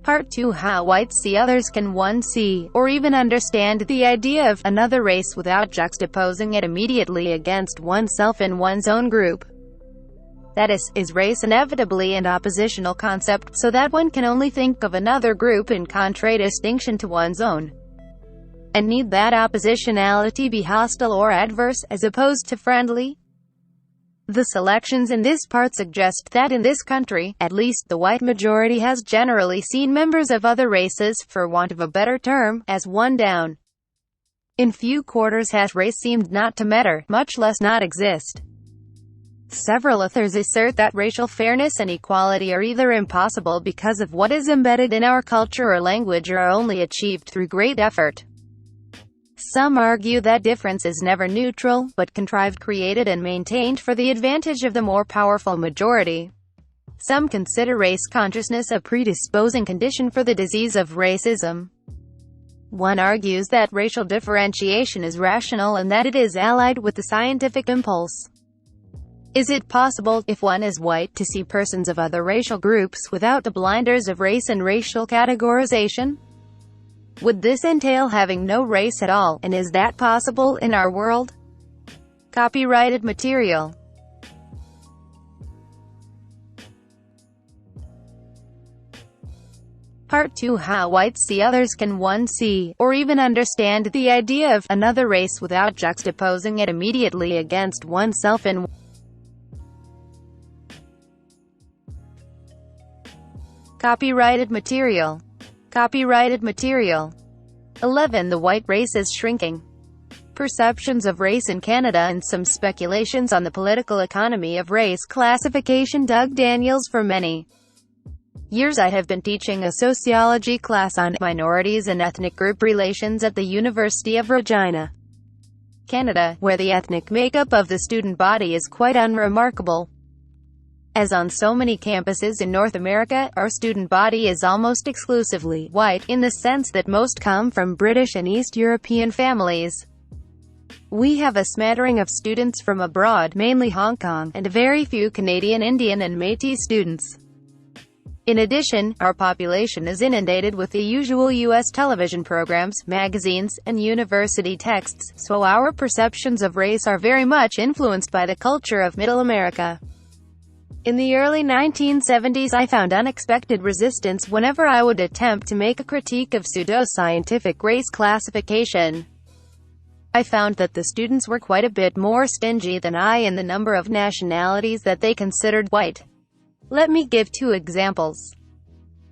Part 2: How whites see others. Can one see, or even understand, the idea of another race without juxtaposing it immediately against oneself in one's own group? That is race inevitably an oppositional concept, so that one can only think of another group in contradistinction to one's own? And need that oppositionality be hostile or adverse, as opposed to friendly? The selections in this part suggest that in this country, at least, the white majority has generally seen members of other races, for want of a better term, as one down. In few quarters has race seemed not to matter, much less not exist. Several authors assert that racial fairness and equality are either impossible because of what is embedded in our culture or language, or are only achieved through great effort. Some argue that difference is never neutral, but contrived, created and maintained for the advantage of the more powerful majority. Some consider race consciousness a predisposing condition for the disease of racism. One argues that racial differentiation is rational and that it is allied with the scientific impulse. Is it possible, if one is white, to see persons of other racial groups without the blinders of race and racial categorization? Would this entail having no race at all, and is that possible in our world? Copyrighted material. Part 2: How whites see others. Can one see, or even understand, the idea of another race without juxtaposing it immediately against oneself in Copyrighted material. Copyrighted material. 11. The white race is shrinking. Perceptions of race in Canada and some speculations on the political economy of race classification. Doug Daniels. For many years I have been teaching a sociology class on minorities and ethnic group relations at the University of Regina, Canada, where the ethnic makeup of the student body is quite unremarkable. As on so many campuses in North America, our student body is almost exclusively white, in the sense that most come from British and East European families. We have a smattering of students from abroad, mainly Hong Kong, and a very few Canadian, Indian and Métis students. In addition, our population is inundated with the usual U.S. television programs, magazines, and university texts, so our perceptions of race are very much influenced by the culture of Middle America. In the early 1970s I found unexpected resistance whenever I would attempt to make a critique of pseudo-scientific race classification. I found that the students were quite a bit more stingy than I in the number of nationalities that they considered white. Let me give 2 examples.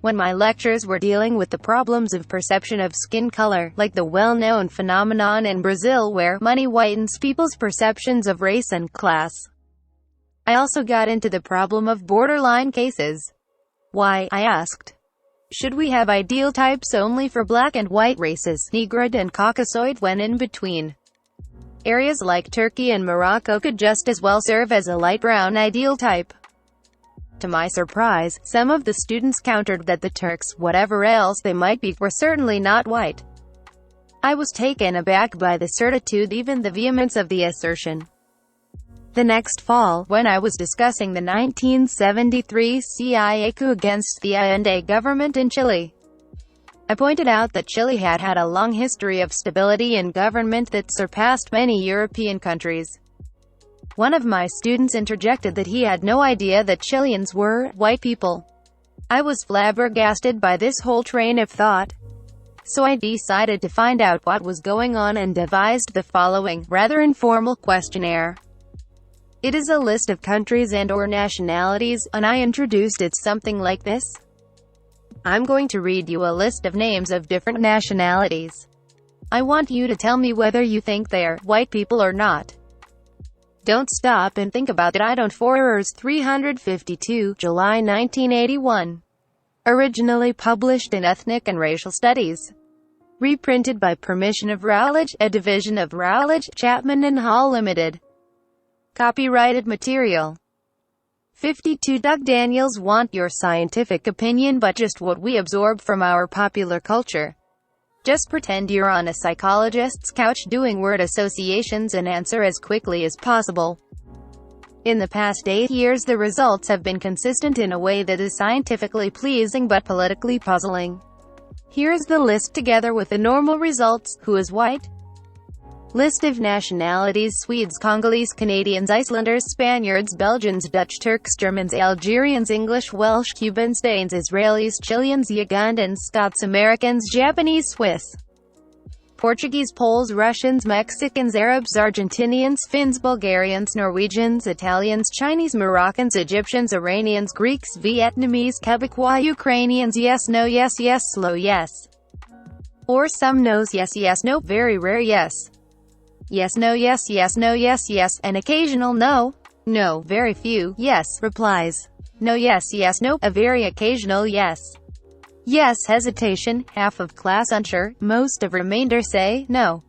When my lectures were dealing with the problems of perception of skin color, like the well-known phenomenon in Brazil where money whitens people's perceptions of race and class, I also got into the problem of borderline cases. Why, I asked, should we have ideal types only for black and white races, Negroid and Caucasoid, when in between areas like Turkey and Morocco could just as well serve as a light brown ideal type? To my surprise, some of the students countered that the Turks, whatever else they might be, were certainly not white. I was taken aback by the certitude, even the vehemence of the assertion. The next fall, when I was discussing the 1973 CIA coup against the Allende government in Chile, I pointed out that Chile had had a long history of stability in government that surpassed many European countries. One of my students interjected that he had no idea that Chileans were white people. I was flabbergasted by this whole train of thought. So I decided to find out what was going on and devised the following, rather informal questionnaire. It is a list of countries and/or nationalities, and I introduced it something like this. I'm going to read you a list of names of different nationalities. I want you to tell me whether you think they're white people or not. Don't stop and think about it. I don't. 352, July 1981. Originally published in Ethnic and Racial Studies. Reprinted by permission of Routledge, a division of Routledge, Chapman and Hall Limited. Copyrighted material. 52. Doug Daniels. Want your scientific opinion, but just what we absorb from our popular culture. Just pretend you're on a psychologist's couch doing word associations and answer as quickly as possible. In the past 8 years the results have been consistent in a way that is scientifically pleasing but politically puzzling. Here's the list together with the normal results. Who is white? List of nationalities: Swedes, Congolese, Canadians, Icelanders, Spaniards, Belgians, Dutch, Turks, Germans, Algerians, English, Welsh, Cubans, Danes, Israelis, Chileans, Ugandans, Scots, Americans, Japanese, Swiss, Portuguese, Poles, Russians, Mexicans, Arabs, Argentinians, Finns, Bulgarians, Norwegians, Italians, Chinese, Moroccans, Egyptians, Iranians, Greeks, Vietnamese, Quebecois, Ukrainians. Yes, no, yes, yes, slow, yes. Or some no's, yes, yes, no, very rare, yes. Yes, no, yes, yes, no, yes, yes, an occasional no. No, very few, yes, replies. No, yes, yes, no, a very occasional yes. Yes, hesitation, half of class unsure, most of remainder say no.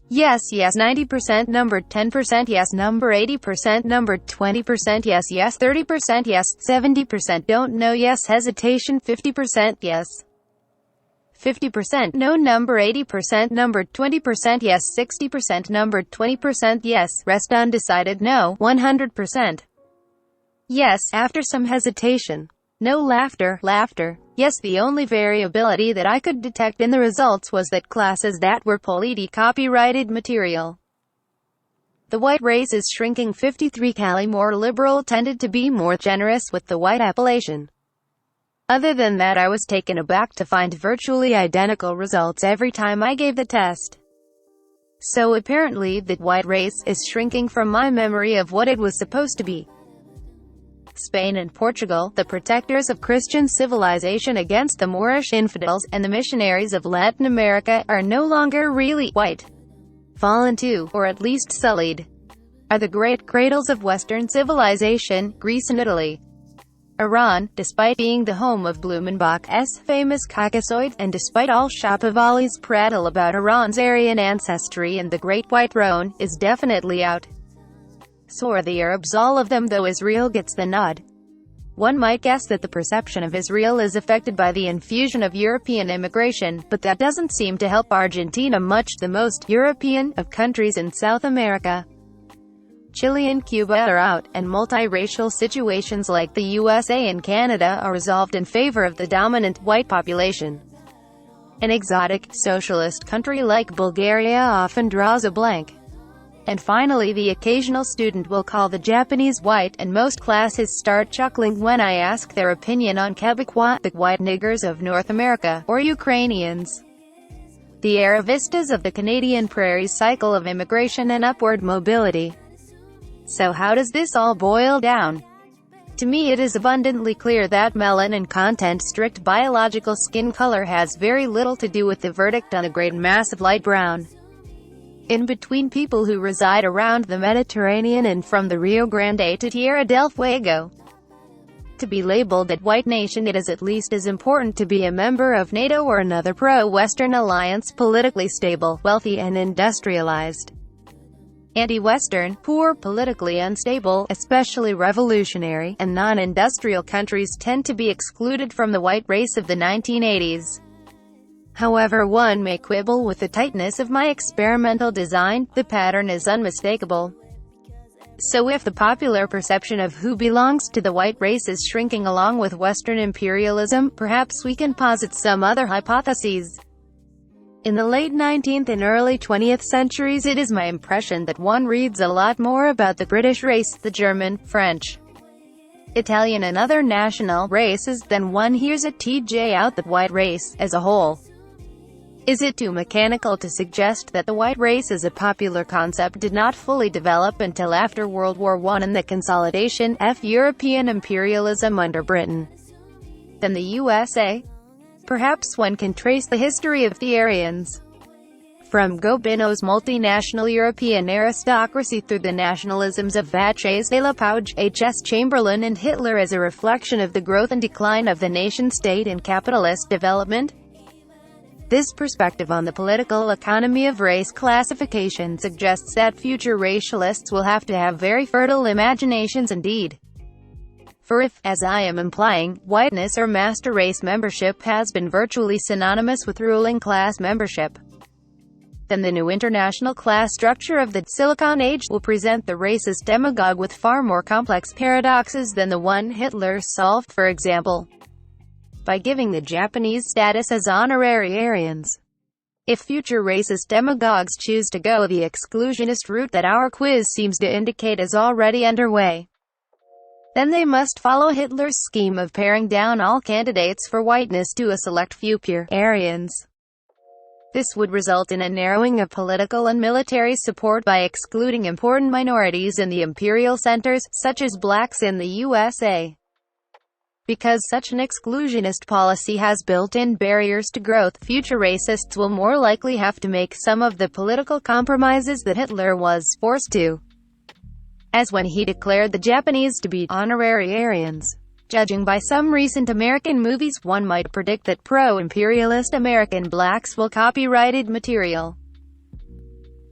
Yes, yes, 90%, numbered 10%, yes, number 80%, numbered 20%, yes, yes, 30%, yes, 70% don't know, yes, hesitation, 50%, yes. 50% no, number 80%, numbered 20%, yes, 60%, numbered 20%, yes, rest undecided, no, 100%. Yes, after some hesitation. No, laughter, laughter. Yes, the only variability that I could detect in the results was that classes that were polity copyrighted material. The white race is shrinking. 53 Cali more liberal tended to be more generous with the white appellation. Other than that, I was taken aback to find virtually identical results every time I gave the test. So apparently, the white race is shrinking from my memory of what it was supposed to be. Spain and Portugal, the protectors of Christian civilization against the Moorish infidels, and the missionaries of Latin America, are no longer really white. Fallen to, or at least sullied, are the great cradles of Western civilization, Greece and Italy. Iran, despite being the home of Blumenbach's famous Caucasoid, and despite all Shapovalli's prattle about Iran's Aryan ancestry and the Great White Throne, is definitely out. So are the Arabs, all of them, though Israel gets the nod. One might guess that the perception of Israel is affected by the infusion of European immigration, but that doesn't seem to help Argentina much, the most European of countries in South America. Chile and Cuba are out, and multiracial situations like the USA and Canada are resolved in favor of the dominant white population. An exotic, socialist country like Bulgaria often draws a blank. And finally, the occasional student will call the Japanese white, and most classes start chuckling when I ask their opinion on Quebecois, the white niggers of North America, or Ukrainians. The Aravistas of the Canadian prairies cycle of immigration and upward mobility. So how does this all boil down? To me it is abundantly clear that melanin content, strict biological skin color, has very little to do with the verdict on the great mass of light brown in between people who reside around the Mediterranean and from the Rio Grande to Tierra del Fuego. To be labeled a white nation, it is at least as important to be a member of NATO or another pro-Western alliance, politically stable, wealthy and industrialized. Anti-Western, poor, politically unstable, especially revolutionary, and non-industrial countries tend to be excluded from the white race of the 1980s. However one may quibble with the tightness of my experimental design, the pattern is unmistakable. So if the popular perception of who belongs to the white race is shrinking along with Western imperialism, perhaps we can posit some other hypotheses. In the late 19th and early 20th centuries, it is my impression that one reads a lot more about the British race, the German, French, Italian and other national races than one hears it TJ out the white race, as a whole. Is it too mechanical to suggest that the white race as a popular concept did not fully develop until after World War I and the consolidation of European imperialism under Britain? Then the USA? Perhaps one can trace the history of the Aryans from Gobineau's multinational European aristocracy through the nationalisms of Vaches de la Pauge, H.S. Chamberlain and Hitler as a reflection of the growth and decline of the nation-state and capitalist development. This perspective on the political economy of race classification suggests that future racialists will have to have very fertile imaginations indeed. For if, as I am implying, whiteness or master race membership has been virtually synonymous with ruling class membership, then the new international class structure of the Silicon Age will present the racist demagogue with far more complex paradoxes than the one Hitler solved, for example, by giving the Japanese status as honorary Aryans. If future racist demagogues choose to go the exclusionist route that our quiz seems to indicate is already underway, then they must follow Hitler's scheme of paring down all candidates for whiteness to a select few pure Aryans. This would result in a narrowing of political and military support by excluding important minorities in the imperial centers, such as blacks in the USA. Because such an exclusionist policy has built-in barriers to growth, future racists will more likely have to make some of the political compromises that Hitler was forced to, as when he declared the Japanese to be honorary Aryans. Judging by some recent American movies, one might predict that pro-imperialist American blacks will copyrighted material.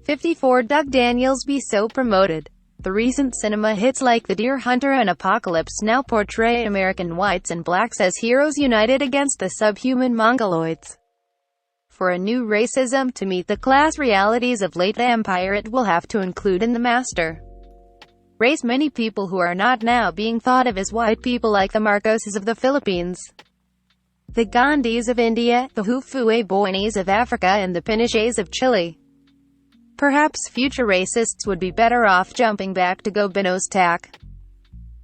54. Doug Daniels be so promoted. The recent cinema hits like The Deer Hunter and Apocalypse Now portray American whites and blacks as heroes united against the subhuman Mongoloids. For a new racism to meet the class realities of late empire, it will have to include in the master race many people who are not now being thought of as white people, like the Marcoses of the Philippines, the Gandhis of India, the Hufui-Boinis of Africa, and the Pinochets of Chile. Perhaps future racists would be better off jumping back to Gobineau's tack.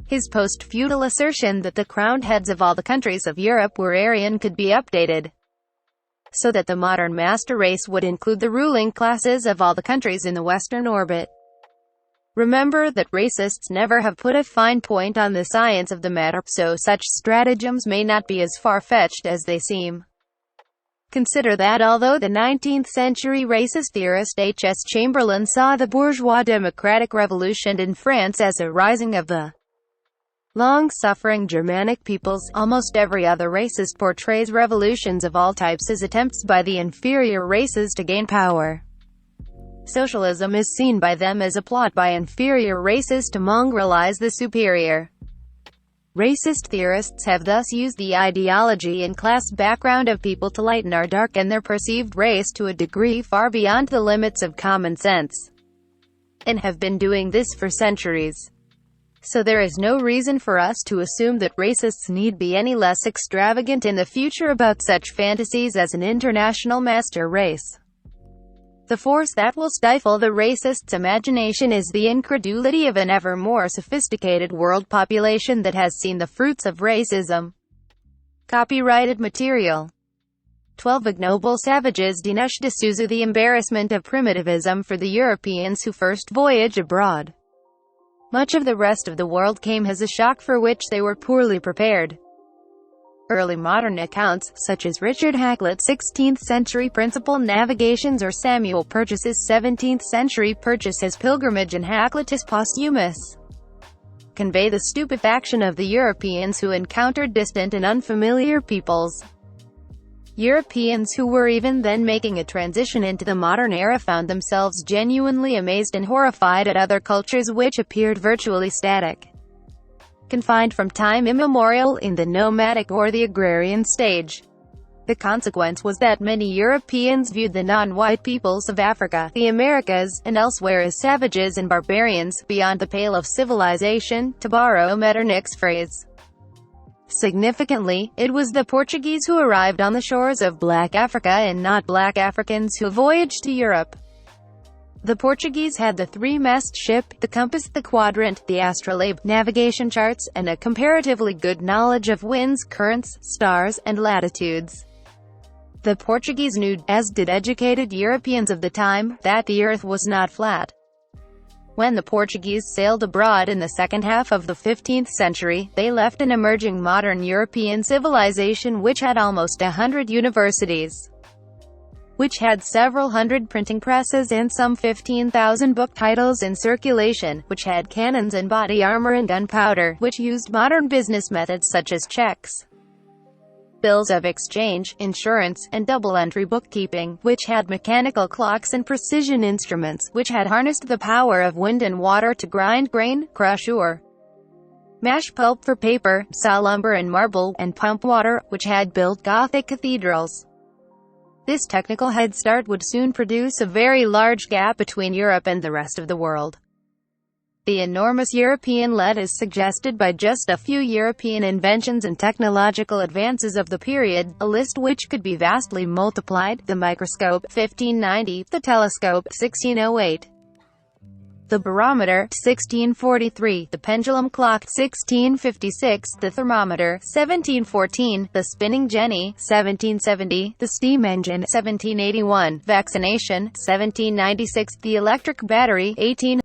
His post-feudal assertion that the crowned heads of all the countries of Europe were Aryan could be updated so that the modern master race would include the ruling classes of all the countries in the Western orbit. Remember that racists never have put a fine point on the science of the matter, so such stratagems may not be as far-fetched as they seem. Consider that although the 19th-century racist theorist H.S. Chamberlain saw the bourgeois democratic revolution in France as a rising of the long-suffering Germanic peoples, almost every other racist portrays revolutions of all types as attempts by the inferior races to gain power. Socialism is seen by them as a plot by inferior races to mongrelize the superior. Racist theorists have thus used the ideology and class background of people to lighten or darken their perceived race to a degree far beyond the limits of common sense, and have been doing this for centuries. So there is no reason for us to assume that racists need be any less extravagant in the future about such fantasies as an international master race. The force that will stifle the racist's imagination is the incredulity of an ever more sophisticated world population that has seen the fruits of racism. Copyrighted material. 12 Ignoble Savages. DINESH D'Souza. The embarrassment of primitivism for the Europeans who first voyage abroad. Much of the rest of the world came as a shock for which they were poorly prepared. Early modern accounts, such as Richard Hakluyt's 16th-century Principal Navigations or Samuel Purchas's 17th-century Purchas His Pilgrimage and Hakluyt's Posthumous, convey the stupefaction of the Europeans who encountered distant and unfamiliar peoples. Europeans who were even then making a transition into the modern era found themselves genuinely amazed and horrified at other cultures which appeared virtually static, confined from time immemorial in the nomadic or the agrarian stage. The consequence was that many Europeans viewed the non-white peoples of Africa, the Americas, and elsewhere as savages and barbarians, beyond the pale of civilization, to borrow Metternich's phrase. Significantly, it was the Portuguese who arrived on the shores of Black Africa and not Black Africans who voyaged to Europe. The Portuguese had the three-mast ship, the compass, the quadrant, the astrolabe, navigation charts, and a comparatively good knowledge of winds, currents, stars, and latitudes. The Portuguese knew, as did educated Europeans of the time, that the earth was not flat. When the Portuguese sailed abroad in the second half of the 15th century, they left an emerging modern European civilization which had almost 100 universities, which had several hundred printing presses and some 15,000 book titles in circulation, which had cannons and body armor and gunpowder, which used modern business methods such as checks, bills of exchange, insurance, and double-entry bookkeeping, which had mechanical clocks and precision instruments, which had harnessed the power of wind and water to grind grain, crush ore, mash pulp for paper, saw lumber and marble, and pump water, which had built Gothic cathedrals. This technical head start would soon produce a very large gap between Europe and the rest of the world. The enormous European lead is suggested by just a few European inventions and technological advances of the period, a list which could be vastly multiplied: the microscope, 1590, the telescope, 1608, the barometer, 1643, the pendulum clock, 1656, the thermometer, 1714, the spinning jenny, 1770, the steam engine, 1781, vaccination, 1796, the electric battery, 18.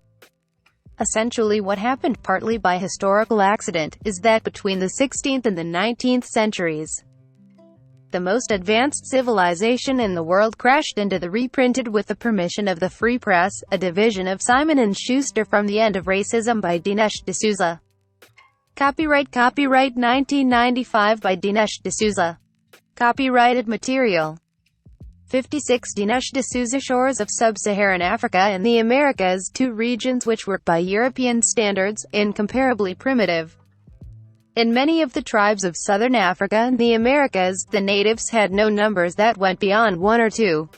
Essentially what happened, partly by historical accident, is that between the 16th and the 19th centuries, the most advanced civilization in the world crashed into the reprinted with the permission of the Free Press, a division of Simon & Schuster from The End of Racism by Dinesh D'Souza. Copyright 1995 by Dinesh D'Souza. Copyrighted material. 56 Dinesh D'Souza. Shores of Sub-Saharan Africa and the Americas, two regions which were, by European standards, incomparably primitive. In many of the tribes of southern Africa and the Americas, the natives had no numbers that went beyond one or two.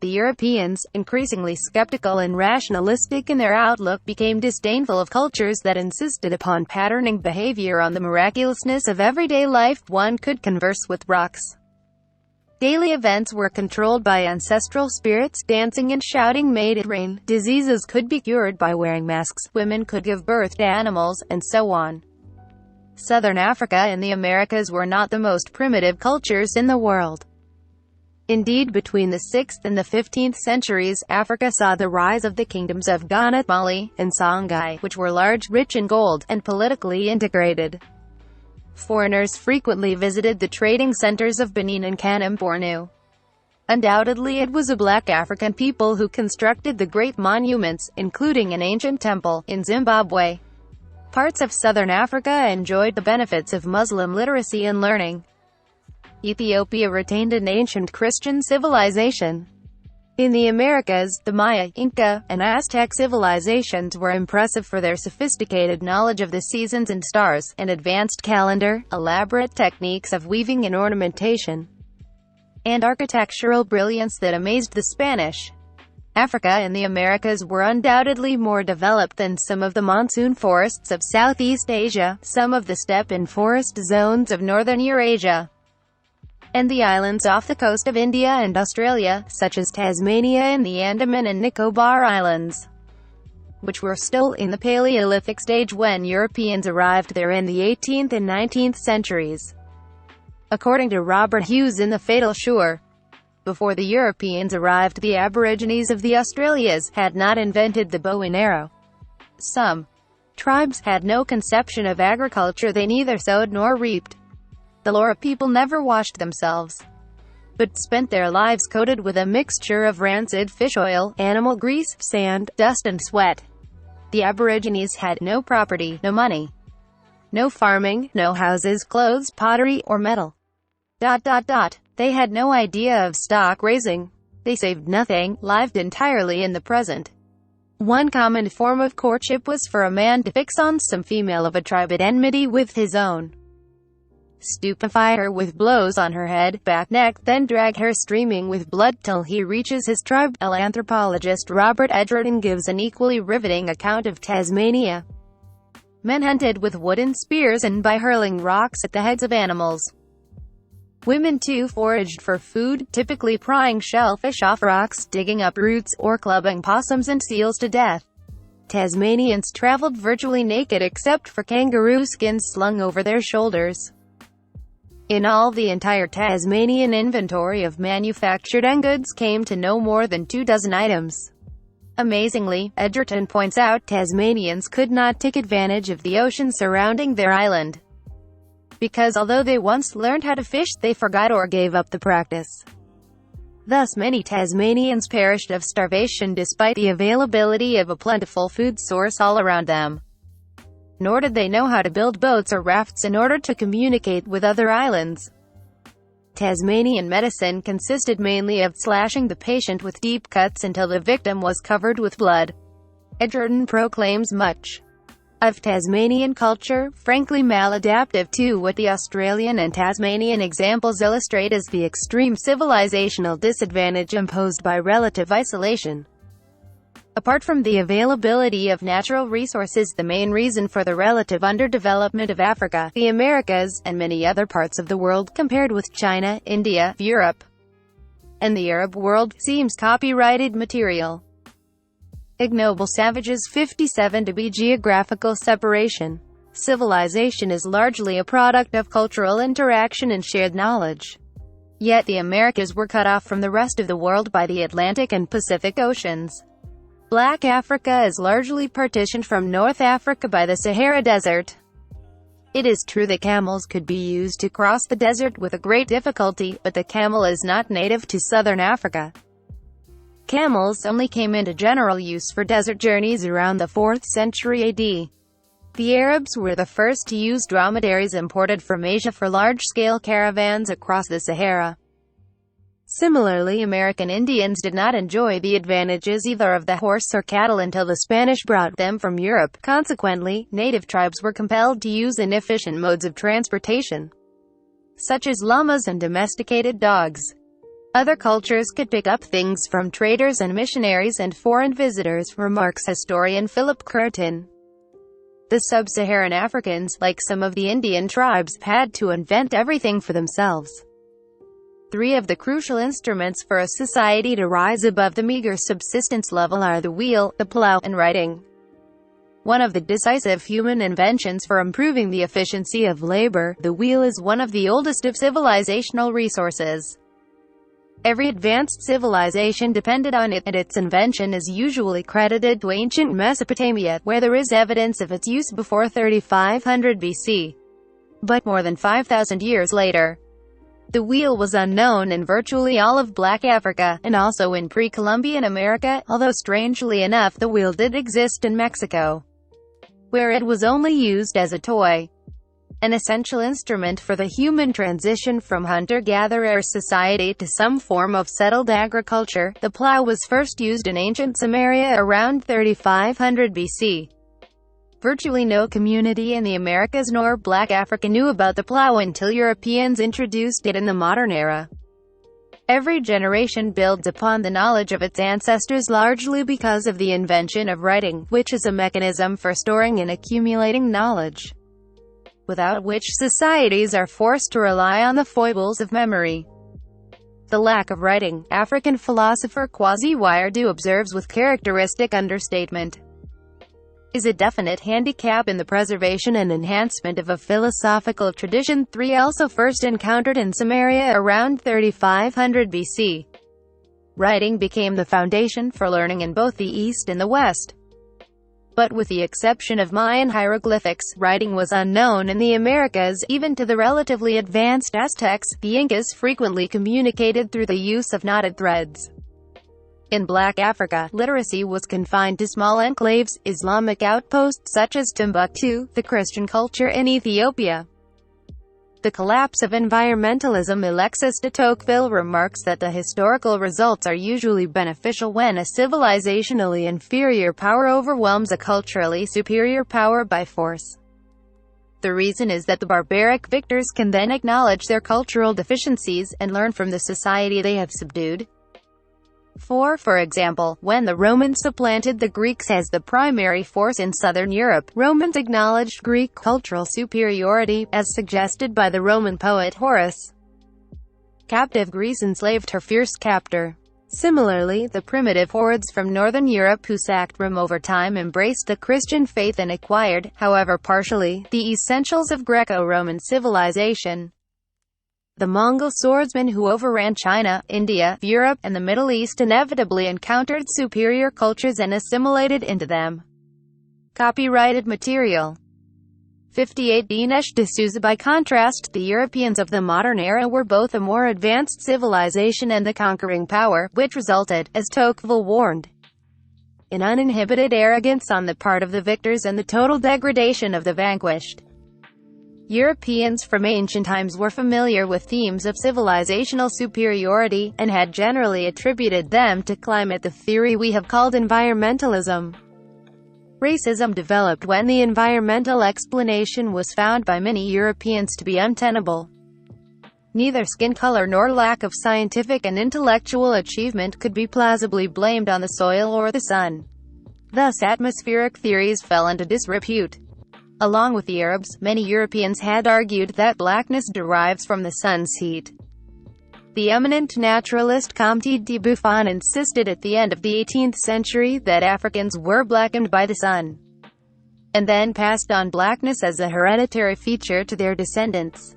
The Europeans, increasingly skeptical and rationalistic in their outlook, became disdainful of cultures that insisted upon patterning behavior on the miraculousness of everyday life. One could converse with rocks. Daily events were controlled by ancestral spirits. Dancing and shouting made it rain. Diseases could be cured by wearing masks. Women could give birth to animals, and so on. Southern Africa and the Americas were not the most primitive cultures in the world. Indeed, between the 6th and the 15th centuries, Africa saw the rise of the kingdoms of Ghana, Mali, and Songhai, which were large, rich in gold, and politically integrated. Foreigners frequently visited the trading centers of Benin and Kanem, Bornu. Undoubtedly it was a black African people who constructed the great monuments, including an ancient temple, in Zimbabwe. Parts of southern Africa enjoyed the benefits of Muslim literacy and learning. Ethiopia retained an ancient Christian civilization. In the Americas, the Maya, Inca, and Aztec civilizations were impressive for their sophisticated knowledge of the seasons and stars, and advanced calendar, elaborate techniques of weaving and ornamentation, and architectural brilliance that amazed the Spanish. Africa and the Americas were undoubtedly more developed than some of the monsoon forests of Southeast Asia, some of the steppe and forest zones of northern Eurasia, and the islands off the coast of India and Australia, such as Tasmania and the Andaman and Nicobar Islands, which were still in the Paleolithic stage when Europeans arrived there in the 18th and 19th centuries. According to Robert Hughes in The Fatal Shore, before the Europeans arrived, the Aborigines of the Australias had not invented the bow and arrow. Some tribes had no conception of agriculture. They neither sowed nor reaped. The Laura people never washed themselves, but spent their lives coated with a mixture of rancid fish oil, animal grease, sand, dust and sweat. The Aborigines had no property, no money, no farming, no houses, clothes, pottery, or metal. They had no idea of stock raising. They saved nothing, lived entirely in the present. One common form of courtship was for a man to fix on some female of a tribe at enmity with his own, stupefy her with blows on her head, back, neck, then drag her streaming with blood till he reaches his tribe. Anthropologist Robert Edgerton gives an equally riveting account of Tasmania. Men hunted with wooden spears and by hurling rocks at the heads of animals. Women too foraged for food, typically prying shellfish off rocks, digging up roots, or clubbing possums and seals to death. Tasmanians traveled virtually naked except for kangaroo skins slung over their shoulders. In all, the entire Tasmanian inventory of manufactured goods came to no more than 24 items. Amazingly, Edgerton points out, Tasmanians could not take advantage of the ocean surrounding their island, because although they once learned how to fish, they forgot or gave up the practice. Thus many Tasmanians perished of starvation despite the availability of a plentiful food source all around them. Nor did they know how to build boats or rafts in order to communicate with other islands. Tasmanian medicine consisted mainly of slashing the patient with deep cuts until the victim was covered with blood. Edgerton proclaims much of Tasmanian culture, frankly maladaptive to what the Australian and Tasmanian examples illustrate as the extreme civilizational disadvantage imposed by relative isolation. Apart from the availability of natural resources, the main reason for the relative underdevelopment of Africa, the Americas, and many other parts of the world compared with China, India, Europe, and the Arab world, seems copyrighted material. Ignoble Savages 57 to be geographical separation. Civilization is largely a product of cultural interaction and shared knowledge. Yet the Americas were cut off from the rest of the world by the Atlantic and Pacific Oceans. Black Africa is largely partitioned from North Africa by the Sahara Desert. It is true that camels could be used to cross the desert with a great difficulty, but the camel is not native to southern Africa. Camels only came into general use for desert journeys around the 4th century AD. The Arabs were the first to use dromedaries imported from Asia for large-scale caravans across the Sahara. Similarly, American Indians did not enjoy the advantages either of the horse or cattle until the Spanish brought them from Europe. Consequently, native tribes were compelled to use inefficient modes of transportation, such as llamas and domesticated dogs. Other cultures could pick up things from traders and missionaries and foreign visitors, remarks historian Philip Curtin. The sub-Saharan Africans, like some of the Indian tribes, had to invent everything for themselves. Three of the crucial instruments for a society to rise above the meager subsistence level are the wheel, the plow, and writing. One of the decisive human inventions for improving the efficiency of labor, the wheel is one of the oldest of civilizational resources. Every advanced civilization depended on it, and its invention is usually credited to ancient Mesopotamia, where there is evidence of its use before 3500 BC. But more than 5,000 years later, the wheel was unknown in virtually all of Black Africa, and also in pre-Columbian America, although strangely enough the wheel did exist in Mexico, where it was only used as a toy. An essential instrument for the human transition from hunter-gatherer society to some form of settled agriculture, the plow was first used in ancient Samaria around 3500 BC. Virtually no community in the Americas nor Black Africa knew about the plow until Europeans introduced it in the modern era. Every generation builds upon the knowledge of its ancestors largely because of the invention of writing, which is a mechanism for storing and accumulating knowledge, without which societies are forced to rely on the foibles of memory. The lack of writing, African philosopher Kwasi Wiredu observes with characteristic understatement, is a definite handicap in the preservation and enhancement of a philosophical tradition. 3 Also first encountered in Samaria around 3500 BC. Writing became the foundation for learning in both the East and the West. But with the exception of Mayan hieroglyphics, writing was unknown in the Americas, even to the relatively advanced Aztecs. The Incas frequently communicated through the use of knotted threads. In Black Africa, literacy was confined to small enclaves, Islamic outposts such as Timbuktu, the Christian culture in Ethiopia. The collapse of environmentalism. Alexis de Tocqueville remarks that the historical results are usually beneficial when a civilizationally inferior power overwhelms a culturally superior power by force. The reason is that the barbaric victors can then acknowledge their cultural deficiencies, and learn from the society they have subdued. For example, when the Romans supplanted the Greeks as the primary force in southern Europe, Romans acknowledged Greek cultural superiority, as suggested by the Roman poet Horace. Captive Greece enslaved her fierce captor. Similarly, the primitive hordes from northern Europe who sacked Rome over time embraced the Christian faith and acquired, however partially, the essentials of Greco-Roman civilization. The Mongol swordsmen who overran China, India, Europe, and the Middle East inevitably encountered superior cultures and assimilated into them. Copyrighted material. 58 Dinesh D'Souza. By contrast, the Europeans of the modern era were both a more advanced civilization and the conquering power, which resulted, as Tocqueville warned, in uninhibited arrogance on the part of the victors and the total degradation of the vanquished. Europeans from ancient times were familiar with themes of civilizational superiority, and had generally attributed them to climate, the theory we have called environmentalism. Racism developed when the environmental explanation was found by many Europeans to be untenable. Neither skin color nor lack of scientific and intellectual achievement could be plausibly blamed on the soil or the sun. Thus atmospheric theories fell into disrepute. Along with the Arabs, many Europeans had argued that blackness derives from the sun's heat. The eminent naturalist Comte de Buffon insisted at the end of the 18th century that Africans were blackened by the sun, and then passed on blackness as a hereditary feature to their descendants.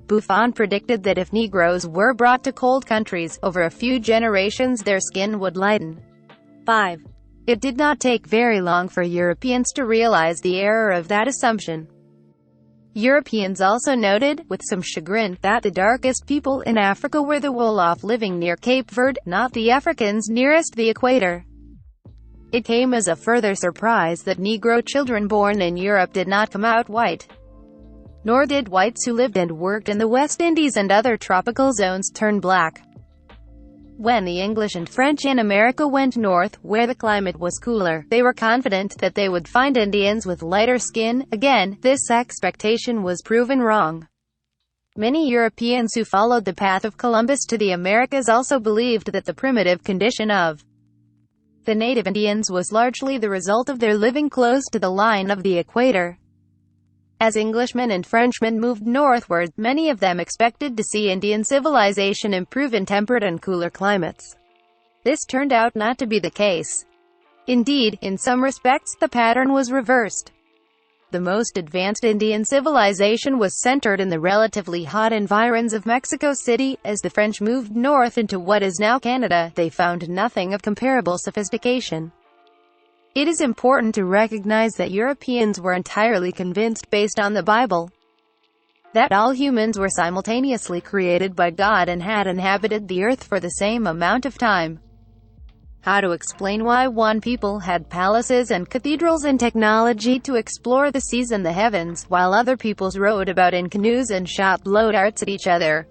Buffon predicted that if Negroes were brought to cold countries, over a few generations their skin would lighten. 5. It did not take very long for Europeans to realize the error of that assumption. Europeans also noted, with some chagrin, that the darkest people in Africa were the Wolof living near Cape Verde, not the Africans nearest the equator. It came as a further surprise that Negro children born in Europe did not come out white. Nor did whites who lived and worked in the West Indies and other tropical zones turn black. When the English and French in America went north, where the climate was cooler, they were confident that they would find Indians with lighter skin. Again, this expectation was proven wrong. Many Europeans who followed the path of Columbus to the Americas also believed that the primitive condition of the native Indians was largely the result of their living close to the line of the equator. As Englishmen and Frenchmen moved northward, many of them expected to see Indian civilization improve in temperate and cooler climates. This turned out not to be the case. Indeed, in some respects, the pattern was reversed. The most advanced Indian civilization was centered in the relatively hot environs of Mexico City. As the French moved north into what is now Canada, they found nothing of comparable sophistication. It is important to recognize that Europeans were entirely convinced, based on the Bible, that all humans were simultaneously created by God and had inhabited the earth for the same amount of time. How to explain why one people had palaces and cathedrals and technology to explore the seas and the heavens, while other peoples rowed about in canoes and shot blow darts at each other?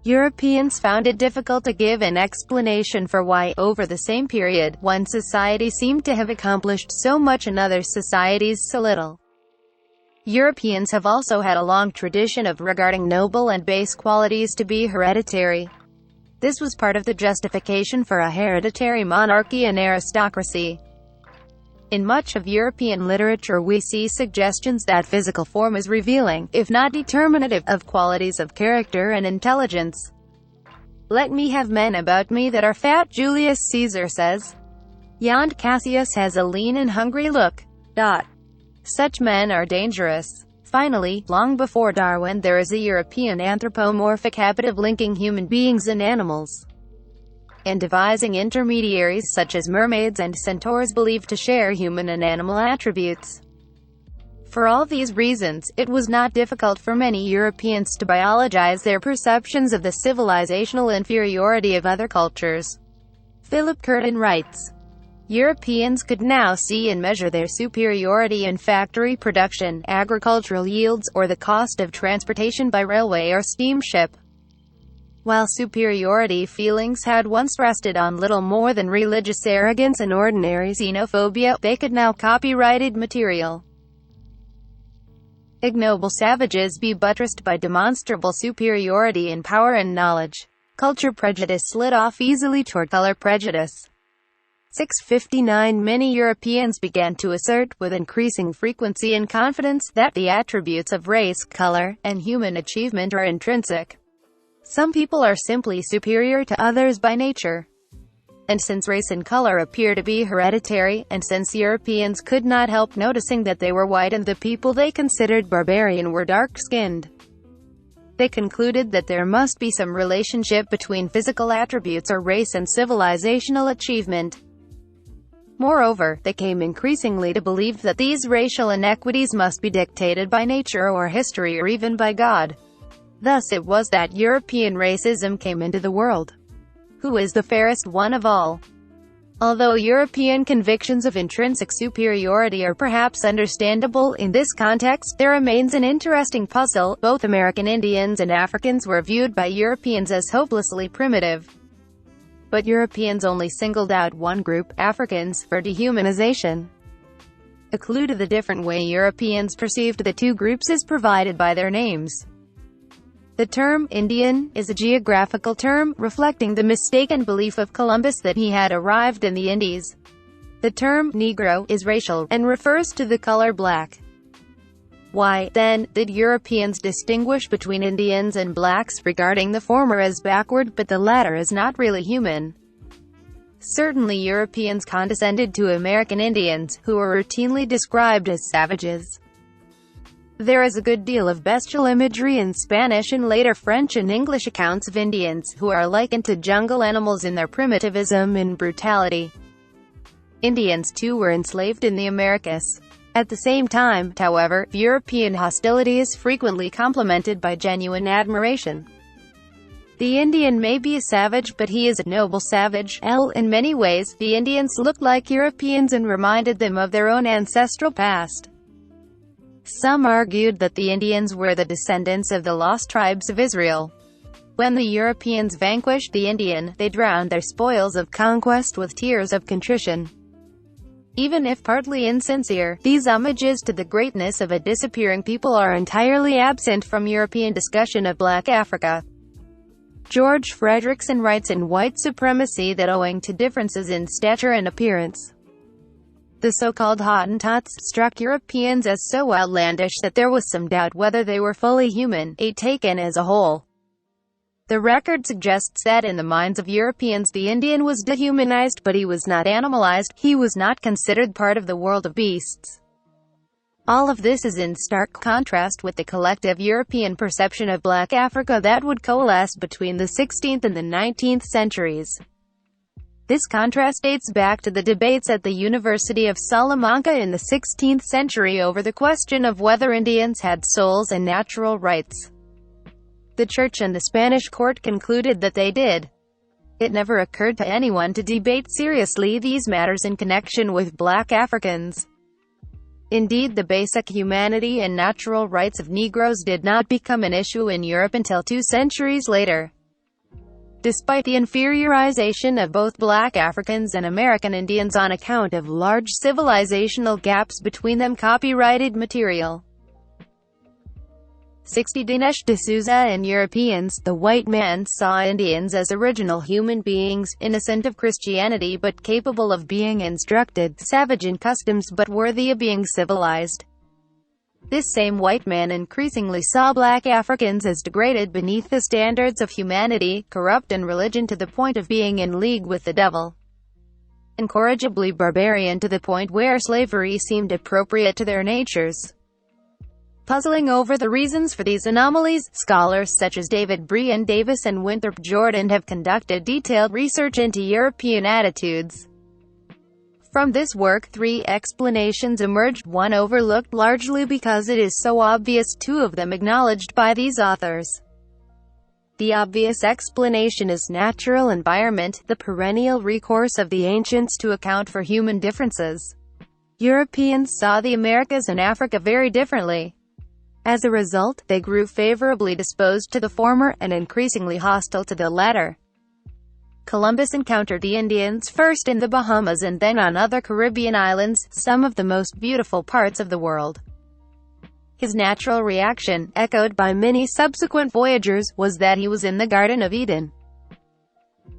Europeans found it difficult to give an explanation for why, over the same period, one society seemed to have accomplished so much and other societies so little. Europeans have also had a long tradition of regarding noble and base qualities to be hereditary. This was part of the justification for a hereditary monarchy and aristocracy. In much of European literature we see suggestions that physical form is revealing, if not determinative, of qualities of character and intelligence. "Let me have men about me that are fat," Julius Caesar says. "Yond Cassius has a lean and hungry look." Such men are dangerous. Finally, long before Darwin, there is a European anthropomorphic habit of linking human beings and animals, and devising intermediaries such as mermaids and centaurs believed to share human and animal attributes. For all these reasons, it was not difficult for many Europeans to biologize their perceptions of the civilizational inferiority of other cultures. Philip Curtin writes, Europeans could now see and measure their superiority in factory production, agricultural yields, or the cost of transportation by railway or steamship. While superiority feelings had once rested on little more than religious arrogance and ordinary xenophobia, they could now copyrighted material. Ignoble savages be buttressed by demonstrable superiority in power and knowledge. Culture prejudice slid off easily toward color prejudice. 659 Many Europeans began to assert, with increasing frequency and confidence, that the attributes of race, color, and human achievement are intrinsic. Some people are simply superior to others by nature. And since race and color appear to be hereditary, and since Europeans could not help noticing that they were white and the people they considered barbarian were dark-skinned, they concluded that there must be some relationship between physical attributes or race and civilizational achievement. Moreover, they came increasingly to believe that these racial inequities must be dictated by nature or history or even by God. Thus it was that European racism came into the world. Who is the fairest one of all? Although European convictions of intrinsic superiority are perhaps understandable in this context, there remains an interesting puzzle. Both American Indians and Africans were viewed by Europeans as hopelessly primitive. But Europeans only singled out one group, Africans, for dehumanization. A clue to the different way Europeans perceived the two groups is provided by their names. The term Indian is a geographical term, reflecting the mistaken belief of Columbus that he had arrived in the Indies. The term Negro is racial, and refers to the color black. Why, then, did Europeans distinguish between Indians and blacks, regarding the former as backward but the latter as not really human? Certainly Europeans condescended to American Indians, who were routinely described as savages. There is a good deal of bestial imagery in Spanish and later French and English accounts of Indians, who are likened to jungle animals in their primitivism and brutality. Indians too were enslaved in the Americas. At the same time, however, European hostility is frequently complemented by genuine admiration. The Indian may be a savage, but he is a noble savage. In many ways, the Indians looked like Europeans and reminded them of their own ancestral past. Some argued that the Indians were the descendants of the lost tribes of Israel. When the Europeans vanquished the Indian, they drowned their spoils of conquest with tears of contrition. Even if partly insincere, these homages to the greatness of a disappearing people are entirely absent from European discussion of Black Africa. George Frederickson writes in White Supremacy that owing to differences in stature and appearance, the so-called Hottentots struck Europeans as so outlandish that there was some doubt whether they were fully human, taken as a whole. The record suggests that in the minds of Europeans the Indian was dehumanized, but he was not animalized, he was not considered part of the world of beasts. All of this is in stark contrast with the collective European perception of Black Africa that would coalesce between the 16th and the 19th centuries. This contrast dates back to the debates at the University of Salamanca in the 16th century over the question of whether Indians had souls and natural rights. The Church and the Spanish court concluded that they did. It never occurred to anyone to debate seriously these matters in connection with Black Africans. Indeed, the basic humanity and natural rights of Negroes did not become an issue in Europe until 2 centuries later. Despite the inferiorization of both Black Africans and American Indians on account of large civilizational gaps between them, copyrighted material. 60 Dinesh D'Souza and Europeans, the white man saw Indians as original human beings, innocent of Christianity but capable of being instructed, savage in customs but worthy of being civilized. This same white man increasingly saw Black Africans as degraded beneath the standards of humanity, corrupt in religion to the point of being in league with the devil, incorrigibly barbarian to the point where slavery seemed appropriate to their natures. Puzzling over the reasons for these anomalies, scholars such as David Brian Davis and Winthrop Jordan have conducted detailed research into European attitudes. From this work, 3 explanations emerged, one overlooked largely because it is so obvious, 2 of them acknowledged by these authors. The obvious explanation is natural environment, the perennial recourse of the ancients to account for human differences. Europeans saw the Americas and Africa very differently. As a result, they grew favorably disposed to the former, and increasingly hostile to the latter. Columbus encountered the Indians first in the Bahamas and then on other Caribbean islands, some of the most beautiful parts of the world. His natural reaction, echoed by many subsequent voyagers, was that he was in the Garden of Eden.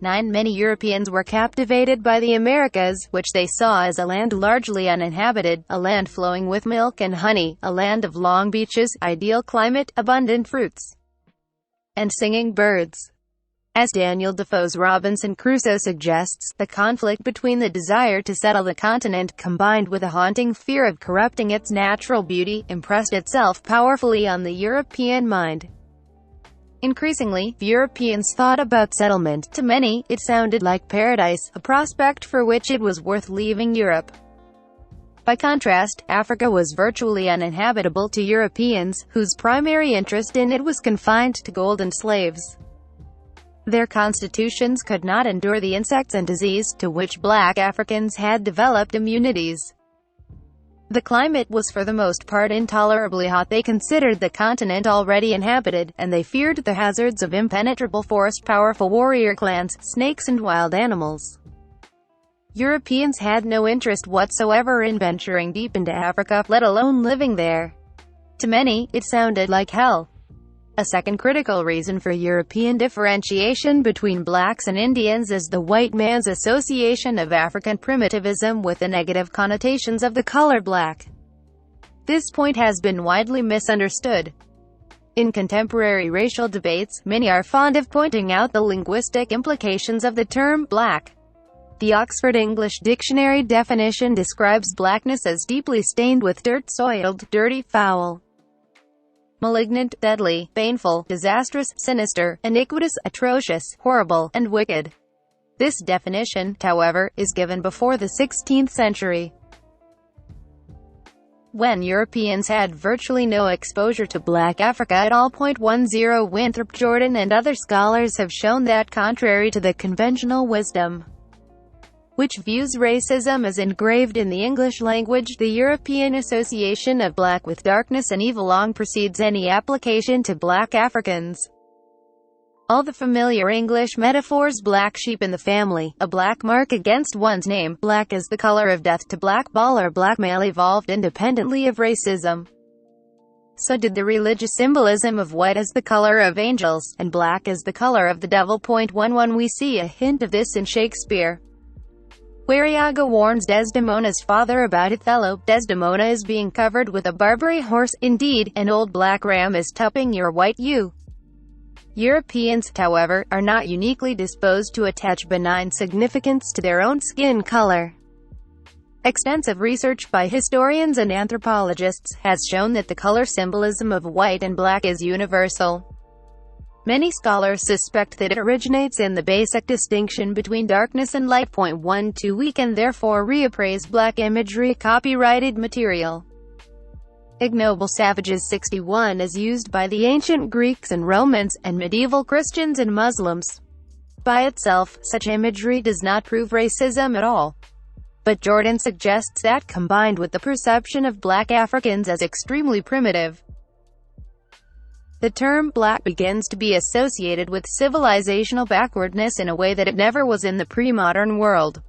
Many Europeans were captivated by the Americas, which they saw as a land largely uninhabited, a land flowing with milk and honey, a land of long beaches, ideal climate, abundant fruits, and singing birds. As Daniel Defoe's Robinson Crusoe suggests, the conflict between the desire to settle the continent, combined with a haunting fear of corrupting its natural beauty, impressed itself powerfully on the European mind. Increasingly, Europeans thought about settlement. To many, it sounded like paradise, a prospect for which it was worth leaving Europe. By contrast, Africa was virtually uninhabitable to Europeans, whose primary interest in it was confined to gold and slaves. Their constitutions could not endure the insects and disease, to which Black Africans had developed immunities. The climate was for the most part intolerably hot. They considered the continent already inhabited, and they feared the hazards of impenetrable forest, powerful warrior clans, snakes and wild animals. Europeans had no interest whatsoever in venturing deep into Africa, let alone living there. To many, it sounded like hell. A second critical reason for European differentiation between blacks and Indians is the white man's association of African primitivism with the negative connotations of the color black. This point has been widely misunderstood. In contemporary racial debates, many are fond of pointing out the linguistic implications of the term black. The Oxford English Dictionary definition describes blackness as deeply stained with dirt, soiled, dirty, foul, malignant, deadly, baneful, disastrous, sinister, iniquitous, atrocious, horrible, and wicked. This definition, however, is given before the 16th century, when Europeans had virtually no exposure to black Africa at all. 10 Winthrop, Jordan and other scholars have shown that contrary to the conventional wisdom, which views racism as engraved in the English language, the European association of black with darkness and evil long precedes any application to black Africans. All the familiar English metaphors, black sheep in the family, a black mark against one's name, black as the color of death, to blackball or blackmail, evolved independently of racism. So did the religious symbolism of white as the color of angels, and black as the color of the devil. 11 We see a hint of this in Shakespeare, where Iago warns Desdemona's father about Othello. Desdemona is being covered with a Barbary horse. Indeed, an old black ram is tupping your white ewe. Europeans, however, are not uniquely disposed to attach benign significance to their own skin color. Extensive research by historians and anthropologists has shown that the color symbolism of white and black is universal. Many scholars suspect that it originates in the basic distinction between darkness and light. 12 We can therefore reappraise black imagery. Copyrighted material. Ignoble savages. 61 is used by the ancient Greeks and Romans, and medieval Christians and Muslims. By itself, such imagery does not prove racism at all. But Jordan suggests that, combined with the perception of black Africans as extremely primitive, the term black begins to be associated with civilizational backwardness in a way that it never was in the pre-modern world.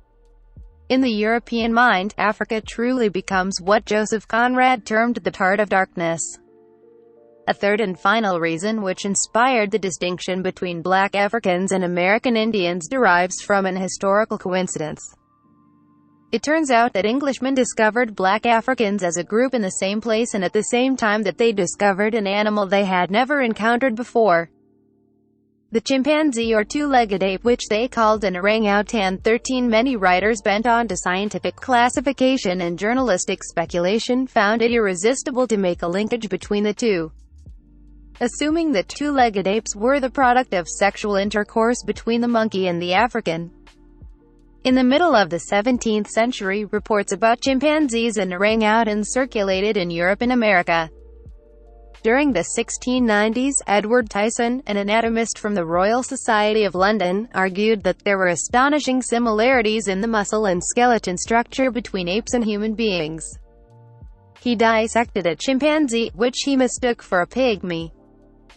In the European mind, Africa truly becomes what Joseph Conrad termed the heart of darkness. A third and final reason which inspired the distinction between black Africans and American Indians derives from an historical coincidence. It turns out that Englishmen discovered black Africans as a group in the same place and at the same time that they discovered an animal they had never encountered before. The chimpanzee, or two-legged ape, which they called an orangutan. 13 Many writers bent on to scientific classification and journalistic speculation found it irresistible to make a linkage between the two, assuming that two-legged apes were the product of sexual intercourse between the monkey and the African. In the middle of the 17th century, reports about chimpanzees and orangutans circulated in Europe and America. During the 1690s, Edward Tyson, an anatomist from the Royal Society of London, argued that there were astonishing similarities in the muscle and skeleton structure between apes and human beings. He dissected a chimpanzee, which he mistook for a pygmy.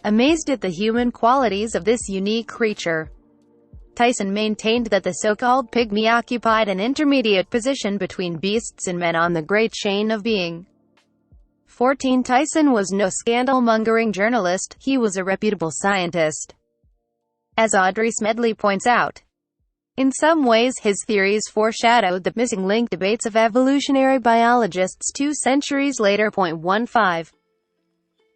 Amazed at the human qualities of this unique creature, Tyson maintained that the so-called pygmy occupied an intermediate position between beasts and men on the great chain of being. 14 Tyson was no scandal-mongering journalist, he was a reputable scientist. As Audrey Smedley points out, in some ways his theories foreshadowed the missing link debates of evolutionary biologists 2 centuries later. 15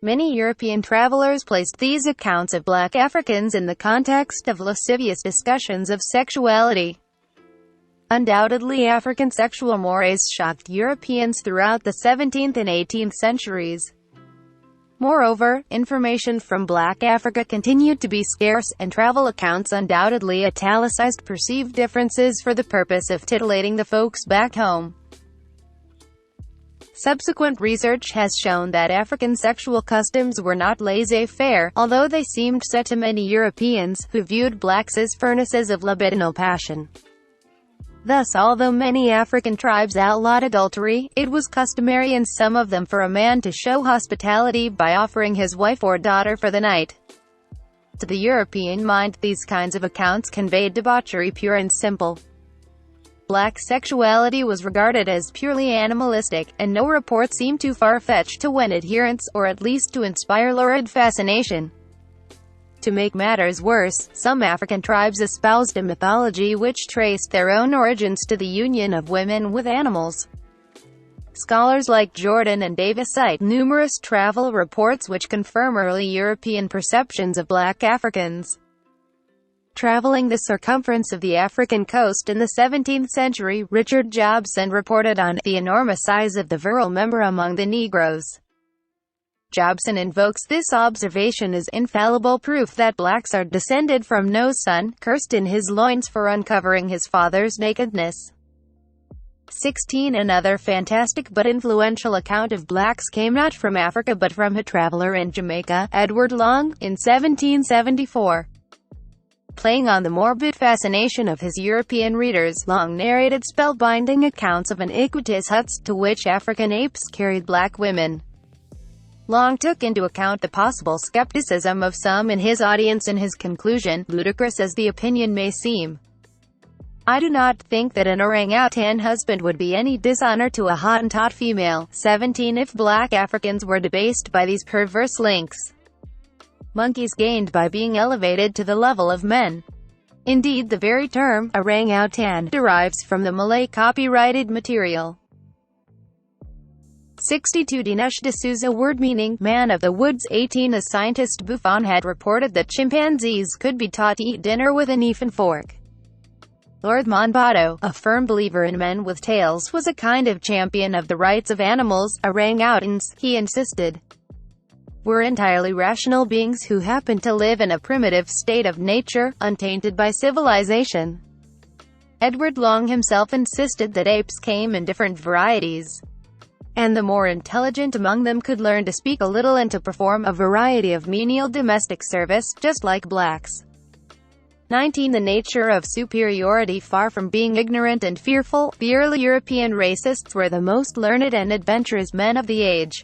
Many European travelers placed these accounts of black Africans in the context of lascivious discussions of sexuality. Undoubtedly, African sexual mores shocked Europeans throughout the 17th and 18th centuries. Moreover, information from black Africa continued to be scarce, and travel accounts undoubtedly italicized perceived differences for the purpose of titillating the folks back home. Subsequent research has shown that African sexual customs were not laissez-faire, although they seemed set to many Europeans, who viewed blacks as furnaces of libidinal passion. Thus, although many African tribes outlawed adultery, it was customary in some of them for a man to show hospitality by offering his wife or daughter for the night. To the European mind, these kinds of accounts conveyed debauchery pure and simple. black sexuality was regarded as purely animalistic, and no report seemed too far-fetched to win adherents, or at least to inspire lurid fascination. To make matters worse, some African tribes espoused a mythology which traced their own origins to the union of women with animals. Scholars like Jordan and Davis cite numerous travel reports which confirm early European perceptions of black Africans traveling the circumference of the African coast in the 17th century. Richard Jobson reported on the enormous size of the virile member among the Negroes. Jobson invokes this observation as infallible proof that blacks are descended from Noah's son, cursed in his loins for uncovering his father's nakedness. 16. Another fantastic but influential account of blacks came not from Africa but from a traveler in Jamaica, Edward Long, in 1774. Playing on the morbid fascination of his European readers, Long narrated spellbinding accounts of iniquitous huts to which African apes carried black women. Long took into account the possible skepticism of some in his audience in his conclusion, ludicrous as the opinion may seem. I do not think that an orangutan husband would be any dishonor to a Hottentot female. 17. If black Africans were debased by these perverse links, monkeys gained by being elevated to the level of men. Indeed, the very term orangutan derives from the Malay copyrighted material. 62. Dinesh D'Souza, word meaning man of the woods. 18. A scientist Buffon had reported that chimpanzees could be taught to eat dinner with a knife and fork. Lord Monboddo, a firm believer in men with tails, was a kind of champion of the rights of animals. Orangutans, he insisted, were entirely rational beings who happened to live in a primitive state of nature, untainted by civilization. Edward Long himself insisted that apes came in different varieties, and the more intelligent among them could learn to speak a little and to perform a variety of menial domestic service, just like blacks. 19. The nature of superiority. Far from being ignorant and fearful, the early European racists were the most learned and adventurous men of the age,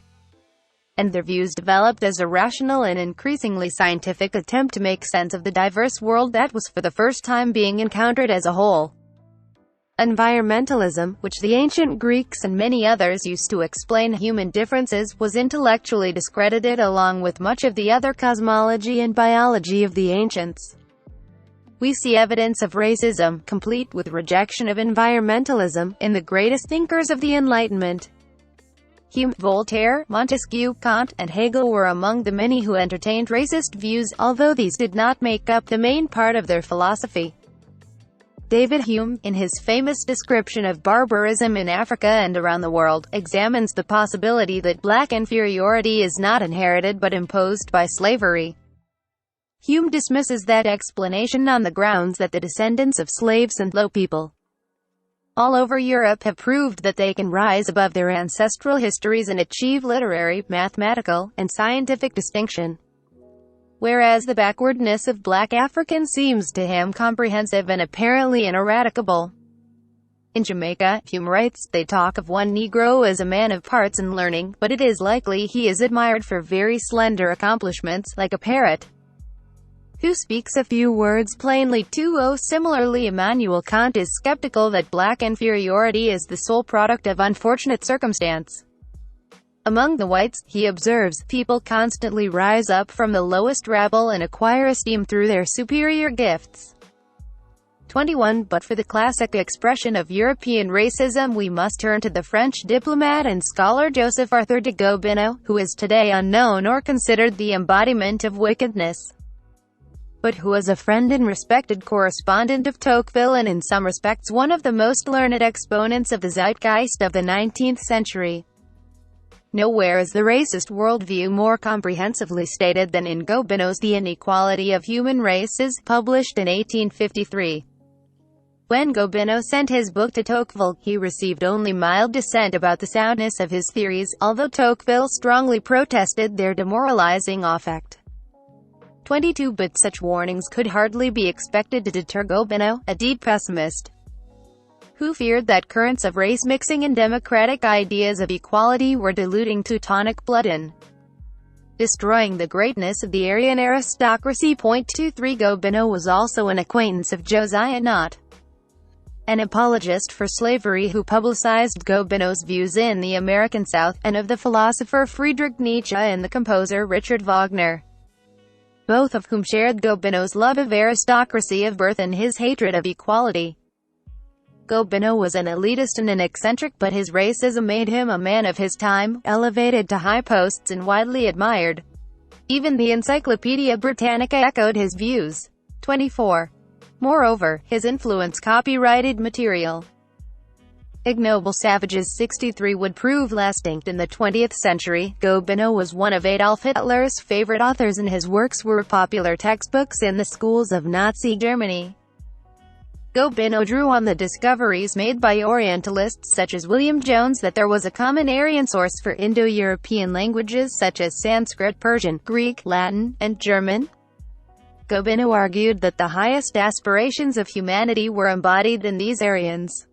and their views developed as a rational and increasingly scientific attempt to make sense of the diverse world that was for the first time being encountered as a whole. Environmentalism, which the ancient Greeks and many others used to explain human differences, was intellectually discredited along with much of the other cosmology and biology of the ancients. We see evidence of racism, complete with rejection of environmentalism, in the greatest thinkers of the Enlightenment. Hume, Voltaire, Montesquieu, Kant, and Hegel were among the many who entertained racist views, although these did not make up the main part of their philosophy. David Hume, in his famous description of barbarism in Africa and around the world, examines the possibility that black inferiority is not inherited but imposed by slavery. Hume dismisses that explanation on the grounds that the descendants of slaves and low people all over Europe have proved that they can rise above their ancestral histories and achieve literary, mathematical, and scientific distinction, whereas the backwardness of black Africans seems to him comprehensive and apparently ineradicable. In Jamaica, Hume writes, they talk of one Negro as a man of parts and learning, but it is likely he is admired for very slender accomplishments, like a parrot who speaks a few words plainly. 20. Similarly, Immanuel Kant is skeptical that black inferiority is the sole product of unfortunate circumstance. Among the whites, he observes, people constantly rise up from the lowest rabble and acquire esteem through their superior gifts. 21. But for the classic expression of European racism we must turn to the French diplomat and scholar Joseph Arthur de Gobineau, who is today unknown or considered the embodiment of wickedness, but who was a friend and respected correspondent of Tocqueville and in some respects one of the most learned exponents of the zeitgeist of the 19th century. Nowhere is the racist worldview more comprehensively stated than in Gobineau's The Inequality of Human Races, published in 1853. When Gobineau sent his book to Tocqueville, he received only mild dissent about the soundness of his theories, although Tocqueville strongly protested their demoralizing effect. 22. But such warnings could hardly be expected to deter Gobineau, a deep pessimist, who feared that currents of race mixing and democratic ideas of equality were diluting Teutonic blood and destroying the greatness of the Aryan aristocracy. 23. Gobineau was also an acquaintance of Josiah Nott, an apologist for slavery who publicized Gobineau's views in the American South, and of the philosopher Friedrich Nietzsche and the composer Richard Wagner, both of whom shared Gobineau's love of aristocracy of birth and his hatred of equality. Gobineau was an elitist and an eccentric, but his racism made him a man of his time, elevated to high posts and widely admired. Even the Encyclopedia Britannica echoed his views. 24. Moreover, his influence copyrighted material. Ignoble Savages 63 would prove lasting. In the 20th century, Gobineau was one of Adolf Hitler's favorite authors and his works were popular textbooks in the schools of Nazi Germany. Gobineau drew on the discoveries made by Orientalists such as William Jones that there was a common Aryan source for Indo-European languages such as Sanskrit, Persian, Greek, Latin, and German. Gobineau argued that the highest aspirations of humanity were embodied in these Aryans,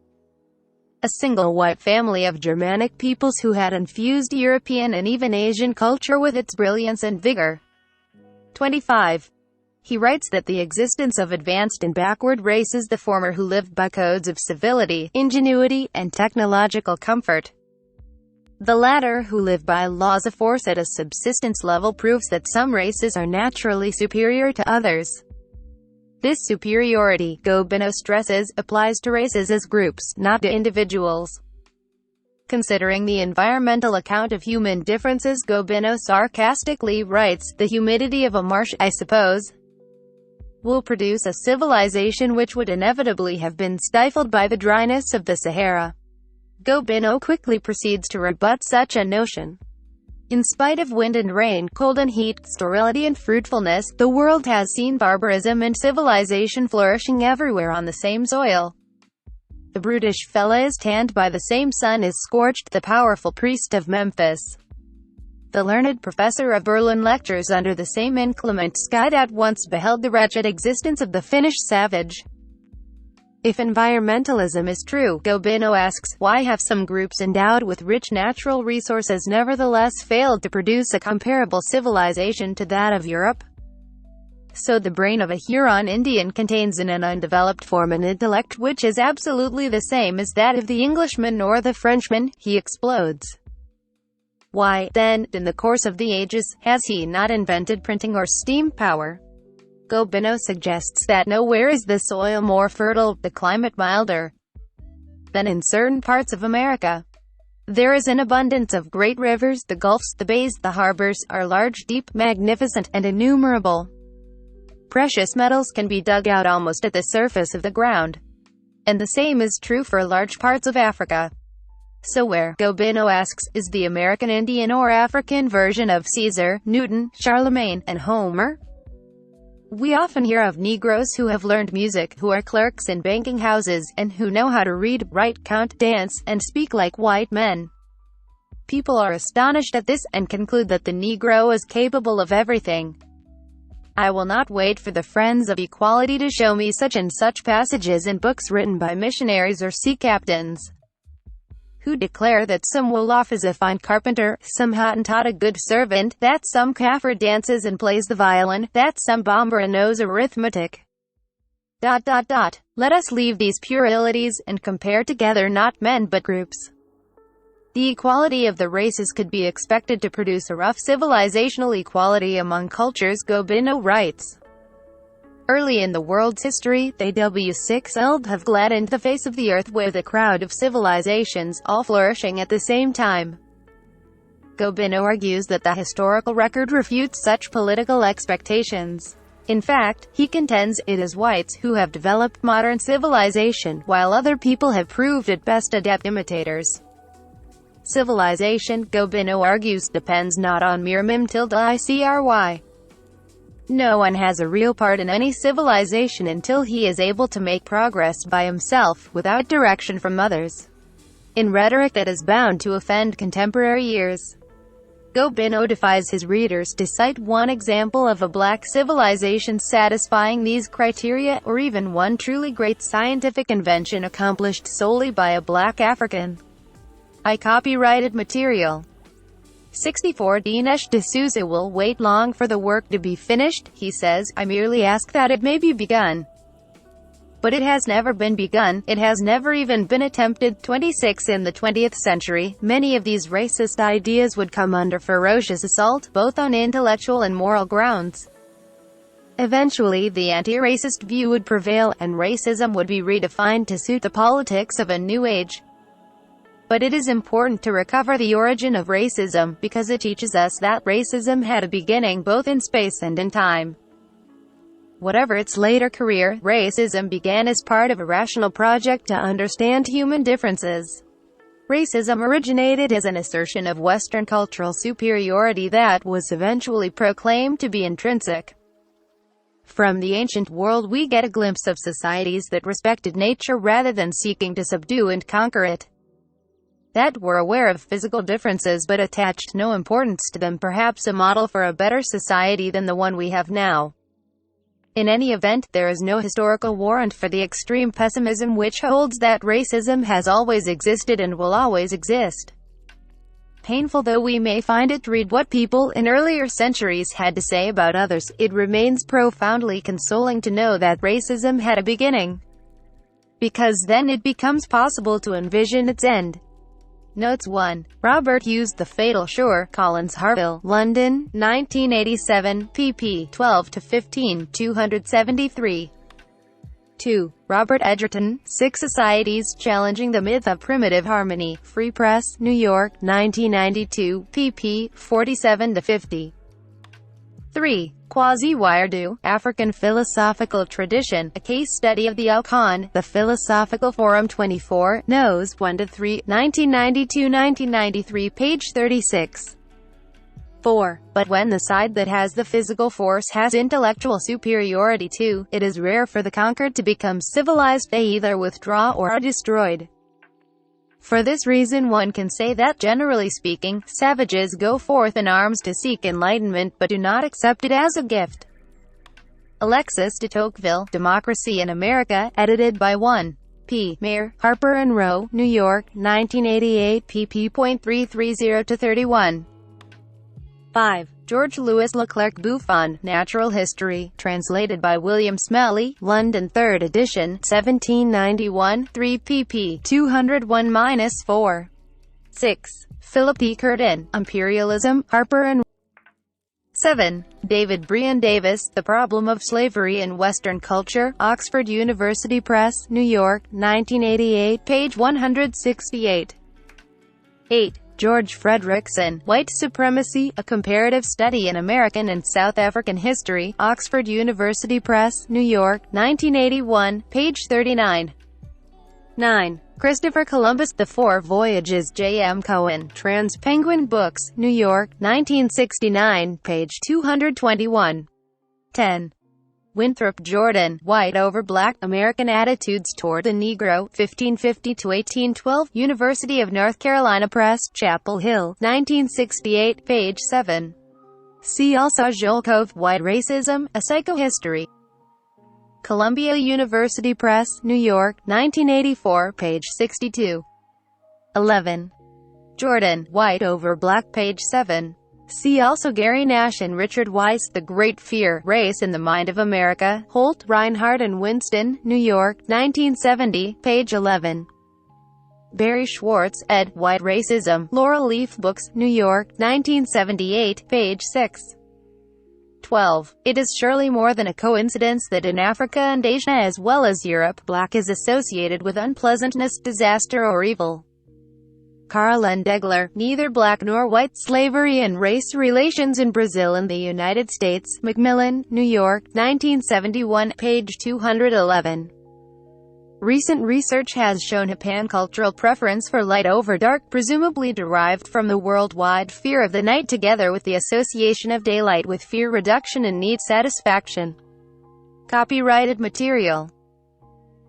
a single white family of Germanic peoples who had infused European and even Asian culture with its brilliance and vigor. 25. He writes that the existence of advanced and backward races, the former who lived by codes of civility, ingenuity, and technological comfort, the latter who live by laws of force at a subsistence level, proves that some races are naturally superior to others. This superiority, Gobineau stresses, applies to races as groups, not to individuals. Considering the environmental account of human differences, Gobineau sarcastically writes, "The humidity of a marsh, I suppose, will produce a civilization which would inevitably have been stifled by the dryness of the Sahara." Gobineau quickly proceeds to rebut such a notion. In spite of wind and rain, cold and heat, sterility and fruitfulness, the world has seen barbarism and civilization flourishing everywhere on the same soil. The brutish fella is tanned by the same sun is scorched, the powerful priest of Memphis, the learned professor of Berlin lectures under the same inclement sky that once beheld the wretched existence of the Finnish savage. If environmentalism is true, Gobineau asks, why have some groups endowed with rich natural resources nevertheless failed to produce a comparable civilization to that of Europe? So the brain of a Huron Indian contains in an undeveloped form an intellect which is absolutely the same as that of the Englishman or the Frenchman, he explodes. Why, then, in the course of the ages, has he not invented printing or steam power? Gobineau suggests that nowhere is the soil more fertile, the climate milder, than in certain parts of America. There is an abundance of great rivers, the gulfs, the bays, the harbors, are large, deep, magnificent, and innumerable. Precious metals can be dug out almost at the surface of the ground. And the same is true for large parts of Africa. So where, Gobineau asks, is the American Indian or African version of Caesar, Newton, Charlemagne, and Homer? We often hear of Negroes who have learned music, who are clerks in banking houses, and who know how to read, write, count, dance, and speak like white men. People are astonished at this, and conclude that the Negro is capable of everything. I will not wait for the friends of equality to show me such and such passages in books written by missionaries or sea captains, who declare that some Wolof is a fine carpenter, some Hottentot a good servant, that some Kaffir dances and plays the violin, that some Bambara knows arithmetic. Let us leave these puerilities, and compare together not men but groups. The equality of the races could be expected to produce a rough civilizational equality among cultures, Gobineau writes. Early in the world's history, they W6Ld have gladdened the face of the earth with a crowd of civilizations, all flourishing at the same time. Gobineau argues that the historical record refutes such political expectations. In fact, he contends, it is whites who have developed modern civilization, while other people have proved at best adept imitators. Civilization, Gobineau argues, depends not on mere mim-icry. No one has a real part in any civilization until he is able to make progress by himself, without direction from others, in rhetoric that is bound to offend contemporary ears. Gobineau defies his readers to cite one example of a black civilization satisfying these criteria, or even one truly great scientific invention accomplished solely by a black African. I copyrighted material. 64 Dinesh D'Souza will wait long for the work to be finished, he says, I merely ask that it may be begun. but it has never been begun, it has never even been attempted. 26 In the 20th century, many of these racist ideas would come under ferocious assault, both on intellectual and moral grounds. Eventually the anti-racist view would prevail, and racism would be redefined to suit the politics of a new age. But it is important to recover the origin of racism, because it teaches us that racism had a beginning both in space and in time. Whatever its later career, racism began as part of a rational project to understand human differences. Racism originated as an assertion of Western cultural superiority that was eventually proclaimed to be intrinsic. From the ancient world we get a glimpse of societies that respected nature rather than seeking to subdue and conquer it. That were aware of physical differences but attached no importance to them, perhaps a model for a better society than the one we have now. In any event, there is no historical warrant for the extreme pessimism which holds that racism has always existed and will always exist. Painful though we may find it to read what people in earlier centuries had to say about others, it remains profoundly consoling to know that racism had a beginning. Because then it becomes possible to envision its end. Notes 1. Robert Hughes The Fatal Shore, Collins Harville, London, 1987, pp. 12-15, 273. 2. Robert Edgerton, Six Societies Challenging the Myth of Primitive Harmony, Free Press, New York, 1992, pp. 47-50. 3. Kwasi Wiredu, African Philosophical Tradition, A Case Study of the Alcon, The Philosophical Forum 24, Nos. 1-3, 1992-1993, page 36. 4. But when the side that has the physical force has intellectual superiority too, it is rare for the conquered to become civilized. They either withdraw or are destroyed. For this reason one can say that, generally speaking, savages go forth in arms to seek enlightenment, but do not accept it as a gift. Alexis de Tocqueville, Democracy in America, edited by 1. P. Mayer, Harper & Row, New York, 1988, pp.330-31. 5. George Louis Leclerc Buffon, Natural History, translated by William Smalley, London 3rd edition, 1791, 3 pp. 201-4. 6. Philip D. Curtin, Imperialism, Harper & 7. David Brian Davis, The Problem of Slavery in Western Culture, Oxford University Press, New York, 1988, page 168. 8. George Fredrickson, White Supremacy, A Comparative Study in American and South African History, Oxford University Press, New York, 1981, page 39. 9. Christopher Columbus, The Four Voyages, J. M. Cohen, Trans-Penguin Books, New York, 1969, page 221. 10. Winthrop Jordan, White Over Black, American Attitudes Toward the Negro, 1550-1812, University of North Carolina Press, Chapel Hill, 1968, page 7. See also Joel Cove, White Racism, A Psychohistory. Columbia University Press, New York, 1984, page 62. 11. Jordan, White Over Black, page 7. See also Gary Nash and Richard Weiss, The Great Fear, Race in the Mind of America, Holt, Reinhardt and Winston, New York, 1970, page 11. Barry Schwartz, ed., White Racism, Laurel Leaf Books, New York, 1978, page 6. 12. It is surely more than a coincidence that in Africa and Asia as well as Europe, black is associated with unpleasantness, disaster or evil. Carl N. Degler, Neither Black Nor White, Slavery and Race Relations in Brazil and the United States, Macmillan, New York, 1971, page 211. Recent research has shown a pancultural preference for light over dark, presumably derived from the worldwide fear of the night together with the association of daylight with fear reduction and need satisfaction. Copyrighted material.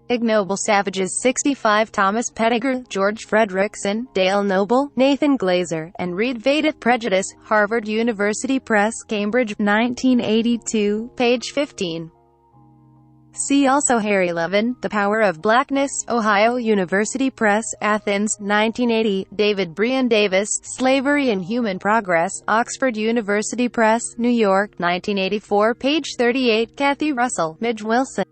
Ignoble Savages 65 Thomas Pettigrew, George Fredrickson, Dale Noble, Nathan Glazer, and Reed Vedit Prejudice, Harvard University Press, Cambridge, 1982, page 15. See also Harry Levin, The Power of Blackness, Ohio University Press, Athens, 1980, David Brian Davis, Slavery and Human Progress, Oxford University Press, New York, 1984, page 38, Kathy Russell, Midge Wilson.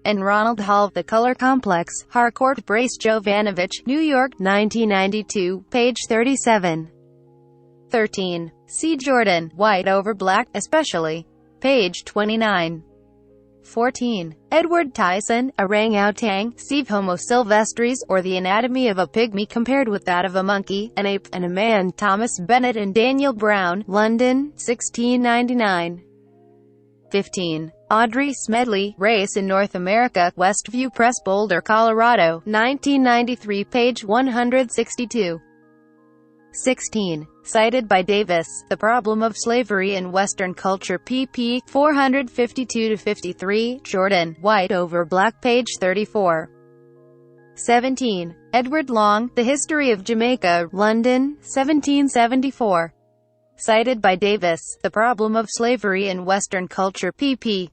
and Ronald Hall. The Color Complex, Harcourt Brace Jovanovich, New York, 1992, page 37. 13. C. Jordan, White Over Black, Especially. Page 29. 14. Edward Tyson, Orangutan, Steve Homo Silvestris, or the Anatomy of a Pygmy compared with that of a monkey, an ape, and a man. Thomas Bennett and Daniel Brown, London, 1699. 15. Audrey Smedley, Race in North America, Westview Press, Boulder, Colorado, 1993, page 162. 16. Cited by Davis, The Problem of Slavery in Western Culture, pp. 452-53, Jordan, White Over Black, page 34. 17. Edward Long, The History of Jamaica, London, 1774. Cited by Davis, The Problem of Slavery in Western Culture, pp.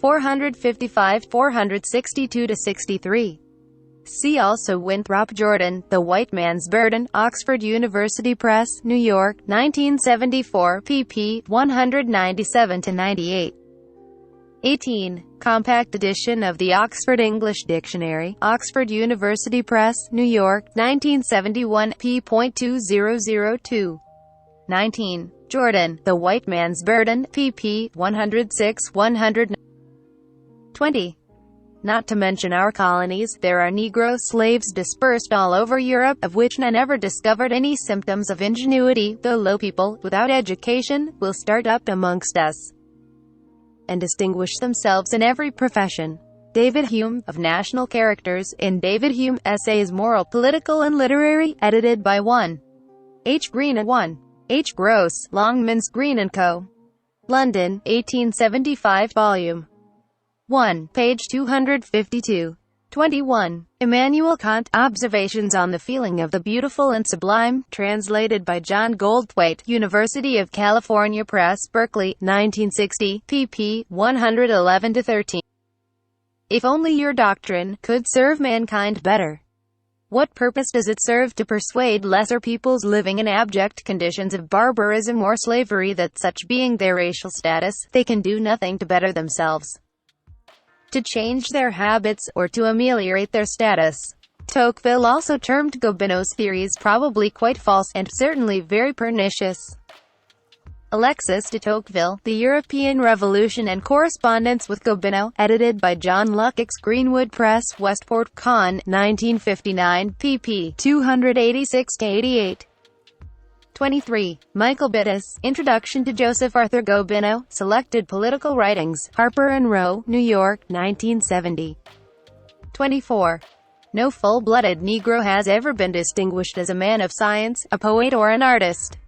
455-462-63. See also Winthrop Jordan, The White Man's Burden, Oxford University Press, New York, 1974, pp. 197-98. 18. Compact edition of the Oxford English Dictionary, Oxford University Press, New York, 1971, p.2002. 19. Jordan, The White Man's Burden, pp. 106-100. 20. Not to mention our colonies, there are Negro slaves dispersed all over Europe, of which none ever discovered any symptoms of ingenuity, though low people, without education, will start up amongst us, and distinguish themselves in every profession. David Hume, of National Characters, in David Hume, Essays Moral, Political and Literary, edited by 1. H. Green and 1. H. Gross, Longmans, Green & Co. London, 1875, Volume 1, page 252. 21. Immanuel Kant, Observations on the Feeling of the Beautiful and Sublime, translated by John Goldthwait, University of California Press, Berkeley, 1960, pp. 111-13. If only your doctrine could serve mankind better. What purpose does it serve to persuade lesser peoples living in abject conditions of barbarism or slavery that such being their racial status, they can do nothing to better themselves, to change their habits, or to ameliorate their status? Tocqueville also termed Gobineau's theories probably quite false, and certainly very pernicious. Alexis de Tocqueville, The European Revolution and Correspondence with Gobineau, edited by John Lukacs, Greenwood Press, Westport, Con, 1959, pp. 286-88. 23. Michael Bittis, Introduction to Joseph Arthur Gobineau, Selected Political Writings, Harper & Row, New York, 1970. 24. No full-blooded Negro has ever been distinguished as a man of science, a poet or an artist,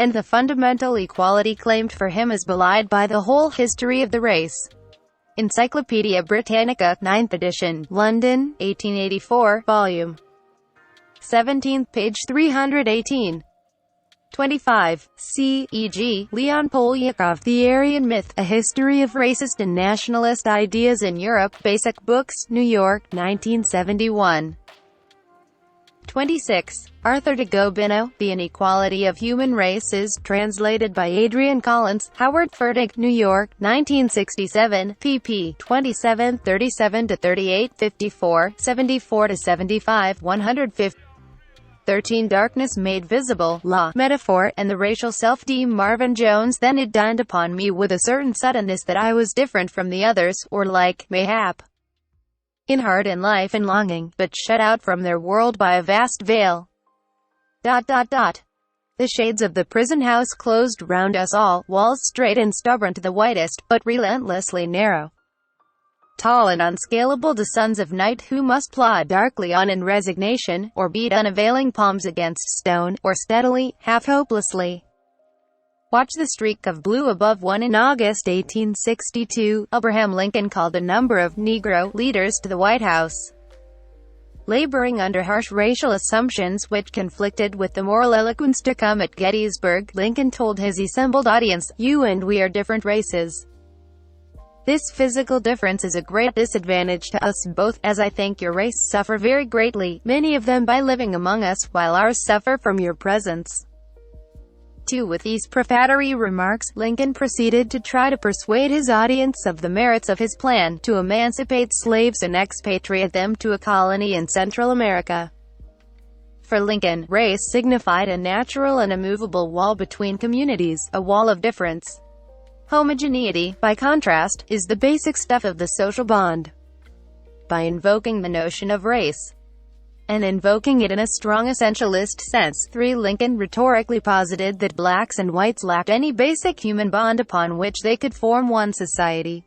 and the fundamental equality claimed for him is belied by the whole history of the race. Encyclopaedia Britannica, 9th edition, London, 1884, volume 17, page 318. 25. C. E. G. Leon Poliakov, The Aryan Myth, A History of Racist and Nationalist Ideas in Europe, Basic Books, New York, 1971. 26. Arthur de Gobineau, The Inequality of Human Races, translated by Adrian Collins, Howard Fertig, New York, 1967, pp. 27, 37-38, 54, 74-75, 150. 13. Darkness Made Visible, Law, Metaphor, and the Racial Self. D. Marvin Jones. Then it dawned upon me with a certain suddenness that I was different from the others, or like, mayhap, in heart and life and longing, but shut out from their world by a vast veil. The shades of the prison house closed round us all, walls straight and stubborn to the whitest, but relentlessly narrow, tall and unscalable, the sons of night who must plod darkly on in resignation, or beat unavailing palms against stone, or steadily, half hopelessly watch the streak of blue above one. In August 1862, Abraham Lincoln called a number of Negro leaders to the White House. Laboring under harsh racial assumptions which conflicted with the moral eloquence to come at Gettysburg, Lincoln told his assembled audience, "You and we are different races. This physical difference is a great disadvantage to us both, as I think your race suffer very greatly, many of them by living among us, while ours suffer from your presence. 2. With these prefatory remarks, Lincoln proceeded to try to persuade his audience of the merits of his plan to emancipate slaves and expatriate them to a colony in Central America. For Lincoln, race signified a natural and immovable wall between communities, a wall of difference. Homogeneity, by contrast, is the basic stuff of the social bond. By invoking the notion of race, and invoking it in a strong essentialist sense, 3. Lincoln rhetorically posited that blacks and whites lacked any basic human bond upon which they could form one society.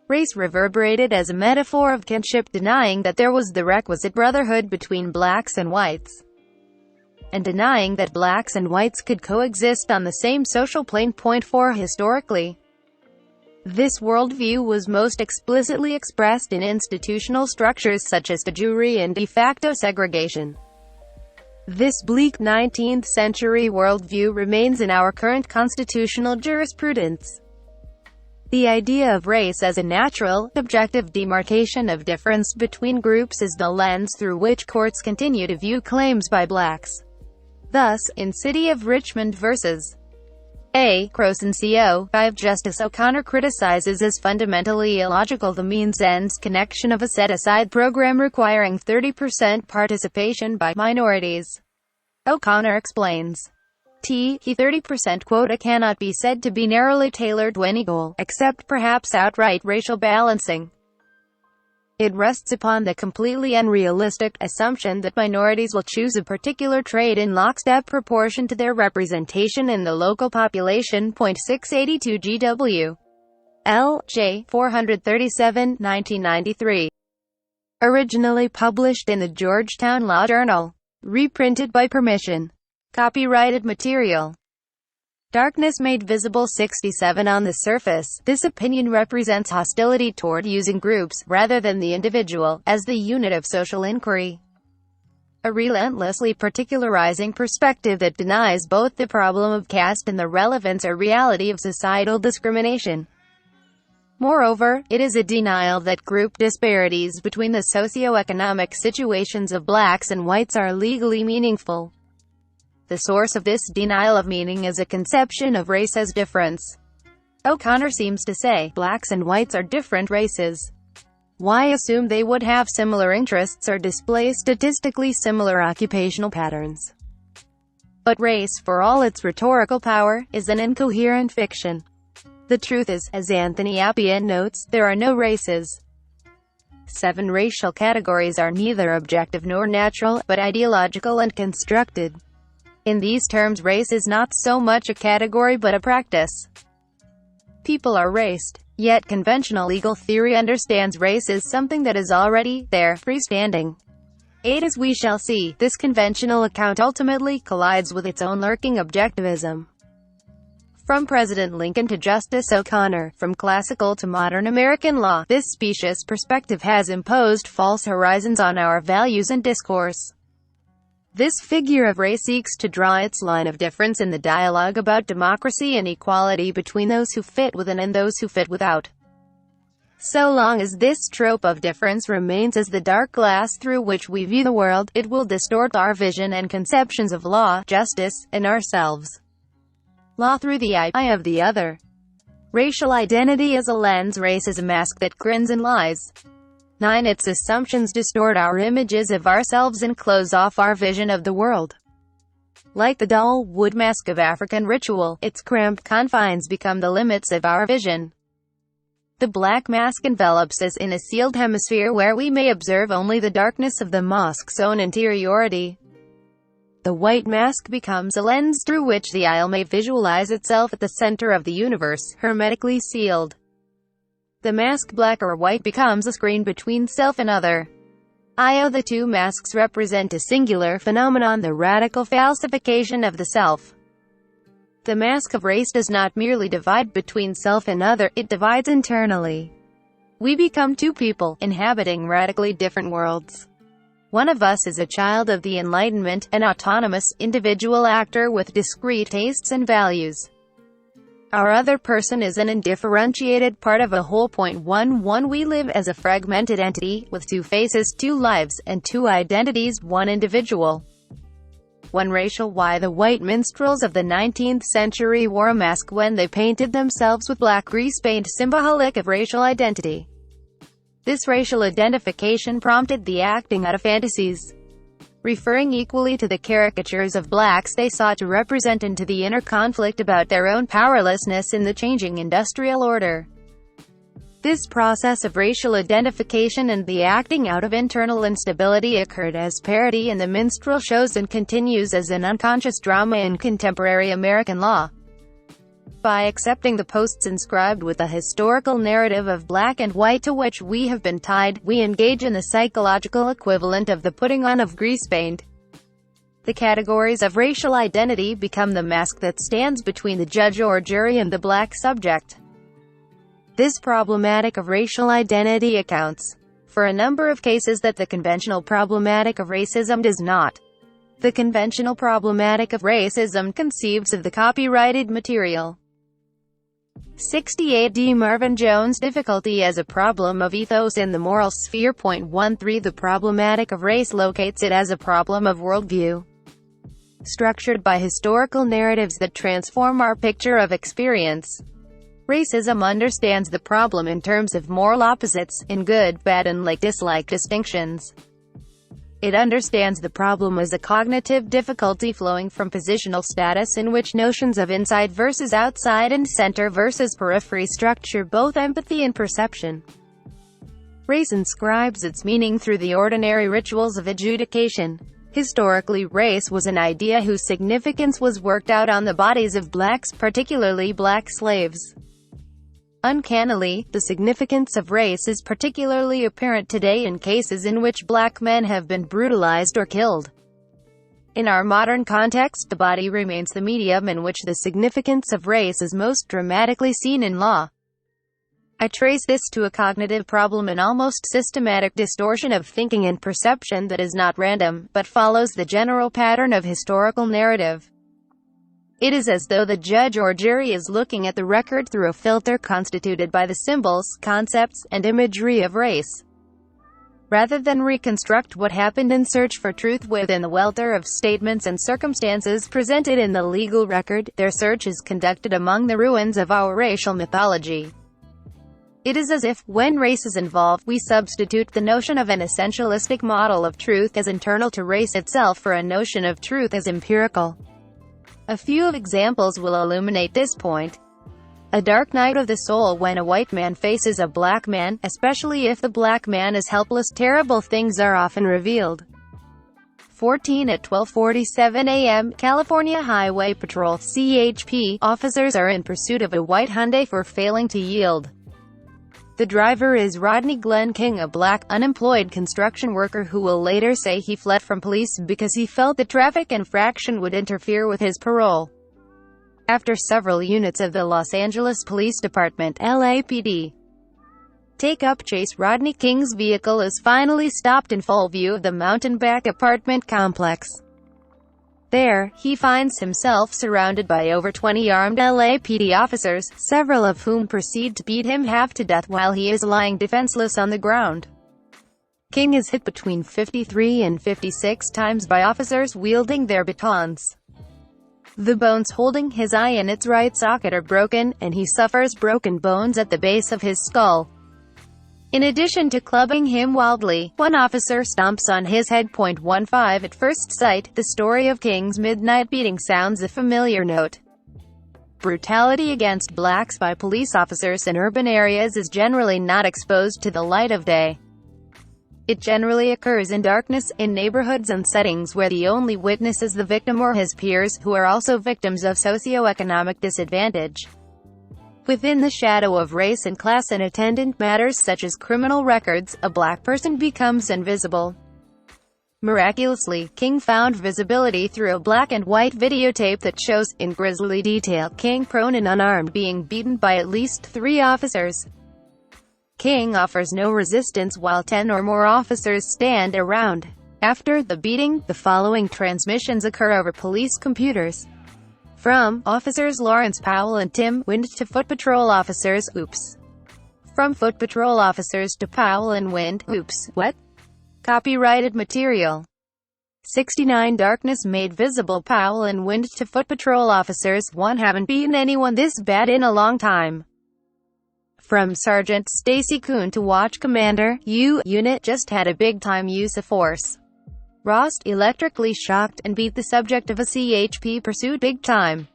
Race reverberated as a metaphor of kinship, denying that there was the requisite brotherhood between blacks and whites, and denying that blacks and whites could coexist on the same social plane. Point 4. Historically, this worldview was most explicitly expressed in institutional structures such as the jury and de facto segregation. This bleak 19th-century worldview remains in our current constitutional jurisprudence. The idea of race as a natural, objective demarcation of difference between groups is the lens through which courts continue to view claims by blacks. Thus, in City of Richmond vs. A. Croson Co. 5, Justice O'Connor criticizes as fundamentally illogical the means-ends connection of a set-aside program requiring 30% participation by minorities. O'Connor explains, The 30% quota cannot be said to be narrowly tailored to any goal, except perhaps outright racial balancing. It rests upon the completely unrealistic assumption that minorities will choose a particular trade in lockstep proportion to their representation in the local population. 682 GW. L. J. 437, 1993. Originally published in the Georgetown Law Journal. Reprinted by permission. Copyrighted material. Darkness made visible 67 on the surface. This opinion represents hostility toward using groups, rather than the individual, as the unit of social inquiry. A relentlessly particularizing perspective that denies both the problem of caste and the relevance or reality of societal discrimination. Moreover, it is a denial that group disparities between the socio-economic situations of blacks and whites are legally meaningful. The source of this denial of meaning is a conception of race as difference. O'Connor seems to say, blacks and whites are different races. Why assume they would have similar interests or display statistically similar occupational patterns? But race, for all its rhetorical power, is an incoherent fiction. The truth is, as Anthony Appian notes, there are no races. 7 racial categories are neither objective nor natural, but ideological and constructed. In these terms, race is not so much a category but a practice. People are raced. Yet conventional legal theory understands race as something that is already there, freestanding. 8. As we shall see, this conventional account ultimately collides with its own lurking objectivism. From President Lincoln to Justice O'Connor, from classical to modern American law, this specious perspective has imposed false horizons on our values and discourse. This figure of race seeks to draw its line of difference in the dialogue about democracy and equality between those who fit within and those who fit without. So long as this trope of difference remains as the dark glass through which we view the world, it will distort our vision and conceptions of law, justice, and ourselves. Law through the eye of the other. Racial identity is a lens, race is a mask that grins and lies. 9. Its assumptions distort our images of ourselves and close off our vision of the world. Like the dull wood mask of African ritual, its cramped confines become the limits of our vision. The black mask envelops us in a sealed hemisphere where we may observe only the darkness of the mosque's own interiority. The white mask becomes a lens through which the isle may visualize itself at the center of the universe, hermetically sealed. The mask black or white becomes a screen between self and other. The two masks represent a singular phenomenon, the radical falsification of the self. The mask of race does not merely divide between self and other, it divides internally. We become two people, inhabiting radically different worlds. One of us is a child of the Enlightenment, an autonomous, individual actor with discrete tastes and values. Our other person is an undifferentiated part of a whole. 11 We live as a fragmented entity, with two faces, two lives, and two identities, one individual. F1 Racial. Why the white minstrels of the 19th century wore a mask when they painted themselves with black grease paint, symbolic of racial identity. This racial identification prompted the acting out of fantasies, referring equally to the caricatures of blacks they sought to represent and to the inner conflict about their own powerlessness in the changing industrial order. This process of racial identification and the acting out of internal instability occurred as parody in the minstrel shows and continues as an unconscious drama in contemporary American law. By accepting the posts inscribed with the historical narrative of black and white to which we have been tied, we engage in the psychological equivalent of the putting on of grease paint. The categories of racial identity become the mask that stands between the judge or jury and the black subject. This problematic of racial identity accounts for a number of cases that the conventional problematic of racism does not. The conventional problematic of racism conceives of the copyrighted material. 68D Marvin Jones difficulty as a problem of ethos in the moral sphere. 13 The problematic of race locates it as a problem of worldview, structured by historical narratives that transform our picture of experience. Racism understands the problem in terms of moral opposites, in good, bad and like-dislike distinctions. It understands the problem as a cognitive difficulty flowing from positional status in which notions of inside versus outside and center versus periphery structure both empathy and perception. Race inscribes its meaning through the ordinary rituals of adjudication. Historically, race was an idea whose significance was worked out on the bodies of blacks, particularly black slaves. Uncannily, the significance of race is particularly apparent today in cases in which black men have been brutalized or killed. In our modern context, the body remains the medium in which the significance of race is most dramatically seen in law. I trace this to a cognitive problem, an almost systematic distortion of thinking and perception that is not random, but follows the general pattern of historical narrative. It is as though the judge or jury is looking at the record through a filter constituted by the symbols, concepts, and imagery of race. Rather than reconstruct what happened and search for truth within the welter of statements and circumstances presented in the legal record, their search is conducted among the ruins of our racial mythology. It is as if, when race is involved, we substitute the notion of an essentialistic model of truth as internal to race itself for a notion of truth as empirical. A few examples will illuminate this point. A dark night of the soul. When a white man faces a black man, especially if the black man is helpless, terrible things are often revealed. 14 At 12:47 a.m., California Highway Patrol (CHP) officers are in pursuit of a white Hyundai for failing to yield. The driver is Rodney Glenn King, a black, unemployed construction worker who will later say he fled from police because he felt the traffic infraction would interfere with his parole. After several units of the Los Angeles Police Department (LAPD) take up chase, Rodney King's vehicle is finally stopped in full view of the Mountain Back apartment complex. There, he finds himself surrounded by over 20 armed LAPD officers, several of whom proceed to beat him half to death while he is lying defenseless on the ground. King is hit between 53 and 56 times by officers wielding their batons. The bones holding his eye in its right socket are broken, and he suffers broken bones at the base of his skull. In addition to clubbing him wildly, one officer stomps on his head. 15 At first sight, the story of King's midnight beating sounds a familiar note. Brutality against blacks by police officers in urban areas is generally not exposed to the light of day. It generally occurs in darkness, in neighborhoods and settings where the only witness is the victim or his peers, who are also victims of socioeconomic disadvantage. Within the shadow of race and class and attendant matters such as criminal records, a black person becomes invisible. Miraculously, King found visibility through a black and white videotape that shows, in grisly detail, King prone and unarmed being beaten by at least 3 officers. King offers no resistance while 10 or more officers stand around. After the beating, the following transmissions occur over police computers. From Officers Lawrence Powell and Tim Wind to Foot Patrol Officers, oops. From Foot Patrol Officers to Powell and Wind, oops, what? Copyrighted material. 69 Darkness made visible Powell and wind to foot patrol officers. One haven't beaten anyone this bad in a long time. From Sergeant Stacy Kuhn to Watch Commander, unit just had a big-time use of force. Rost electrically shocked and beat the subject of a CHP pursuit big time.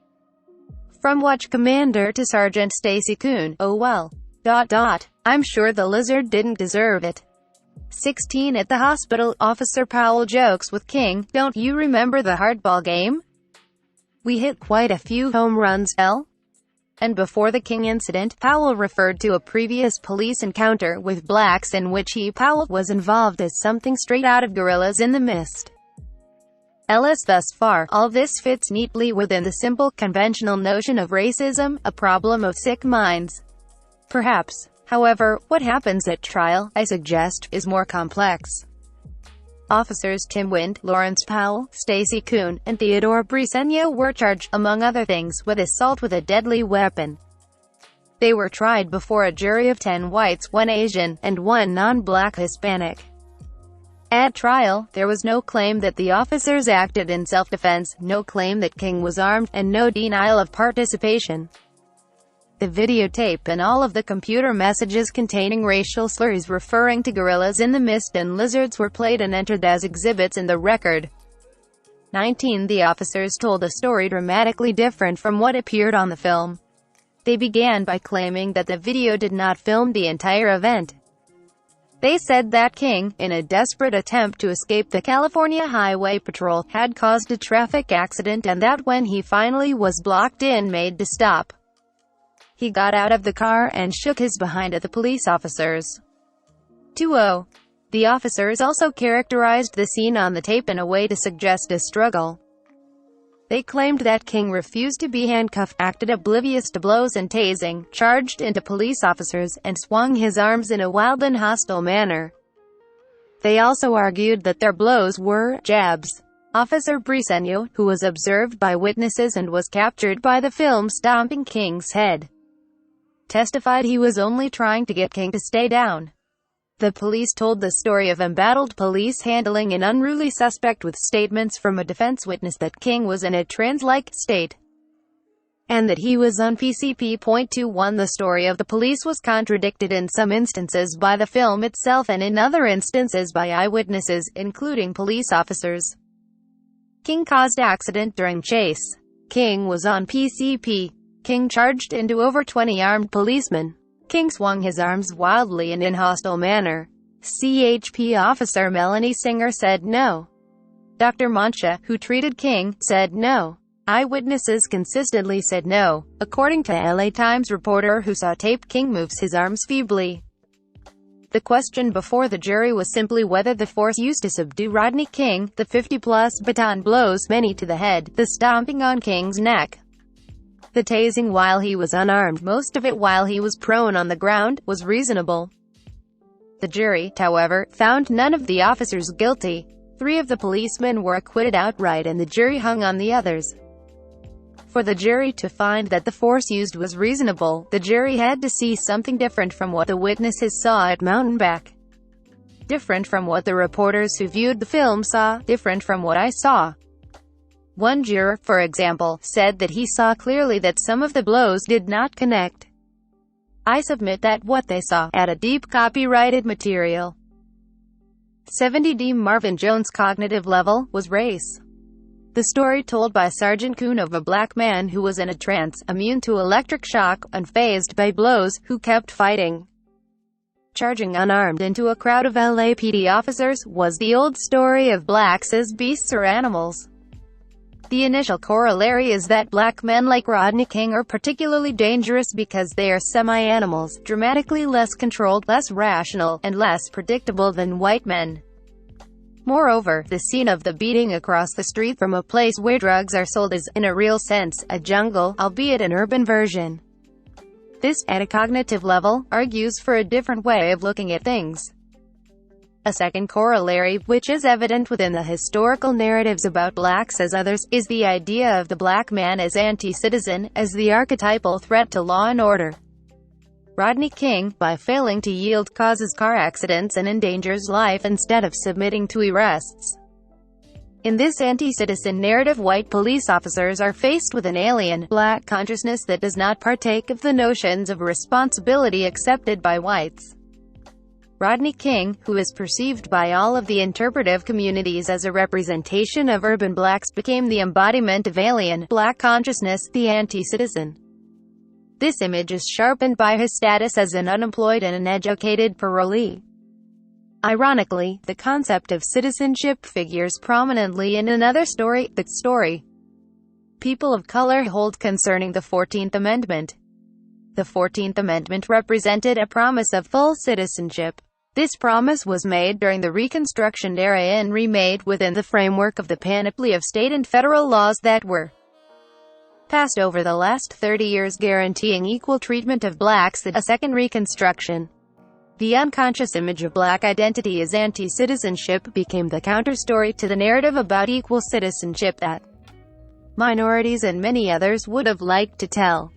From Watch Commander to Sergeant Stacy Kuhn, oh well. I'm sure the lizard didn't deserve it. 16 At the hospital, Officer Powell jokes with King, don't you remember the hardball game? We hit quite a few home runs, L. And before the King incident, Powell referred to a previous police encounter with blacks in which Powell was involved as something straight out of Gorillas in the Mist. Ellis Thus far, all this fits neatly within the simple, conventional notion of racism, a problem of sick minds. Perhaps, however, what happens at trial, I suggest, is more complex. Officers Tim Wind, Lawrence Powell, Stacy Kuhn, and Theodore Briceño were charged, among other things, with assault with a deadly weapon. They were tried before a jury of 10 whites, 1 Asian, and 1 non-black Hispanic. At trial, there was no claim that the officers acted in self-defense, no claim that King was armed, and no denial of participation. The videotape and all of the computer messages containing racial slurs referring to gorillas in the mist and lizards were played and entered as exhibits in the record. 19 The officers told a story dramatically different from what appeared on the film. They began by claiming that the video did not film the entire event. They said that King, in a desperate attempt to escape the California Highway Patrol, had caused a traffic accident and that when he finally was blocked in made to stop, he got out of the car and shook his behind at the police officers. 20. The officers also characterized the scene on the tape in a way to suggest a struggle. They claimed that King refused to be handcuffed, acted oblivious to blows and tasing, charged into police officers, and swung his arms in a wild and hostile manner. They also argued that their blows were jabs. Officer Briceño, who was observed by witnesses and was captured by the film stomping King's head, testified he was only trying to get King to stay down. The police told the story of embattled police handling an unruly suspect with statements from a defense witness that King was in a trance-like state and that he was on PCP.21. The story of the police was contradicted in some instances by the film itself and in other instances by eyewitnesses, including police officers. King caused accident during chase. King was on PCP. King charged into over 20 armed policemen. King swung his arms wildly and in hostile manner. CHP officer Melanie Singer said no. Dr. Mancha, who treated King, said no. Eyewitnesses consistently said no. According to LA Times reporter who saw tape, King moves his arms feebly. The question before the jury was simply whether the force used to subdue Rodney King, the 50-plus baton blows, many to the head, the stomping on King's neck, the tasing while he was unarmed, most of it while he was prone on the ground, was reasonable. The jury, however, found none of the officers guilty. 3 of the policemen were acquitted outright and the jury hung on the others. For the jury to find that the force used was reasonable, the jury had to see something different from what the witnesses saw at Mountainback. Different from what the reporters who viewed the film saw, different from what I saw. One juror, for example, said that he saw clearly that some of the blows did not connect. I submit that what they saw, at a deep copyrighted material, 70D Marvin Jones' cognitive level, was race. The story told by Sergeant Kuhn of a black man who was in a trance, immune to electric shock, unfazed by blows, who kept fighting, charging unarmed into a crowd of LAPD officers, was the old story of blacks as beasts or animals. The initial corollary is that black men like Rodney King are particularly dangerous because they are semi-animals, dramatically less controlled, less rational, and less predictable than white men. Moreover, the scene of the beating across the street from a place where drugs are sold is, in a real sense, a jungle, albeit an urban version. This, at a cognitive level, argues for a different way of looking at things. A second corollary, which is evident within the historical narratives about blacks as others, is the idea of the black man as anti-citizen, as the archetypal threat to law and order. Rodney King, by failing to yield, causes car accidents and endangers life instead of submitting to arrests. In this anti-citizen narrative, white police officers are faced with an alien, black consciousness that does not partake of the notions of responsibility accepted by whites. Rodney King, who is perceived by all of the interpretive communities as a representation of urban blacks, became the embodiment of alien, black consciousness, the anti-citizen. This image is sharpened by his status as an unemployed and uneducated parolee. Ironically, the concept of citizenship figures prominently in another story, the story people of color hold concerning the 14th Amendment. The 14th Amendment represented a promise of full citizenship. This promise was made during the Reconstruction era and remade within the framework of the panoply of state and federal laws that were passed over the last 30 years guaranteeing equal treatment of blacks. A second Reconstruction. The unconscious image of black identity as anti-citizenship became the counterstory to the narrative about equal citizenship that minorities and many others would have liked to tell.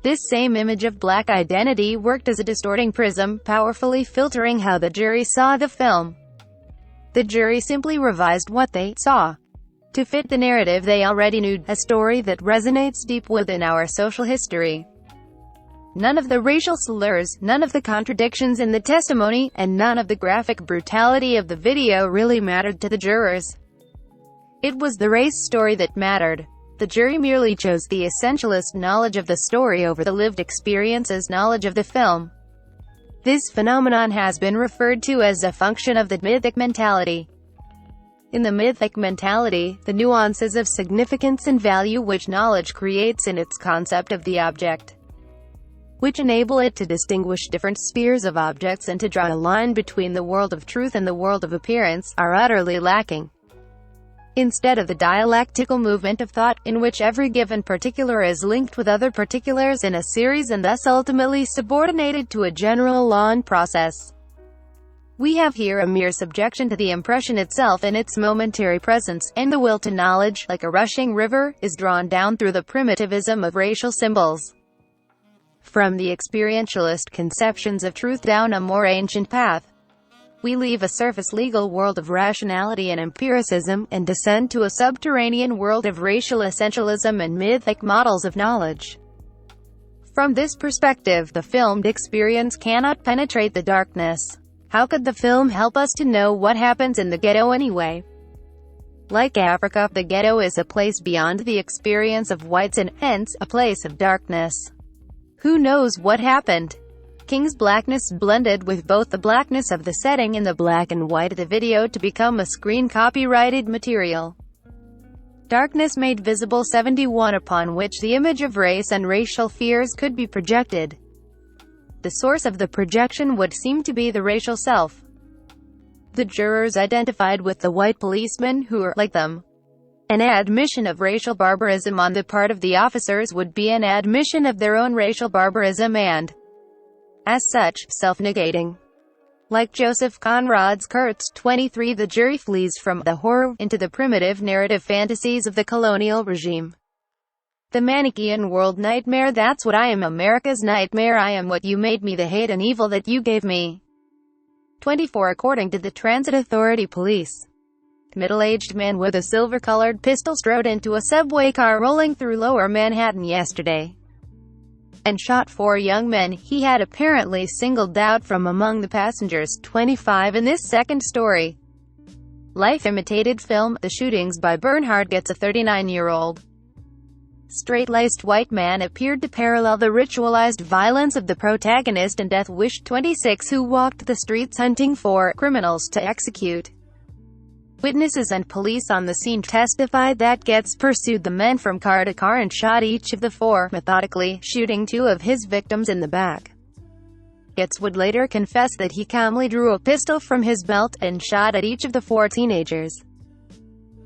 This same image of black identity worked as a distorting prism, powerfully filtering how the jury saw the film. The jury simply revised what they saw to fit the narrative they already knew, a story that resonates deep within our social history. None of the racial slurs, none of the contradictions in the testimony, and none of the graphic brutality of the video really mattered to the jurors. It was the race story that mattered. The jury merely chose the essentialist knowledge of the story over the lived experiences knowledge of the film. This phenomenon has been referred to as a function of the mythic mentality. In the mythic mentality, the nuances of significance and value which knowledge creates in its concept of the object, which enable it to distinguish different spheres of objects and to draw a line between the world of truth and the world of appearance, are utterly lacking. Instead of the dialectical movement of thought, in which every given particular is linked with other particulars in a series and thus ultimately subordinated to a general law and process, we have here a mere subjection to the impression itself and its momentary presence, and the will to knowledge, like a rushing river, is drawn down through the primitivism of racial symbols. From the experientialist conceptions of truth down a more ancient path, we leave a surface legal world of rationality and empiricism, and descend to a subterranean world of racial essentialism and mythic models of knowledge. From this perspective, the filmed experience cannot penetrate the darkness. How could the film help us to know what happens in the ghetto anyway? Like Africa, the ghetto is a place beyond the experience of whites and, hence, a place of darkness. Who knows what happened? King's blackness blended with both the blackness of the setting and the black and white of the video to become a screen copyrighted material. Darkness made visible 71 upon which the image of race and racial fears could be projected. The source of the projection would seem to be the racial self. The jurors identified with the white policemen who are, like them. An admission of racial barbarism on the part of the officers would be an admission of their own racial barbarism and, as such, self-negating. Like Joseph Conrad's Kurtz 23, the jury flees from the horror into the primitive narrative fantasies of the colonial regime. The Manichaean world nightmare. That's what I am, America's nightmare. I am what you made me, the hate and evil that you gave me. 24. According to the Transit Authority Police, middle-aged man with a silver-colored pistol strode into a subway car rolling through Lower Manhattan yesterday and shot 4 young men he had apparently singled out from among the passengers. 25. In this second story, life imitated film, The Shootings by Bernhard Gets, a 39-year-old straight-laced white man appeared to parallel the ritualized violence of the protagonist in Death Wish 26, who walked the streets hunting for criminals to execute. Witnesses and police on the scene testified that Getz pursued the men from car to car and shot each of the 4, methodically, shooting 2 of his victims in the back. Getz would later confess that he calmly drew a pistol from his belt and shot at each of the 4 teenagers.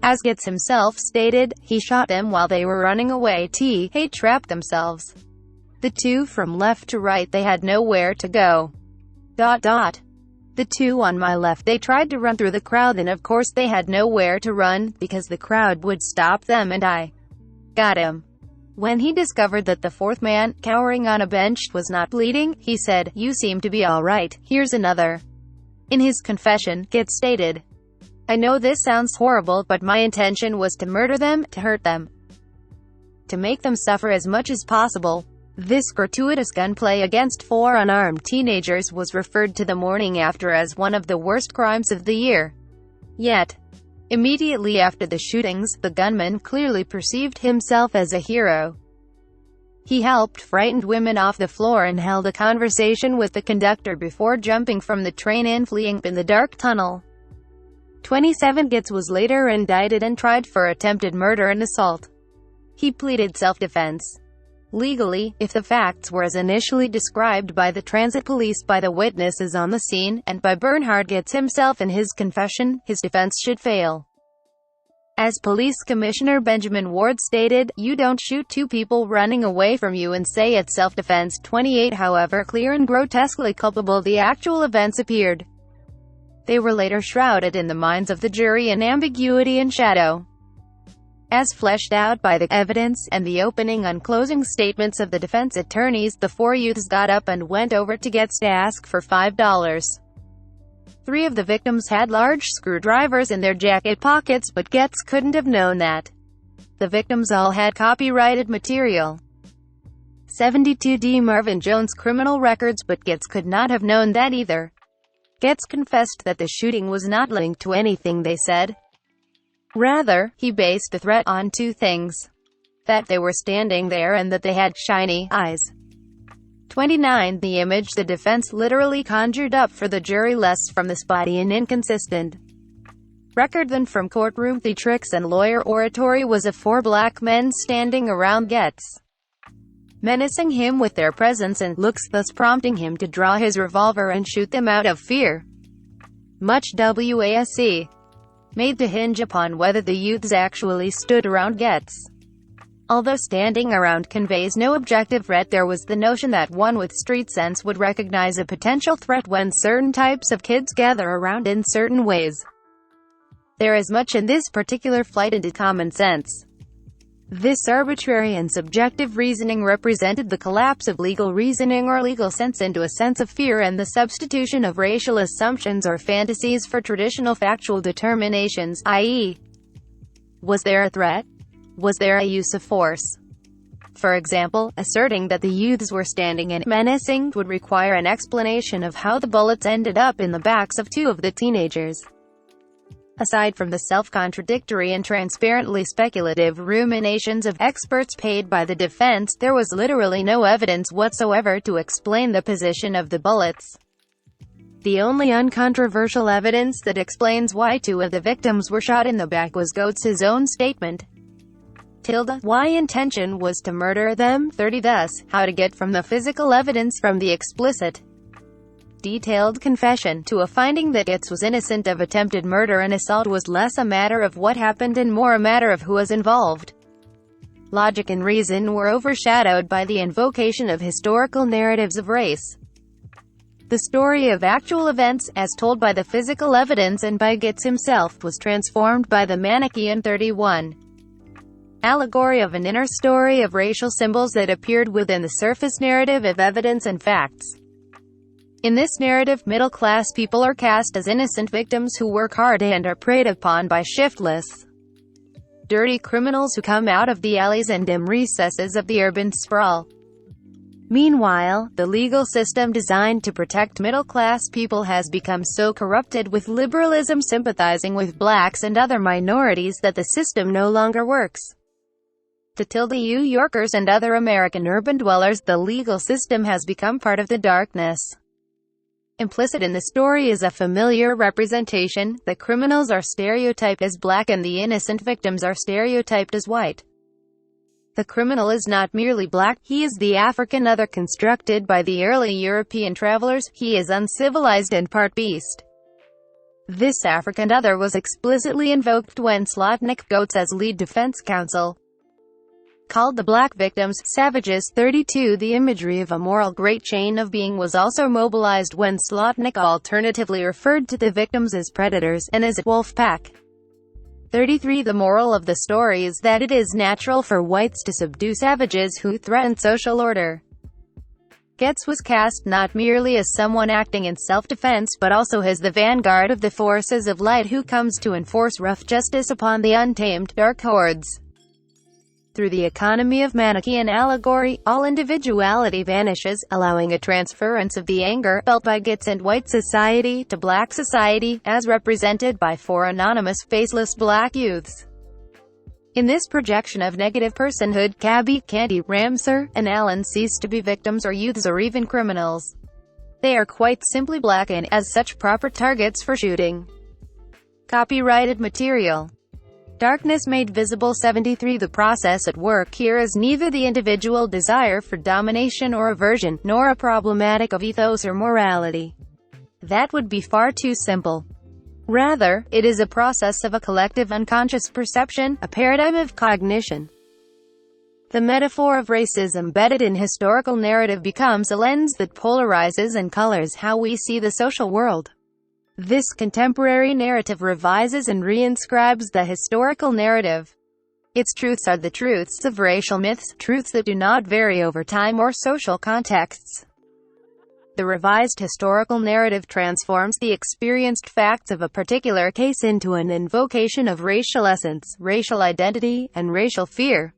As Getz himself stated, he shot them while they were running away. They trapped themselves. The 2 from left to right, they had nowhere to go. The 2 on my left, they tried to run through the crowd and of course they had nowhere to run, because the crowd would stop them and I got him. When he discovered that the 4th man, cowering on a bench, was not bleeding, he said, "You seem to be all right, here's another." In his confession, Getz stated, I know this sounds horrible, but my intention was to murder them, to hurt them, to make them suffer as much as possible. This gratuitous gunplay against 4 unarmed teenagers was referred to the morning after as one of the worst crimes of the year. Yet, immediately after the shootings, the gunman clearly perceived himself as a hero. He helped frightened women off the floor and held a conversation with the conductor before jumping from the train and fleeing in the dark tunnel. 27 Gitz was later indicted and tried for attempted murder and assault. He pleaded self-defense. Legally, if the facts were as initially described by the transit police, by the witnesses on the scene, and by Bernhard Gitz himself in his confession, his defense should fail. As Police Commissioner Benjamin Ward stated, "You don't shoot 2 people running away from you and say it's self-defense." 28 However clear and grotesquely culpable the actual events appeared, they were later shrouded in the minds of the jury in ambiguity and shadow. As fleshed out by the evidence, and the opening and closing statements of the defense attorneys, the 4 youths got up and went over to Gitz to ask for $5. 3 of the victims had large screwdrivers in their jacket pockets, but Gitz couldn't have known that. The victims all had copyrighted material. 72D Marvin Jones criminal records, but Gitz could not have known that either. Gitz confessed that the shooting was not linked to anything they said. Rather, he based the threat on 2 things: that they were standing there and that they had shiny eyes. 29 The image the defense literally conjured up for the jury, less from the spotty and inconsistent record than from courtroom theatrics and lawyer oratory, was of 4 black men standing around Gitz, menacing him with their presence and looks, thus prompting him to draw his revolver and shoot them out of fear. Much WASE made to hinge upon whether the youths actually stood around Gitz. Although standing around conveys no objective threat, there was the notion that one with street sense would recognize a potential threat when certain types of kids gather around in certain ways. There is much in this particular flight into common sense. This arbitrary and subjective reasoning represented the collapse of legal reasoning or legal sense into a sense of fear, and the substitution of racial assumptions or fantasies for traditional factual determinations, i.e., was there a threat? Was there a use of force? For example, asserting that the youths were standing and menacing would require an explanation of how the bullets ended up in the backs of 2 of the teenagers. Aside from the self-contradictory and transparently speculative ruminations of experts paid by the defense, there was literally no evidence whatsoever to explain the position of the bullets. The only uncontroversial evidence that explains why 2 of the victims were shot in the back was Gitz's own statement. Why intention was to murder them. 30 Thus, how to get from the physical evidence from the explicit, detailed confession to a finding that Gitz was innocent of attempted murder and assault was less a matter of what happened and more a matter of who was involved. Logic and reason were overshadowed by the invocation of historical narratives of race. The story of actual events, as told by the physical evidence and by Gitz himself, was transformed by the Manichaean 31 allegory of an inner story of racial symbols that appeared within the surface narrative of evidence and facts. In this narrative, middle-class people are cast as innocent victims who work hard and are preyed upon by shiftless, dirty criminals who come out of the alleys and dim recesses of the urban sprawl. Meanwhile, the legal system designed to protect middle-class people has become so corrupted with liberalism sympathizing with blacks and other minorities that the system no longer works. To New Yorkers and other American urban dwellers, the legal system has become part of the darkness. Implicit in the story is a familiar representation: the criminals are stereotyped as black and the innocent victims are stereotyped as white. The criminal is not merely black, he is the African other constructed by the early European travelers, he is uncivilized and part beast. This African other was explicitly invoked when Slotnick Goetz, as lead defense counsel, called the black victims savages. 32 The imagery of a moral great chain of being was also mobilized when Slotnick alternatively referred to the victims as predators, and as a wolf pack. 33 The moral of the story is that it is natural for whites to subdue savages who threaten social order. Getz was cast not merely as someone acting in self-defense but also as the vanguard of the forces of light who comes to enforce rough justice upon the untamed, dark hordes. Through the economy of Manichaean allegory, all individuality vanishes, allowing a transference of the anger felt by Getz and white society to black society, as represented by 4 anonymous, faceless black youths. In this projection of negative personhood, Cabby, Candy, Ramsar, and Alan cease to be victims or youths or even criminals. They are quite simply black and, as such, proper targets for shooting. Copyrighted material. Darkness made visible. 73. The process at work here is neither the individual desire for domination or aversion, nor a problematic of ethos or morality. That would be far too simple. Rather, it is a process of a collective unconscious perception, a paradigm of cognition. The metaphor of race is embedded in historical narrative becomes a lens that polarizes and colors how we see the social world. This contemporary narrative revises and reinscribes the historical narrative. Its truths are the truths of racial myths, truths that do not vary over time or social contexts. The revised historical narrative transforms the experienced facts of a particular case into an invocation of racial essence, racial identity, and racial fear.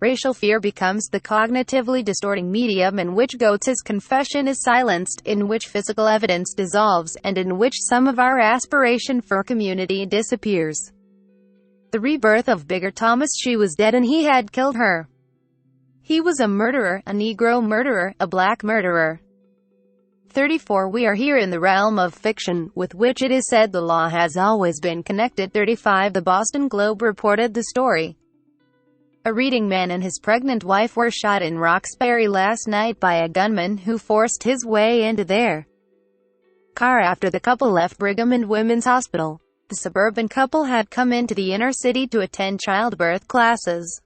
Racial fear becomes the cognitively distorting medium in which Goetz's confession is silenced, in which physical evidence dissolves, and in which some of our aspiration for community disappears. The rebirth of Bigger Thomas. She was dead and he had killed her. He was a murderer, a Negro murderer, a black murderer. 34. We are here in the realm of fiction, with which it is said the law has always been connected. 35. The Boston Globe reported the story. A reading man and his pregnant wife were shot in Roxbury last night by a gunman who forced his way into their car after the couple left Brigham and Women's Hospital. The suburban couple had come into the inner city to attend childbirth classes.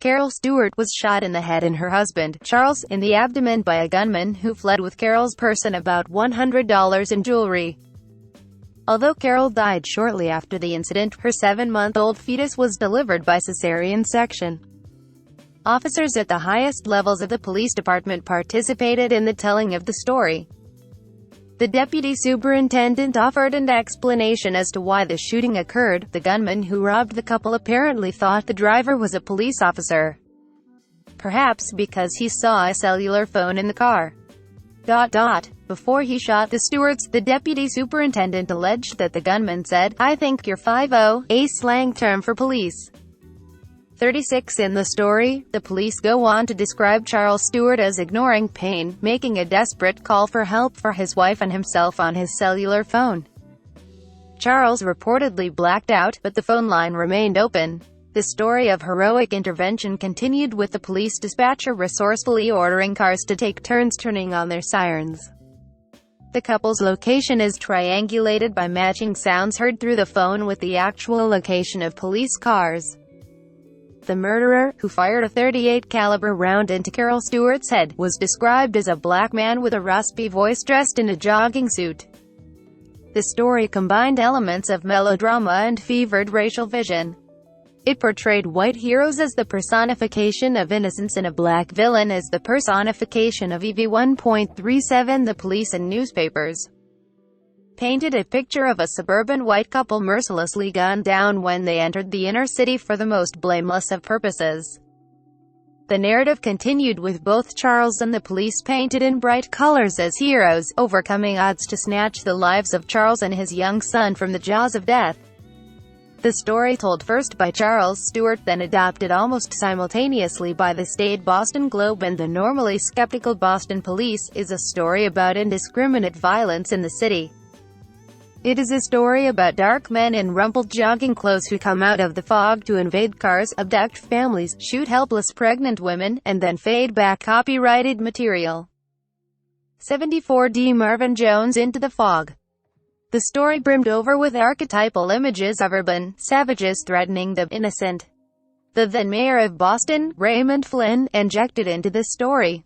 Carol Stewart was shot in the head and her husband, Charles, in the abdomen by a gunman who fled with Carol's purse and about $100 in jewelry. Although Carol died shortly after the incident, her 7-month-old fetus was delivered by cesarean section. Officers at the highest levels of the police department participated in the telling of the story. The deputy superintendent offered an explanation as to why the shooting occurred. The gunman who robbed the couple apparently thought the driver was a police officer. Perhaps because he saw a cellular phone in the car. Before he shot the Stewarts, the deputy superintendent alleged that the gunman said, "I think you're 5-0, a slang term for police." 36. In the story, the police go on to describe Charles Stewart as ignoring pain, making a desperate call for help for his wife and himself on his cellular phone. Charles reportedly blacked out, but the phone line remained open. The story of heroic intervention continued with the police dispatcher resourcefully ordering cars to take turns turning on their sirens. The couple's location is triangulated by matching sounds heard through the phone with the actual location of police cars. The murderer, who fired a .38 caliber round into Carol Stewart's head, was described as a black man with a raspy voice dressed in a jogging suit. The story combined elements of melodrama and fevered racial vision. It portrayed white heroes as the personification of innocence and a black villain as the personification of evil. 1.37 The police and newspapers painted a picture of a suburban white couple mercilessly gunned down when they entered the inner city for the most blameless of purposes. The narrative continued with both Charles and the police painted in bright colors as heroes, overcoming odds to snatch the lives of Charles and his young son from the jaws of death. The story, told first by Charles Stewart, then adopted almost simultaneously by the staid Boston Globe and the normally skeptical Boston police, is a story about indiscriminate violence in the city. It is a story about dark men in rumpled jogging clothes who come out of the fog to invade cars, abduct families, shoot helpless pregnant women, and then fade back. Copyrighted material. 74. D. Marvin Jones Into the Fog. The story brimmed over with archetypal images of urban savages threatening the innocent. The then mayor of Boston, Raymond Flynn, injected into this story.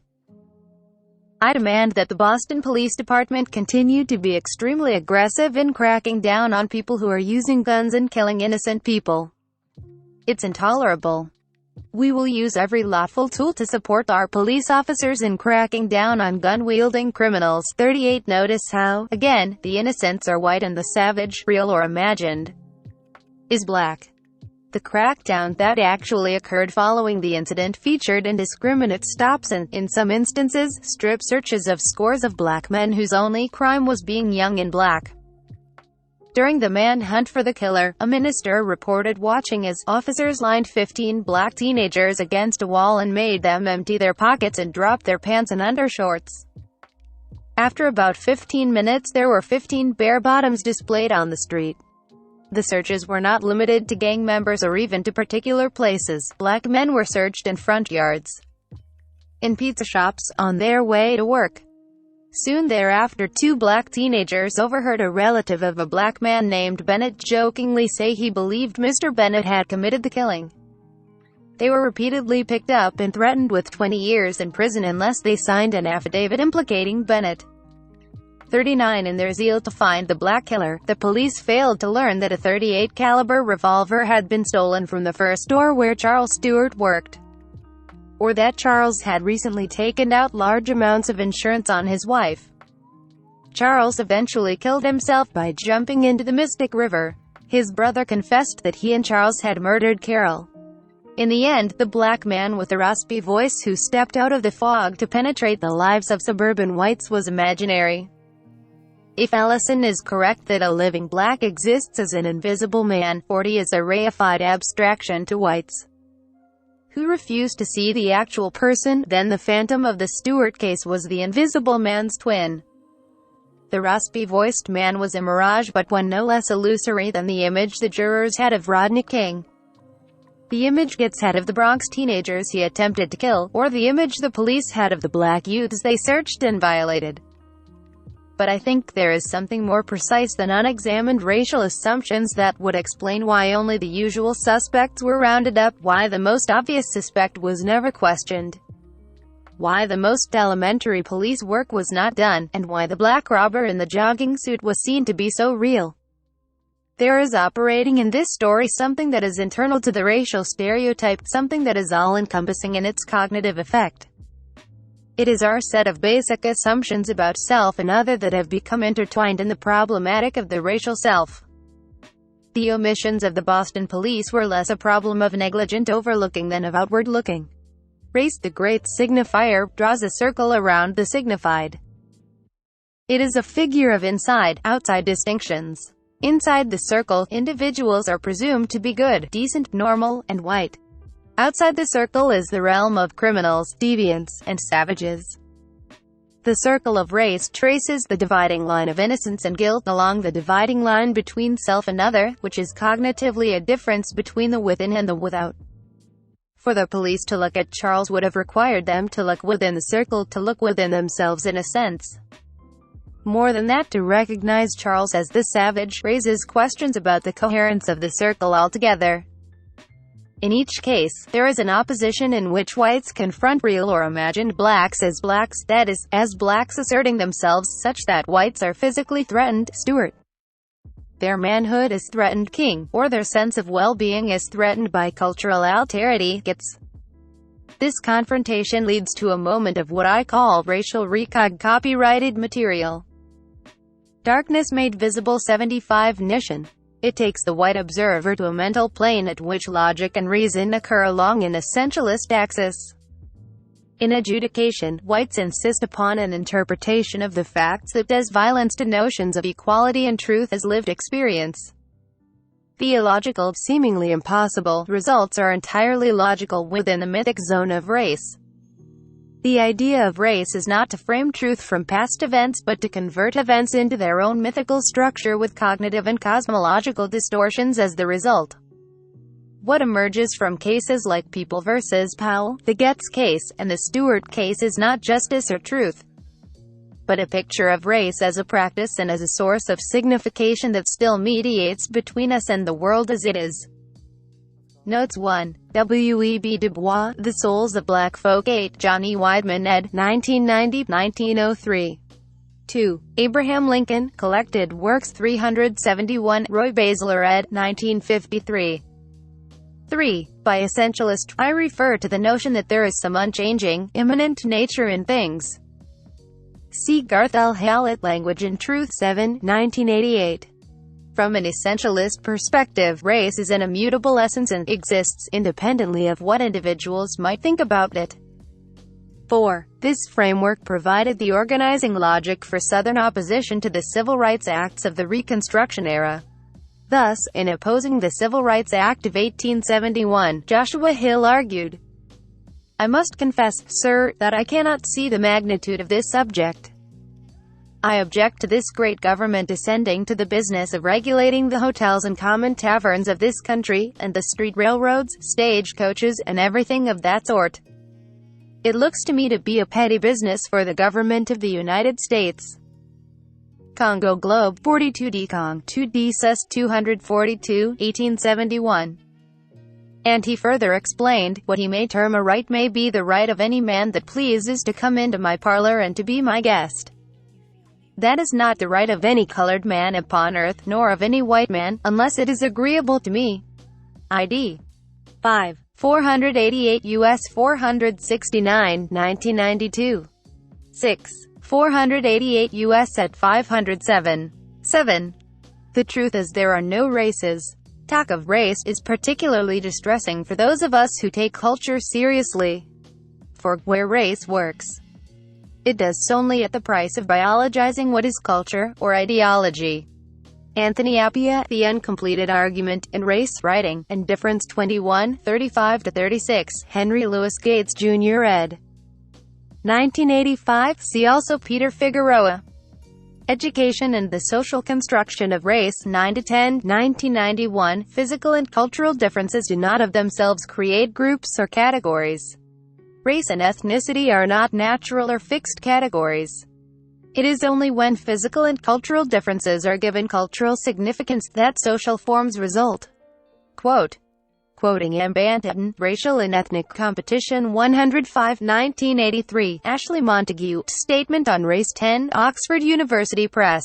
I demand that the Boston Police Department continue to be extremely aggressive in cracking down on people who are using guns and killing innocent people. It's intolerable. We will use every lawful tool to support our police officers in cracking down on gun-wielding criminals. 38. Notice how, again, the innocents are white and the savage, real or imagined, is black. The crackdown that actually occurred following the incident featured indiscriminate stops and, in some instances, strip searches of scores of black men whose only crime was being young and black. During the manhunt for the killer, a minister reported watching as officers lined 15 black teenagers against a wall and made them empty their pockets and drop their pants and undershorts. After about 15 minutes, there were 15 bare bottoms displayed on the street. The searches were not limited to gang members or even to particular places. Black men were searched in front yards, in pizza shops, on their way to work. Soon thereafter, 2 black teenagers overheard a relative of a black man named Bennett jokingly say he believed Mr. Bennett had committed the killing. They were repeatedly picked up and threatened with 20 years in prison unless they signed an affidavit implicating Bennett. 39. In their zeal to find the black killer, the police failed to learn that a .38 caliber revolver had been stolen from the first store where Charles Stewart worked, or that Charles had recently taken out large amounts of insurance on his wife. Charles eventually killed himself by jumping into the Mystic River. His brother confessed that he and Charles had murdered Carol. In the end, the black man with the raspy voice who stepped out of the fog to penetrate the lives of suburban whites was imaginary. If Ellison is correct that a living black exists as an invisible man, 40 is a reified abstraction to whites who refused to see the actual person, then the phantom of the Stewart case was the invisible man's twin. The raspy-voiced man was a mirage, but one no less illusory than the image the jurors had of Rodney King. The image gets had of the Bronx teenagers he attempted to kill, or the image the police had of the black youths they searched and violated. But I think there is something more precise than unexamined racial assumptions that would explain why only the usual suspects were rounded up, why the most obvious suspect was never questioned, why the most elementary police work was not done, and why the black robber in the jogging suit was seen to be so real. There is operating in this story something that is internal to the racial stereotype, something that is all-encompassing in its cognitive effect. It is our set of basic assumptions about self and other that have become intertwined in the problematic of the racial self. The omissions of the Boston police were less a problem of negligent overlooking than of outward looking. Race, the great signifier, draws a circle around the signified. It is a figure of inside-outside distinctions. Inside the circle, individuals are presumed to be good, decent, normal, and white. Outside the circle is the realm of criminals, deviants, and savages. The circle of race traces the dividing line of innocence and guilt along the dividing line between self and other, which is cognitively a difference between the within and the without. For the police to look at Charles would have required them to look within the circle, to look within themselves in a sense. More than that, to recognize Charles as the savage raises questions about the coherence of the circle altogether. In each case, there is an opposition in which whites confront real or imagined blacks, that is, as blacks asserting themselves such that whites are physically threatened, Stewart. Their manhood is threatened, King, or their sense of well-being is threatened by cultural alterity, Gets. This confrontation leads to a moment of what I call racial recog copyrighted material. Darkness made visible 75 Nishan. It takes the white observer to a mental plane at which logic and reason occur along an essentialist axis. In adjudication, whites insist upon an interpretation of the facts that does violence to notions of equality and truth as lived experience. Theological, seemingly impossible, results are entirely logical within the mythic zone of race. The idea of race is not to frame truth from past events, but to convert events into their own mythical structure with cognitive and cosmological distortions as the result. What emerges from cases like People vs. Powell, the Getz case, and the Stewart case is not justice or truth, but a picture of race as a practice and as a source of signification that still mediates between us and the world as it is. Notes 1. W. E. B. Du Bois, The Souls of Black Folk. 8. Johnny Weidman ed. 1990-1903. 2. Abraham Lincoln, Collected Works 371. Roy Basler ed. 1953. 3. By essentialist, I refer to the notion that there is some unchanging, immanent nature in things. See Garth L. Hallett, Language and Truth 7, 1988. From an essentialist perspective, race is an immutable essence and exists independently of what individuals might think about it. 4. This framework provided the organizing logic for Southern opposition to the Civil Rights Acts of the Reconstruction era. Thus, in opposing the Civil Rights Act of 1871, Joshua Hill argued, "I must confess, sir, that I cannot see the magnitude of this subject. I object to this great government descending to the business of regulating the hotels and common taverns of this country, and the street railroads, stage coaches, and everything of that sort. It looks to me to be a petty business for the government of the United States." Congo Globe, 42d Cong, 2d Sus 242, 1871. And he further explained, "What he may term a right may be the right of any man that pleases to come into my parlor and to be my guest. That is not the right of any colored man upon earth, nor of any white man, unless it is agreeable to me." ID 5. 488 U.S. 469, 1992. 6. 488 U.S. at 507. 7. The truth is there are no races. Talk of race is particularly distressing for those of us who take culture seriously. For, where race works, it does so only at the price of biologizing what is culture, or ideology. Anthony Appiah, The Uncompleted Argument, in Race Writing, and Difference 21, 35-36, Henry Louis Gates, Jr. ed. 1985. See also Peter Figueroa, Education and the Social Construction of Race, 9-10, 1991. Physical and cultural differences do not of themselves create groups or categories. Race and ethnicity are not natural or fixed categories. It is only when physical and cultural differences are given cultural significance that social forms result. Quote, quoting M. Banton, Racial and Ethnic Competition 105, 1983, Ashley Montague, Statement on Race 10, Oxford University Press.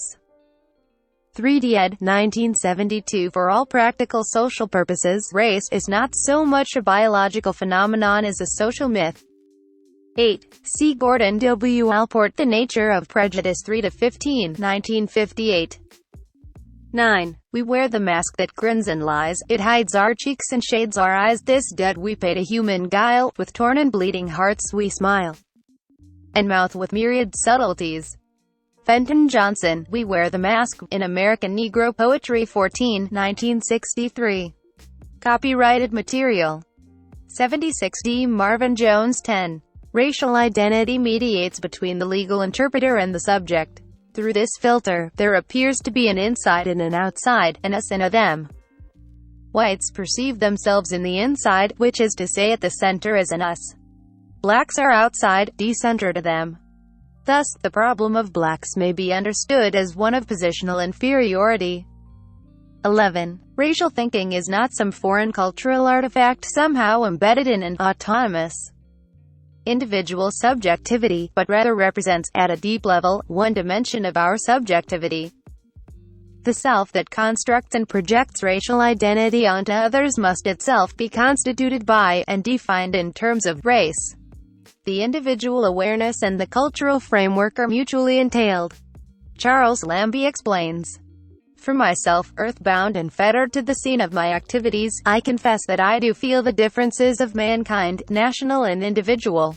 3d ed. 1972. For all practical social purposes, race is not so much a biological phenomenon as a social myth. 8. C. Gordon W. Allport, The Nature of Prejudice 3-15, 1958. 9. We wear the mask that grins and lies, it hides our cheeks and shades our eyes. This debt we pay to human guile, with torn and bleeding hearts we smile, and mouth with myriad subtleties. Fenton Johnson, We Wear the Mask, in American Negro Poetry 14, 1963. Copyrighted material. 76d Marvin Jones 10. Racial identity mediates between the legal interpreter and the subject. Through this filter, there appears to be an inside and an outside, an us and a them. Whites perceive themselves in the inside, which is to say at the center as an us. Blacks are outside, decenter to them. Thus, the problem of blacks may be understood as one of positional inferiority. 11. Racial thinking is not some foreign cultural artifact somehow embedded in an autonomous individual subjectivity, but rather represents, at a deep level, one dimension of our subjectivity. The self that constructs and projects racial identity onto others must itself be constituted by, and defined in terms of, race. The individual awareness and the cultural framework are mutually entailed. Charles Lambie explains. For myself, earthbound and fettered to the scene of my activities, I confess that I do feel the differences of mankind, national and individual.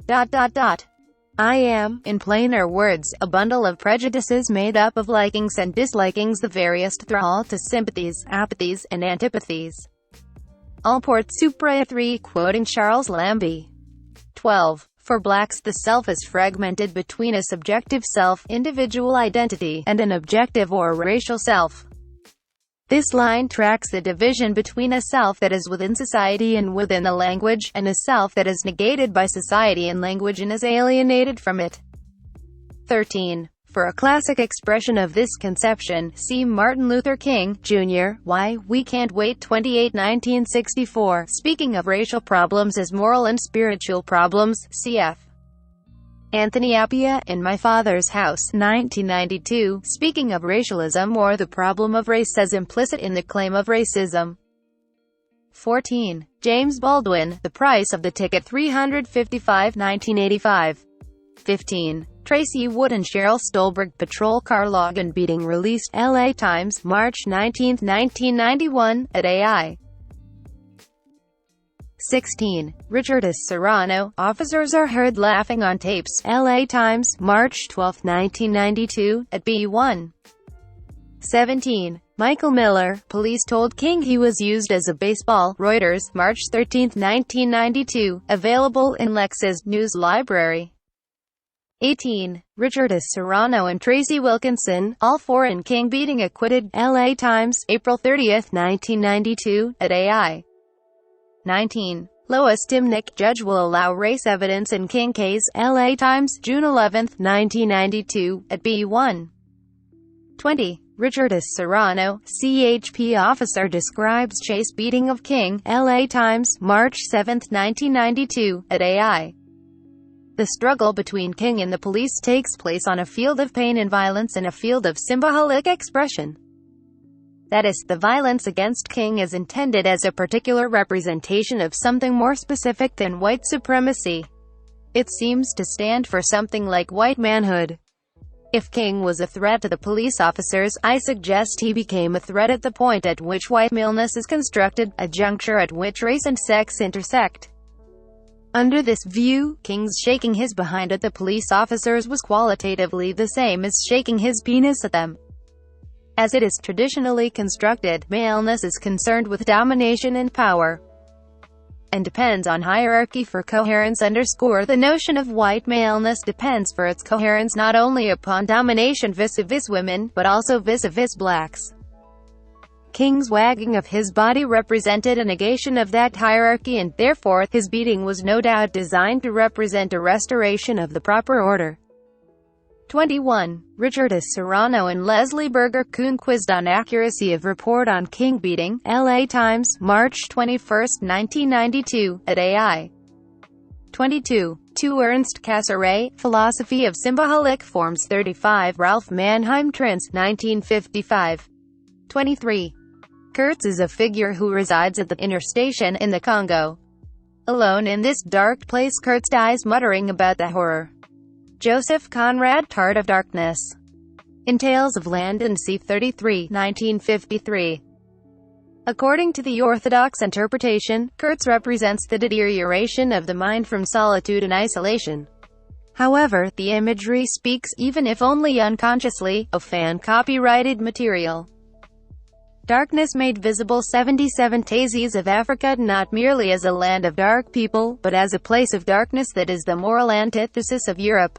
I am, in plainer words, a bundle of prejudices made up of likings and dislikings, the various thrall to sympathies, apathies, and antipathies. Allport Supra 3, quoting Charles Lambie. 12. For blacks, the self is fragmented between a subjective self, individual identity, and an objective or racial self. This line tracks the division between a self that is within society and within the language, and a self that is negated by society and language and is alienated from it. 13. For a classic expression of this conception, see Martin Luther King, Jr., Why We Can't Wait 28, 1964, speaking of racial problems as moral and spiritual problems, cf. Anthony Appiah, In My Father's House, 1992, speaking of racialism or the problem of race as implicit in the claim of racism. 14. James Baldwin, The Price of the Ticket, 355, 1985. 15. Tracy Wood and Cheryl Stolberg, Patrol Car Login Beating, released LA Times, March 19, 1991, at AI. 16. Richard S. Serrano, Officers Are Heard Laughing on Tapes, LA Times, March 12, 1992, at B1. 17. Michael Miller, Police Told King He Was Used as a Baseball, Reuters, March 13, 1992, available in Lex's News Library. 18. Richard S. Serrano and Tracy Wilkinson, All Four in King Beating Acquitted, LA Times, April 30, 1992, at AI. 19. Lois Dimnick, Judge Will Allow Race Evidence in King Case, LA Times, June 11, 1992, at B1. 20. Richard S. Serrano, CHP Officer Describes Chase Beating of King, LA Times, March 7, 1992, at AI. The struggle between King and the police takes place on a field of pain and violence and a field of symbolic expression. That is, the violence against King is intended as a particular representation of something more specific than white supremacy. It seems to stand for something like white manhood. If King was a threat to the police officers, I suggest he became a threat at the point at which white maleness is constructed, a juncture at which race and sex intersect. Under this view, King's shaking his behind at the police officers was qualitatively the same as shaking his penis at them. As it is traditionally constructed, maleness is concerned with domination and power, and depends on hierarchy for coherence. The notion of white maleness depends for its coherence not only upon domination vis-a-vis women, but also vis-a-vis blacks. King's wagging of his body represented a negation of that hierarchy, and therefore, his beating was no doubt designed to represent a restoration of the proper order. 21. Richard S. Serrano and Leslie Berger Kuhn quizzed on accuracy of report on King beating, LA Times, March 21, 1992, at AI. 22. To Ernst Cassirer, Philosophy of Symbolic Forms, 35, Ralph Mannheim Trends, 1955. 23. Kurtz is a figure who resides at the inner station in the Congo. Alone in this dark place, Kurtz dies muttering about the horror. Joseph Conrad, Heart of Darkness. In Tales of Land and Sea, 33, 1953. According to the Orthodox interpretation, Kurtz represents the deterioration of the mind from solitude and isolation. However, the imagery speaks, even if only unconsciously, of fan-copyrighted material. Darkness made visible 77 Tazes of Africa, not merely as a land of dark people, but as a place of darkness that is the moral antithesis of Europe.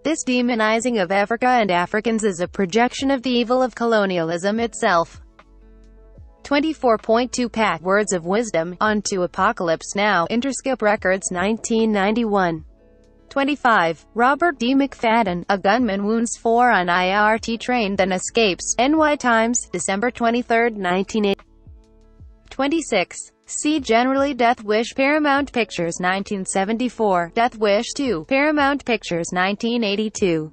This demonizing of Africa and Africans is a projection of the evil of colonialism itself. 24.2 Pat Words of Wisdom, On to Apocalypse Now, Interscope Records, 1991. 25. Robert D. McFadden, A Gunman Wounds 4 on IRT Train Then Escapes, NY Times, December 23, 1980. 26. See generally Death Wish, Paramount Pictures, 1974, Death Wish 2, Paramount Pictures, 1982.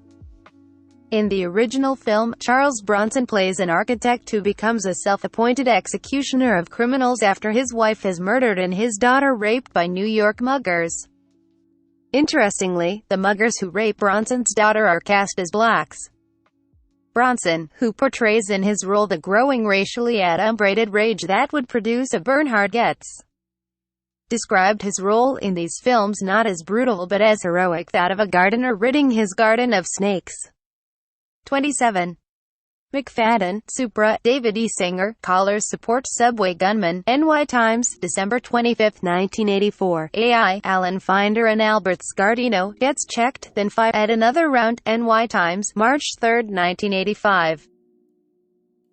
In the original film, Charles Bronson plays an architect who becomes a self-appointed executioner of criminals after his wife is murdered and his daughter raped by New York muggers. Interestingly, the muggers who rape Bronson's daughter are cast as blacks. Bronson, who portrays in his role the growing racially adumbrated rage that would produce a Bernhard Goetz, described his role in these films not as brutal but as heroic, that of a gardener ridding his garden of snakes. 27. McFadden, Supra, David E. Singer, Callers Support Subway Gunman, NY Times, December 25, 1984, AI, Alan Finder and Albert Scardino, Gets Checked, Then Five at Another Round, NY Times, March 3, 1985.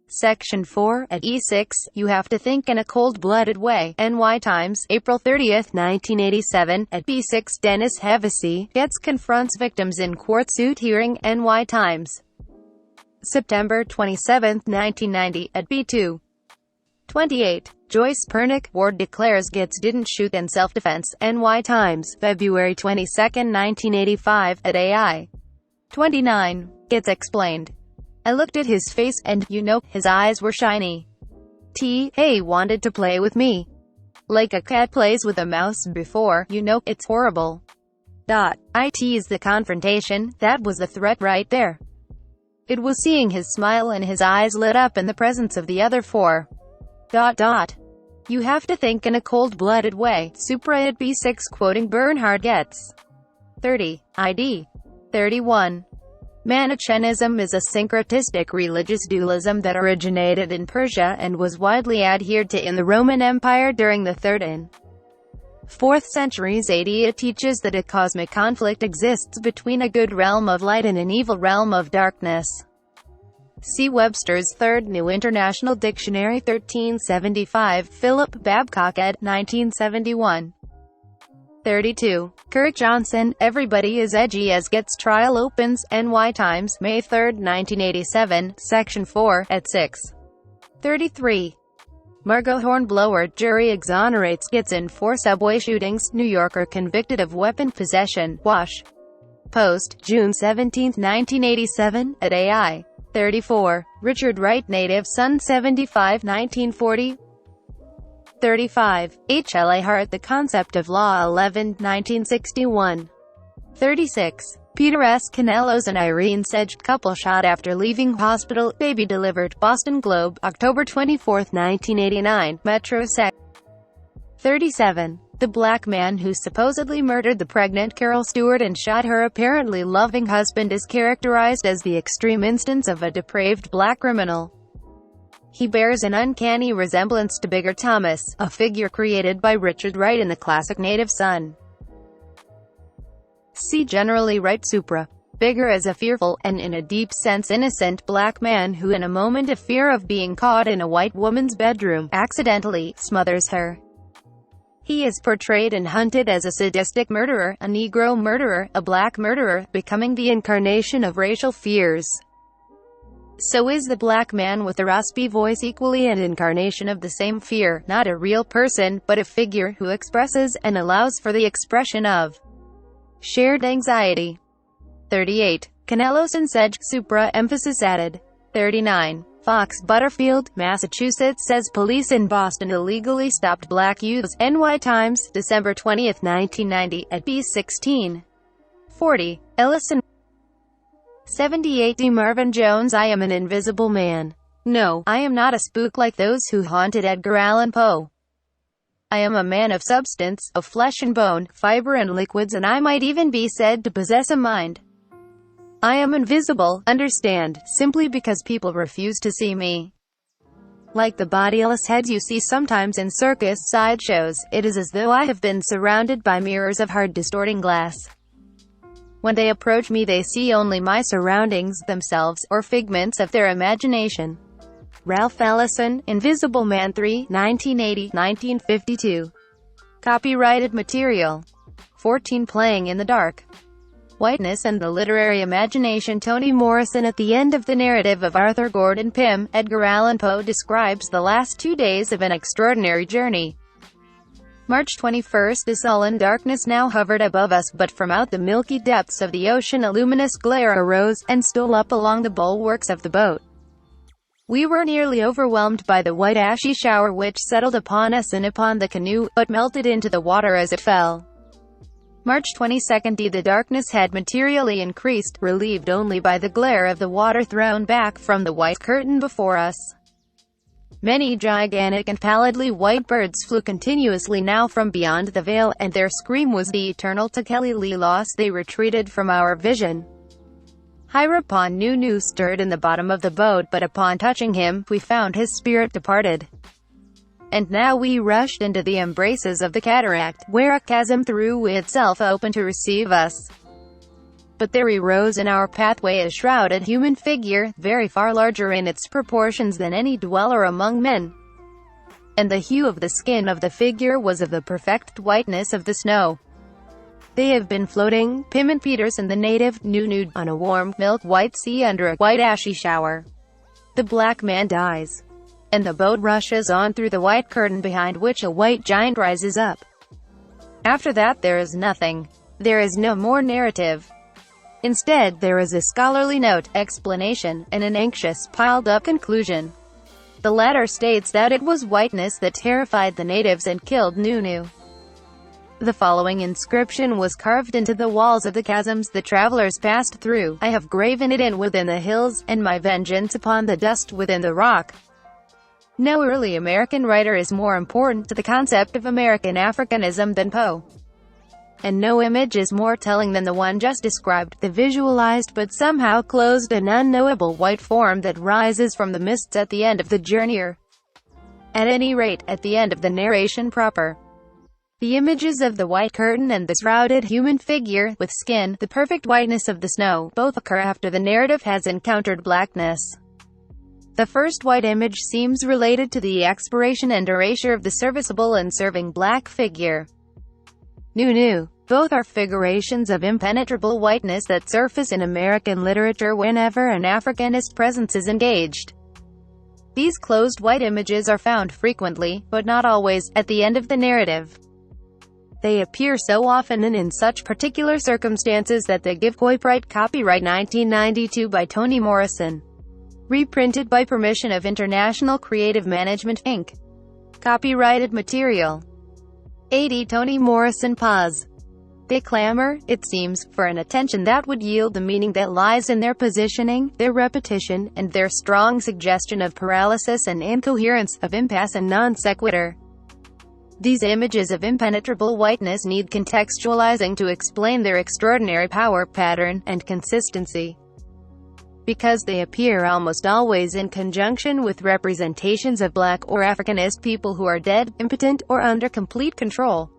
Section 4, at E6, You Have to Think in a Cold-Blooded Way, NY Times, April 30, 1987, at B6, Dennis Hevesy, Confronts Victims in Court Suit Hearing, NY Times. September 27, 1990, at B2. 28. Joyce Pernick, Ward declares Gets didn't shoot in self-defense, NY Times, February 22, 1985, at AI. 29. Gets explained. I looked at his face, and, his eyes were shiny. Hey, wanted to play with me. Like a cat plays with a mouse before, you know, it's horrible. It is the confrontation, that was the threat right there. It was seeing his smile and his eyes lit up in the presence of the other four. You have to think in a cold-blooded way. Supra at B6 quoting Bernhard Goetz. 30. ID. 31. Manichaeism is a syncretistic religious dualism that originated in Persia and was widely adhered to in the Roman Empire during the 3rd and 4th centuries AD. It teaches that a cosmic conflict exists between a good realm of light and an evil realm of darkness. See Webster's Third New International Dictionary 1375, Philip Babcock ed. 1971. 32. Kirk Johnson, Everybody is Edgy as Gets Trial Opens, NY Times, May 3, 1987, Section 4, at 6. 33. Margot Hornblower, Jury Exonerates Gets in 4 Subway Shootings, New Yorker Convicted of Weapon Possession, Wash. Post, June 17, 1987, at AI. 34. Richard Wright, Native Son 75, 1940. 35. H. L. A. Hart, The Concept of Law 11, 1961. 36. Peter S. Canelos and Irene Sedge, couple shot after leaving hospital, baby delivered, Boston Globe, October 24, 1989, Metro Sec. 37. The black man who supposedly murdered the pregnant Carol Stewart and shot her apparently loving husband is characterized as the extreme instance of a depraved black criminal. He bears an uncanny resemblance to Bigger Thomas, a figure created by Richard Wright in the classic Native Son. See generally Wright Supra. Bigger as a fearful, and in a deep sense innocent, black man who in a moment of fear of being caught in a white woman's bedroom, accidentally smothers her. He is portrayed and hunted as a sadistic murderer, a Negro murderer, a black murderer, becoming the incarnation of racial fears. So is the black man with the raspy voice equally an incarnation of the same fear, not a real person, but a figure who expresses, and allows for the expression of, shared anxiety. 38. Canelos and Sedge, Supra, emphasis added. 39. Fox Butterfield, Massachusetts says police in Boston illegally stopped black youths, NY Times, December 20, 1990, at B16. 40. Ellison 78. D. Marvin Jones, I am an invisible man. No, I am not a spook like those who haunted Edgar Allan Poe. I am a man of substance, of flesh and bone, fiber and liquids, and I might even be said to possess a mind. I am invisible, understand, simply because people refuse to see me. Like the bodiless heads you see sometimes in circus sideshows, it is as though I have been surrounded by mirrors of hard distorting glass. When they approach me they see only my surroundings, themselves, or figments of their imagination. Ralph Ellison, Invisible Man 3, 1980-1952. Copyrighted material. 14. Playing in the Dark. Whiteness and the Literary Imagination. Toni Morrison. At the end of the narrative of Arthur Gordon Pym, Edgar Allan Poe describes the last 2 days of an extraordinary journey. March 21. The sullen darkness now hovered above us, but from out the milky depths of the ocean a luminous glare arose, and stole up along the bulwarks of the boat. We were nearly overwhelmed by the white ashy shower which settled upon us and upon the canoe, but melted into the water as it fell. March 22. The darkness had materially increased, relieved only by the glare of the water thrown back from the white curtain before us. Many gigantic and pallidly white birds flew continuously now from beyond the veil, and their scream was the eternal Tekeli loss. They retreated from our vision. Hereupon Nu stirred in the bottom of the boat, but upon touching him, we found his spirit departed. And now we rushed into the embraces of the cataract, where a chasm threw itself open to receive us. But there arose in our pathway a shrouded human figure, very far larger in its proportions than any dweller among men. And the hue of the skin of the figure was of the perfect whiteness of the snow. They have been floating, Pym and Peterson the native, nude, on a warm, milk-white sea under a white ashy shower. The black man dies. And the boat rushes on through the white curtain behind which a white giant rises up. After that there is nothing. There is no more narrative. Instead, there is a scholarly note, explanation, and an anxious, piled-up conclusion. The latter states that it was whiteness that terrified the natives and killed Nunu. The following inscription was carved into the walls of the chasms the travelers passed through. I have graven it in within the hills, and my vengeance upon the dust within the rock. No early American writer is more important to the concept of American Africanism than Poe. And no image is more telling than the one just described, the visualized but somehow closed and unknowable white form that rises from the mists at the end of the journey, or, at any rate, at the end of the narration proper. The images of the white curtain and the shrouded human figure, with skin, the perfect whiteness of the snow, both occur after the narrative has encountered blackness. The first white image seems related to the expiration and erasure of the serviceable and serving black figure. Nunu. Both are figurations of impenetrable whiteness that surface in American literature whenever an Africanist presence is engaged. These closed white images are found frequently, but not always, at the end of the narrative. They appear so often and in such particular circumstances that they give copyright 1992 by TONI Morrison. Reprinted by permission of International Creative Management, Inc. Copyrighted material. 80 TONI Morrison. Pause. They clamor, it seems, for an attention that would yield the meaning that lies in their positioning, their repetition, and their strong suggestion of paralysis and incoherence, of impasse and non sequitur. These images of impenetrable whiteness need contextualizing to explain their extraordinary power, pattern, and consistency. Because they appear almost always in conjunction with representations of black or Africanist people who are dead, impotent, or under complete control.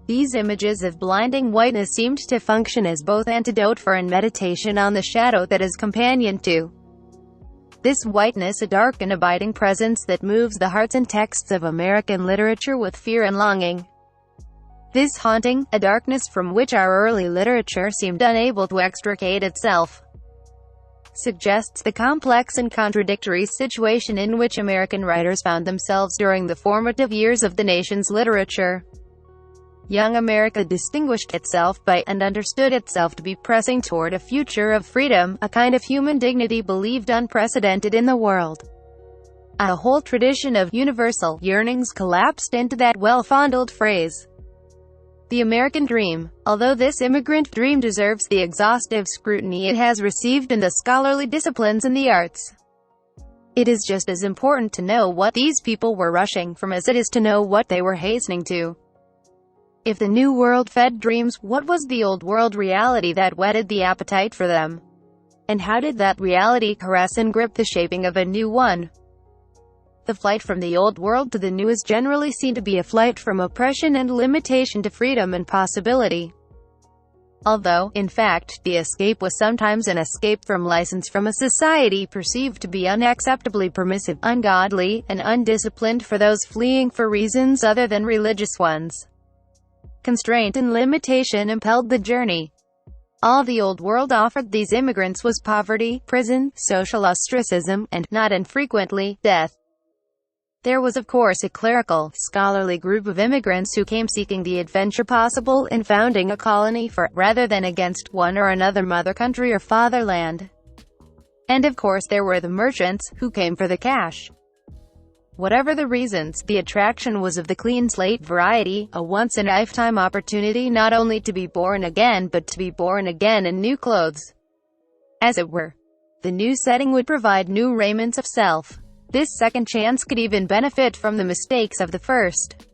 These images of blinding whiteness seemed to function as both antidote for and meditation on the shadow that is companion to this whiteness, a dark and abiding presence that moves the hearts and texts of American literature with fear and longing. This haunting, a darkness from which our early literature seemed unable to extricate itself, suggests the complex and contradictory situation in which American writers found themselves during the formative years of the nation's literature. Young America distinguished itself by, and understood itself to be pressing toward a future of freedom, a kind of human dignity believed unprecedented in the world. A whole tradition of universal yearnings collapsed into that well-fondled phrase, the American dream. Although this immigrant dream deserves the exhaustive scrutiny it has received in the scholarly disciplines and the arts, it is just as important to know what these people were rushing from as it is to know what they were hastening to. If the New World fed dreams, what was the Old World reality that whetted the appetite for them? And how did that reality caress and grip the shaping of a new one? The flight from the Old World to the New is generally seen to be a flight from oppression and limitation to freedom and possibility. Although, in fact, the escape was sometimes an escape from license from a society perceived to be unacceptably permissive, ungodly, and undisciplined for those fleeing for reasons other than religious ones. Constraint and limitation impelled the journey. All the Old World offered these immigrants was poverty, prison, social ostracism, and, not infrequently, death. There was of course a clerical, scholarly group of immigrants who came seeking the adventure possible in founding a colony for, rather than against, one or another mother country or fatherland. And of course there were the merchants, who came for the cash. Whatever the reasons, the attraction was of the clean slate variety, a once-in-a-lifetime opportunity not only to be born again but to be born again in new clothes. As it were, the new setting would provide new raiments of self. This second chance could even benefit from the mistakes of the first.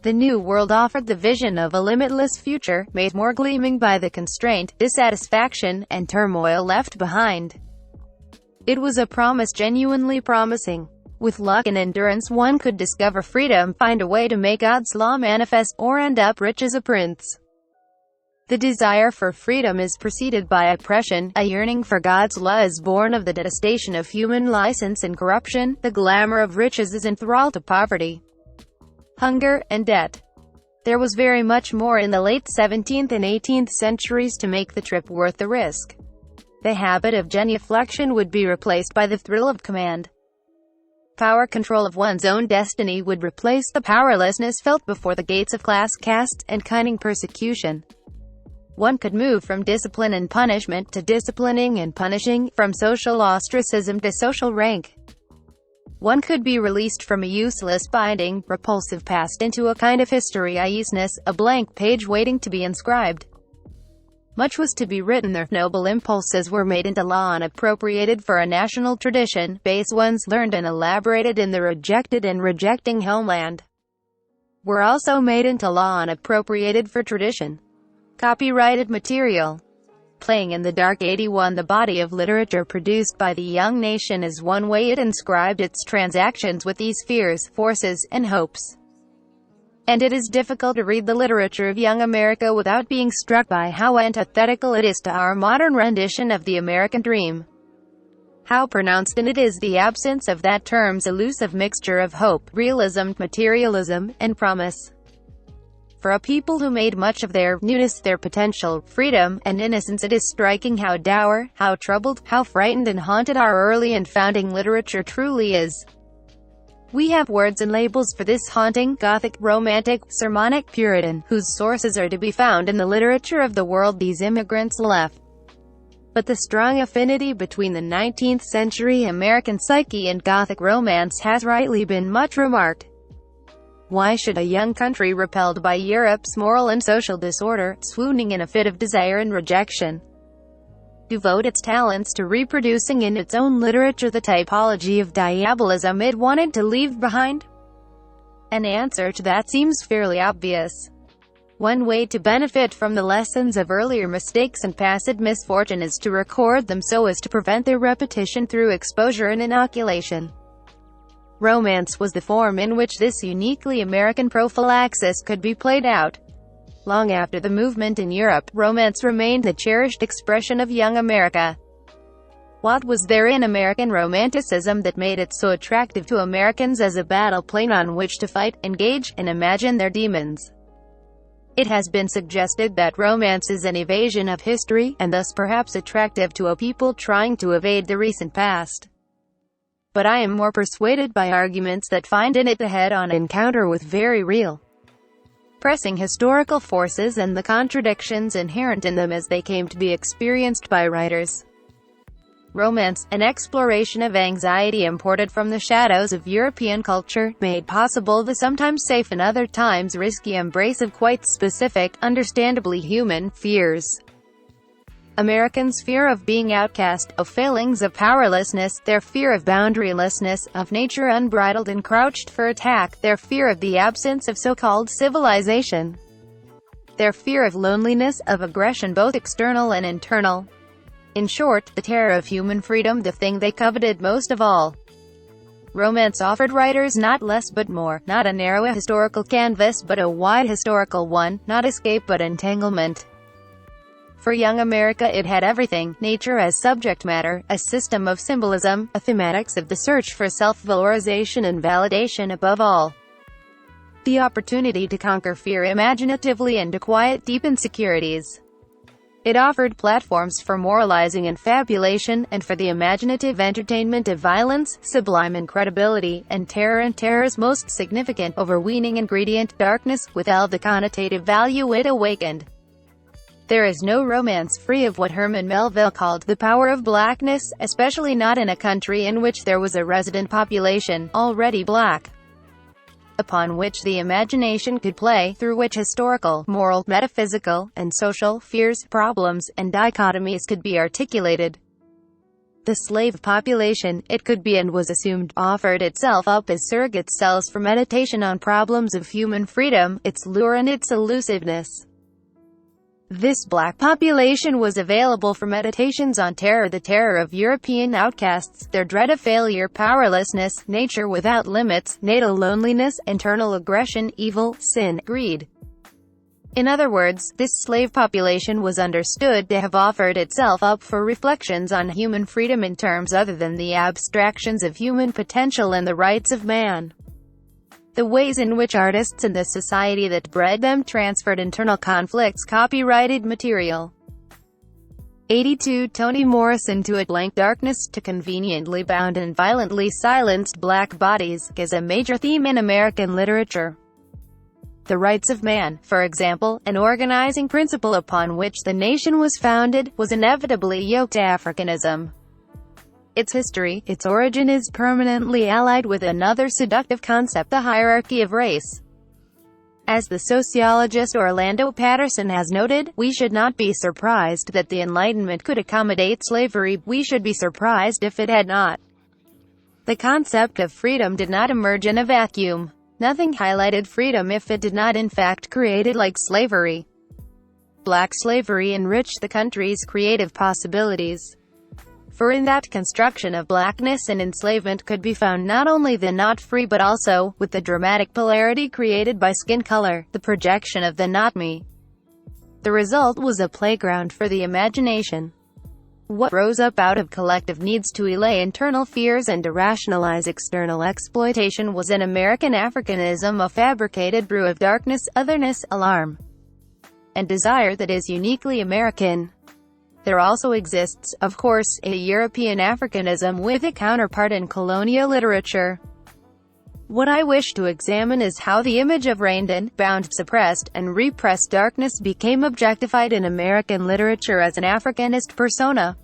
The New World offered the vision of a limitless future, made more gleaming by the constraint, dissatisfaction, and turmoil left behind. It was a promise genuinely promising. With luck and endurance one could discover freedom, find a way to make God's law manifest, or end up rich as a prince. The desire for freedom is preceded by oppression, a yearning for God's law is born of the detestation of human license and corruption, the glamour of riches is enthralled to poverty, hunger, and debt. There was very much more in the late 17th and 18th centuries to make the trip worth the risk. The habit of genuflection would be replaced by the thrill of command. Power control of one's own destiny would replace the powerlessness felt before the gates of class, caste, and cunning persecution. One could move from discipline and punishment to disciplining and punishing, from social ostracism to social rank. One could be released from a useless binding, repulsive past into a kind of history-isness, a blank page waiting to be inscribed. Much was to be written there. Noble impulses were made into law and appropriated for a national tradition, base ones, learned and elaborated in the rejected and rejecting homeland, were also made into law and appropriated for tradition. Copyrighted material. Playing in the Dark. 81 The body of literature produced by the young nation is one way it inscribed its transactions with these fears, forces, and hopes. And it is difficult to read the literature of young America without being struck by how antithetical it is to our modern rendition of the American dream. How pronounced in it is the absence of that term's elusive mixture of hope, realism, materialism, and promise. For a people who made much of their newness, their potential, freedom, and innocence, it is striking how dour, how troubled, how frightened and haunted our early and founding literature truly is. We have words and labels for this haunting, Gothic, Romantic, sermonic, Puritan, whose sources are to be found in the literature of the world these immigrants left. But the strong affinity between the 19th century American psyche and Gothic romance has rightly been much remarked. Why should a young country repelled by Europe's moral and social disorder, swooning in a fit of desire and rejection, devote its talents to reproducing in its own literature the typology of diabolism it wanted to leave behind? An answer to that seems fairly obvious. One way to benefit from the lessons of earlier mistakes and past misfortune is to record them so as to prevent their repetition through exposure and inoculation. Romance was the form in which this uniquely American prophylaxis could be played out. Long after the movement in Europe, romance remained the cherished expression of young America. What was there in American romanticism that made it so attractive to Americans as a battle plane on which to fight, engage, and imagine their demons? It has been suggested that romance is an evasion of history, and thus perhaps attractive to a people trying to evade the recent past. But I am more persuaded by arguments that find in it the head-on encounter with very real, pressing historical forces and the contradictions inherent in them as they came to be experienced by writers. Romance, an exploration of anxiety imported from the shadows of European culture, made possible the sometimes safe and other times risky embrace of quite specific, understandably human, fears. Americans' fear of being outcast, of failings of powerlessness, their fear of boundarylessness, of nature unbridled and crouched for attack, their fear of the absence of so-called civilization, their fear of loneliness, of aggression both external and internal. In short, the terror of human freedom, the thing they coveted most of all. Romance offered writers not less but more, not a narrow historical canvas but a wide historical one, not escape but entanglement. For young America it had everything: nature as subject matter, a system of symbolism, a thematics of the search for self-valorization and validation above all, the opportunity to conquer fear imaginatively and to quiet deep insecurities. It offered platforms for moralizing and fabulation, and for the imaginative entertainment of violence, sublime incredibility, and terror's most significant, overweening ingredient, darkness, with all the connotative value it awakened. There is no romance free of what Herman Melville called the power of blackness, especially not in a country in which there was a resident population, already black, upon which the imagination could play, through which historical, moral, metaphysical, and social fears, problems, and dichotomies could be articulated. The slave population, it could be and was assumed, offered itself up as surrogate cells for meditation on problems of human freedom, its lure and its elusiveness. This black population was available for meditations on terror, the terror of European outcasts, their dread of failure, powerlessness, nature without limits, natal loneliness, internal aggression, evil, sin, greed. In other words, this slave population was understood to have offered itself up for reflections on human freedom in terms other than the abstractions of human potential and the rights of man. The ways in which artists and the society that bred them transferred internal conflicts. Copyrighted material. 82 Toni Morrison to a blank darkness, to conveniently bound and violently silenced black bodies, is a major theme in American literature. The rights of man, for example, an organizing principle upon which the nation was founded, was inevitably yoked to Africanism. its history, its origin is permanently allied with another seductive concept, the hierarchy of race. As the sociologist Orlando Patterson has noted, we should not be surprised that the Enlightenment could accommodate slavery, we should be surprised if it had not. The concept of freedom did not emerge in a vacuum. Nothing highlighted freedom if it did not in fact create it, like slavery. Black slavery enriched the country's creative possibilities. For in that construction of blackness and enslavement could be found not only the not free but also, with the dramatic polarity created by skin color, the projection of the not me. The result was a playground for the imagination. What rose up out of collective needs to allay internal fears and to rationalize external exploitation was an American Africanism, a fabricated brew of darkness, otherness, alarm, and desire that is uniquely American. There also exists, of course, a European Africanism with a counterpart in colonial literature. What I wish to examine is how the image of reigned in, bound, suppressed, and repressed darkness became objectified in American literature as an Africanist persona.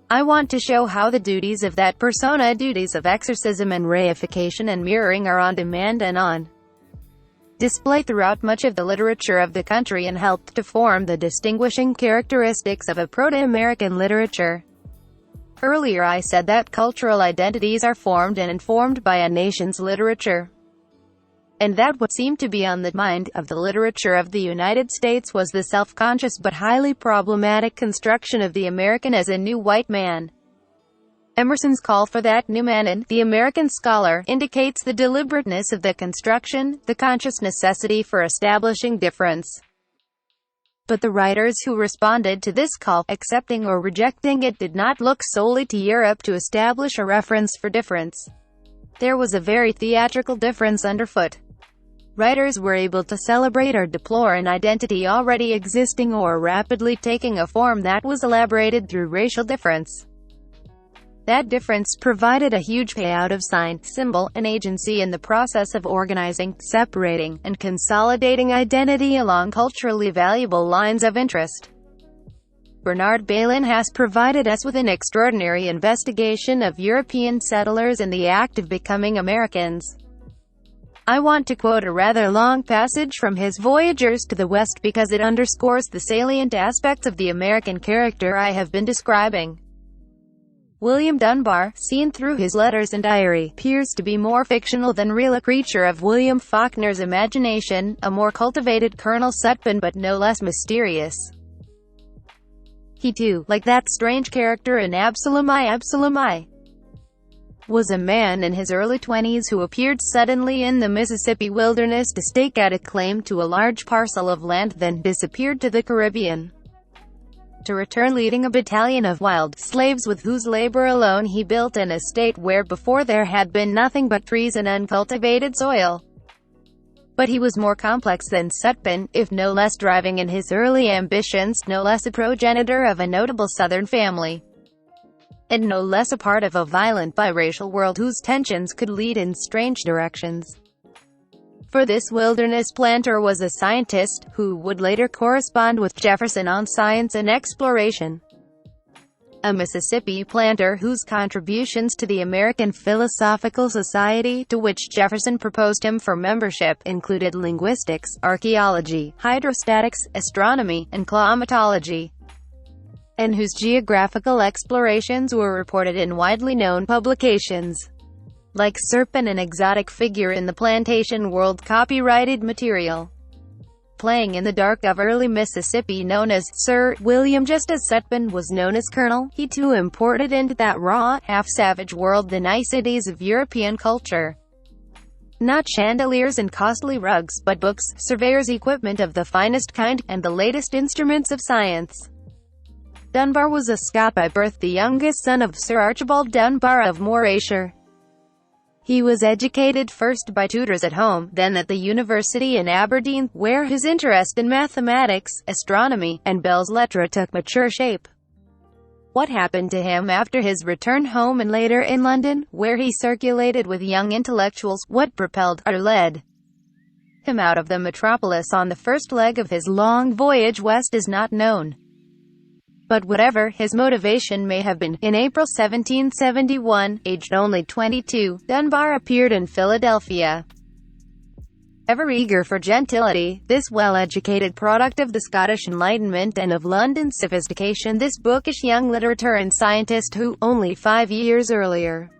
I want to show how the duties of that persona, duties of exorcism and reification and mirroring, are on demand and on display throughout much of the literature of the country and helped to form the distinguishing characteristics of a Proto-American literature. Earlier I said that cultural identities are formed and informed by a nation's literature, and that what seemed to be on the mind of the literature of the United States was the self-conscious but highly problematic construction of the American as a new white man. Emerson's call for that new man in The American Scholar indicates the deliberateness of the construction, the conscious necessity for establishing difference. But the writers who responded to this call, accepting or rejecting it, did not look solely to Europe to establish a reference for difference. There was a very theatrical difference underfoot. Writers were able to celebrate or deplore an identity already existing or rapidly taking a form that was elaborated through racial difference. That difference provided a huge payout of sign, symbol, and agency in the process of organizing, separating, and consolidating identity along culturally valuable lines of interest. Bernard Bailyn has provided us with an extraordinary investigation of European settlers in the act of becoming Americans. I want to quote a rather long passage from his Voyagers to the West because it underscores the salient aspects of the American character I have been describing. William Dunbar, seen through his letters and diary, appears to be more fictional than real, a creature of William Faulkner's imagination, a more cultivated Colonel Sutpen but no less mysterious. He too, like that strange character in Absalom I, was a man in his early 20s who appeared suddenly in the Mississippi wilderness to stake out a claim to a large parcel of land, then disappeared to the Caribbean, to return leading a battalion of wild slaves with whose labor alone he built an estate where before there had been nothing but trees and uncultivated soil. But he was more complex than Sutpen, if no less driving in his early ambitions, no less a progenitor of a notable Southern family, and no less a part of a violent biracial world whose tensions could lead in strange directions. For this wilderness planter was a scientist, who would later correspond with Jefferson on science and exploration. A Mississippi planter whose contributions to the American Philosophical Society, to which Jefferson proposed him for membership, included linguistics, archaeology, hydrostatics, astronomy, and climatology, and whose geographical explorations were reported in widely known publications. Like Sutpen, an exotic figure in the plantation world, copyrighted material, playing in the dark of early Mississippi, known as Sir William. Just as Sutpen was known as Colonel, he too imported into that raw, half-savage world the niceties of European culture. Not chandeliers and costly rugs, but books, surveyor's equipment of the finest kind, and the latest instruments of science. Dunbar was a Scot by birth, the youngest son of Sir Archibald Dunbar of Morayshire. He was educated first by tutors at home, then at the university in Aberdeen, where his interest in mathematics, astronomy, and belles lettres took mature shape. What happened to him after his return home and later in London, where he circulated with young intellectuals, what propelled or led him out of the metropolis on the first leg of his long voyage west is not known. But whatever his motivation may have been, in April 1771, aged only 22, Dunbar appeared in Philadelphia. Ever eager for gentility, this well-educated product of the Scottish Enlightenment and of London's sophistication, this bookish young literator and scientist who, only 5 years earlier,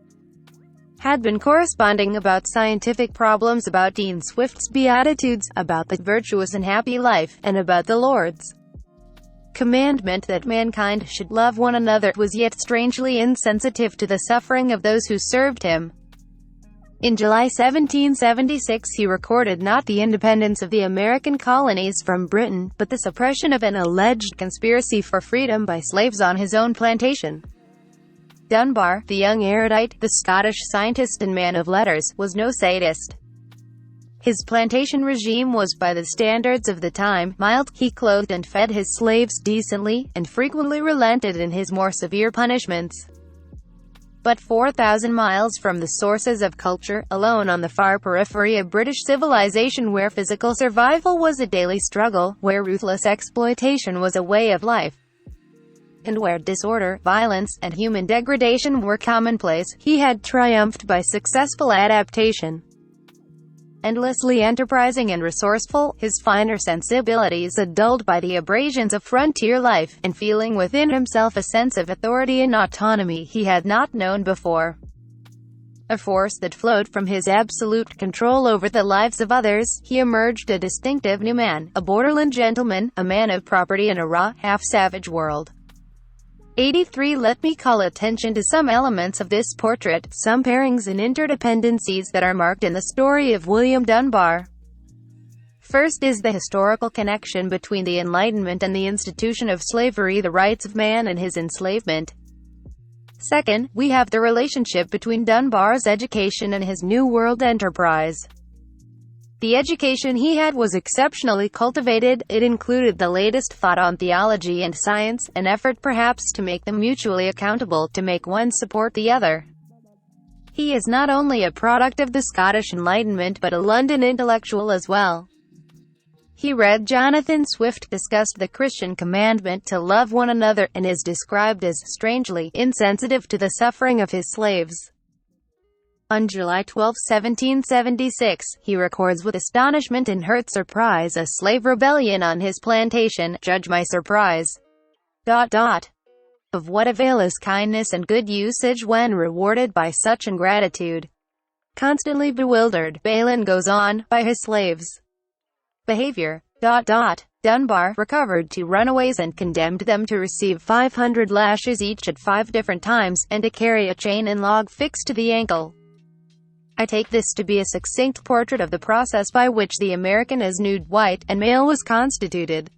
had been corresponding about scientific problems, about Dean Swift's Beatitudes, about the virtuous and happy life, and about the Lord's commandment that mankind should love one another, was yet strangely insensitive to the suffering of those who served him. In July 1776 he recorded not the independence of the American colonies from Britain, but the suppression of an alleged conspiracy for freedom by slaves on his own plantation. Dunbar, the young erudite, the Scottish scientist and man of letters, was no sadist. His plantation regime was, by the standards of the time, mild. He clothed and fed his slaves decently, and frequently relented in his more severe punishments. But 4,000 miles from the sources of culture, alone on the far periphery of British civilization, where physical survival was a daily struggle, where ruthless exploitation was a way of life, and where disorder, violence, and human degradation were commonplace, he had triumphed by successful adaptation. Endlessly enterprising and resourceful, his finer sensibilities dulled by the abrasions of frontier life, and feeling within himself a sense of authority and autonomy he had not known before. A force that flowed from his absolute control over the lives of others, he emerged a distinctive new man, a borderland gentleman, a man of property in a raw, half-savage world. 83. Let me call attention to some elements of this portrait, some pairings and interdependencies that are marked in the story of William Dunbar. First is the historical connection between the Enlightenment and the institution of slavery, the rights of man and his enslavement. Second, we have the relationship between Dunbar's education and his New World enterprise. The education he had was exceptionally cultivated. It included the latest thought on theology and science, an effort perhaps to make them mutually accountable, to make one support the other. He is not only a product of the Scottish Enlightenment but a London intellectual as well. He read Jonathan Swift, discussed the Christian commandment to love one another, and is described as strangely insensitive to the suffering of his slaves. On July 12, 1776, he records with astonishment and hurt surprise a slave rebellion on his plantation. Judge my surprise. Of what avail is kindness and good usage when rewarded by such ingratitude? Constantly bewildered, Balin goes on, by his slaves' behavior. Dunbar recovered 2 runaways and condemned them to receive 500 lashes each at 5 different times, and to carry a chain and log fixed to the ankle. I take this to be a succinct portrait of the process by which the American as nude, white, and male was constituted.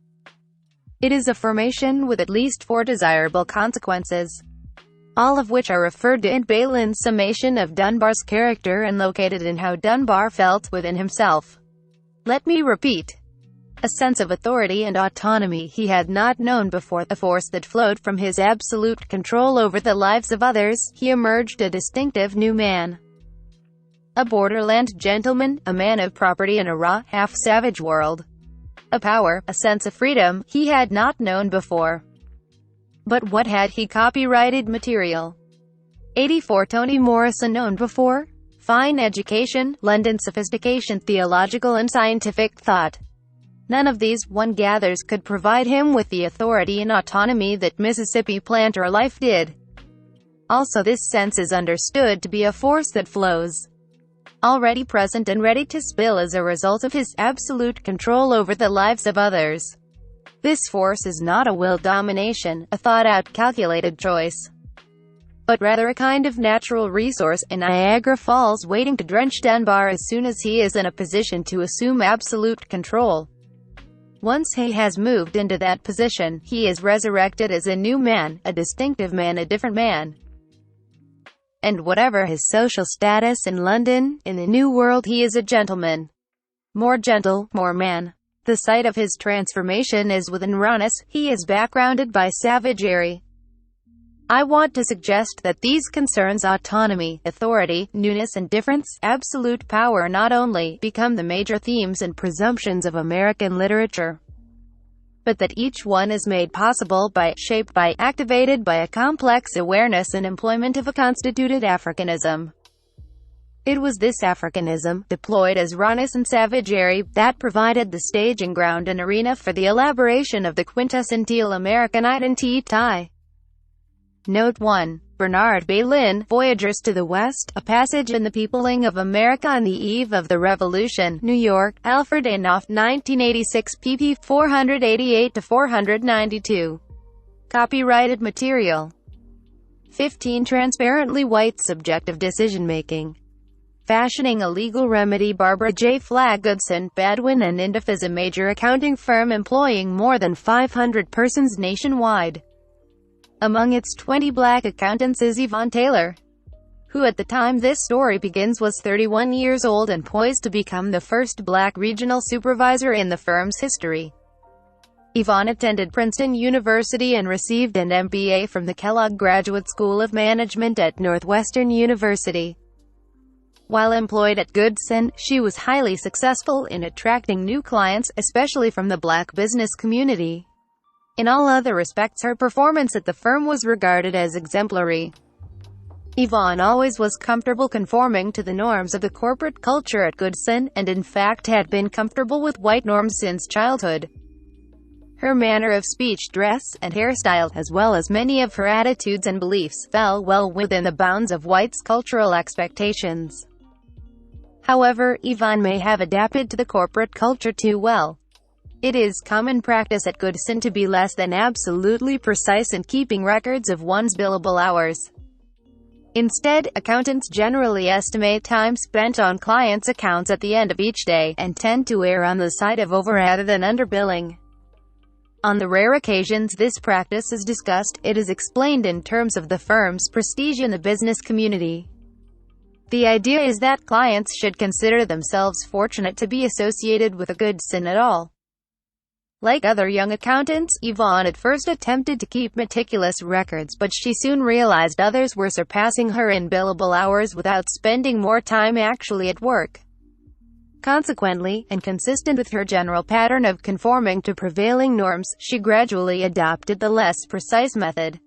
It is a formation with at least 4 desirable consequences, all of which are referred to in Balin's summation of Dunbar's character and located in how Dunbar felt within himself. Let me repeat. A sense of authority and autonomy he had not known before, a force that flowed from his absolute control over the lives of others. He emerged a distinctive new man. A borderland gentleman, a man of property in a raw, half-savage world. A power, a sense of freedom, he had not known before. But what had he? Copyrighted material. 84. Toni Morrison known before? Fine education, London sophistication, theological and scientific thought. None of these, one gathers, could provide him with the authority and autonomy that Mississippi planter life did. Also, this sense is understood to be a force that flows, already present and ready to spill as a result of his absolute control over the lives of others. This force is not a will domination, a thought-out, calculated choice, but rather a kind of natural resource, a Niagara Falls waiting to drench Dunbar as soon as he is in a position to assume absolute control. Once he has moved into that position, he is resurrected as a new man, a distinctive man, a different man. And whatever his social status in London, in the New World he is a gentleman. More gentle, more man. The site of his transformation is within rawness, he is backgrounded by savagery. I want to suggest that these concerns, autonomy, authority, newness and difference, absolute power, not only become the major themes and presumptions of American literature, but that each one is made possible by, shaped by, activated by a complex awareness and employment of a constituted Africanism. It was this Africanism, deployed as rawness and savagery, that provided the staging ground and arena for the elaboration of the quintessential American identity. Note 1. Bernard Bailyn, Voyagers to the West, A Passage in the Peopling of America on the Eve of the Revolution, New York, Alfred A. Knopf, 1986, pp. 488-492. Copyrighted material. 15. Transparently white subjective decision-making. Fashioning a legal remedy. Barbara J. Flagg Goodson, Badwin and Indif is a major accounting firm employing more than 500 persons nationwide. Among its 20 black accountants is Yvonne Taylor, who at the time this story begins was 31 years old and poised to become the first black regional supervisor in the firm's history. Yvonne attended Princeton University and received an MBA from the Kellogg Graduate School of Management at Northwestern University. While employed at Goodson, she was highly successful in attracting new clients, especially from the black business community. In all other respects, her performance at the firm was regarded as exemplary. Yvonne always was comfortable conforming to the norms of the corporate culture at Goodson, and in fact had been comfortable with white norms since childhood. Her manner of speech, dress, and hairstyle, as well as many of her attitudes and beliefs, fell well within the bounds of whites' cultural expectations. However, Yvonne may have adapted to the corporate culture too well. It is common practice at Goodson to be less than absolutely precise in keeping records of one's billable hours. Instead, accountants generally estimate time spent on clients' accounts at the end of each day, and tend to err on the side of over rather than underbilling. On the rare occasions this practice is discussed, it is explained in terms of the firm's prestige in the business community. The idea is that clients should consider themselves fortunate to be associated with a Goodson at all. Like other young accountants, Yvonne at first attempted to keep meticulous records, but she soon realized others were surpassing her in billable hours without spending more time actually at work. Consequently, and consistent with her general pattern of conforming to prevailing norms, she gradually adopted the less precise method.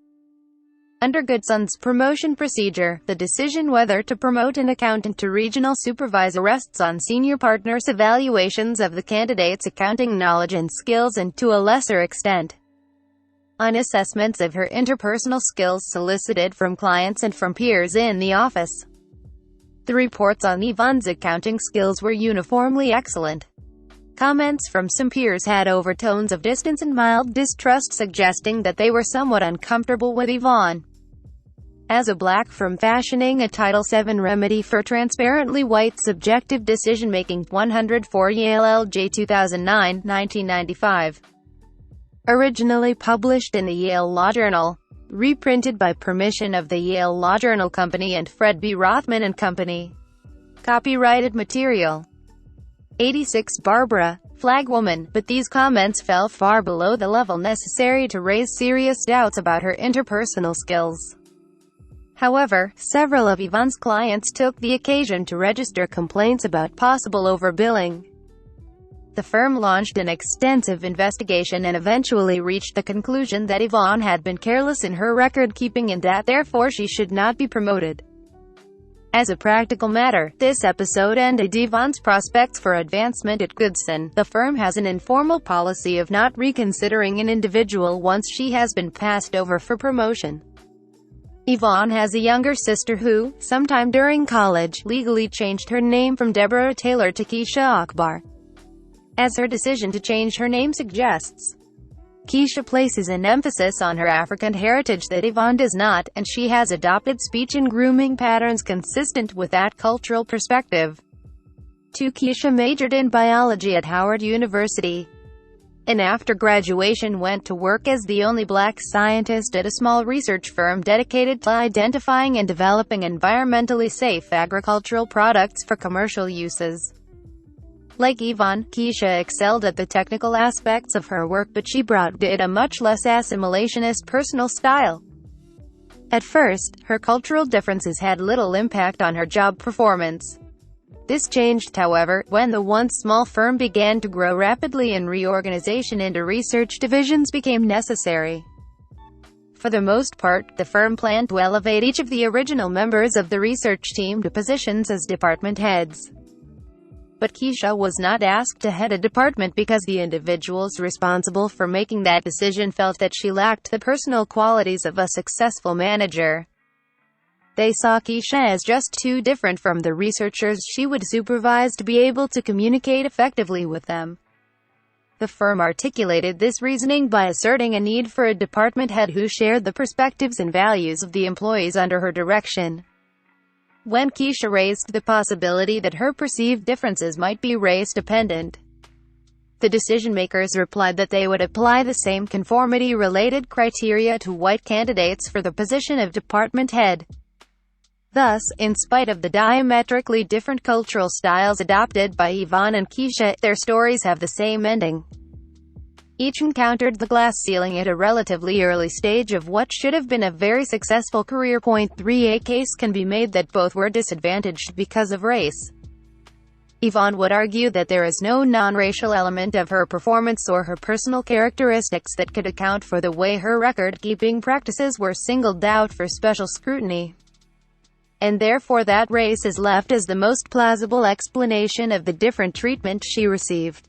Under Goodson's promotion procedure, the decision whether to promote an accountant to regional supervisor rests on senior partners' evaluations of the candidate's accounting knowledge and skills and, to a lesser extent, on assessments of her interpersonal skills solicited from clients and from peers in the office. The reports on Yvonne's accounting skills were uniformly excellent. Comments from some peers had overtones of distance and mild distrust, suggesting that they were somewhat uncomfortable with Yvonne as a black firm fashioning a Title VII remedy for transparently white subjective decision-making. 104 Yale LJ 2009, 1995. Originally published in the Yale Law Journal. Reprinted by permission of the Yale Law Journal Company and Fred B. Rothman and Company. Copyrighted material. 86 Barbara Flagg woman, but these comments fell far below the level necessary to raise serious doubts about her interpersonal skills. However, several of Yvonne's clients took the occasion to register complaints about possible overbilling. The firm launched an extensive investigation and eventually reached the conclusion that Yvonne had been careless in her record-keeping and that therefore she should not be promoted. As a practical matter, this episode ended Yvonne's prospects for advancement at Goodson. The firm has an informal policy of not reconsidering an individual once she has been passed over for promotion. Yvonne has a younger sister who, sometime during college, legally changed her name from Deborah Taylor to Keisha Akbar, as her decision to change her name suggests. Keisha places an emphasis on her African heritage that Yvonne does not, and she has adopted speech and grooming patterns consistent with that cultural perspective. 2. Keisha majored in biology at Howard University, and after graduation went to work as the only black scientist at a small research firm dedicated to identifying and developing environmentally safe agricultural products for commercial uses. Like Yvonne, Keisha excelled at the technical aspects of her work, but she brought it a much less assimilationist personal style. At first, her cultural differences had little impact on her job performance. This changed, however, when the once small firm began to grow rapidly and reorganization into research divisions became necessary. For the most part, the firm planned to elevate each of the original members of the research team to positions as department heads. But Keisha was not asked to head a department because the individuals responsible for making that decision felt that she lacked the personal qualities of a successful manager. They saw Keisha as just too different from the researchers she would supervise to be able to communicate effectively with them. The firm articulated this reasoning by asserting a need for a department head who shared the perspectives and values of the employees under her direction. When Keisha raised the possibility that her perceived differences might be race-dependent, the decision-makers replied that they would apply the same conformity-related criteria to white candidates for the position of department head. Thus, in spite of the diametrically different cultural styles adopted by Yvonne and Keisha, their stories have the same ending. Each encountered the glass ceiling at a relatively early stage of what should have been a very successful career. Point 3. A case can be made that both were disadvantaged because of race. Yvonne would argue that there is no non-racial element of her performance or her personal characteristics that could account for the way her record-keeping practices were singled out for special scrutiny, and therefore that race is left as the most plausible explanation of the different treatment she received.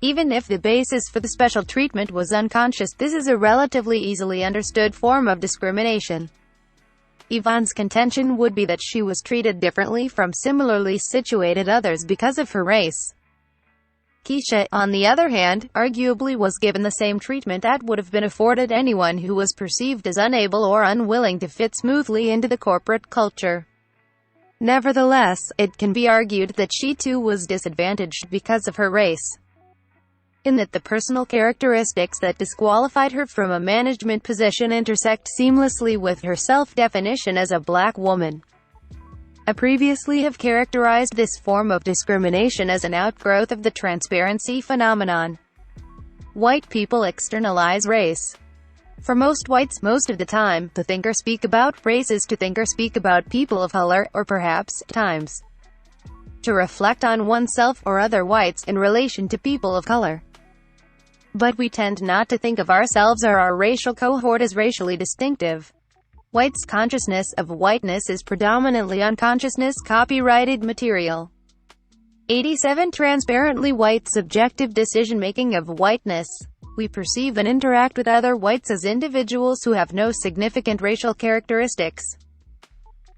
Even if the basis for the special treatment was unconscious, this is a relatively easily understood form of discrimination. Yvonne's contention would be that she was treated differently from similarly situated others because of her race. Keisha, on the other hand, arguably was given the same treatment that would have been afforded anyone who was perceived as unable or unwilling to fit smoothly into the corporate culture. Nevertheless, it can be argued that she too was disadvantaged because of her race, in that the personal characteristics that disqualified her from a management position intersect seamlessly with her self-definition as a black woman. I previously have characterized this form of discrimination as an outgrowth of the transparency phenomenon. White people externalize race. For most whites, most of the time, to think or speak about race is to think or speak about people of color, or perhaps, at times, to reflect on oneself, or other whites, in relation to people of color. But we tend not to think of ourselves or our racial cohort as racially distinctive. White's consciousness of whiteness is predominantly unconsciousness copyrighted material. 87. Transparently white subjective decision-making of whiteness. We perceive and interact with other whites as individuals who have no significant racial characteristics.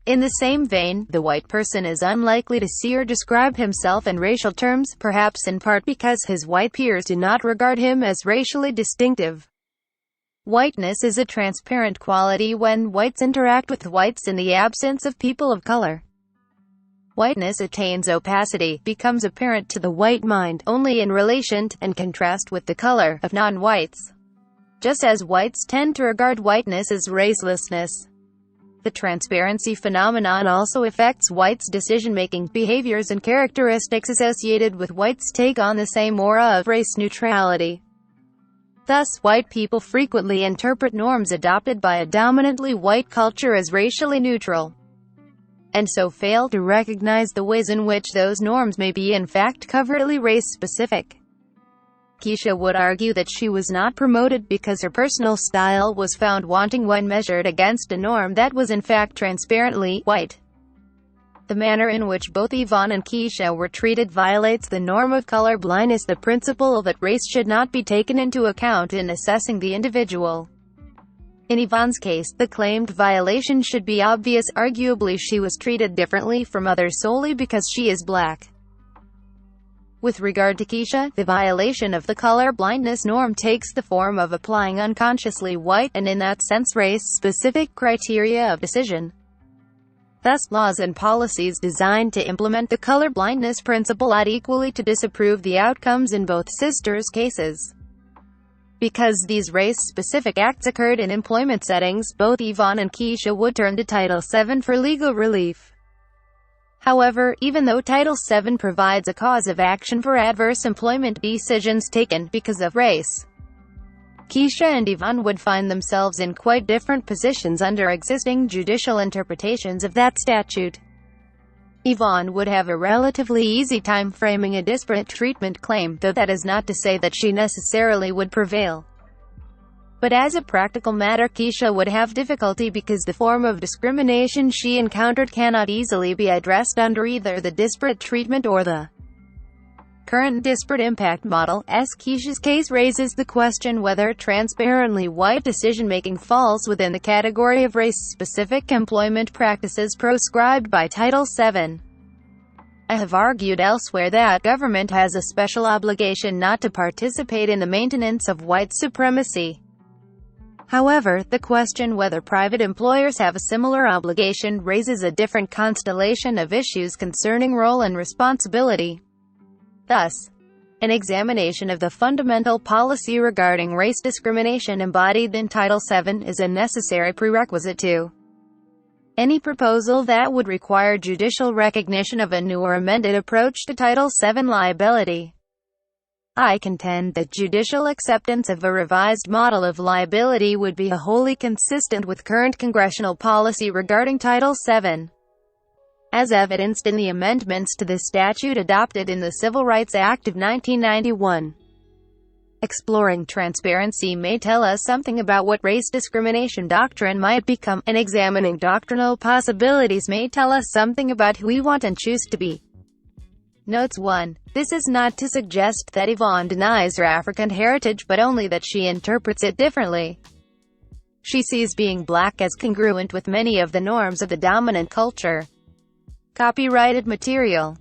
In the same vein, the white person is unlikely to see or describe himself in racial terms, perhaps in part because his white peers do not regard him as racially distinctive. Whiteness is a transparent quality when whites interact with whites in the absence of people of color. Whiteness attains opacity, becomes apparent to the white mind, only in relation to, and contrast with the color, of non-whites. Just as whites tend to regard whiteness as racelessness. The transparency phenomenon also affects whites' decision-making, behaviors and characteristics associated with whites take on the same aura of race neutrality. Thus, white people frequently interpret norms adopted by a dominantly white culture as racially neutral, and so fail to recognize the ways in which those norms may be in fact covertly race-specific. Keisha would argue that she was not promoted because her personal style was found wanting when measured against a norm that was in fact transparently white. The manner in which both Yvonne and Keisha were treated violates the norm of color blindness, the principle that race should not be taken into account in assessing the individual. In Yvonne's case, the claimed violation should be obvious. Arguably, she was treated differently from others solely because she is black. With regard to Keisha, the violation of the color blindness norm takes the form of applying unconsciously white, and in that sense race-specific criteria of decision. Thus, laws and policies designed to implement the color blindness principle ought equally to disapprove the outcomes in both sisters' cases. Because these race-specific acts occurred in employment settings, both Yvonne and Keisha would turn to Title VII for legal relief. However, even though Title VII provides a cause of action for adverse employment decisions taken because of race, Keisha and Yvonne would find themselves in quite different positions under existing judicial interpretations of that statute. Yvonne would have a relatively easy time framing a disparate treatment claim, though that is not to say that she necessarily would prevail. But as a practical matter, Keisha would have difficulty because the form of discrimination she encountered cannot easily be addressed under either the disparate treatment or the current disparate impact model. Keisha's case raises the question whether transparently white decision-making falls within the category of race-specific employment practices proscribed by Title VII. I have argued elsewhere that government has a special obligation not to participate in the maintenance of white supremacy. However, the question whether private employers have a similar obligation raises a different constellation of issues concerning role and responsibility. Thus, an examination of the fundamental policy regarding race discrimination embodied in Title VII is a necessary prerequisite to any proposal that would require judicial recognition of a new or amended approach to Title VII liability. I contend that judicial acceptance of a revised model of liability would be wholly consistent with current congressional policy regarding Title VII, as evidenced in the amendments to the statute adopted in the Civil Rights Act of 1991. Exploring transparency may tell us something about what race discrimination doctrine might become, and examining doctrinal possibilities may tell us something about who we want and choose to be. Notes 1. This is not to suggest that Yvonne denies her African heritage, but only that she interprets it differently. She sees being black as congruent with many of the norms of the dominant culture. Copyrighted material.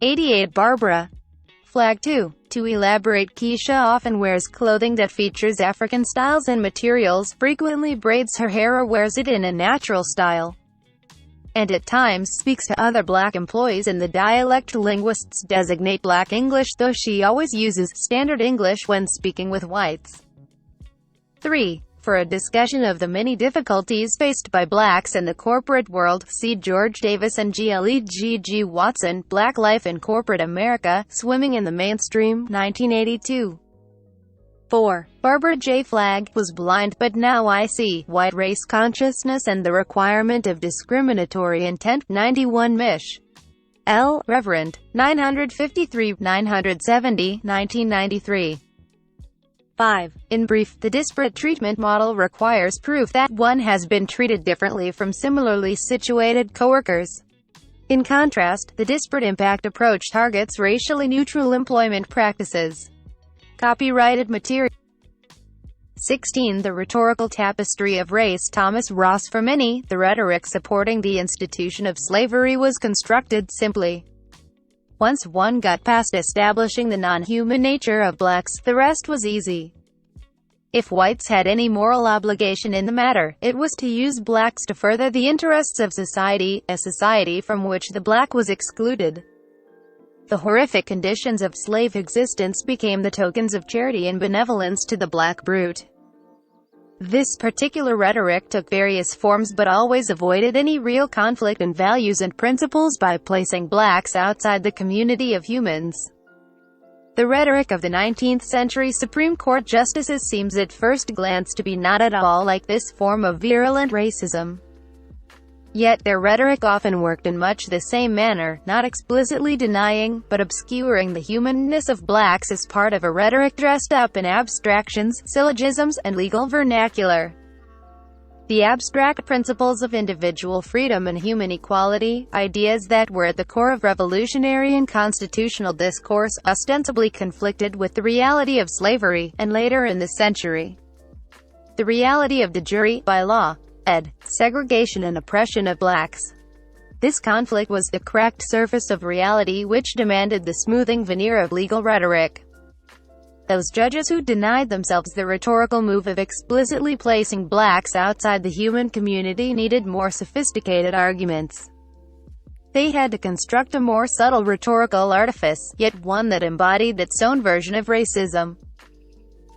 88 Barbara. Flag 2. To elaborate, Keisha often wears clothing that features African styles and materials, frequently braids her hair or wears it in a natural style, and at times speaks to other black employees in the dialect linguists designate Black English, though she always uses Standard English when speaking with whites. 3. For a discussion of the many difficulties faced by blacks in the corporate world, see George Davis and G. Watson, Black Life in Corporate America, Swimming in the Mainstream, 1982. 4. Barbara J. Flagg was blind, but now I see. White Race Consciousness and the Requirement of Discriminatory Intent, 91 Mish. L. Reverend, 953-970, 1993. 5. In brief, the disparate treatment model requires proof that one has been treated differently from similarly situated coworkers. In contrast, the disparate impact approach targets racially neutral employment practices. Copyrighted material. 16. The Rhetorical Tapestry of Race. Thomas Ross. For many, the rhetoric supporting the institution of slavery was constructed simply. Once one got past establishing the non-human nature of blacks, the rest was easy. If whites had any moral obligation in the matter, it was to use blacks to further the interests of society, a society from which the black was excluded. The horrific conditions of slave existence became the tokens of charity and benevolence to the black brute. This particular rhetoric took various forms but always avoided any real conflict in values and principles by placing blacks outside the community of humans. The rhetoric of the 19th century Supreme Court justices seems at first glance to be not at all like this form of virulent racism. Yet their rhetoric often worked in much the same manner, not explicitly denying, but obscuring the humanness of blacks as part of a rhetoric dressed up in abstractions, syllogisms, and legal vernacular. The abstract principles of individual freedom and human equality, ideas that were at the core of revolutionary and constitutional discourse, ostensibly conflicted with the reality of slavery, and later in the century, the reality of de jure, by law, segregation and oppression of blacks. This conflict was the cracked surface of reality which demanded the smoothing veneer of legal rhetoric. Those judges who denied themselves the rhetorical move of explicitly placing blacks outside the human community needed more sophisticated arguments. They had to construct a more subtle rhetorical artifice, yet one that embodied its own version of racism.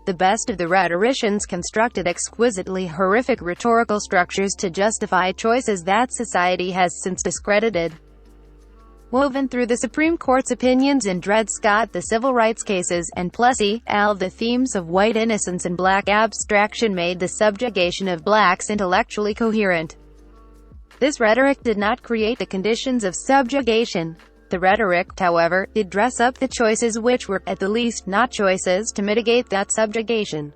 The best of the rhetoricians constructed exquisitely horrific rhetorical structures to justify choices that society has since discredited. Woven through the Supreme Court's opinions in Dred Scott, the civil rights cases, and Plessy, Al, the themes of white innocence and black abstraction made the subjugation of blacks intellectually coherent. This rhetoric did not create the conditions of subjugation. The rhetoric, however, did dress up the choices which were, at the least, not choices to mitigate that subjugation.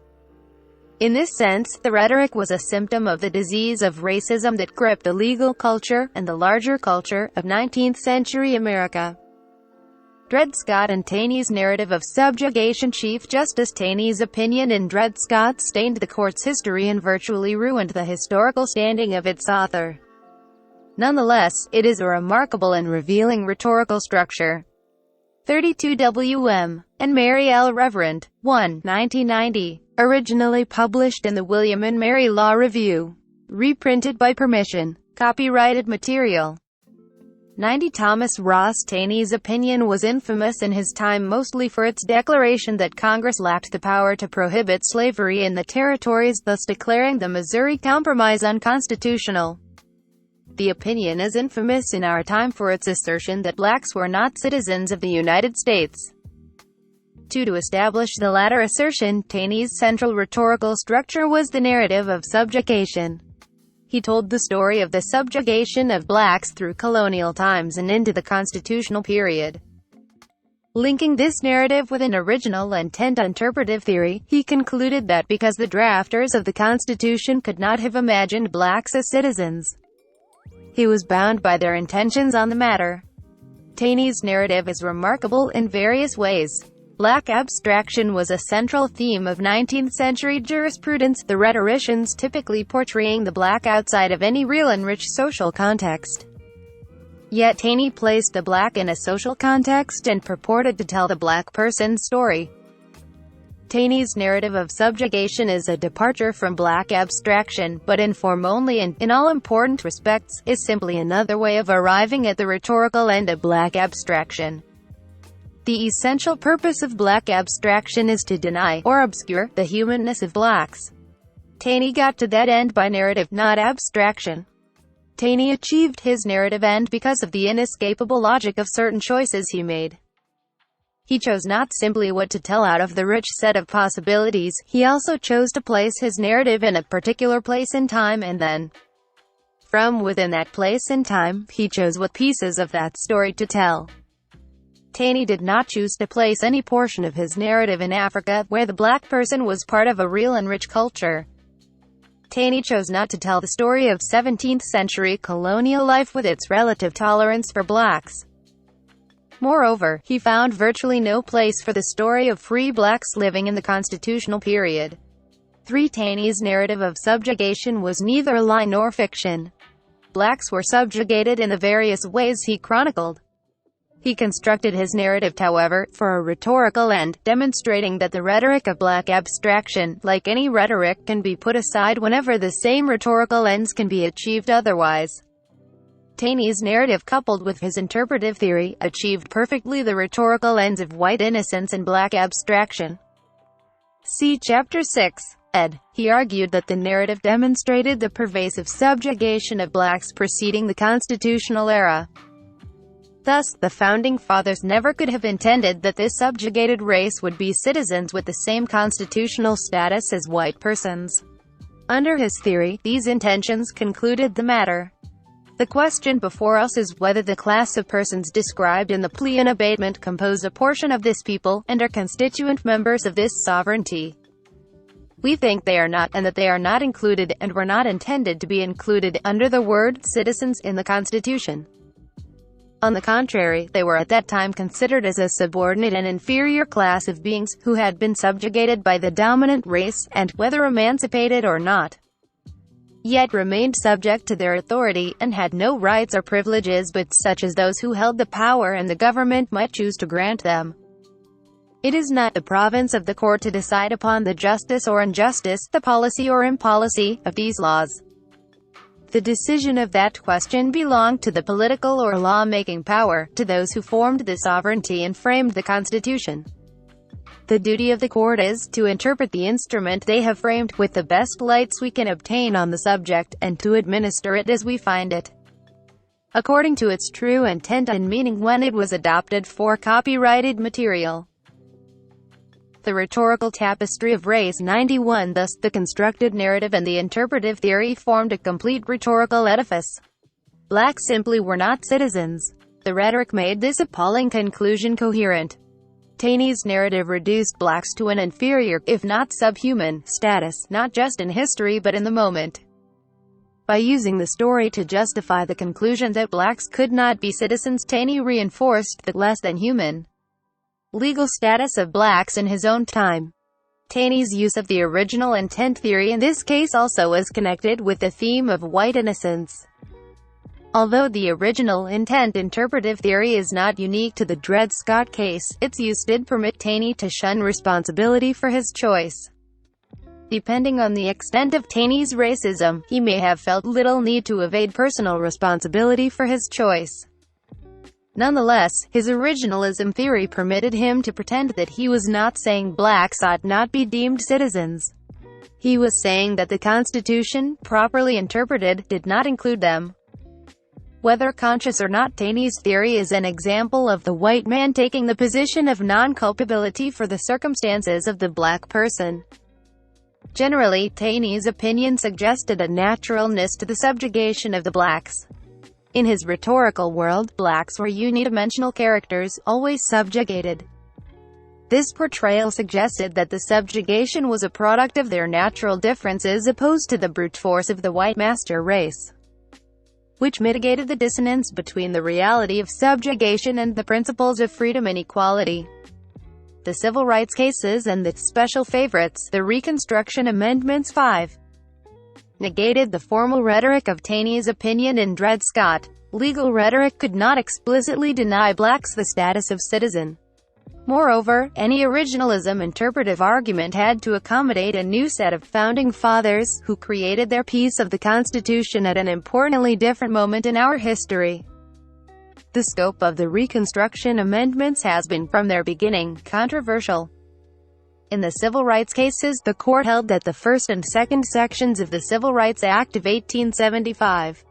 In this sense, the rhetoric was a symptom of the disease of racism that gripped the legal culture, and the larger culture, of 19th-century America. Dred Scott and Taney's narrative of subjugation. Chief Justice Taney's opinion in Dred Scott stained the court's history and virtually ruined the historical standing of its author. Nonetheless, it is a remarkable and revealing rhetorical structure. 32 W.M. and Mary L. Reverend, 1, 1990. Originally published in the William and Mary Law Review. Reprinted by permission. Copyrighted material. 90. Thomas Ross Taney's opinion was infamous in his time mostly for its declaration that Congress lacked the power to prohibit slavery in the territories, thus declaring the Missouri Compromise unconstitutional. The opinion is infamous in our time for its assertion that blacks were not citizens of the United States. 2. To establish the latter assertion, Taney's central rhetorical structure was the narrative of subjugation. He told the story of the subjugation of blacks through colonial times and into the constitutional period. Linking this narrative with an original intent interpretive theory, he concluded that because the drafters of the Constitution could not have imagined blacks as citizens, he was bound by their intentions on the matter. Taney's narrative is remarkable in various ways. Black abstraction was a central theme of 19th-century jurisprudence, the rhetoricians typically portraying the black outside of any real and rich social context. Yet Taney placed the black in a social context and purported to tell the black person's story. Taney's narrative of subjugation is a departure from black abstraction, but in form only and, in all important respects, is simply another way of arriving at the rhetorical end of black abstraction. The essential purpose of black abstraction is to deny, or obscure, the humanness of blacks. Taney got to that end by narrative, not abstraction. Taney achieved his narrative end because of the inescapable logic of certain choices he made. He chose not simply what to tell out of the rich set of possibilities, he also chose to place his narrative in a particular place in time and then, from within that place in time, he chose what pieces of that story to tell. Taney did not choose to place any portion of his narrative in Africa, where the black person was part of a real and rich culture. Taney chose not to tell the story of 17th-century colonial life with its relative tolerance for blacks. Moreover, he found virtually no place for the story of free blacks living in the constitutional period. 3. Taney's narrative of subjugation was neither lie nor fiction. Blacks were subjugated in the various ways he chronicled. He constructed his narrative, however, for a rhetorical end, demonstrating that the rhetoric of black abstraction, like any rhetoric, can be put aside whenever the same rhetorical ends can be achieved otherwise. Taney's narrative, coupled with his interpretive theory, achieved perfectly the rhetorical ends of white innocence and black abstraction. See Chapter 6. Ed. He argued that the narrative demonstrated the pervasive subjugation of blacks preceding the constitutional era. Thus, the Founding Fathers never could have intended that this subjugated race would be citizens with the same constitutional status as white persons. Under his theory, these intentions concluded the matter. The question before us is whether the class of persons described in the plea in abatement compose a portion of this people, and are constituent members of this sovereignty. We think they are not, and that they are not included, and were not intended to be included, under the word citizens in the Constitution. On the contrary, they were at that time considered as a subordinate and inferior class of beings, who had been subjugated by the dominant race, and, whether emancipated or not, yet remained subject to their authority, and had no rights or privileges but such as those who held the power and the government might choose to grant them. It is not the province of the court to decide upon the justice or injustice, the policy or impolicy, of these laws. The decision of that question belonged to the political or law-making power, to those who formed the sovereignty and framed the Constitution. The duty of the court is to interpret the instrument they have framed, with the best lights we can obtain on the subject, and to administer it as we find it, according to its true intent and meaning when it was adopted for copyrighted material. The rhetorical tapestry of race. 91. Thus, the constructed narrative and the interpretive theory formed a complete rhetorical edifice. Blacks simply were not citizens. The rhetoric made this appalling conclusion coherent. TONI's narrative reduced blacks to an inferior, if not subhuman, status, not just in history but in the moment. By using the story to justify the conclusion that blacks could not be citizens, TONI reinforced the less-than-human legal status of blacks in his own time. TONI's use of the original intent theory in this case also is connected with the theme of white innocence. Although the original intent interpretive theory is not unique to the Dred Scott case, its use did permit TONI to shun responsibility for his choice. Depending on the extent of TONI's racism, he may have felt little need to evade personal responsibility for his choice. Nonetheless, his originalism theory permitted him to pretend that he was not saying blacks ought not be deemed citizens. He was saying that the Constitution, properly interpreted, did not include them. Whether conscious or not, TONI's theory is an example of the white man taking the position of non-culpability for the circumstances of the black person. Generally, TONI's opinion suggested a naturalness to the subjugation of the blacks. In his rhetorical world, blacks were unidimensional characters, always subjugated. This portrayal suggested that the subjugation was a product of their natural differences opposed to the brute force of the white master race, which mitigated the dissonance between the reality of subjugation and the principles of freedom and equality. The civil rights cases and the special favorites, the Reconstruction Amendments 5, negated the formal rhetoric of TONI's opinion in Dred Scott. Legal rhetoric could not explicitly deny blacks the status of citizen. Moreover, any originalism interpretive argument had to accommodate a new set of founding fathers, who created their piece of the Constitution at an importantly different moment in our history. The scope of the Reconstruction Amendments has been, from their beginning, controversial. In the civil rights cases, the court held that the first and second sections of the Civil Rights Act of 1875,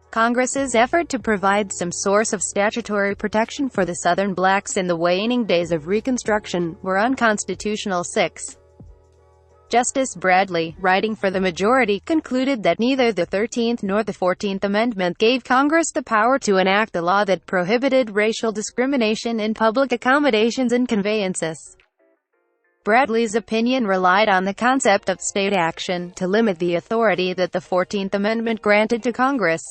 Congress's effort to provide some source of statutory protection for the Southern blacks in the waning days of Reconstruction, were unconstitutional. 6. Justice Bradley, writing for the majority, concluded that neither the 13th nor the 14th Amendment gave Congress the power to enact a law that prohibited racial discrimination in public accommodations and conveyances. Bradley's opinion relied on the concept of state action to limit the authority that the 14th Amendment granted to Congress.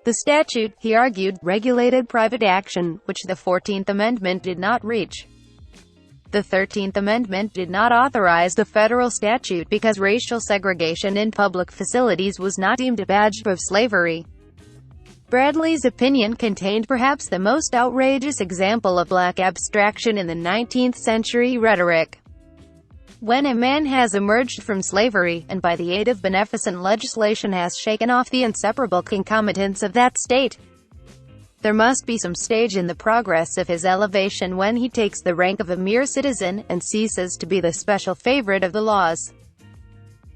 The statute, he argued, regulated private action, which the 14th Amendment did not reach. The 13th Amendment did not authorize the federal statute because racial segregation in public facilities was not deemed a badge of slavery. Bradley's opinion contained perhaps the most outrageous example of black abstraction in the 19th century rhetoric. When a man has emerged from slavery, and by the aid of beneficent legislation has shaken off the inseparable concomitants of that state, there must be some stage in the progress of his elevation when he takes the rank of a mere citizen, and ceases to be the special favorite of the laws,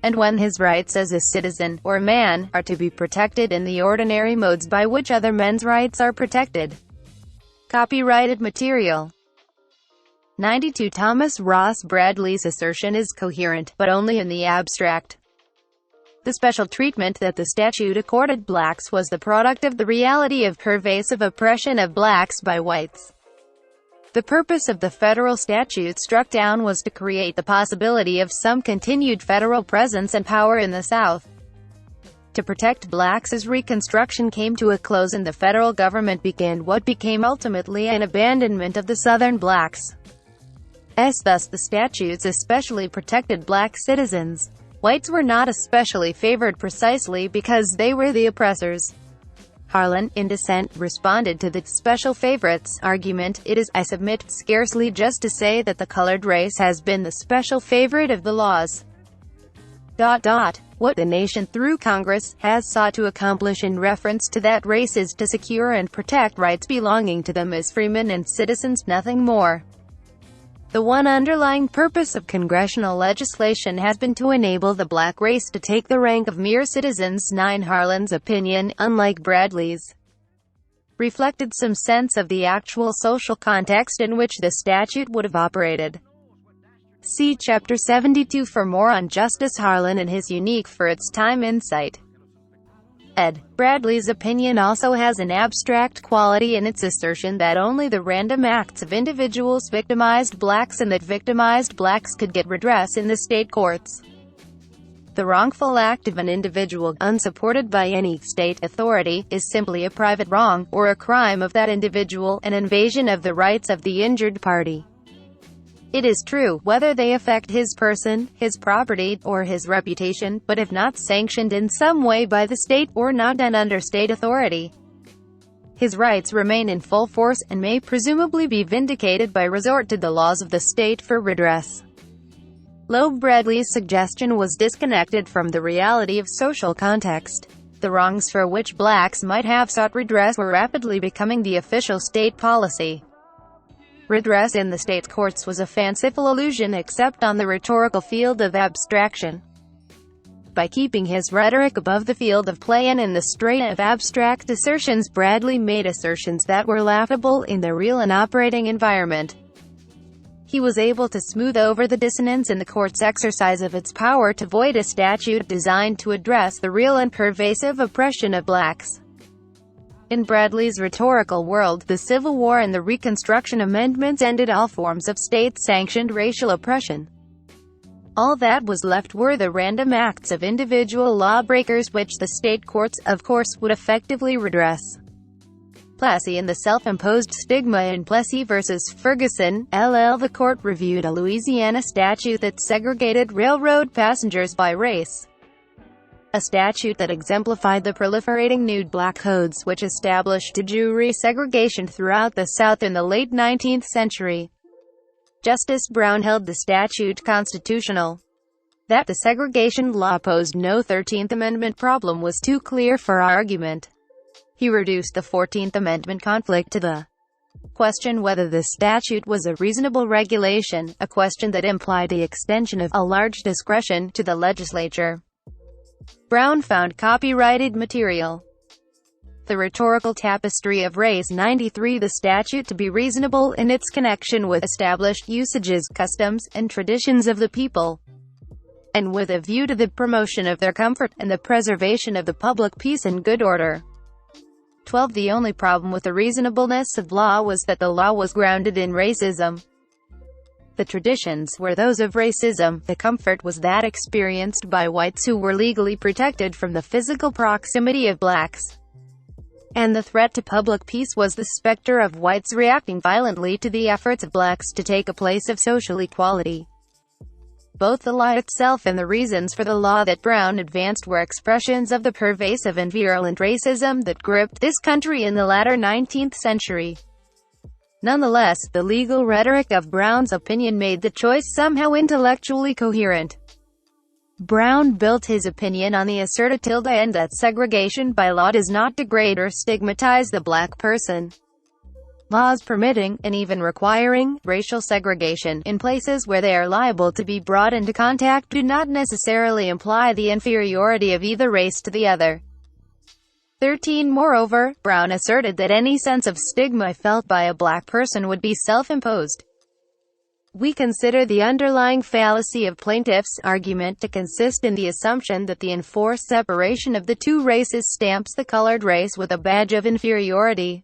and when his rights as a citizen, or man, are to be protected in the ordinary modes by which other men's rights are protected. Copyrighted material. 92. Thomas Ross Bradley's assertion is coherent, but only in the abstract. The special treatment that the statute accorded blacks was the product of the reality of pervasive oppression of blacks by whites. The purpose of the federal statute struck down was to create the possibility of some continued federal presence and power in the South. To protect blacks as Reconstruction came to a close and the federal government began what became ultimately an abandonment of the Southern blacks. Thus the statutes especially protected black citizens. Whites were not especially favored precisely because they were the oppressors. Harlan, in dissent, responded to the special favorites argument. It is, I submit, scarcely just to say that the colored race has been the special favorite of the laws. What the nation, through Congress, has sought to accomplish in reference to that race is to secure and protect rights belonging to them as freemen and citizens, nothing more. The one underlying purpose of congressional legislation has been to enable the black race to take the rank of mere citizens. 9. Harlan's opinion, unlike Bradley's, reflected some sense of the actual social context in which the statute would have operated. See Chapter 72 for more on Justice Harlan and his unique for its time insight. Ed. Bradley's opinion also has an abstract quality in its assertion that only the random acts of individuals victimized blacks and that victimized blacks could get redress in the state courts. The wrongful act of an individual, unsupported by any state authority, is simply a private wrong, or a crime of that individual, an invasion of the rights of the injured party. It is true, whether they affect his person, his property, or his reputation, but if not sanctioned in some way by the state, or not done under state authority, his rights remain in full force, and may presumably be vindicated by resort to the laws of the state for redress. Loeb. Bradley's suggestion was disconnected from the reality of social context. The wrongs for which blacks might have sought redress were rapidly becoming the official state policy. Redress in the state courts was a fanciful illusion except on the rhetorical field of abstraction. By keeping his rhetoric above the field of play and in the strain of abstract assertions, Bradley made assertions that were laughable in the real and operating environment. He was able to smooth over the dissonance in the court's exercise of its power to void a statute designed to address the real and pervasive oppression of blacks. In Bradley's rhetorical world, the Civil War and the Reconstruction Amendments ended all forms of state-sanctioned racial oppression. All that was left were the random acts of individual lawbreakers which the state courts, of course, would effectively redress. Plessy and the self-imposed stigma in Plessy v. Ferguson, LL. The court reviewed a Louisiana statute that segregated railroad passengers by race. A statute that exemplified the proliferating nude black codes which established de jure segregation throughout the South in the late 19th century. Justice Brown held the statute constitutional. That the segregation law posed no 13th Amendment problem was too clear for argument. He reduced the 14th Amendment conflict to the question whether the statute was a reasonable regulation, a question that implied the extension of a large discretion to the legislature. Brown found copyrighted material. The Rhetorical Tapestry of Race 93 the statute to be reasonable in its connection with established usages, customs, and traditions of the people, and with a view to the promotion of their comfort, and the preservation of the public peace and good order. 12 The only problem with the reasonableness of law was that the law was grounded in racism. The traditions were those of racism, the comfort was that experienced by whites who were legally protected from the physical proximity of blacks, and the threat to public peace was the specter of whites reacting violently to the efforts of blacks to take a place of social equality. Both the law itself and the reasons for the law that Brown advanced were expressions of the pervasive and virulent racism that gripped this country in the latter 19th century. Nonetheless, the legal rhetoric of Brown's opinion made the choice somehow intellectually coherent. Brown built his opinion on the asserted and that segregation by law does not degrade or stigmatize the black person. Laws permitting, and even requiring, racial segregation in places where they are liable to be brought into contact do not necessarily imply the inferiority of either race to the other. 13 Moreover, Brown asserted that any sense of stigma felt by a black person would be self-imposed. We consider the underlying fallacy of plaintiff's argument to consist in the assumption that the enforced separation of the two races stamps the colored race with a badge of inferiority.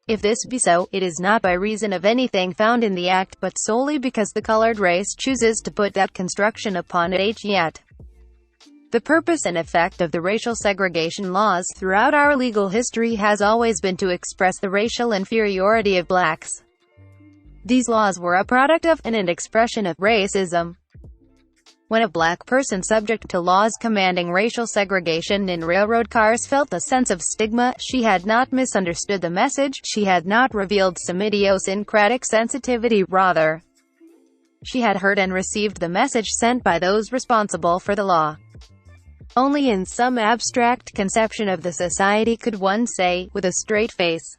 If this be so, it is not by reason of anything found in the Act, but solely because the colored race chooses to put that construction upon it. Yet, the purpose and effect of the racial segregation laws throughout our legal history has always been to express the racial inferiority of blacks. These laws were a product of, and an expression of, racism. When a black person subject to laws commanding racial segregation in railroad cars felt a sense of stigma, she had not misunderstood the message, she had not revealed some idiosyncratic sensitivity, rather, she had heard and received the message sent by those responsible for the law. Only in some abstract conception of the society could one say, with a straight face,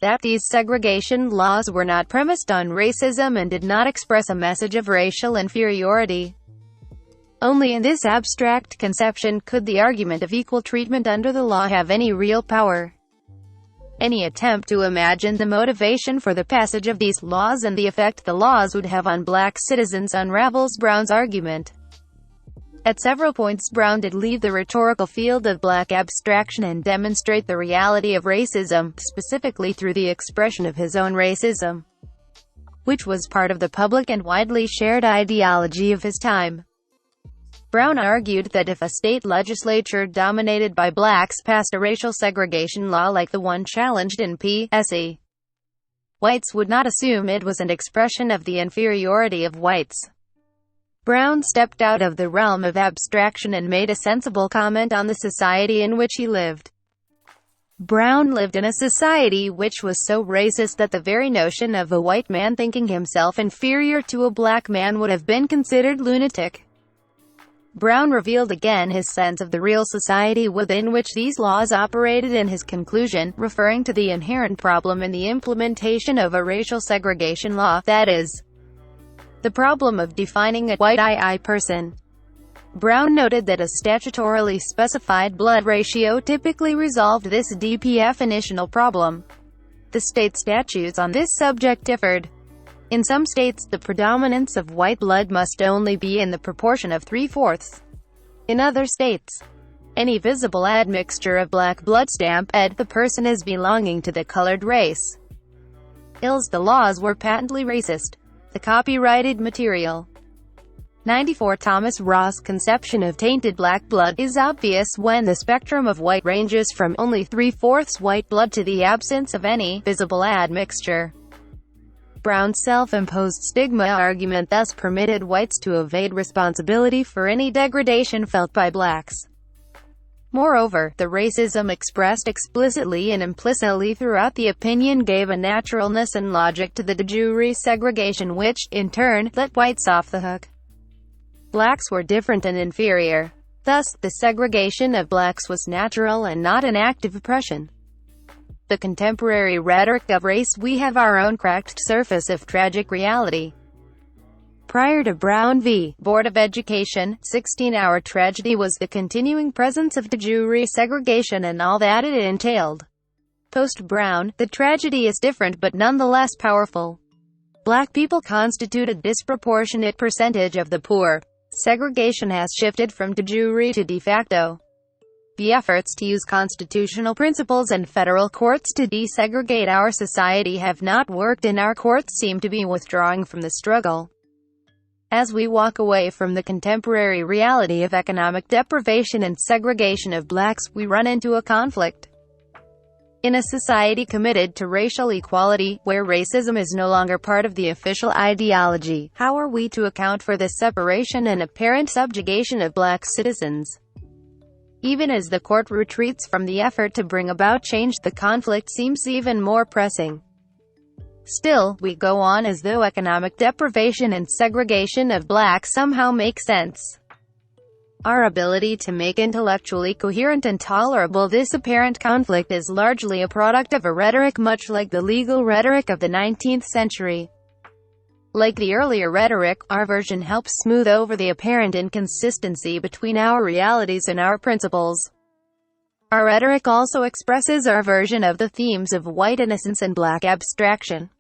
that these segregation laws were not premised on racism and did not express a message of racial inferiority. Only in this abstract conception could the argument of equal treatment under the law have any real power. Any attempt to imagine the motivation for the passage of these laws and the effect the laws would have on black citizens unravels Brown's argument. At several points Brown did leave the rhetorical field of black abstraction and demonstrate the reality of racism, specifically through the expression of his own racism, which was part of the public and widely shared ideology of his time. Brown argued that if a state legislature dominated by blacks passed a racial segregation law like the one challenged in P.S.E., whites would not assume it was an expression of the inferiority of whites. Brown stepped out of the realm of abstraction and made a sensible comment on the society in which he lived. Brown lived in a society which was so racist that the very notion of a white man thinking himself inferior to a black man would have been considered lunatic. Brown revealed again his sense of the real society within which these laws operated in his conclusion, referring to the inherent problem in the implementation of a racial segregation law, that is, the problem of defining a white II person. Brown noted that a statutorily specified blood ratio typically resolved this definitional problem. The state statutes on this subject differed. In some states, the predominance of white blood must only be in the proportion of 3/4. In other states, any visible admixture of black blood stamp the person as belonging to the colored race. The laws were patently racist. The copyrighted material. 94 Thomas Ross' conception of tainted black blood is obvious when the spectrum of white ranges from only 3/4 white blood to the absence of any visible admixture. Brown's self-imposed stigma argument thus permitted whites to evade responsibility for any degradation felt by blacks. Moreover, the racism expressed explicitly and implicitly throughout the opinion gave a naturalness and logic to the de jure segregation which, in turn, let whites off the hook. Blacks were different and inferior. Thus, the segregation of blacks was natural and not an act of oppression. The contemporary rhetoric of race we have our own cracked surface of tragic reality. Prior to Brown v. Board of Education, 16-hour tragedy was the continuing presence of de jure segregation and all that it entailed. Post-Brown, the tragedy is different but nonetheless powerful. Black people constitute a disproportionate percentage of the poor. Segregation has shifted from de jure to de facto. The efforts to use constitutional principles and federal courts to desegregate our society have not worked and our courts seem to be withdrawing from the struggle. As we walk away from the contemporary reality of economic deprivation and segregation of blacks, we run into a conflict. In a society committed to racial equality, where racism is no longer part of the official ideology, how are we to account for the separation and apparent subjugation of black citizens? Even as the court retreats from the effort to bring about change, the conflict seems even more pressing. Still, we go on as though economic deprivation and segregation of blacks somehow make sense. Our ability to make intellectually coherent and tolerable this apparent conflict is largely a product of a rhetoric much like the legal rhetoric of the 19th century. Like the earlier rhetoric, our version helps smooth over the apparent inconsistency between our realities and our principles. Our rhetoric also expresses our version of the themes of white innocence and black abstraction.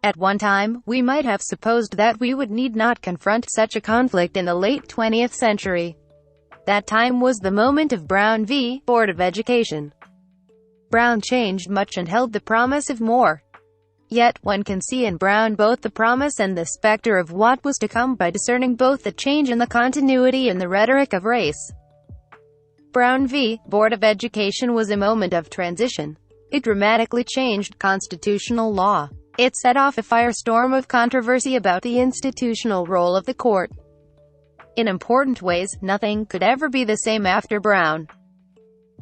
At one time, we might have supposed that we would need not confront such a conflict in the late 20th century. That time was the moment of Brown v. Board of Education. Brown changed much and held the promise of more. Yet, one can see in Brown both the promise and the specter of what was to come by discerning both the change and the continuity in the rhetoric of race. Brown v. Board of Education was a moment of transition. It dramatically changed constitutional law. It set off a firestorm of controversy about the institutional role of the court. In important ways, nothing could ever be the same after Brown.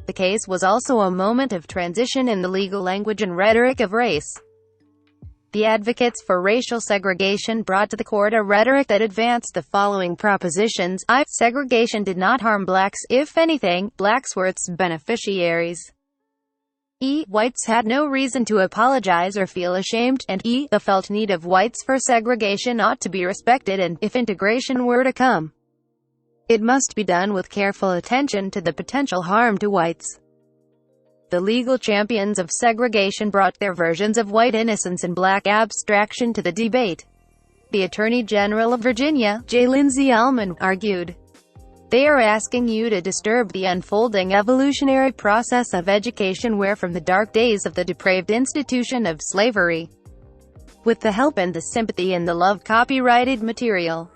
The case was also a moment of transition in the legal language and rhetoric of race. The advocates for racial segregation brought to the court a rhetoric that advanced the following propositions. Segregation did not harm blacks. If anything, blacks were its beneficiaries. Whites had no reason to apologize or feel ashamed, and the felt need of whites for segregation ought to be respected, and, if integration were to come, it must be done with careful attention to the potential harm to whites. The legal champions of segregation brought their versions of white innocence and black abstraction to the debate. The Attorney General of Virginia, J. Lindsey Alman, argued, They are asking you to disturb the unfolding evolutionary process of education where from the dark days of the depraved institution of slavery, with the help and the sympathy and the love copyrighted material,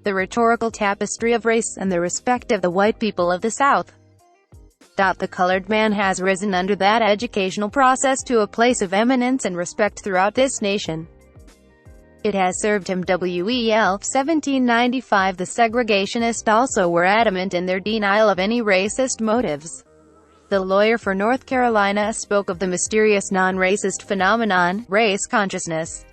the rhetorical tapestry of race and the respect of the white people of the South. The colored man has risen under that educational process to a place of eminence and respect throughout this nation. It has served him well. 1795 The segregationists also were adamant in their denial of any racist motives. The lawyer for North Carolina spoke of the mysterious non-racist phenomenon, race consciousness.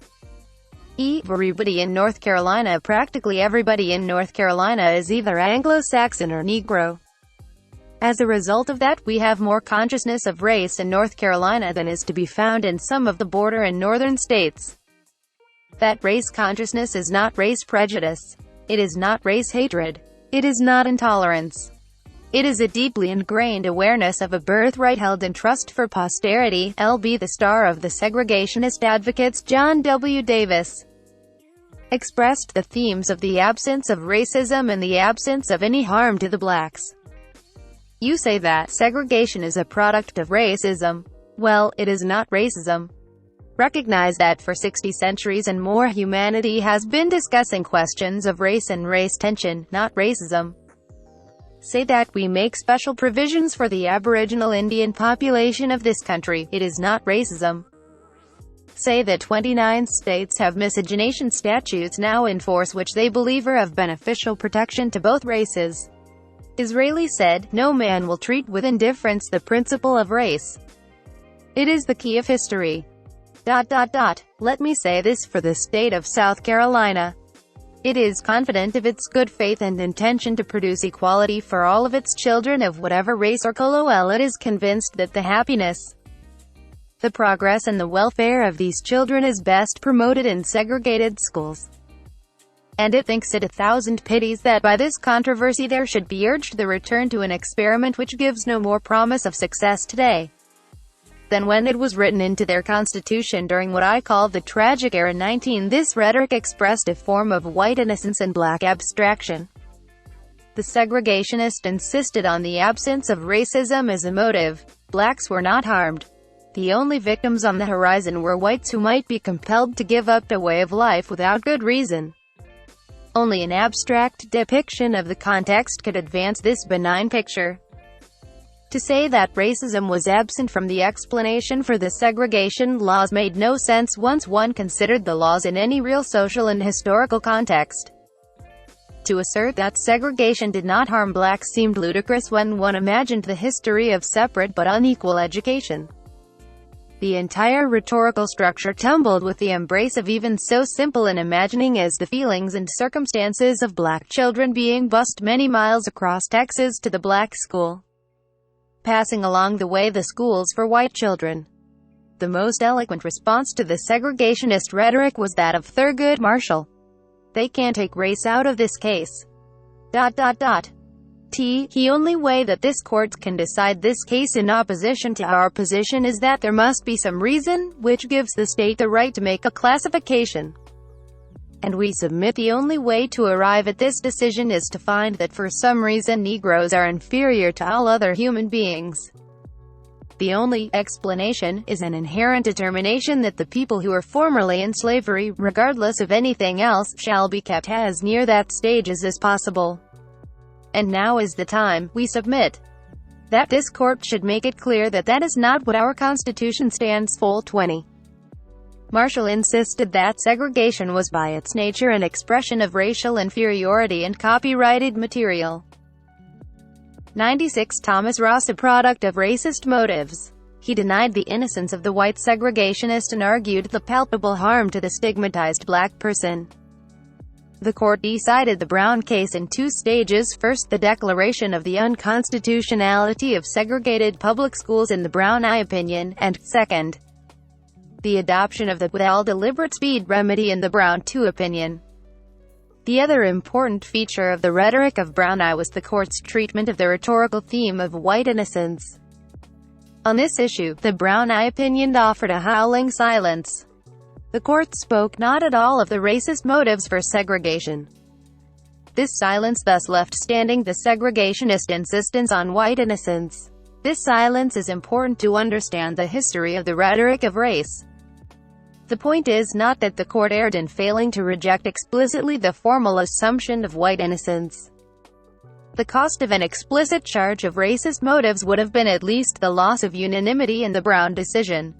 Everybody in North Carolina, practically everybody in North Carolina, is either Anglo-Saxon or Negro. As a result of that, we have more consciousness of race in North Carolina than is to be found in some of the border and northern states. That race consciousness is not race prejudice. It is not race hatred. It is not intolerance. It is a deeply ingrained awareness of a birthright held in trust for posterity. L.B. The star of the segregationist advocates, John W. Davis, expressed the themes of the absence of racism and the absence of any harm to the blacks. You say that segregation is a product of racism. Well, it is not racism. Recognize that for 60 centuries and more humanity has been discussing questions of race and race tension, not racism. Say that we make special provisions for the Aboriginal Indian population of this country. It is not racism. Say that 29 states have miscegenation statutes now in force which they believe are of beneficial protection to both races. Israeli said, no man will treat with indifference the principle of race. It is the key of history. Let me say this for the state of South Carolina. It is confident of its good faith and intention to produce equality for all of its children of whatever race or color. It is convinced that the happiness, the progress and the welfare of these children is best promoted in segregated schools. And it thinks it 1,000 pities that by this controversy there should be urged the return to an experiment which gives no more promise of success today than when it was written into their constitution during what I call the tragic era. 19. This rhetoric expressed a form of white innocence and black abstraction. The segregationist insisted on the absence of racism as a motive. Blacks were not harmed. The only victims on the horizon were whites who might be compelled to give up a way of life without good reason. Only an abstract depiction of the context could advance this benign picture. To say that racism was absent from the explanation for the segregation laws made no sense once one considered the laws in any real social and historical context. To assert that segregation did not harm blacks seemed ludicrous when one imagined the history of separate but unequal education. The entire rhetorical structure tumbled with the embrace of even so simple an imagining as the feelings and circumstances of black children being bused many miles across Texas to the black school, passing along the way the schools for white children. The most eloquent response to the segregationist rhetoric was that of Thurgood Marshall. They can't take race out of this case. The only way that this court can decide this case in opposition to our position is that there must be some reason, which gives the state the right to make a classification. And we submit the only way to arrive at this decision is to find that for some reason Negroes are inferior to all other human beings. The only explanation is an inherent determination that the people who were formerly in slavery, regardless of anything else, shall be kept as near that stage as is possible. And now is the time, we submit, that this court should make it clear that that is not what our Constitution stands for. 20. Marshall insisted that segregation was by its nature an expression of racial inferiority and copyrighted material. 96. Thomas Ross, a product of racist motives. He denied the innocence of the white segregationist and argued the palpable harm to the stigmatized black person. The court decided the Brown case in two stages. First, the declaration of the unconstitutionality of segregated public schools in the Brown I opinion, and, second, the adoption of the with all deliberate speed remedy in the Brown II opinion. The other important feature of the rhetoric of Brown I was the court's treatment of the rhetorical theme of white innocence. On this issue, the Brown I opinion offered a howling silence. The court spoke not at all of the racist motives for segregation. This silence thus left standing the segregationist insistence on white innocence. This silence is important to understand the history of the rhetoric of race. The point is not that the court erred in failing to reject explicitly the formal assumption of white innocence. The cost of an explicit charge of racist motives would have been at least the loss of unanimity in the Brown decision.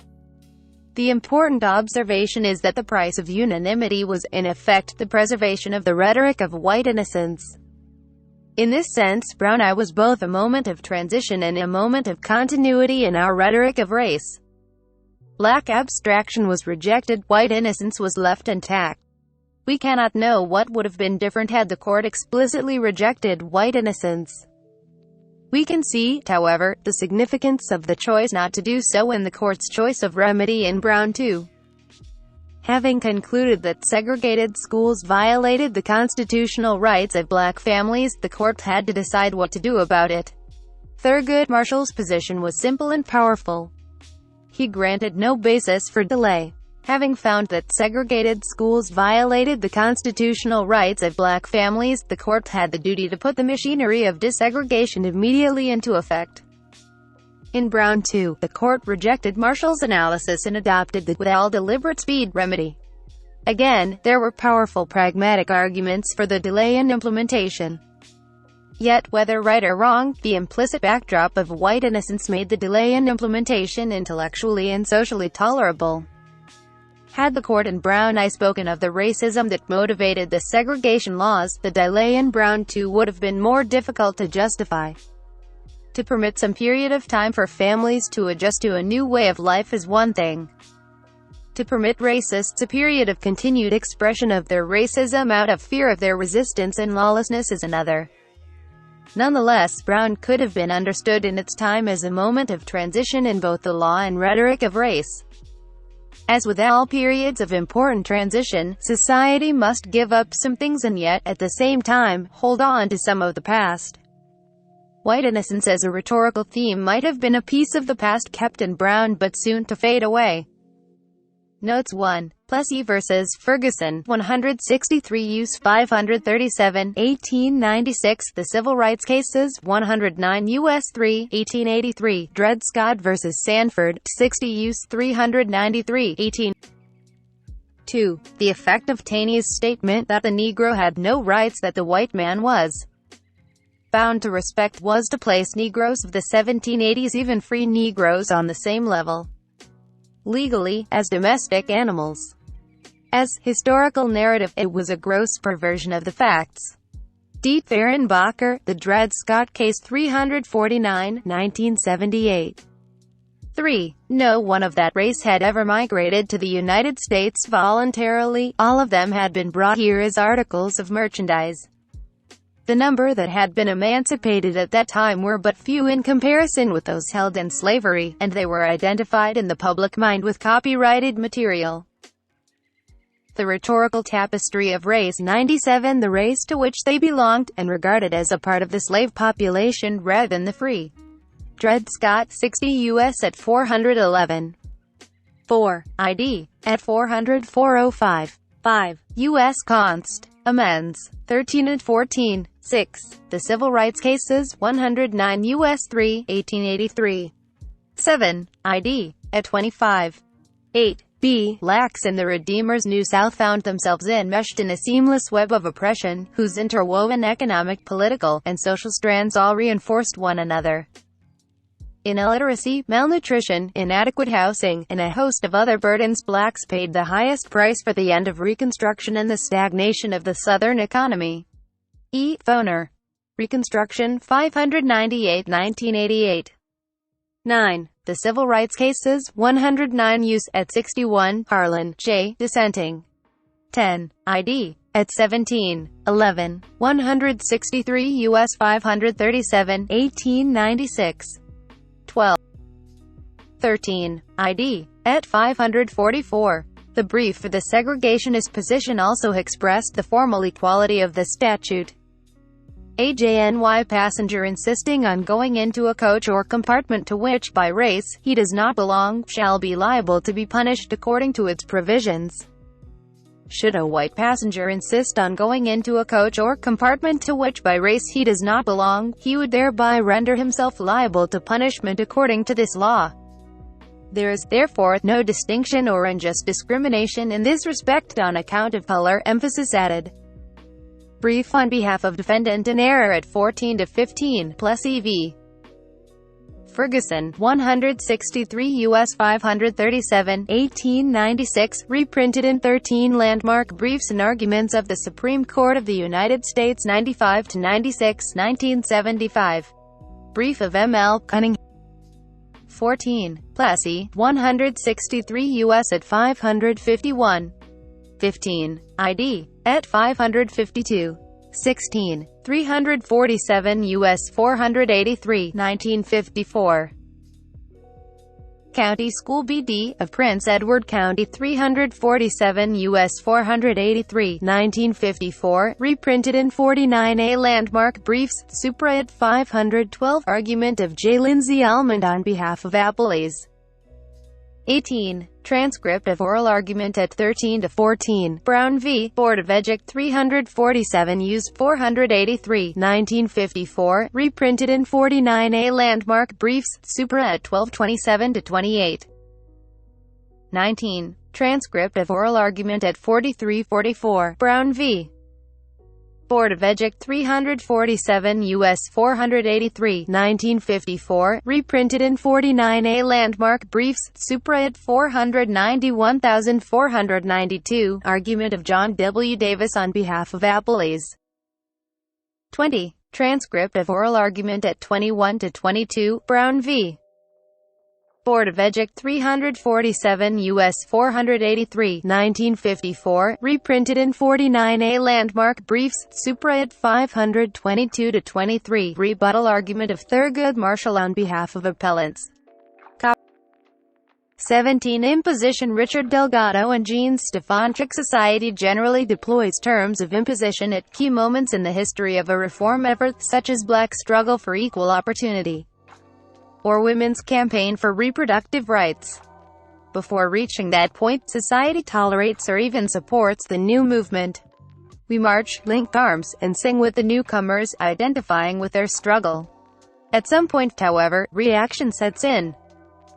The important observation is that the price of unanimity was, in effect, the preservation of the rhetoric of white innocence. In this sense, Brown I was both a moment of transition and a moment of continuity in our rhetoric of race. Black abstraction was rejected, white innocence was left intact. We cannot know what would have been different had the court explicitly rejected white innocence. We can see, however, the significance of the choice not to do so in the court's choice of remedy in Brown 2. Having concluded that segregated schools violated the constitutional rights of black families, the court had to decide what to do about it. Thurgood Marshall's position was simple and powerful. He granted no basis for delay. Having found that segregated schools violated the constitutional rights of black families, the court had the duty to put the machinery of desegregation immediately into effect. In Brown 2, the court rejected Marshall's analysis and adopted the with all deliberate speed remedy. Again, there were powerful pragmatic arguments for the delay in implementation. Yet, whether right or wrong, the implicit backdrop of white innocence made the delay in implementation intellectually and socially tolerable. Had the court in Brown I spoken of the racism that motivated the segregation laws, the delay in Brown 2 would have been more difficult to justify. To permit some period of time for families to adjust to a new way of life is one thing. To permit racists a period of continued expression of their racism out of fear of their resistance and lawlessness is another. Nonetheless, Brown could have been understood in its time as a moment of transition in both the law and rhetoric of race. As with all periods of important transition, society must give up some things and yet, at the same time, hold on to some of the past. White innocence as a rhetorical theme might have been a piece of the past kept in Brown but soon to fade away. Notes 1. Plessy vs. Ferguson, 163 U.S. 537, 1896. The Civil Rights Cases, 109 U.S. 3, 1883. Dred Scott vs. Sanford, 60 U.S. 393, 18. 2. The effect of Taney's statement that the Negro had no rights that the white man was bound to respect was to place Negroes of the 1780s, even free Negroes, on the same level, legally, as domestic animals. As historical narrative, it was a gross perversion of the facts. Diet Fehrenbacher, The Dred Scott Case, 349, 1978. 3. No one of that race had ever migrated to the United States voluntarily, all of them had been brought here as articles of merchandise. The number that had been emancipated at that time were but few in comparison with those held in slavery, and they were identified in the public mind with copyrighted material. The Rhetorical Tapestry of Race 97. The race to which they belonged, and regarded as a part of the slave population rather than the free. Dred Scott, 60 U.S. at 411. 4. ID. At 400-405. 5. U.S. Const. Amends. 13 and 14. 6. The Civil Rights Cases, 109 U.S. 3, 1883. 7. ID. At 25. 8. B. Blacks in the Redeemer's New South found themselves enmeshed in a seamless web of oppression, whose interwoven economic, political, and social strands all reinforced one another. In illiteracy, malnutrition, inadequate housing, and a host of other burdens, blacks paid the highest price for the end of Reconstruction and the stagnation of the Southern economy. E. Foner. Reconstruction, 598, 1988. 9. The Civil Rights Cases, 109 U.S. at 61, Harlan, J. Dissenting. 10. ID. At 17. 11. 163 U.S. 537, 1896. 12. 13. ID. At 544. The brief for the segregationist position also expressed the formal equality of the statute. A JNY passenger insisting on going into a coach or compartment to which, by race, he does not belong, shall be liable to be punished according to its provisions. Should a white passenger insist on going into a coach or compartment to which by race he does not belong, he would thereby render himself liable to punishment according to this law. There is, therefore, no distinction or unjust discrimination in this respect on account of color. Emphasis added. Brief on behalf of defendant in error at 14 to 15 plus EV. Ferguson, 163 U.S. 537, 1896, reprinted in 13 landmark briefs and arguments of the Supreme Court of the United States 95 to 96, 1975. Brief of M.L. Cunningham. 14. Plessy, 163 U.S. at 551. 15. ID. at 552. 16. 347 U.S. 483, 1954. County School B.D. of Prince Edward County 347 U.S. 483, 1954, reprinted in 49A landmark briefs, Supra at 512, argument of J. Lindsay Almond on behalf of Appellees. 18. Transcript of oral argument at 13 to 14, Brown v. Board of Educ 347 U.S. 483, 1954, reprinted in 49A landmark briefs, Supra at 1227 to 28. 19. Transcript of oral argument at 43-44, Brown v. Board of Educ 347 U.S. 483, 1954, reprinted in 49A landmark briefs, Supra at 491,492, argument of John W. Davis on behalf of Appellees. 20. Transcript of oral argument at 21 to 22, Brown v. Board of Educ 347 U.S. 483, 1954, reprinted in 49A landmark briefs, Supra at 522 to 23, rebuttal argument of Thurgood Marshall on behalf of appellants. 17. Imposition. Richard Delgado and Jean Stefancic. Society generally deploys terms of imposition at key moments in the history of a reform effort, such as black struggle for equal opportunity or women's campaign for reproductive rights. Before reaching that point, society tolerates or even supports the new movement. We march, link arms, and sing with the newcomers, identifying with their struggle. At some point, however, reaction sets in.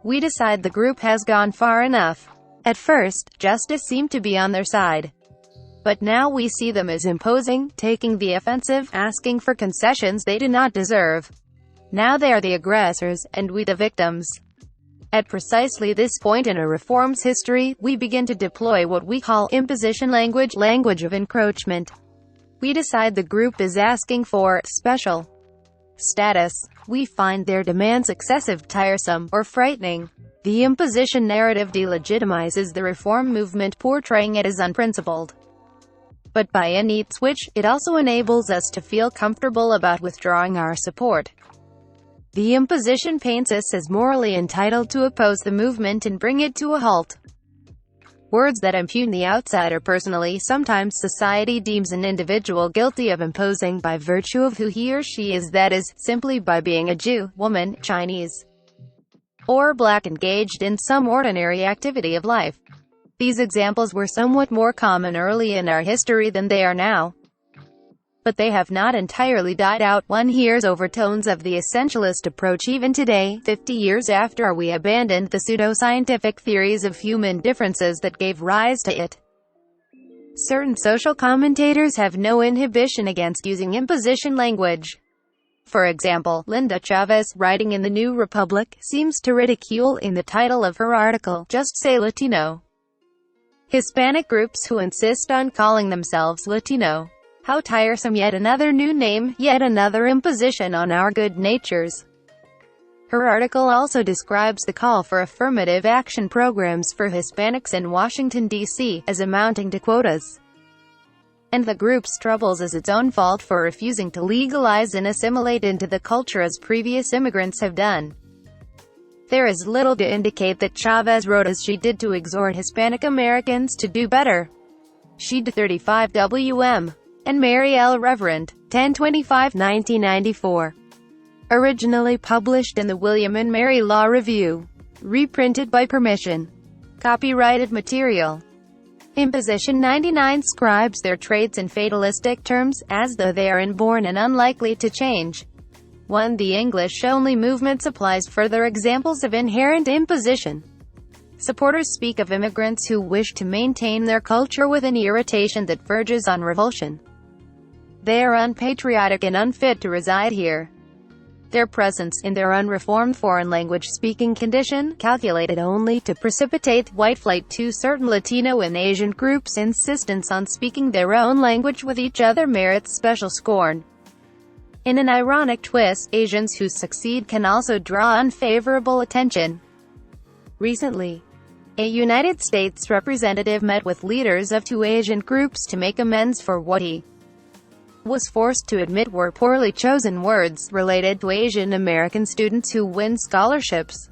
We decide the group has gone far enough. At first, justice seemed to be on their side. But now we see them as imposing, taking the offensive, asking for concessions they do not deserve. Now they are the aggressors, and we the victims. At precisely this point in a reform's history, we begin to deploy what we call imposition language, language of encroachment. We decide the group is asking for special status. We find their demands excessive, tiresome, or frightening. The imposition narrative delegitimizes the reform movement, portraying it as unprincipled. But by a neat switch, it also enables us to feel comfortable about withdrawing our support. The imposition paints us as morally entitled to oppose the movement and bring it to a halt. Words that impugn the outsider personally. Sometimes society deems an individual guilty of imposing by virtue of who he or she is, that is, simply by being a Jew, woman, Chinese, or black, engaged in some ordinary activity of life. These examples were somewhat more common early in our history than they are now. But they have not entirely died out. One hears overtones of the essentialist approach even today, 50 years after we abandoned the pseudo-scientific theories of human differences that gave rise to it. Certain social commentators have no inhibition against using imposition language. For example, Linda Chavez, writing in the New Republic, seems to ridicule in the title of her article, "Just Say Latino," Hispanic groups who insist on calling themselves Latino. How tiresome! Yet another new name, yet another imposition on our good natures. Her article also describes the call for affirmative action programs for Hispanics in Washington, D.C., as amounting to quotas, and the group's troubles as its own fault for refusing to legalize and assimilate into the culture as previous immigrants have done. There is little to indicate that Chavez wrote as she did to exhort Hispanic Americans to do better. She did 35 W.M. and Mary L. Reverend, 10/25/1994. Originally published in the William and Mary Law Review. Reprinted by permission. Copyrighted material. Imposition 99 describes their traits in fatalistic terms, as though they are inborn and unlikely to change. 1. The English-only movement supplies further examples of inherent imposition. Supporters speak of immigrants who wish to maintain their culture with an irritation that verges on revulsion. They are unpatriotic and unfit to reside here. Their presence, in their unreformed foreign language-speaking condition, calculated only to precipitate white flight to certain Latino and Asian groups' insistence on speaking their own language with each other merits special scorn. In an ironic twist, Asians who succeed can also draw unfavorable attention. Recently, a United States representative met with leaders of 2 Asian groups to make amends for what he was forced to admit were poorly chosen words related to Asian American students who win scholarships.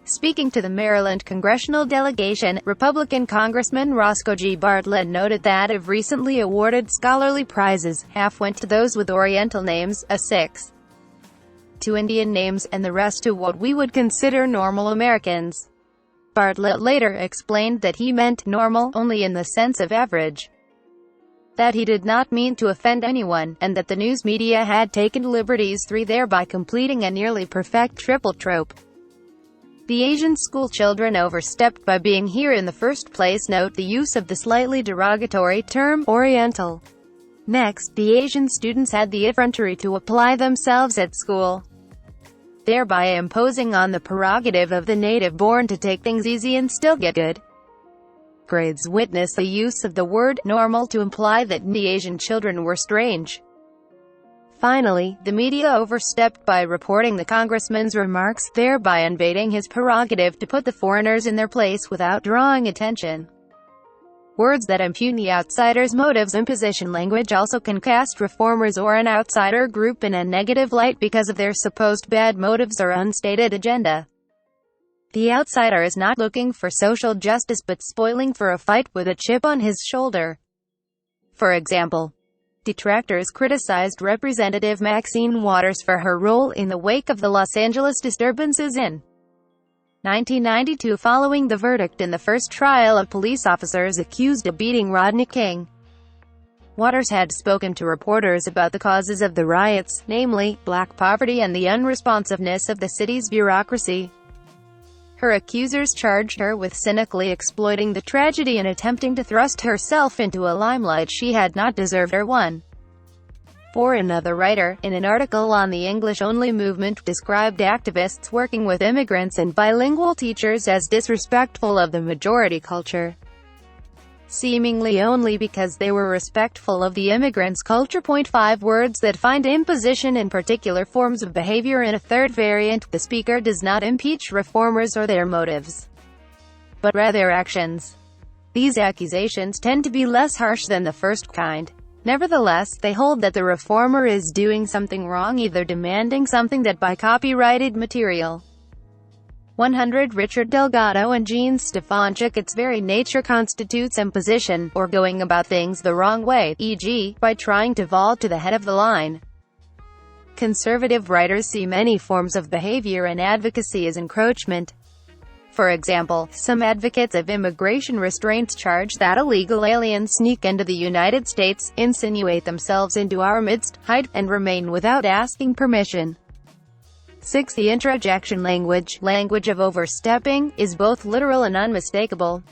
Speaking to the Maryland congressional delegation, Republican Congressman Roscoe G. Bartlett noted that of recently awarded scholarly prizes, half went to those with Oriental names, a sixth to Indian names, and the rest to what we would consider normal Americans. Bartlett later explained that he meant normal only in the sense of average, that he did not mean to offend anyone, and that the news media had taken liberties thereby completing a nearly perfect triple trope. The Asian school children overstepped by being here in the first place. Note the use of the slightly derogatory term, Oriental. Next, the Asian students had the effrontery to apply themselves at school, thereby imposing on the prerogative of the native-born to take things easy and still get good grades. Witness the use of the word normal to imply that the Asian children were strange. Finally, the media overstepped by reporting the congressman's remarks, thereby invading his prerogative to put the foreigners in their place without drawing attention. Words that impugn the outsider's motives. Imposition language also can cast reformers or an outsider group in a negative light because of their supposed bad motives or unstated agenda. The outsider is not looking for social justice but spoiling for a fight with a chip on his shoulder. For example, detractors criticized Representative Maxine Waters for her role in the wake of the Los Angeles disturbances in 1992 following the verdict in the first trial of police officers accused of beating Rodney King. Waters had spoken to reporters about the causes of the riots, namely, black poverty and the unresponsiveness of the city's bureaucracy. Her accusers charged her with cynically exploiting the tragedy and attempting to thrust herself into a limelight she had not deserved or won. For another writer, in an article on the English-only movement, described activists working with immigrants and bilingual teachers as disrespectful of the majority culture, seemingly only because they were respectful of the immigrants' culture. 5 Words that find imposition in particular forms of behavior. In a third variant, the speaker does not impeach reformers or their motives, but rather their actions. These accusations tend to be less harsh than the first kind. Nevertheless, they hold that the reformer is doing something wrong, either demanding something that by copyrighted material. 100 Richard Delgado and Jean Stefancic. Its very nature constitutes imposition, or going about things the wrong way, e.g., by trying to vault to the head of the line. Conservative writers see many forms of behavior and advocacy as encroachment. For example, some advocates of immigration restraints charge that illegal aliens sneak into the United States, insinuate themselves into our midst, hide, and remain without asking permission. 6. The introjection language of overstepping, is both literal and unmistakable.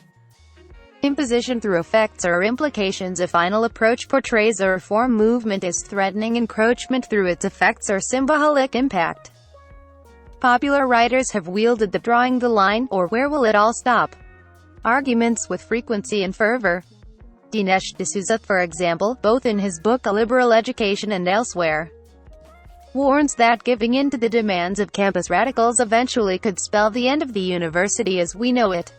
Imposition through effects or implications. A final approach portrays a reform movement as threatening encroachment through its effects or symbolic impact. Popular writers have wielded the drawing the line, or where will it all stop arguments with frequency and fervor. Dinesh D'Souza, for example, both in his book A Liberal Education and elsewhere, warns that giving in to the demands of campus radicals eventually could spell the end of the university as we know it.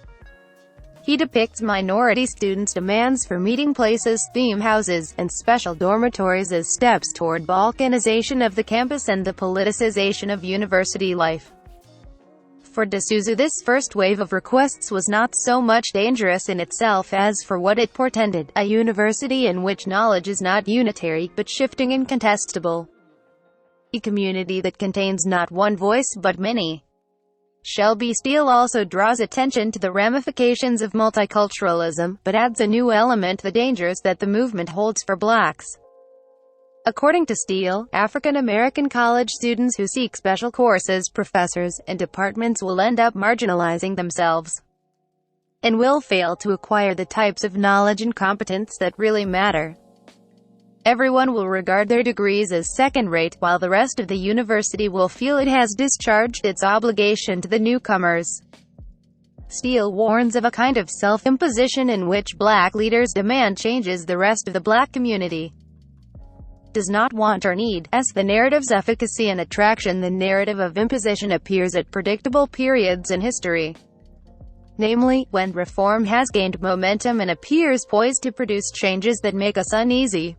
He depicts minority students' demands for meeting places, theme houses, and special dormitories as steps toward balkanization of the campus and the politicization of university life. For D'Souza, this first wave of requests was not so much dangerous in itself as for what it portended, a university in which knowledge is not unitary, but shifting and contestable. A community that contains not one voice but many. Shelby Steele also draws attention to the ramifications of multiculturalism, but adds a new element: the dangers that the movement holds for blacks. According to Steele, African American college students who seek special courses, professors, and departments will end up marginalizing themselves, and will fail to acquire the types of knowledge and competence that really matter. Everyone will regard their degrees as second-rate, while the rest of the university will feel it has discharged its obligation to the newcomers. Steele warns of a kind of self-imposition in which black leaders demand changes the rest of the black community does not want or need. As the narrative's efficacy and attraction, the narrative of imposition appears at predictable periods in history, namely, when reform has gained momentum and appears poised to produce changes that make us uneasy.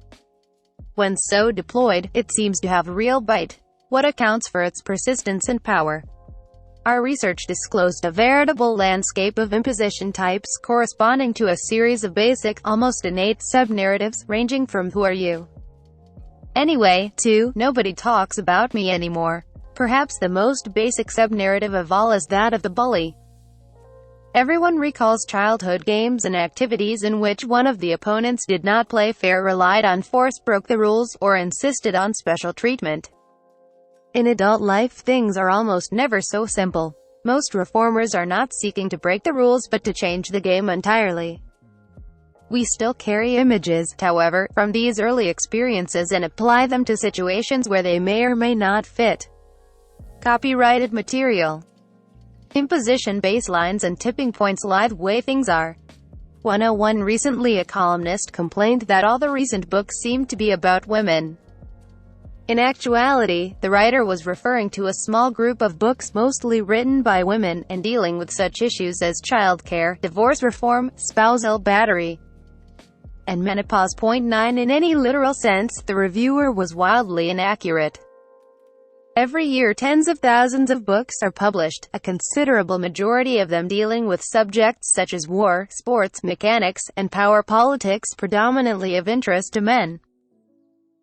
When so deployed, it seems to have real bite. What accounts for its persistence and power? Our research disclosed a veritable landscape of imposition types, corresponding to a series of basic, almost innate sub-narratives, ranging from "Who are you anyway?" to "Nobody talks about me anymore." Perhaps the most basic sub-narrative of all is that of the bully. Everyone recalls childhood games and activities in which one of the opponents did not play fair, relied on force, broke the rules, or insisted on special treatment. In adult life, things are almost never so simple. Most reformers are not seeking to break the rules but to change the game entirely. We still carry images, however, from these early experiences and apply them to situations where they may or may not fit. Copyrighted material. Imposition baselines and tipping points lie the way things are. 101 Recently a columnist complained that all the recent books seemed to be about women. In actuality, the writer was referring to a small group of books mostly written by women, and dealing with such issues as childcare, divorce reform, spousal battery, and menopause. 9 In any literal sense, the reviewer was wildly inaccurate. Every year tens of thousands of books are published, a considerable majority of them dealing with subjects such as war, sports, mechanics, and power politics, predominantly of interest to men.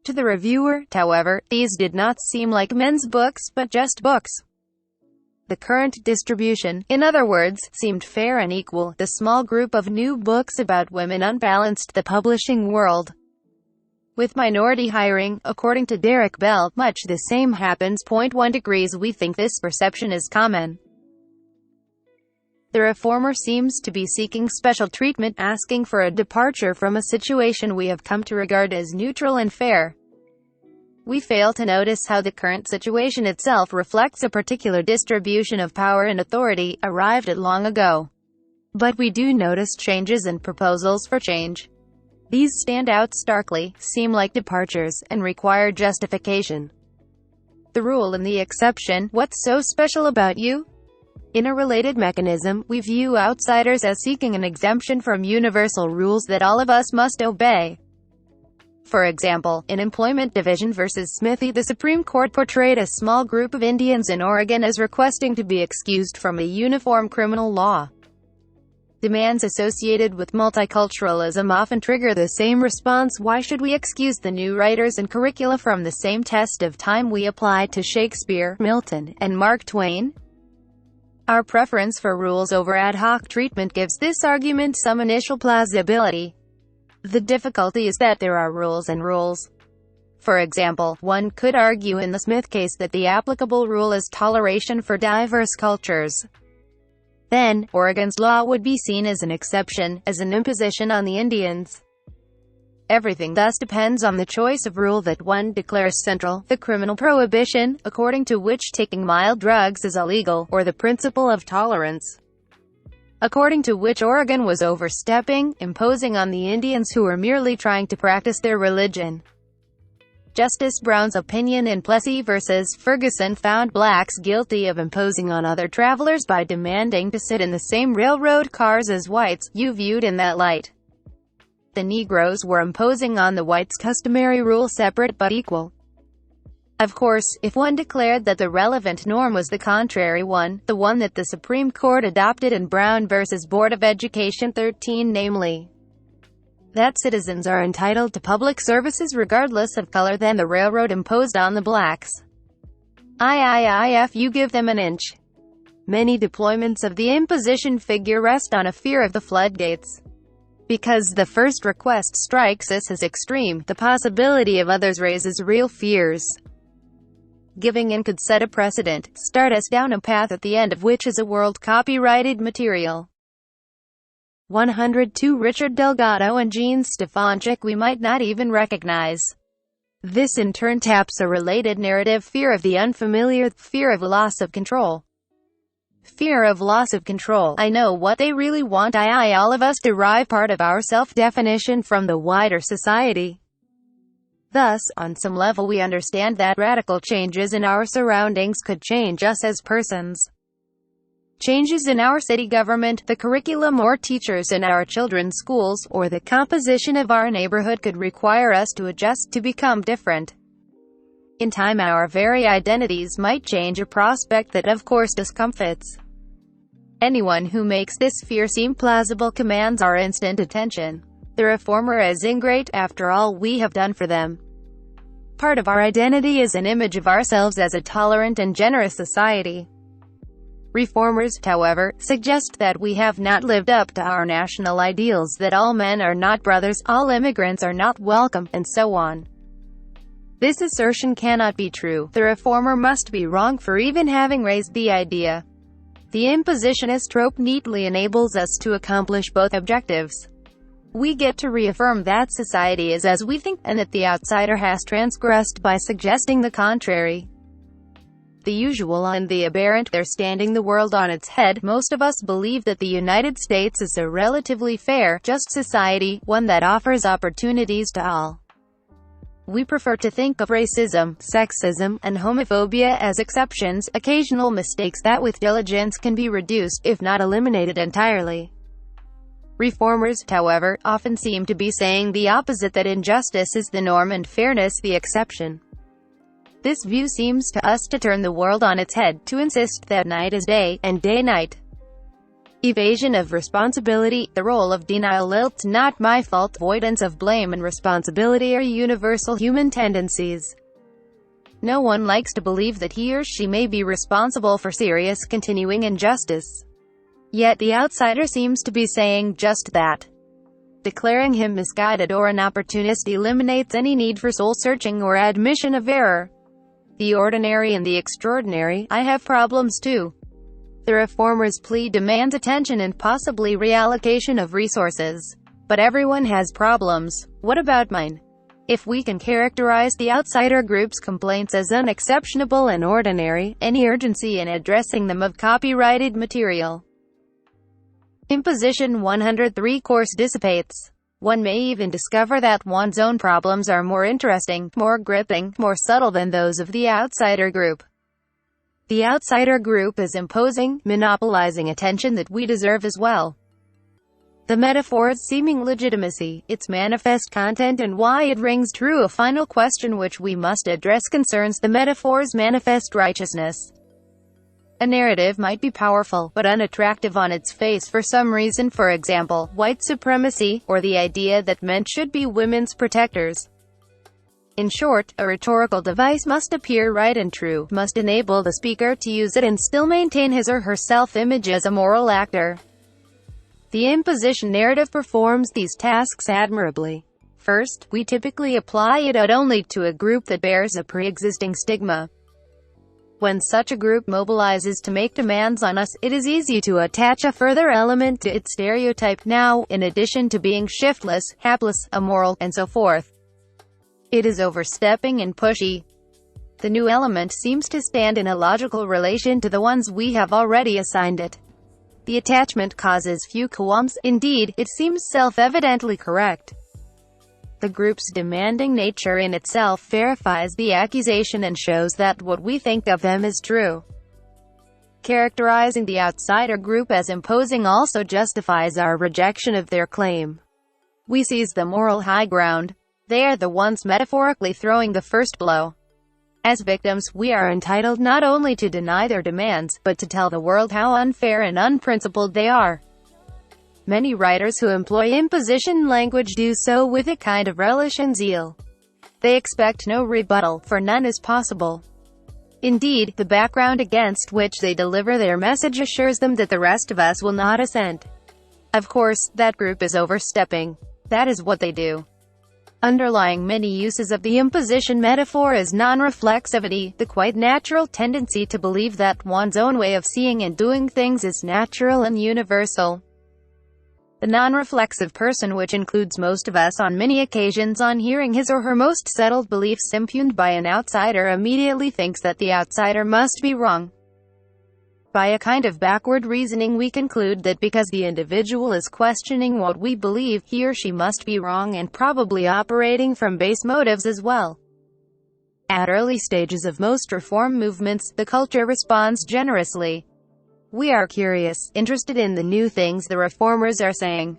To the reviewer, however, these did not seem like men's books, but just books. The current distribution, in other words, seemed fair and equal. The small group of new books about women unbalanced the publishing world. With minority hiring, according to Derrick Bell, much the same happens. 1 degrees. We think this perception is common. The reformer seems to be seeking special treatment, asking for a departure from a situation we have come to regard as neutral and fair. We fail to notice how the current situation itself reflects a particular distribution of power and authority, arrived at long ago. But we do notice changes and proposals for change. These stand out starkly, seem like departures, and require justification. The rule and the exception. What's so special about you? In a related mechanism, we view outsiders as seeking an exemption from universal rules that all of us must obey. For example, in Employment Division versus Smithee, the Supreme Court portrayed a small group of Indians in Oregon as requesting to be excused from a uniform criminal law. Demands associated with multiculturalism often trigger the same response: why should we excuse the new writers and curricula from the same test of time we apply to Shakespeare, Milton, and Mark Twain? Our preference for rules over ad hoc treatment gives this argument some initial plausibility. The difficulty is that there are rules and rules. For example, one could argue in the Smith case that the applicable rule is toleration for diverse cultures. Then, Oregon's law would be seen as an exception, as an imposition on the Indians. Everything thus depends on the choice of rule that one declares central: the criminal prohibition, according to which taking mild drugs is illegal, or the principle of tolerance, according to which Oregon was overstepping, imposing on the Indians who were merely trying to practice their religion. Justice Brown's opinion in Plessy v. Ferguson found blacks guilty of imposing on other travelers by demanding to sit in the same railroad cars as whites, viewed in that light. The Negroes were imposing on the whites customary rule, separate but equal. Of course, if one declared that the relevant norm was the contrary one, the one that the Supreme Court adopted in Brown v. Board of Education 13, namely, that citizens are entitled to public services regardless of color, then the railroad imposed on the blacks. If you give them an inch, Many deployments of the imposition figure rest on a fear of the floodgates. Because the first request strikes us as extreme, the possibility of others raises real fears. Giving in could set a precedent, start us down a path at the end of which is a world copyrighted material. 102 Richard Delgado and Jean Stefancic we might not even recognize. This in turn taps a related narrative: fear of the unfamiliar, fear of loss of control. Fear of loss of control. I know what they really want. All of us derive part of our self-definition from the wider society. Thus, on some level we understand that radical changes in our surroundings could change us as persons. Changes in our city government, the curriculum or teachers in our children's schools, or the composition of our neighborhood could require us to adjust, to become different. In time our very identities might change, a prospect that of course discomfits. Anyone who makes this fear seem plausible commands our instant attention. The reformer is ingrate, after all we have done for them. Part of our identity is an image of ourselves as a tolerant and generous society. Reformers, however, suggest that we have not lived up to our national ideals, that all men are not brothers, all immigrants are not welcome, and so on. This assertion cannot be true. The reformer must be wrong for even having raised the idea. The impositionist trope neatly enables us to accomplish both objectives. We get to reaffirm that society is as we think, and that the outsider has transgressed by suggesting the contrary. The usual and the aberrant, they're standing the world on its head. Most of us believe that the United States is a relatively fair, just society, one that offers opportunities to all. We prefer to think of racism, sexism, and homophobia as exceptions, occasional mistakes that with diligence can be reduced, if not eliminated entirely. Reformers, however, often seem to be saying the opposite, that injustice is the norm and fairness the exception. This view seems to us to turn the world on its head, to insist that night is day, and day night. Evasion of responsibility, the role of denial, it's not my fault, avoidance of blame and responsibility are universal human tendencies. No one likes to believe that he or she may be responsible for serious continuing injustice. Yet the outsider seems to be saying just that. Declaring him misguided or an opportunist eliminates any need for soul-searching or admission of error. The ordinary and the extraordinary, I have problems too. The reformer's plea demands attention and possibly reallocation of resources. But everyone has problems. What about mine? If we can characterize the outsider group's complaints as unexceptionable and ordinary, any urgency in addressing them of copyrighted material. Imposition 103 course dissipates. One may even discover that one's own problems are more interesting, more gripping, more subtle than those of the outsider group. The outsider group is imposing, monopolizing attention that we deserve as well. The metaphor's seeming legitimacy, its manifest content and why it rings true. A final question which we must address concerns the metaphor's manifest righteousness. A narrative might be powerful, but unattractive on its face for some reason, for example, white supremacy, or the idea that men should be women's protectors. In short, a rhetorical device must appear right and true, must enable the speaker to use it and still maintain his or her self-image as a moral actor. The imposition narrative performs these tasks admirably. First, we typically apply it only to a group that bears a pre-existing stigma. When such a group mobilizes to make demands on us, it is easy to attach a further element to its stereotype. Now, in addition to being shiftless, hapless, immoral, and so forth, it is overstepping and pushy. The new element seems to stand in a logical relation to the ones we have already assigned it. The attachment causes few qualms. Indeed, it seems self-evidently correct. The group's demanding nature in itself verifies the accusation and shows that what we think of them is true. Characterizing the outsider group as imposing also justifies our rejection of their claim. We seize the moral high ground. They are the ones metaphorically throwing the first blow. As victims, we are entitled not only to deny their demands, but to tell the world how unfair and unprincipled they are. Many writers who employ imposition language do so with a kind of relish and zeal. They expect no rebuttal, for none is possible. Indeed, the background against which they deliver their message assures them that the rest of us will not assent. Of course, that group is overstepping. That is what they do. Underlying many uses of the imposition metaphor is non-reflexivity, the quite natural tendency to believe that one's own way of seeing and doing things is natural and universal. The non-reflexive person, which includes most of us on many occasions, on hearing his or her most settled beliefs impugned by an outsider, immediately thinks that the outsider must be wrong. By a kind of backward reasoning, we conclude that because the individual is questioning what we believe, he or she must be wrong, and probably operating from base motives as well. At early stages of most reform movements, the culture responds generously. We are curious, interested in the new things the reformers are saying.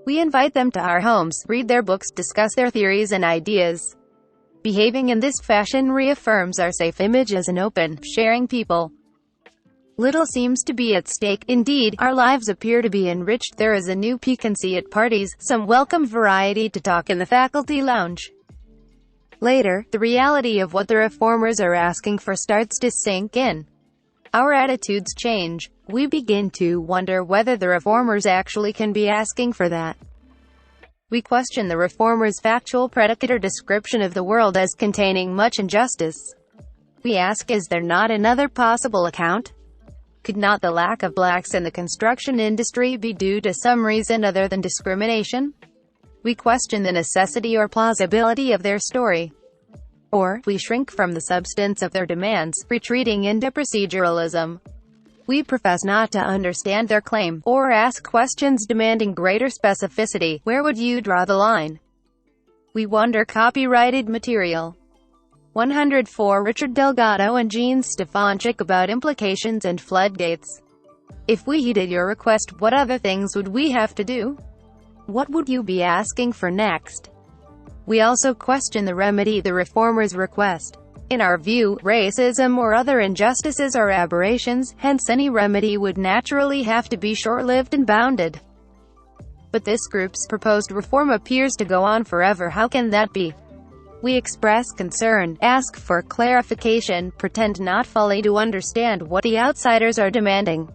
We invite them to our homes, read their books, discuss their theories and ideas. Behaving in this fashion reaffirms our safe image as an open, sharing people. Little seems to be at stake. Indeed, our lives appear to be enriched. There is a new piquancy at parties, some welcome variety to talk in the faculty lounge. Later, the reality of what the reformers are asking for starts to sink in. Our attitudes change. We begin to wonder whether the reformers actually can be asking for that. We question the reformers' factual predicate or description of the world as containing much injustice. We ask, is there not another possible account? Could not the lack of blacks in the construction industry be due to some reason other than discrimination? We question the necessity or plausibility of their story. Or, we shrink from the substance of their demands, retreating into proceduralism. We profess not to understand their claim, or ask questions demanding greater specificity. Where would you draw the line? We wonder. Copyrighted material. 104 Richard Delgado and Jean Stefancic about implications and floodgates. If we heeded your request, what other things would we have to do? What would you be asking for next? We also question the remedy the reformers request. In our view, racism or other injustices are aberrations, hence any remedy would naturally have to be short-lived and bounded. But this group's proposed reform appears to go on forever. How can that be? We express concern, ask for clarification, pretend not fully to understand what the outsiders are demanding.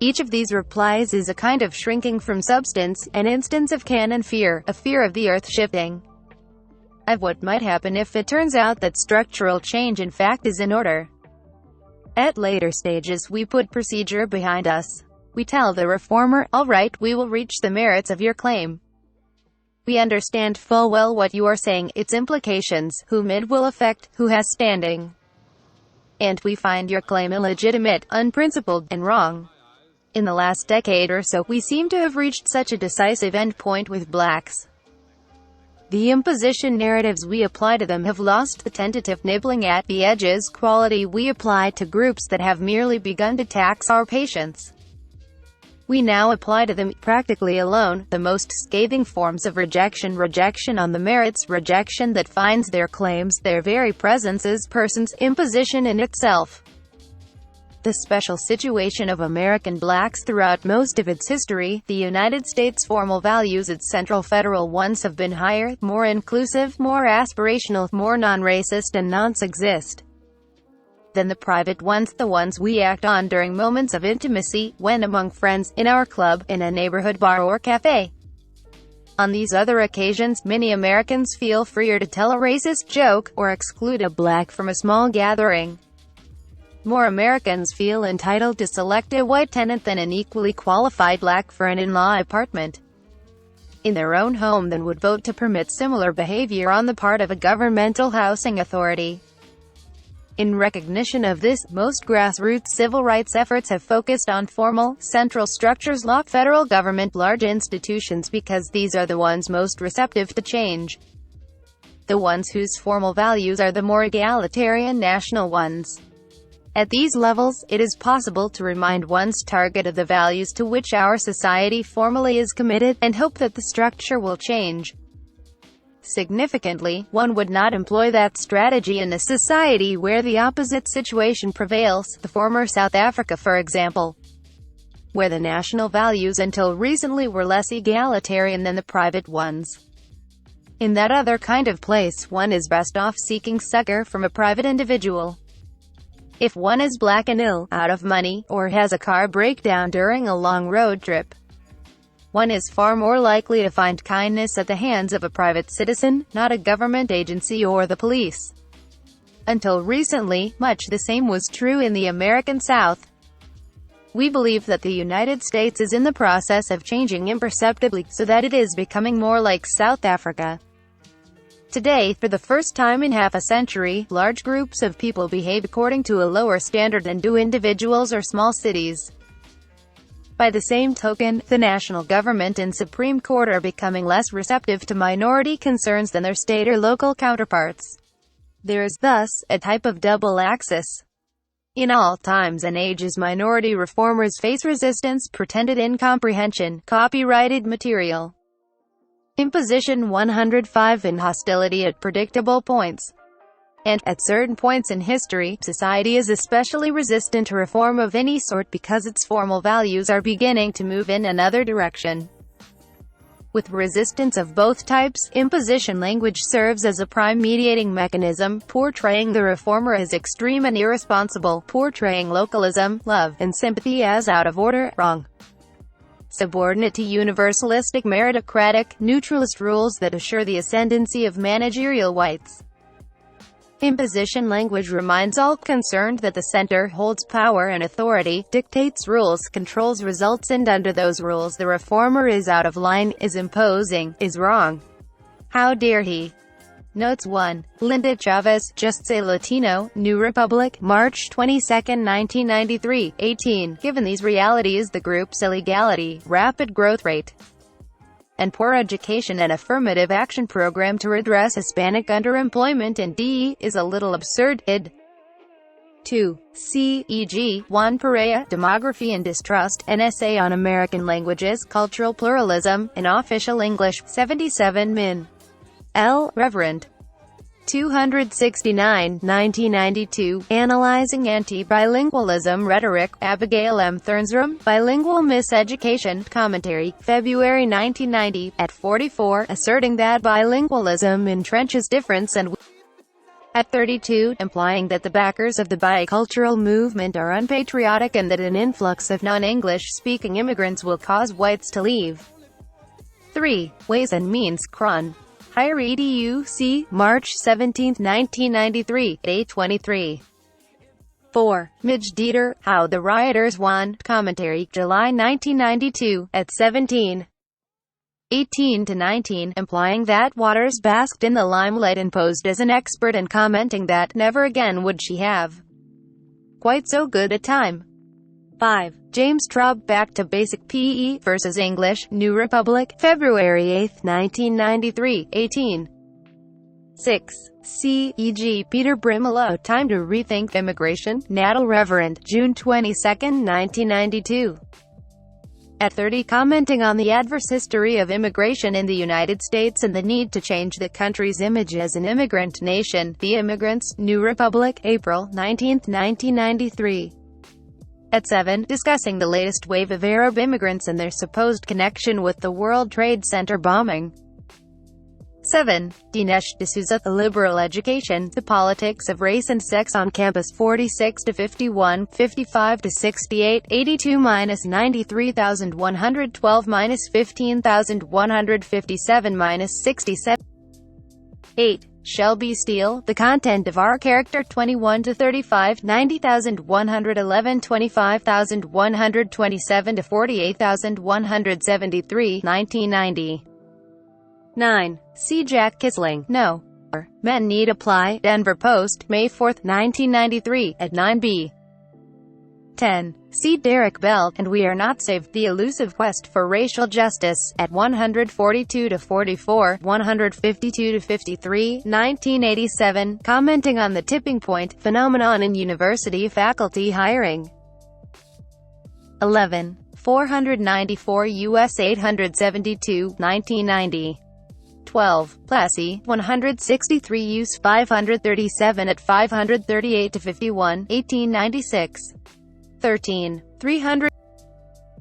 Each of these replies is a kind of shrinking from substance, an instance of canon fear, a fear of the earth shifting. Of what might happen if it turns out that structural change in fact is in order. At later stages, we put procedure behind us. We tell the reformer, all right, we will reach the merits of your claim. We understand full well what you are saying, its implications, whom it will affect, who has standing. And we find your claim illegitimate, unprincipled, and wrong. In the last decade or so, we seem to have reached such a decisive endpoint with blacks. The imposition narratives we apply to them have lost the tentative nibbling at the edges quality we apply to groups that have merely begun to tax our patience. We now apply to them, practically alone, the most scathing forms of rejection on the merits, rejection that finds their claims, their very presence as persons, imposition in itself. The special situation of American blacks throughout most of its history, the United States' formal values, its central federal ones, have been higher, more inclusive, more aspirational, more non-racist and non-sexist than the private ones, the ones we act on during moments of intimacy, when among friends, in our club, in a neighborhood bar or cafe. On these other occasions, many Americans feel freer to tell a racist joke, or exclude a black from a small gathering. More Americans feel entitled to select a white tenant than an equally qualified black for an in-law apartment in their own home than would vote to permit similar behavior on the part of a governmental housing authority. In recognition of this, most grassroots civil rights efforts have focused on formal, central structures, law, federal government, large institutions, because these are the ones most receptive to change. The ones whose formal values are the more egalitarian national ones. At these levels, it is possible to remind one's target of the values to which our society formally is committed, and hope that the structure will change. Significantly, one would not employ that strategy in a society where the opposite situation prevails, the former South Africa for example, where the national values until recently were less egalitarian than the private ones. In that other kind of place, one is best off seeking succor from a private individual. If one is black and ill, out of money, or has a car breakdown during a long road trip, one is far more likely to find kindness at the hands of a private citizen, not a government agency or the police. Until recently, much the same was true in the American South. We believe that the United States is in the process of changing imperceptibly, so that it is becoming more like South Africa. Today, for the first time in half a century, large groups of people behave according to a lower standard than do individuals or small cities. By the same token, the national government and Supreme Court are becoming less receptive to minority concerns than their state or local counterparts. There is, thus, a type of double axis. In all times and ages, minority reformers face resistance, pretended incomprehension, copyrighted material, imposition 105, and hostility at predictable points. And, at certain points in history, society is especially resistant to reform of any sort because its formal values are beginning to move in another direction. With resistance of both types, imposition language serves as a prime mediating mechanism, portraying the reformer as extreme and irresponsible, portraying localism, love, and sympathy as out of order, wrong, subordinate to universalistic meritocratic, neutralist rules that assure the ascendancy of managerial whites. Imposition language reminds all concerned that the center holds power and authority, dictates rules, controls results, and under those rules the reformer is out of line, is imposing, is wrong. How dare he? Notes 1. Linda Chavez, Just Say Latino, New Republic, March 22, 1993, 18. Given these realities, the group's illegality, rapid growth rate, and poor education and affirmative action program to redress Hispanic underemployment and DE is a little absurd. Id. 2. C.E.G. Juan Perea, Demography and Distrust, an essay on American languages, cultural pluralism, and official English, 77 Min. L. Reverend. 269, 1992, Analyzing Anti-Bilingualism Rhetoric, Abigail M. Thurnsrum, Bilingual Miseducation, Commentary, February 1990, at 44, asserting that bilingualism entrenches difference and at 32, implying that the backers of the bicultural movement are unpatriotic and that an influx of non-English speaking immigrants will cause whites to leave. 3. Ways and Means, Cron. Higher Edu, C. March 17, 1993, at 8:23. 4. Midge Dieter, How the Rioters Won, Commentary, July 1992, at 17. 18-19, implying that Waters basked in the limelight and posed as an expert and commenting that, never again would she have quite so good a time. 5. James Traub, Back to Basic PE versus English, New Republic, February 8, 1993, 18. 6. C.E.G. Peter Brimelow, Time to Rethink Immigration, Natal Reverend, June 22, 1992. At 30, commenting on the adverse history of immigration in the United States and the need to change the country's image as an immigrant nation, The Immigrants, New Republic, April 19, 1993. At 7, discussing the latest wave of Arab immigrants and their supposed connection with the World Trade Center bombing. 7. Dinesh D'Souza, The Liberal Education, The Politics of Race and Sex on Campus, 46-51, 55-68, 82-93,112-15,157-67. 8. Shelby Steele, The Content of Our Character, 21-35, 90,111, 25,127-48,173, 1990. 9. C. Jack Kisling, No. Men Need Apply, Denver Post, May 4, 1993, at 9b. 10. See Derrick Bell, And We Are Not Saved, The Elusive Quest for Racial Justice, at 142-44, 152-53, 1987, commenting on the tipping point phenomenon in university faculty hiring. 11. 494 U.S. 872, 1990. 12. Plassey, 163 Use 537 at 538-51, 1896. 13. 300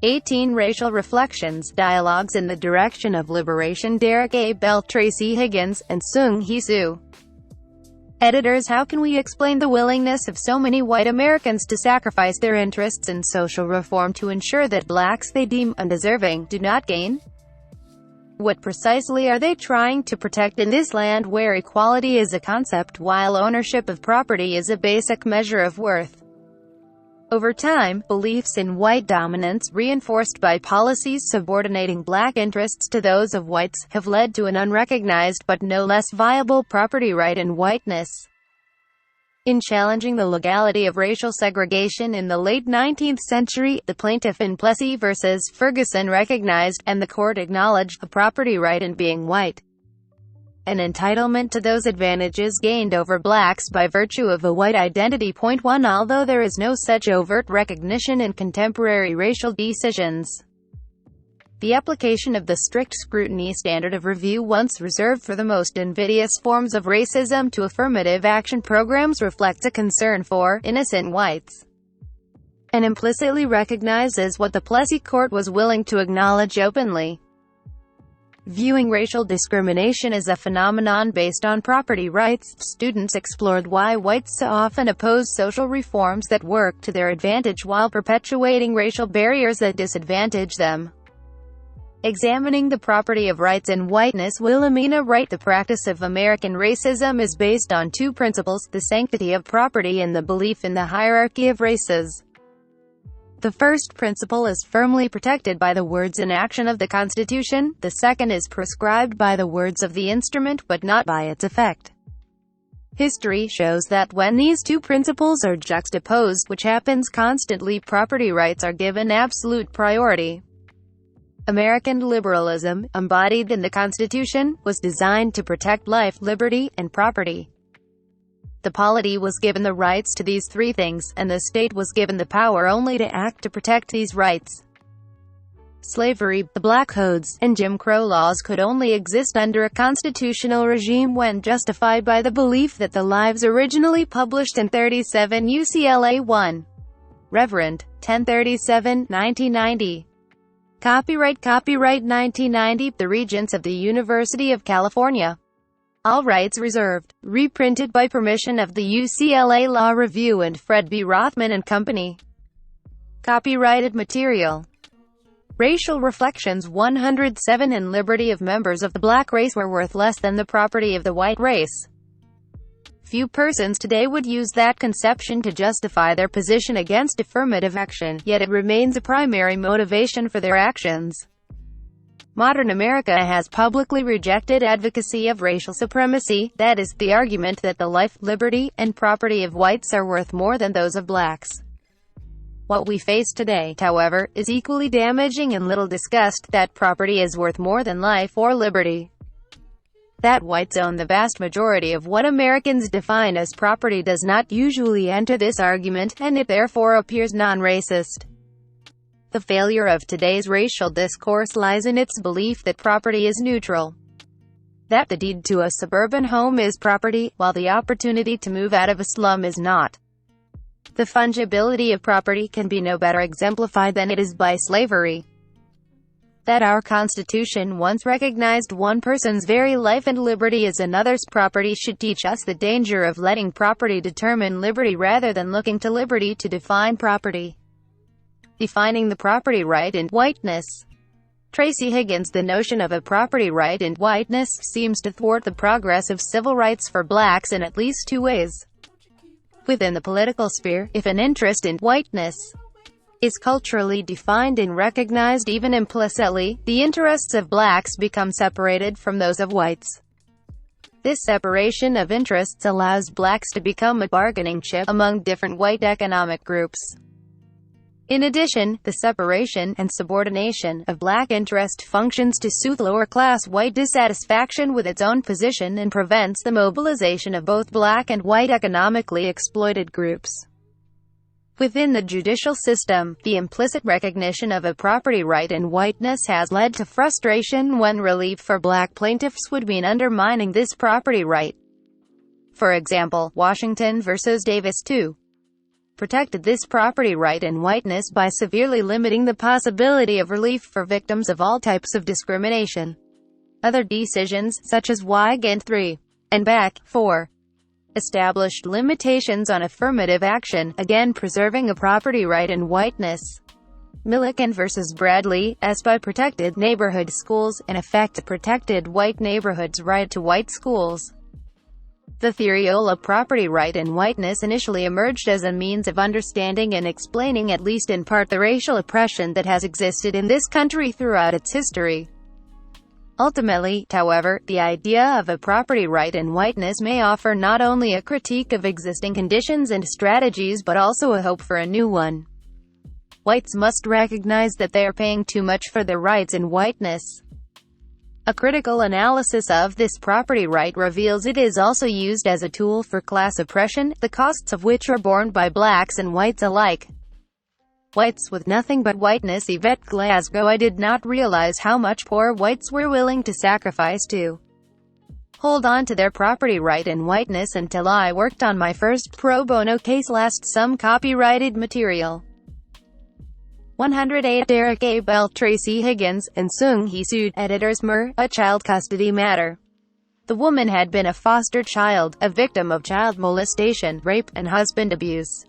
18 Racial Reflections, Dialogues in the Direction of Liberation. Derrick A. Bell, TRACY Higgins, and SUNG-HEE. Editors. How can we explain the willingness of so many white Americans to sacrifice their interests in social reform to ensure that blacks they deem undeserving do not gain? What precisely are they trying to protect in this land where equality is a concept while ownership of property is a basic measure of worth? Over time, beliefs in white dominance, reinforced by policies subordinating black interests to those of whites, have led to an unrecognized but no less viable property right in whiteness. In challenging the legality of racial segregation in the late 19th century, the plaintiff in Plessy v. Ferguson recognized, and the court acknowledged, a property right in being white. An entitlement to those advantages gained over blacks by virtue of a white identity. 1 Although there is no such overt recognition in contemporary racial decisions, the application of the strict scrutiny standard of review once reserved for the most invidious forms of racism to affirmative action programs reflects a concern for innocent whites, and implicitly recognizes what the Plessy court was willing to acknowledge openly. Viewing racial discrimination as a phenomenon based on property rights, students explored why whites so often oppose social reforms that work to their advantage while perpetuating racial barriers that disadvantage them. Examining the property of rights in whiteness. Wilhelmina Wright. The practice of American racism is based on two principles: the sanctity of property and the belief in the hierarchy of races. The first principle is firmly protected by the words and action of the Constitution, the second is prescribed by the words of the instrument but not by its effect. History shows that when these two principles are juxtaposed, which happens constantly, property rights are given absolute priority. American liberalism, embodied in the Constitution, was designed to protect life, liberty, and property. The polity was given the rights to these three things, and the state was given the power only to act to protect these rights. Slavery, the Black Codes, and Jim Crow laws could only exist under a constitutional regime when justified by the belief that the lives originally published in 37 UCLA 1. Reverend. 1037, 1990. Copyright 1990, The Regents of the University of California. All rights reserved. Reprinted by permission of the UCLA Law Review and Fred B. Rothman and Company. Copyrighted material. Racial Reflections 107 and Liberty of members of the black race were worth less than the property of the white race. Few persons today would use that conception to justify their position against affirmative action, yet it remains a primary motivation for their actions. Modern America has publicly rejected advocacy of racial supremacy, that is, the argument that the life, liberty, and property of whites are worth more than those of blacks. What we face today, however, is equally damaging and little discussed: that property is worth more than life or liberty. That whites own the vast majority of what Americans define as property does not usually enter this argument, and it therefore appears non-racist. The failure of today's racial discourse lies in its belief that property is neutral. That the deed to a suburban home is property, while the opportunity to move out of a slum is not. The fungibility of property can be no better exemplified than it is by slavery. That our Constitution once recognized one person's very life and liberty as another's property should teach us the danger of letting property determine liberty rather than looking to liberty to define property. Defining the property right in whiteness. TRACY Higgins. The notion of a property right in whiteness seems to thwart the progress of civil rights for blacks in at least two ways. Within the political sphere, if an interest in whiteness is culturally defined and recognized even implicitly, the interests of blacks become separated from those of whites. This separation of interests allows blacks to become a bargaining chip among different white economic groups. In addition, the separation and subordination of black interest functions to soothe lower-class white dissatisfaction with its own position and prevents the mobilization of both black and white economically exploited groups. Within the judicial system, the implicit recognition of a property right in whiteness has led to frustration when relief for black plaintiffs would mean undermining this property right. For example, Washington v. Davis 2. protected this property right in whiteness by severely limiting the possibility of relief for victims of all types of discrimination. Other decisions, such as Wiegand 3 and Back 4, established limitations on affirmative action, again preserving a property right in whiteness. Milliken versus Bradley, as by protected neighborhood schools, in effect protected white neighborhoods' right to white schools. The theory of property right in whiteness initially emerged as a means of understanding and explaining, at least in part, the racial oppression that has existed in this country throughout its history. Ultimately, however, the idea of a property right in whiteness may offer not only a critique of existing conditions and strategies but also a hope for a new one. Whites must recognize that they are paying too much for their rights in whiteness. A critical analysis of this property right reveals it is also used as a tool for class oppression, the costs of which are borne by blacks and whites alike. Whites with nothing but whiteness. Yvette Glasgow. I did not realize how much poor whites were willing to sacrifice to hold on to their property right in whiteness until I worked on my first pro bono case last some copyrighted material. 108 Derrick A. Bell, TRACY Higgins, and SUNG-HEE sued editors a child custody matter. The woman had been a foster child, a victim of child molestation, rape, and husband abuse.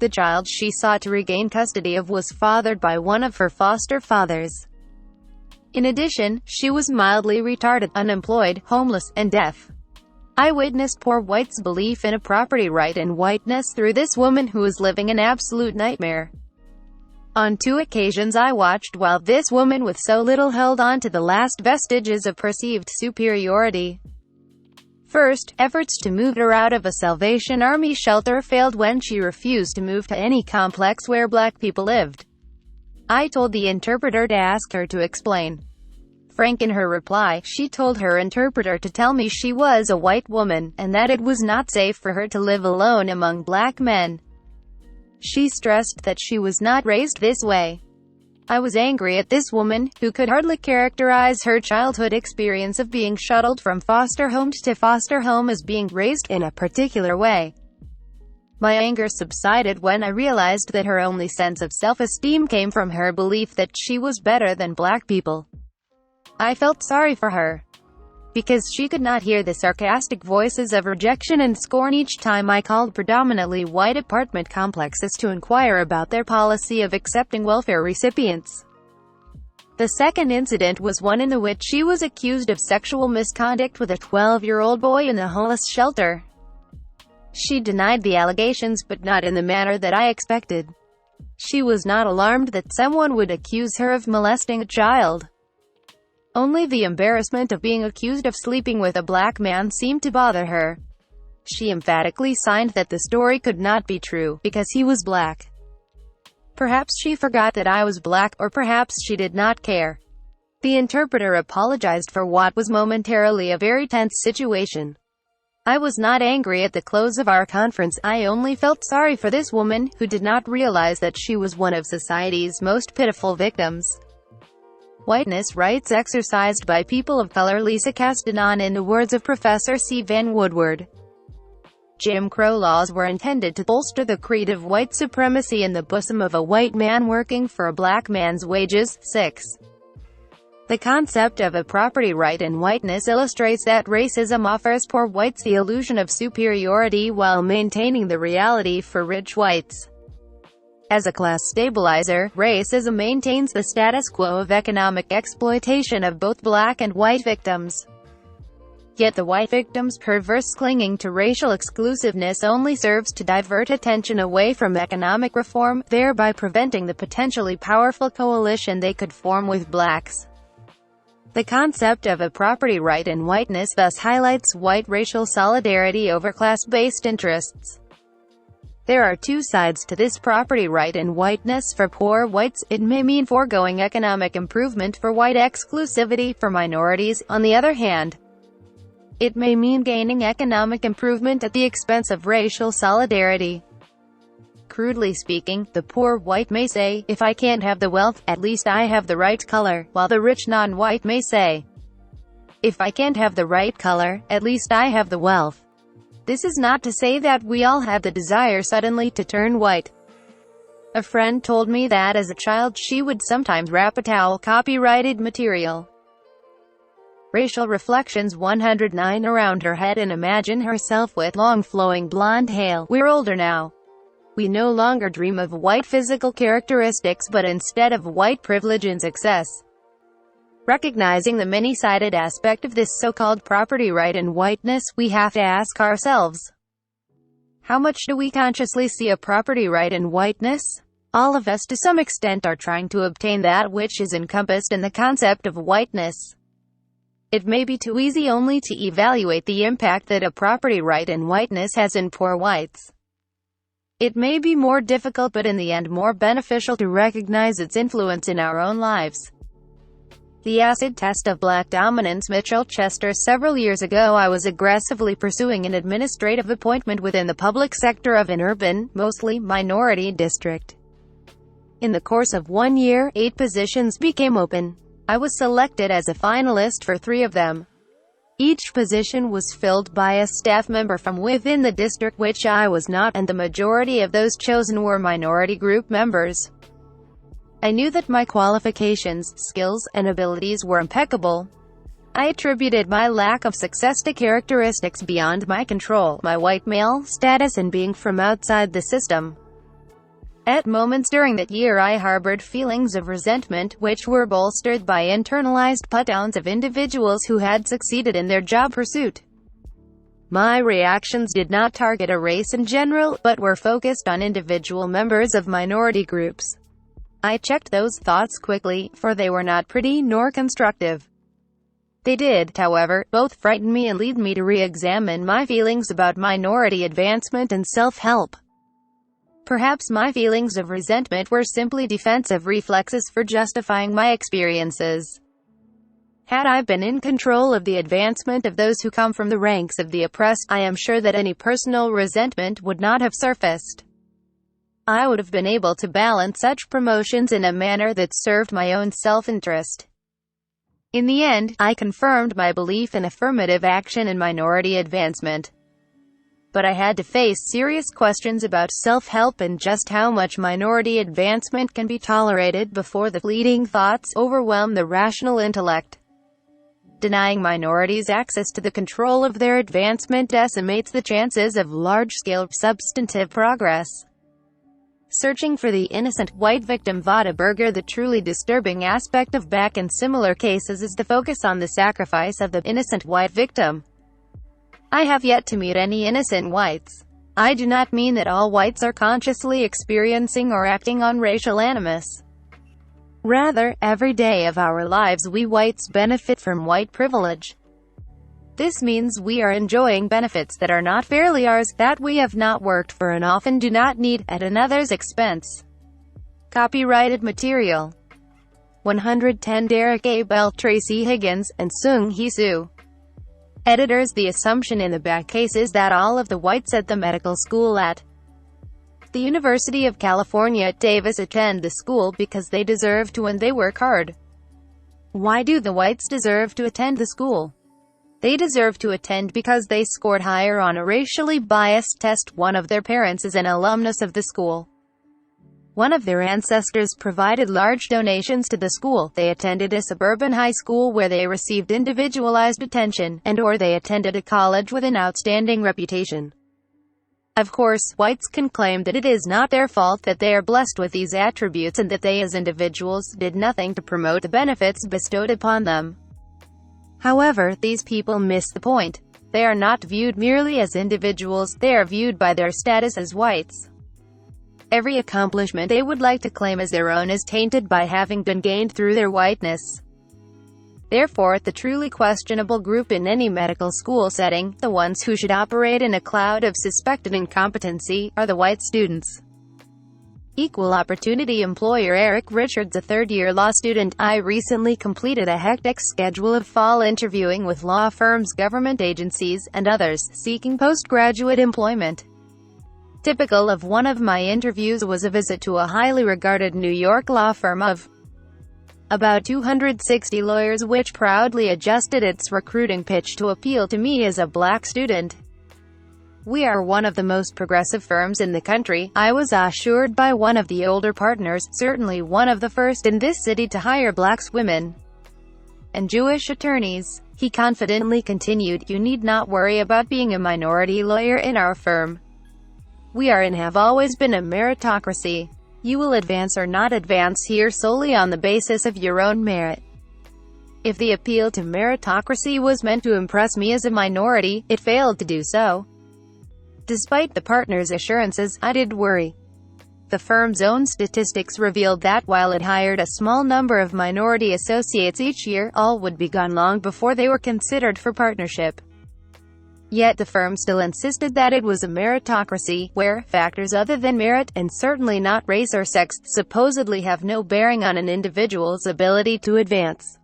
The child she sought to regain custody of was fathered by one of her foster fathers. In addition, she was mildly retarded, unemployed, homeless, and deaf. I witnessed poor whites' belief in a property right in whiteness through this woman who was living an absolute nightmare. On 2 occasions I watched while this woman with so little held on to the last vestiges of perceived superiority. First, efforts to move her out of a Salvation Army shelter failed when she refused to move to any complex where black people lived. I told the interpreter to ask her to explain. Frank in her reply, she told her interpreter to tell me she was a white woman, and that it was not safe for her to live alone among black men. She stressed that she was not raised this way. I was angry at this woman, who could hardly characterize her childhood experience of being shuttled from foster home to foster home as being raised in a particular way. My anger subsided when I realized that her only sense of self-esteem came from her belief that she was better than black people. I felt sorry for her, because she could not hear the sarcastic voices of rejection and scorn each time I called predominantly white apartment complexes to inquire about their policy of accepting welfare recipients. The second incident was one in which she was accused of sexual misconduct with a 12-year-old boy in the homeless shelter. She denied the allegations, but not in the manner that I expected. She was not alarmed that someone would accuse her of molesting a child. Only the embarrassment of being accused of sleeping with a black man seemed to bother her. She emphatically signed that the story could not be true, because he was black. Perhaps she forgot that I was black, or perhaps she did not care. The interpreter apologized for what was momentarily a very tense situation. I was not angry at the close of our conference. I only felt sorry for this woman, who did not realize that she was one of society's most pitiful victims. Whiteness rights exercised by people of color. Lisa Castanon. In the words of Professor C. Van Woodward, Jim Crow laws were intended to bolster the creed of white supremacy in the bosom of a white man working for a black man's wages. 6. The concept of a property right in whiteness illustrates that racism offers poor whites the illusion of superiority while maintaining the reality for rich whites. As a class stabilizer, racism maintains the status quo of economic exploitation of both black and white victims. Yet the white victims' perverse clinging to racial exclusiveness only serves to divert attention away from economic reform, thereby preventing the potentially powerful coalition they could form with blacks. The concept of a property right in whiteness thus highlights white racial solidarity over class-based interests. There are 2 sides to this property right in whiteness. For poor whites, it may mean foregoing economic improvement for white exclusivity for minorities. On the other hand, it may mean gaining economic improvement at the expense of racial solidarity. Crudely speaking, the poor white may say, if I can't have the wealth, at least I have the right color, while the rich non-white may say, if I can't have the right color, at least I have the wealth. This is not to say that we all have the desire suddenly to turn white. A friend told me that as a child she would sometimes wrap a towel copyrighted material racial reflections 109 around her head and imagine herself with long flowing blonde hair. We're older now. We no longer dream of white physical characteristics but instead of white privilege and success. Recognizing the many-sided aspect of this so-called property right and whiteness, we have to ask ourselves, how much do we consciously see a property right and whiteness? All of us to some extent are trying to obtain that which is encompassed in the concept of whiteness. It may be too easy only to evaluate the impact that a property right and whiteness has in poor whites. It may be more difficult but in the end more beneficial to recognize its influence in our own lives. The acid test of black dominance. Mitchell Chester. Several years ago I was aggressively pursuing an administrative appointment within the public sector of an urban, mostly minority district. In the course of 1 year, 8 positions became open. I was selected as a finalist for 3 of them. Each position was filled by a staff member from within the district, which I was not, and the majority of those chosen were minority group members. I knew that my qualifications, skills, and abilities were impeccable. I attributed my lack of success to characteristics beyond my control, my white male status and being from outside the system. At moments during that year I harbored feelings of resentment, which were bolstered by internalized put-downs of individuals who had succeeded in their job pursuit. My reactions did not target a race in general, but were focused on individual members of minority groups. I checked those thoughts quickly, for they were not pretty nor constructive. They did, however, both frighten me and lead me to re-examine my feelings about minority advancement and self-help. Perhaps my feelings of resentment were simply defensive reflexes for justifying my experiences. Had I been in control of the advancement of those who come from the ranks of the oppressed, I am sure that any personal resentment would not have surfaced. I would have been able to balance such promotions in a manner that served my own self-interest. In the end, I confirmed my belief in affirmative action and minority advancement. But I had to face serious questions about self-help and just how much minority advancement can be tolerated before the fleeting thoughts overwhelm the rational intellect. Denying minorities access to the control of their advancement decimates the chances of large-scale substantive progress. Searching for the innocent white victim. Vadaberger. The truly disturbing aspect of Beck and similar cases is the focus on the sacrifice of the innocent white victim. I have yet to meet any innocent whites. I do not mean that all whites are consciously experiencing or acting on racial animus. Rather, every day of our lives we whites benefit from white privilege. This means we are enjoying benefits that are not fairly ours, that we have not worked for and often do not need, at another's expense. Copyrighted material. 110 Derrick A. Bell, TRACY Higgins, and SUNG-HEE. Editors. The assumption in the Beck case is that all of the whites at the medical school at the University of California at Davis attend the school because they deserve to and they work hard. Why do the whites deserve to attend the school? They deserve to attend because they scored higher on a racially biased test. One of their parents is an alumnus of the school. One of their ancestors provided large donations to the school. They attended a suburban high school where they received individualized attention, and/or they attended a college with an outstanding reputation. Of course, whites can claim that it is not their fault that they are blessed with these attributes and that they as individuals did nothing to promote the benefits bestowed upon them. However, these people miss the point. They are not viewed merely as individuals, they are viewed by their status as whites. Every accomplishment they would like to claim as their own is tainted by having been gained through their whiteness. Therefore, the truly questionable group in any medical school setting, the ones who should operate in a cloud of suspected incompetency, are the white students. Equal opportunity employer. Eric Richards, a third-year law student. I recently completed a hectic schedule of fall interviewing with law firms, government agencies, and others seeking postgraduate employment. Typical of one of my interviews was a visit to a highly regarded New York law firm of about 260 lawyers, which proudly adjusted its recruiting pitch to appeal to me as a black student. We are one of the most progressive firms in the country, I was assured by one of the older partners, certainly one of the first in this city to hire blacks, women, and Jewish attorneys. He confidently continued, "You need not worry about being a minority lawyer in our firm. We are and have always been a meritocracy. You will advance or not advance here solely on the basis of your own merit." If the appeal to meritocracy was meant to impress me as a minority, it failed to do so. Despite the partner's assurances, I did worry. The firm's own statistics revealed that while it hired a small number of minority associates each year, all would be gone long before they were considered for partnership. Yet the firm still insisted that it was a meritocracy, where factors other than merit, and certainly not race or sex, supposedly have no bearing on an individual's ability to advance.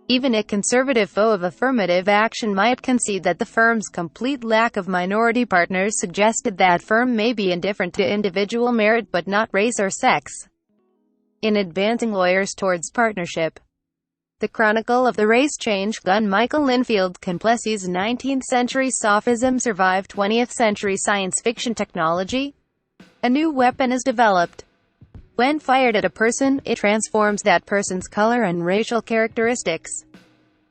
Even a conservative foe of affirmative action might concede that the firm's complete lack of minority partners suggested that firm may be indifferent to individual merit but not race or sex in advancing lawyers towards partnership. The Chronicle of the Race Change, Gun Michael Linfield Complessi's 19th-century sophism survived 20th-century science fiction technology. A new weapon is developed. When fired at a person, it transforms that person's color and racial characteristics.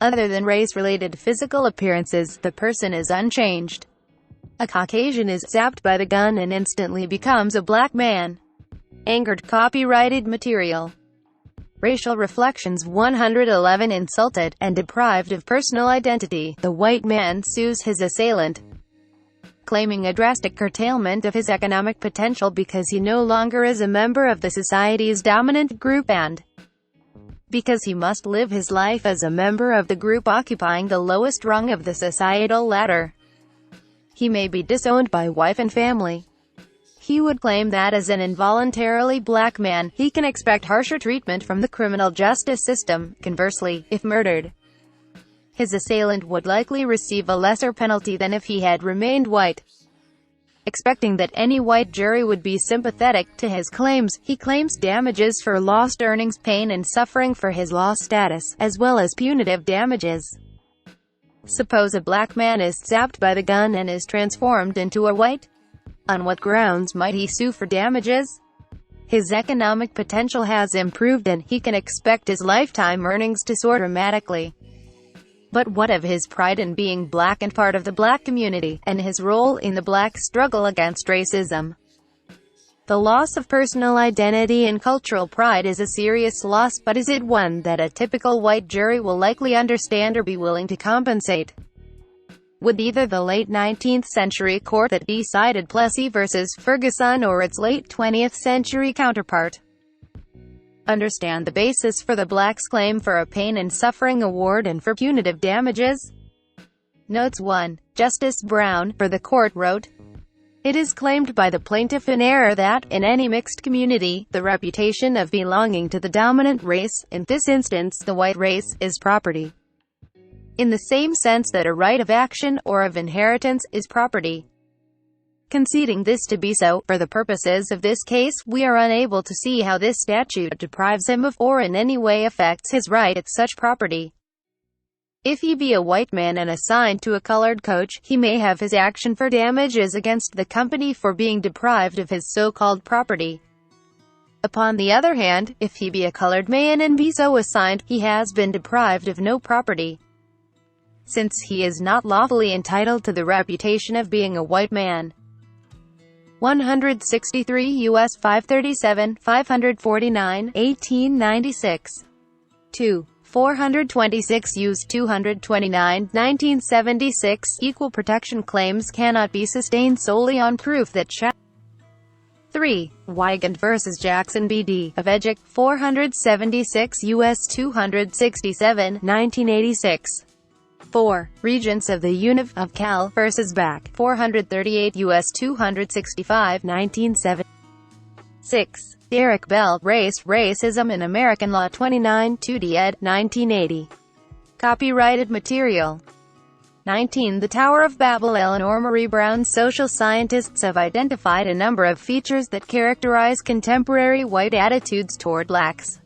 Other than race-related physical appearances, the person is unchanged. A Caucasian is zapped by the gun and instantly becomes a black man. Angered copyrighted material. Racial Reflections 111 Insulted and deprived of personal identity, the white man sues his assailant, claiming a drastic curtailment of his economic potential because he no longer is a member of the society's dominant group and because he must live his life as a member of the group occupying the lowest rung of the societal ladder. He may be disowned by wife and family. He would claim that as an involuntarily black man, he can expect harsher treatment from the criminal justice system. Conversely, if murdered, his assailant would likely receive a lesser penalty than if he had remained white. Expecting that any white jury would be sympathetic to his claims, he claims damages for lost earnings, pain and suffering for his lost status, as well as punitive damages. Suppose a black man is zapped by the gun and is transformed into a white. On what grounds might he sue for damages? His economic potential has improved and he can expect his lifetime earnings to soar dramatically. But what of his pride in being black and part of the black community, and his role in the black struggle against racism? The loss of personal identity and cultural pride is a serious loss, but is it one that a typical white jury will likely understand or be willing to compensate? Would either the late 19th century court that decided Plessy versus Ferguson or its late 20th century counterpart understand the basis for the blacks' claim for a pain and suffering award and for punitive damages? Notes 1. Justice Brown, for the court, wrote, "It is claimed by the plaintiff in error that, in any mixed community, the reputation of belonging to the dominant race, in this instance the white race, is property. In the same sense that a right of action, or of inheritance, is property. Conceding this to be so, for the purposes of this case, we are unable to see how this statute deprives him of, or in any way affects his right at such property. If he be a white man and assigned to a colored coach, he may have his action for damages against the company for being deprived of his so-called property. Upon the other hand, if he be a colored man and be so assigned, he has been deprived of no property, since he is not lawfully entitled to the reputation of being a white man." 163 U.S. 537, 549, 1896. 2. 426 U.S. 229, 1976. Equal protection claims cannot be sustained solely on proof that 3. Wigand vs. Jackson B.D. of Edgic, 476 U.S. 267, 1986. 4. Regents of the Univ. of Cal vs. Back, 438 U.S. 265, 1970. 6. Derrick Bell, Race, Racism in American Law 29, 2d ed. 1980. Copyrighted material. 19. The Tower of Babel. Eleanor Marie Brown. Social scientists have identified a number of features that characterize contemporary white attitudes toward blacks.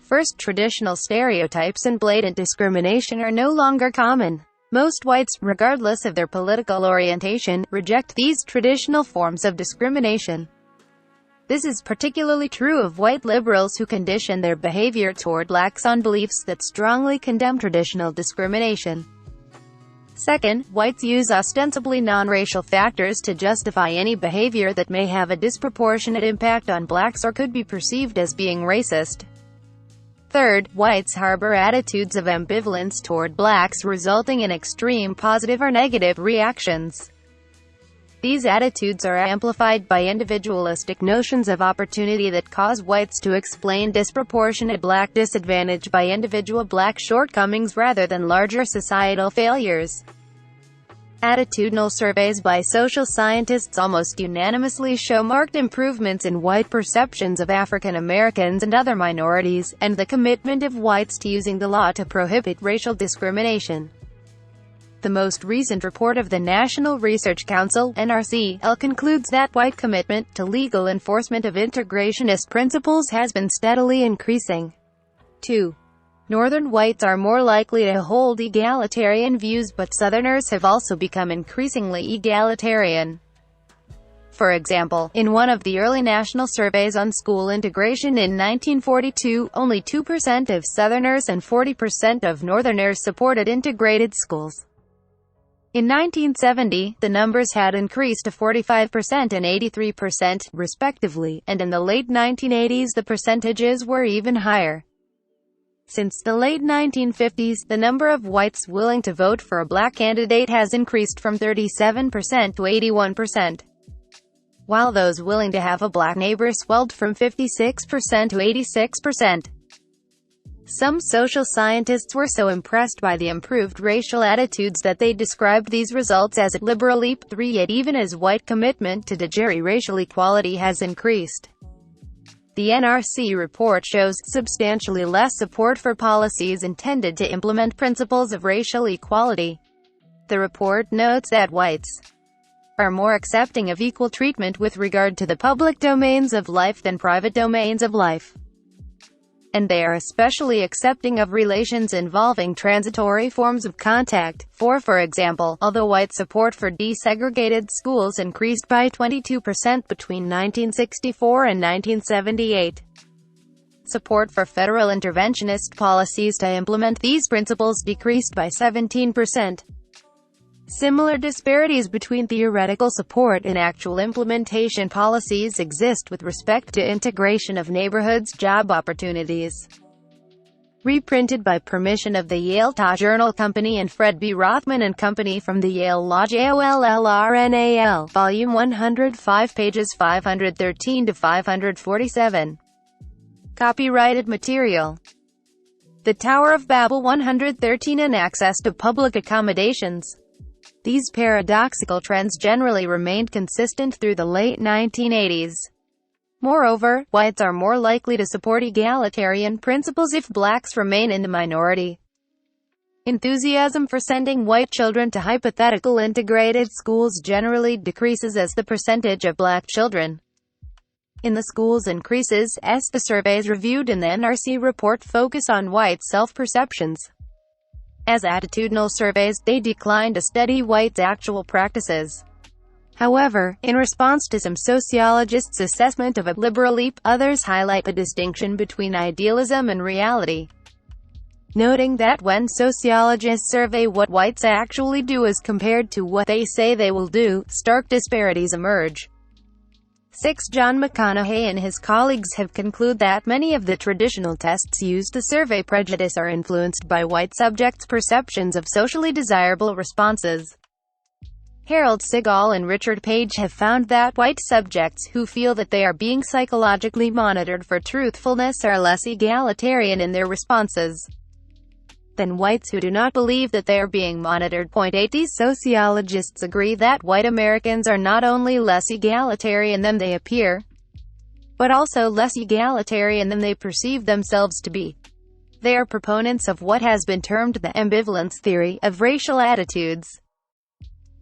First, traditional stereotypes and blatant discrimination are no longer common. Most whites, regardless of their political orientation, reject these traditional forms of discrimination. This is particularly true of white liberals who condition their behavior toward blacks on beliefs that strongly condemn traditional discrimination. Second, whites use ostensibly non-racial factors to justify any behavior that may have a disproportionate impact on blacks or could be perceived as being racist. Third, whites harbor attitudes of ambivalence toward blacks, resulting in extreme positive or negative reactions. These attitudes are amplified by individualistic notions of opportunity that cause whites to explain disproportionate black disadvantage by individual black shortcomings rather than larger societal failures. Attitudinal surveys by social scientists almost unanimously show marked improvements in white perceptions of African Americans and other minorities, and the commitment of whites to using the law to prohibit racial discrimination. The most recent report of the National Research Council (NRC) concludes that white commitment to legal enforcement of integrationist principles has been steadily increasing. 2. Northern whites are more likely to hold egalitarian views, but Southerners have also become increasingly egalitarian. For example, in one of the early national surveys on school integration in 1942, only 2% of Southerners and 40% of Northerners supported integrated schools. In 1970, the numbers had increased to 45% and 83%, respectively, and in the late 1980s the percentages were even higher. Since the late 1950s, the number of whites willing to vote for a black candidate has increased from 37% to 81%, while those willing to have a black neighbor swelled from 56% to 86%. Some social scientists were so impressed by the improved racial attitudes that they described these results as a liberal leap 3. Yet even as white commitment to de jure racial equality has increased, the NRC report shows substantially less support for policies intended to implement principles of racial equality. The report notes that whites are more accepting of equal treatment with regard to the public domains of life than private domains of life, and they are especially accepting of relations involving transitory forms of contact. For example, although white support for desegregated schools increased by 22% between 1964 and 1978, support for federal interventionist policies to implement these principles decreased by 17%. Similar disparities between theoretical support and actual implementation policies exist with respect to integration of neighborhoods' job opportunities. Reprinted by permission of the Yale Law Journal Company and Fred B. Rothman and Company from the Yale Law Journal, Volume 105, pages 513 to 547. Copyrighted material. The Tower of Babel 113 and access to public accommodations. These paradoxical trends generally remained consistent through the late 1980s. Moreover, whites are more likely to support egalitarian principles if blacks remain in the minority. Enthusiasm for sending white children to hypothetical integrated schools generally decreases as the percentage of black children in the schools increases. The surveys reviewed in the NRC report focus on white self-perceptions. As attitudinal surveys, they decline to study whites' actual practices. However, in response to some sociologists' assessment of a liberal leap, others highlight the distinction between idealism and reality, noting that when sociologists survey what whites actually do as compared to what they say they will do, stark disparities emerge. 6. John McConaughey and his colleagues have concluded that many of the traditional tests used to survey prejudice are influenced by white subjects' perceptions of socially desirable responses. Harold Segal and Richard Page have found that white subjects who feel that they are being psychologically monitored for truthfulness are less egalitarian in their responses than whites who do not believe that they are being monitored. 8. These sociologists agree that white Americans are not only less egalitarian than they appear, but also less egalitarian than they perceive themselves to be. They are proponents of what has been termed the ambivalence theory of racial attitudes.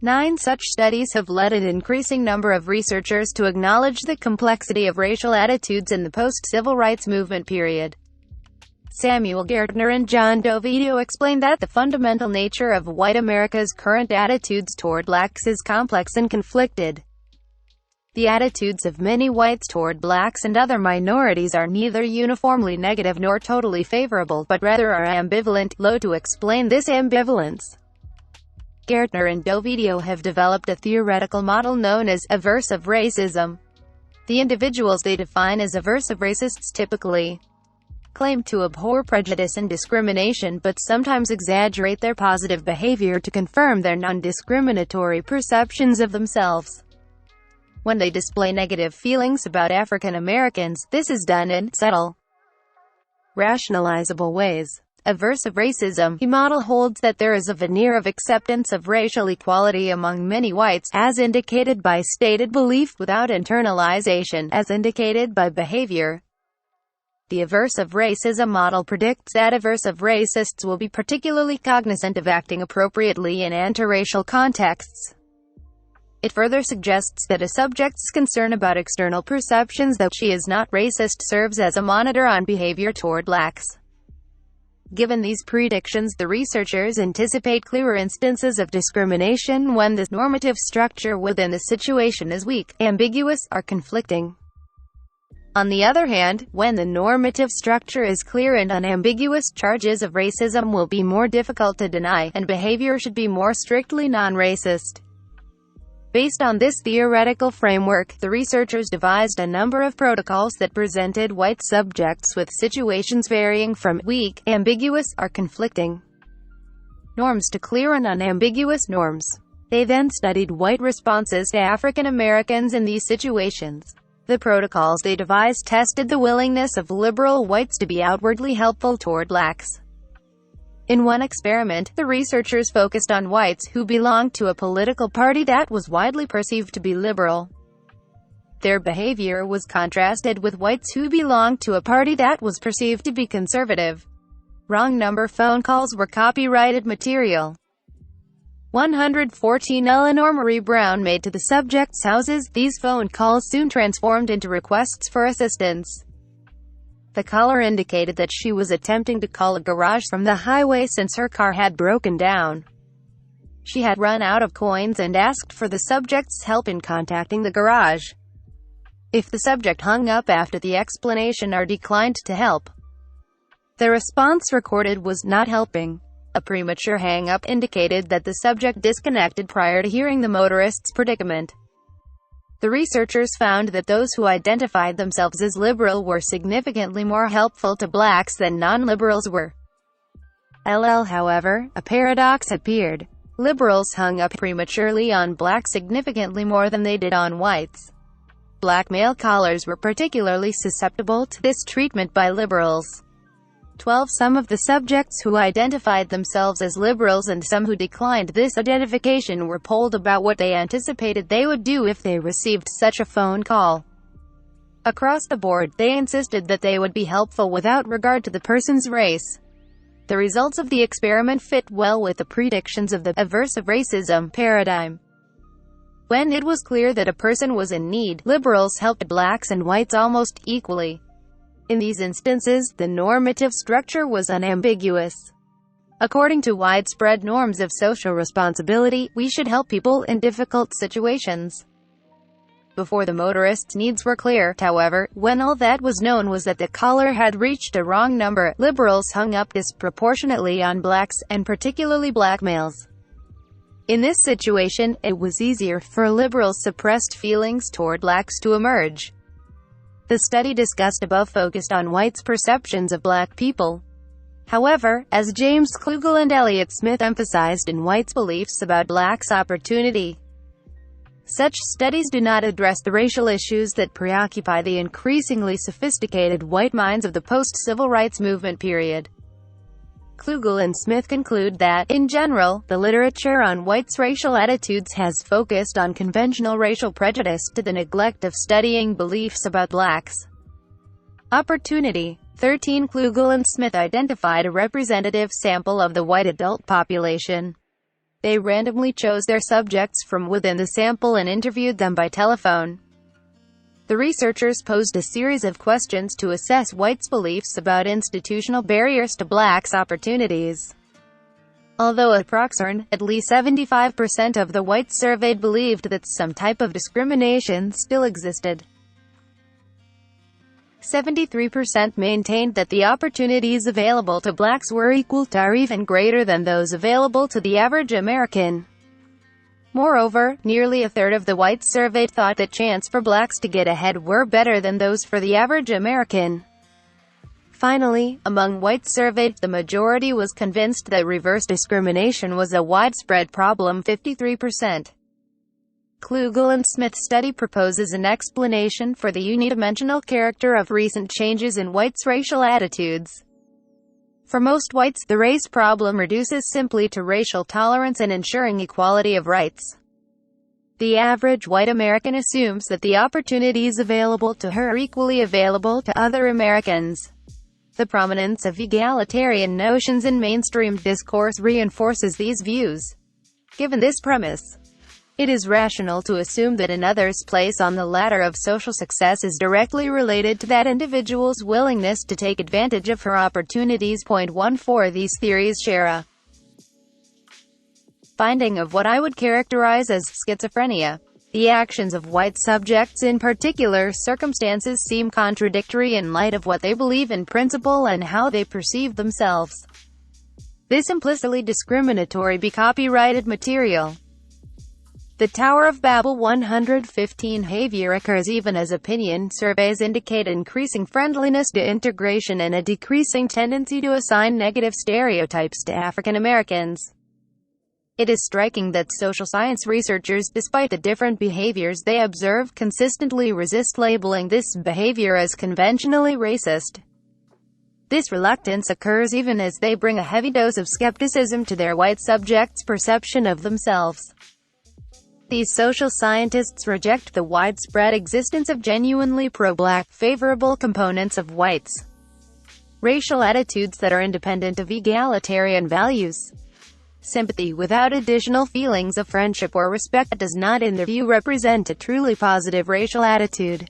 9. Such studies have led an increasing number of researchers to acknowledge the complexity of racial attitudes in the post-civil rights movement period. Samuel Gardner and John Dovidio explain that the fundamental nature of white America's current attitudes toward blacks is complex and conflicted. The attitudes of many whites toward blacks and other minorities are neither uniformly negative nor totally favorable, but rather are ambivalent. To explain this ambivalence, Gardner and Dovidio have developed a theoretical model known as aversive racism. The individuals they define as aversive racists typically claim to abhor prejudice and discrimination, but sometimes exaggerate their positive behavior to confirm their non-discriminatory perceptions of themselves. When they display negative feelings about African Americans, this is done in subtle, rationalizable ways. Aversive racism, the model holds that there is a veneer of acceptance of racial equality among many whites, as indicated by stated belief, without internalization, as indicated by behavior. The aversive racism model predicts that aversive racists will be particularly cognizant of acting appropriately in anti-racial contexts. It further suggests that a subject's concern about external perceptions that she is not racist serves as a monitor on behavior toward blacks. Given these predictions, the researchers anticipate clearer instances of discrimination when the normative structure within the situation is weak, ambiguous, or conflicting. On the other hand, when the normative structure is clear and unambiguous, charges of racism will be more difficult to deny, and behavior should be more strictly non-racist. Based on this theoretical framework, the researchers devised a number of protocols that presented white subjects with situations varying from weak, ambiguous, or conflicting norms to clear and unambiguous norms. They then studied white responses to African Americans in these situations. The protocols they devised tested the willingness of liberal whites to be outwardly helpful toward blacks. In one experiment, the researchers focused on whites who belonged to a political party that was widely perceived to be liberal. Their behavior was contrasted with whites who belonged to a party that was perceived to be conservative. Wrong number phone calls were copyrighted material. 114 Eleanor Marie Brown made to the subjects' houses. These phone calls soon transformed into requests for assistance. The caller indicated that she was attempting to call a garage from the highway since her car had broken down. She had run out of coins and asked for the subject's help in contacting the garage. If the subject hung up after the explanation or declined to help, the response recorded was not helping. A premature hang-up indicated that the subject disconnected prior to hearing the motorist's predicament. The researchers found that those who identified themselves as liberal were significantly more helpful to blacks than non-liberals were. However, a paradox appeared. Liberals hung up prematurely on blacks significantly more than they did on whites. Black male callers were particularly susceptible to this treatment by liberals. Some of the subjects who identified themselves as liberals and some who declined this identification were polled about what they anticipated they would do if they received such a phone call. Across the board, they insisted that they would be helpful without regard to the person's race. The results of the experiment fit well with the predictions of the aversive racism paradigm. When it was clear that a person was in need, liberals helped blacks and whites almost equally. In these instances, the normative structure was unambiguous. According to widespread norms of social responsibility, we should help people in difficult situations. Before the motorist's needs were clear, however, when all that was known was that the caller had reached a wrong number, liberals hung up disproportionately on blacks, and particularly black males. In this situation, it was easier for liberals' suppressed feelings toward blacks to emerge. The study discussed above focused on whites' perceptions of black people. However, as James Klugel and Elliott Smith emphasized in whites' beliefs about blacks' opportunity, such studies do not address the racial issues that preoccupy the increasingly sophisticated white minds of the post-civil rights movement period. Klugel and Smith conclude that, in general, the literature on whites' racial attitudes has focused on conventional racial prejudice to the neglect of studying beliefs about blacks' opportunity. 13 Klugel and Smith identified a representative sample of the white adult population. They randomly chose their subjects from within the sample and interviewed them by telephone. The researchers posed a series of questions to assess whites' beliefs about institutional barriers to blacks' opportunities. Although approximately at least 75% of the whites surveyed believed that some type of discrimination still existed, 73% maintained that the opportunities available to blacks were equal to or even greater than those available to the average American. Moreover, nearly a third of the whites surveyed thought that chances for blacks to get ahead were better than those for the average American. Finally, among whites surveyed, the majority was convinced that reverse discrimination was a widespread problem, 53%. Klugel and Smith study proposes an explanation for the unidimensional character of recent changes in whites' racial attitudes. For most whites, the race problem reduces simply to racial tolerance and ensuring equality of rights. The average white American assumes that the opportunities available to her are equally available to other Americans. The prominence of egalitarian notions in mainstream discourse reinforces these views. Given this premise, it is rational to assume that another's place on the ladder of social success is directly related to that individual's willingness to take advantage of her opportunities. 14 These theories share a finding of what I would characterize as schizophrenia. The actions of white subjects in particular circumstances seem contradictory in light of what they believe in principle and how they perceive themselves. This implicitly discriminatory be copyrighted material. The Tower of Babel 115 behavior occurs even as opinion surveys indicate increasing friendliness to integration and a decreasing tendency to assign negative stereotypes to African Americans. It is striking that social science researchers, despite the different behaviors they observe, consistently resist labeling this behavior as conventionally racist. This reluctance occurs even as they bring a heavy dose of skepticism to their white subjects' perception of themselves. These social scientists reject the widespread existence of genuinely pro-black, favorable components of whites' racial attitudes that are independent of egalitarian values. Sympathy without additional feelings of friendship or respect does not, in their view, represent a truly positive racial attitude.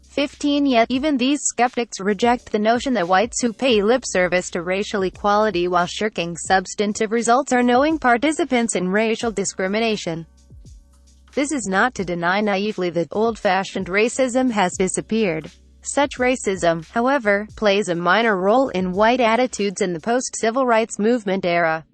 15 Yet, even these skeptics reject the notion that whites who pay lip service to racial equality while shirking substantive results are knowing participants in racial discrimination. This is not to deny naively that old-fashioned racism has disappeared. Such racism, however, plays a minor role in white attitudes in the post-civil rights movement era.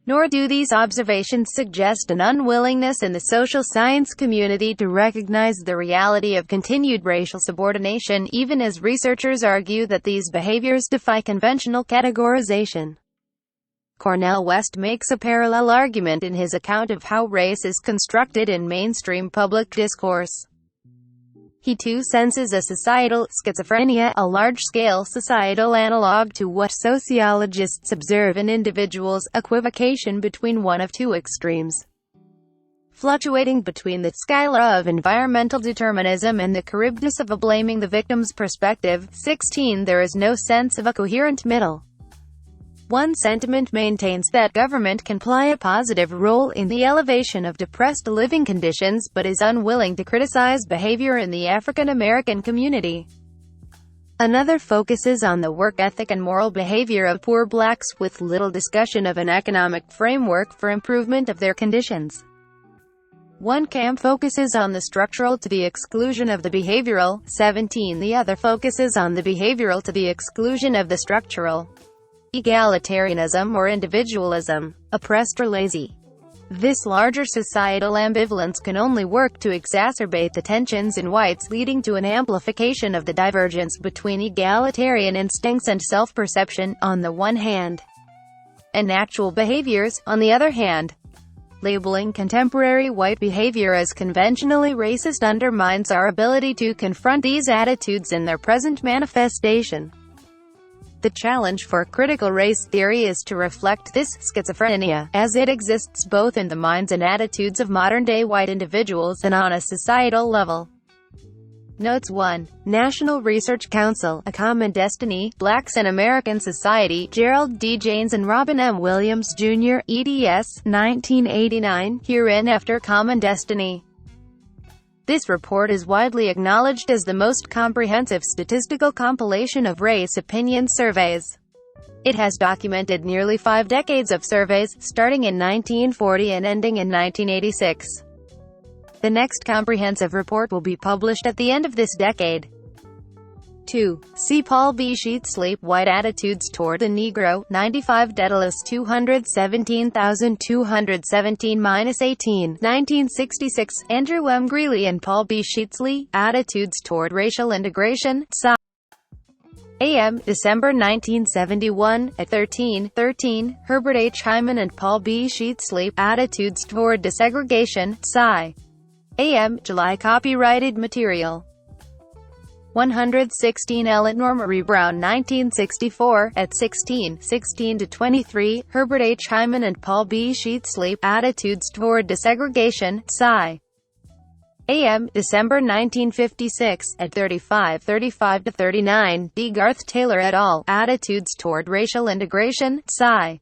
Nor do these observations suggest an unwillingness in the social science community to recognize the reality of continued racial subordination, even as researchers argue that these behaviors defy conventional categorization. Cornel West makes a parallel argument in his account of how race is constructed in mainstream public discourse. He too senses a societal schizophrenia, a large-scale societal analog to what sociologists observe in individuals, equivocation between one of two extremes. Fluctuating between the scala of environmental determinism and the Charybdis of a blaming the victim's perspective. 16 There is no sense of a coherent middle. One sentiment maintains that government can play a positive role in the elevation of depressed living conditions, but is unwilling to criticize behavior in the African American community. Another focuses on the work ethic and moral behavior of poor blacks, with little discussion of an economic framework for improvement of their conditions. One camp focuses on the structural to the exclusion of the behavioral. 17 The other focuses on the behavioral to the exclusion of the structural. Egalitarianism or individualism, oppressed or lazy. This larger societal ambivalence can only work to exacerbate the tensions in whites, leading to an amplification of the divergence between egalitarian instincts and self-perception, on the one hand, and actual behaviors, on the other hand. Labeling contemporary white behavior as conventionally racist undermines our ability to confront these attitudes in their present manifestation. The challenge for critical race theory is to reflect this schizophrenia, as it exists both in the minds and attitudes of modern-day white individuals and on a societal level. Notes 1. National Research Council, A Common Destiny, Blacks in American Society, Gerald D. Janes and Robin M. Williams, Jr., eds. 1989, hereinafter Common Destiny. This report is widely acknowledged as the most comprehensive statistical compilation of race opinion surveys. It has documented nearly 5 decades of surveys, starting in 1940 and ending in 1986. The next comprehensive report will be published at the end of this decade. 2. See Paul B. Sheetsley, White Attitudes Toward the Negro, 95 Daedalus 217217-18, 1966, Andrew M. Greeley and Paul B. Sheetsley, Attitudes Toward Racial Integration, Psy. AM, December 1971, at 13:13, Herbert H. Hyman and Paul B. Sheetsley, Attitudes Toward Desegregation, Psy. AM, July. Copyrighted material. 116 ELEANOR Marie Brown 1964, at 16:16-23, Herbert H. Hyman and Paul B. Sheetsley, Attitudes Toward Desegregation, Psy. AM, December 1956, at 35:35-39, D. Garth Taylor et al., Attitudes Toward Racial Integration, Psy.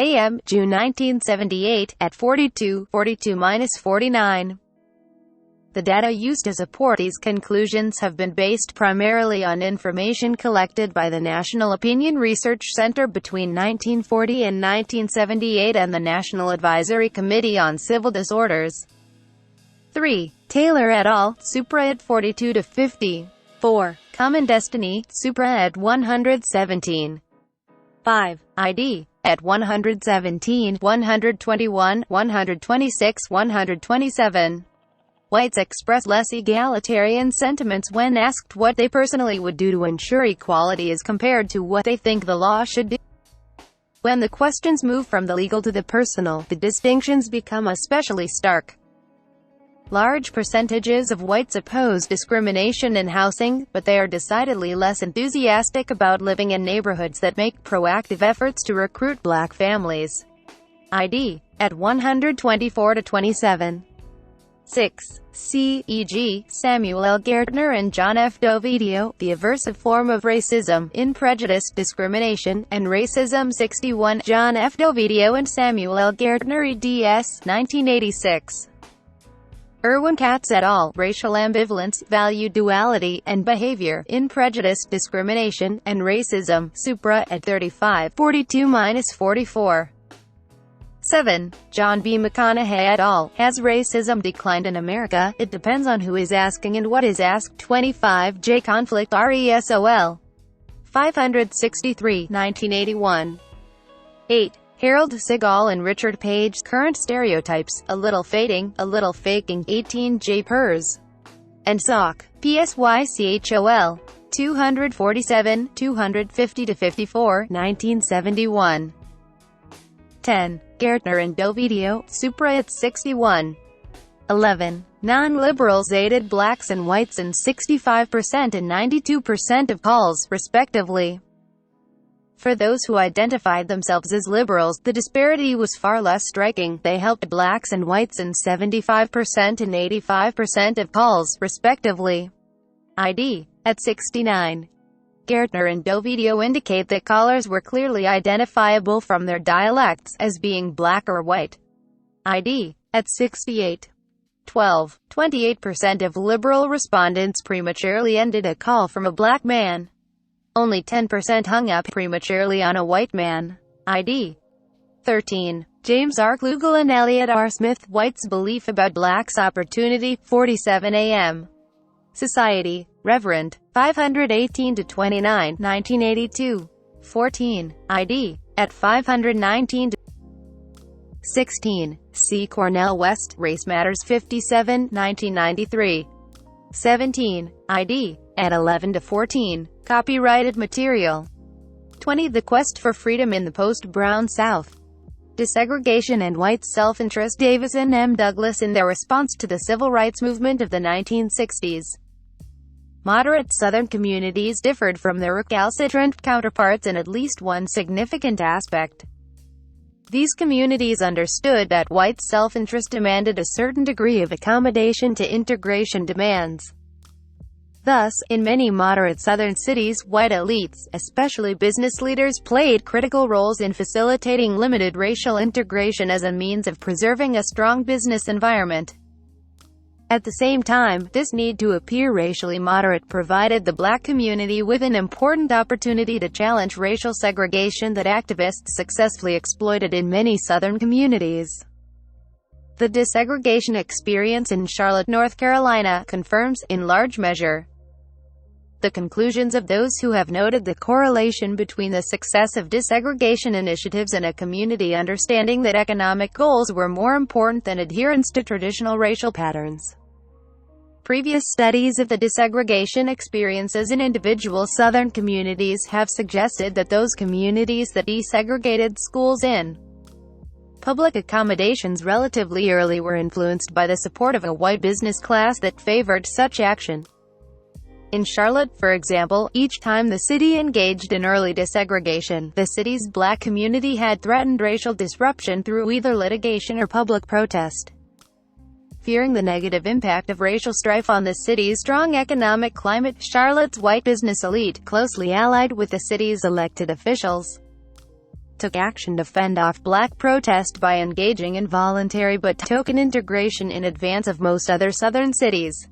AM, June 1978, at 42:42-49. The data used to support these conclusions have been based primarily on information collected by the National Opinion Research Center between 1940 and 1978 and the National Advisory Committee on Civil Disorders. 3. Taylor et al., Supra at 42-50. 4. Common Destiny, Supra at 117. 5. ID, at 117, 121, 126, 127. Whites express less egalitarian sentiments when asked what they personally would do to ensure equality as compared to what they think the law should do. When the questions move from the legal to the personal, the distinctions become especially stark. Large percentages of whites oppose discrimination in housing, but they are decidedly less enthusiastic about living in neighborhoods that make proactive efforts to recruit black families. ID, at 124-27. 6. C. E.g., Samuel L. Gärtner and John F. Dovidio, The Aversive Form of Racism, in Prejudice, Discrimination, and Racism 61, John F. Dovidio and Samuel L. Gärtner eds. 1986. Irwin Katz et al., Racial Ambivalence, Value Duality, and Behavior, in Prejudice, Discrimination, and Racism, Supra, at 35:42-44. 7. John B. McConaughey et al., Has Racism Declined in America? It Depends on Who is Asking and What is Asked. 25 J. Conflict RESOL. 563, 1981. 8. Harold Segal and Richard Page, Current Stereotypes, A Little Fading, A Little Faking. 18 J. Pers. And Sock. PSYCHOL. 247, 250-54, 1971. 10. Gärtner and Dovidio, Supra at 61. 11. Non-liberals aided blacks and whites in 65% and 92% of calls, respectively. For those who identified themselves as liberals, the disparity was far less striking. They helped blacks and whites in 75% and 85% of calls, respectively. ID, at 69. Gärtner and Dovidio indicate that callers were clearly identifiable from their dialects, as being black or white. ID, at 68. 12. 28% of liberal respondents prematurely ended a call from a black man. Only 10% hung up prematurely on a white man. ID. 13. James R. Klugel and Elliot R. Smith, Whites' Belief About Blacks' Opportunity, 47 AM. Society, Reverend, 518-29, 1982. 14. ID, at 519. 16. C. Cornell West, Race Matters 57, 1993. 17. ID, at 11-14. Copyrighted material. 20. The Quest for Freedom in the Post-Brown South. Desegregation and White Self-Interest. Davison M. Douglas in their response to the civil rights movement of the 1960s. Moderate Southern communities differed from their recalcitrant counterparts in at least one significant aspect. These communities understood that white self-interest demanded a certain degree of accommodation to integration demands. Thus, in many moderate Southern cities, white elites, especially business leaders, played critical roles in facilitating limited racial integration as a means of preserving a strong business environment. At the same time, this need to appear racially moderate provided the black community with an important opportunity to challenge racial segregation that activists successfully exploited in many Southern communities. The desegregation experience in Charlotte, North Carolina, confirms, in large measure, the conclusions of those who have noted the correlation between the success of desegregation initiatives and a community understanding that economic goals were more important than adherence to traditional racial patterns. Previous studies of the desegregation experiences in individual Southern communities have suggested that those communities that desegregated schools in public accommodations relatively early were influenced by the support of a white business class that favored such action. In Charlotte, for example, each time the city engaged in early desegregation, the city's black community had threatened racial disruption through either litigation or public protest. Fearing the negative impact of racial strife on the city's strong economic climate, Charlotte's white business elite, closely allied with the city's elected officials, took action to fend off black protest by engaging in voluntary but token integration in advance of most other Southern cities.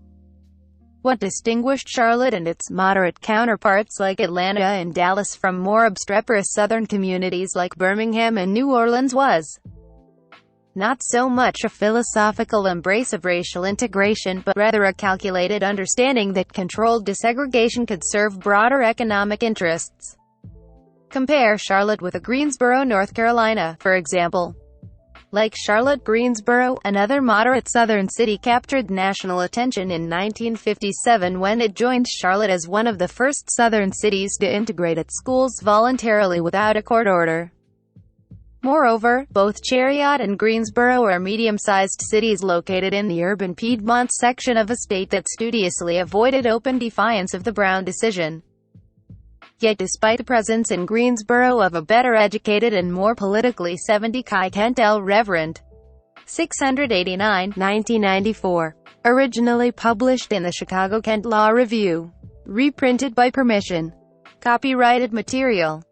What distinguished Charlotte and its moderate counterparts like Atlanta and Dallas from more obstreperous Southern communities like Birmingham and New Orleans was not so much a philosophical embrace of racial integration, but rather a calculated understanding that controlled desegregation could serve broader economic interests. Compare Charlotte with Greensboro, North Carolina, for example. Like Charlotte, Greensboro, another moderate Southern city, captured national attention in 1957 when it joined Charlotte as one of the first Southern cities to integrate its schools voluntarily without a court order. Moreover, both Chariot and Greensboro are medium-sized cities located in the urban Piedmont section of a state that studiously avoided open defiance of the Brown decision. Yet despite the presence in Greensboro of a better educated and more politically savvy Kent L. Reverend. 689, 1994. Originally published in the Chicago Kent Law Review. Reprinted by permission. Copyrighted material.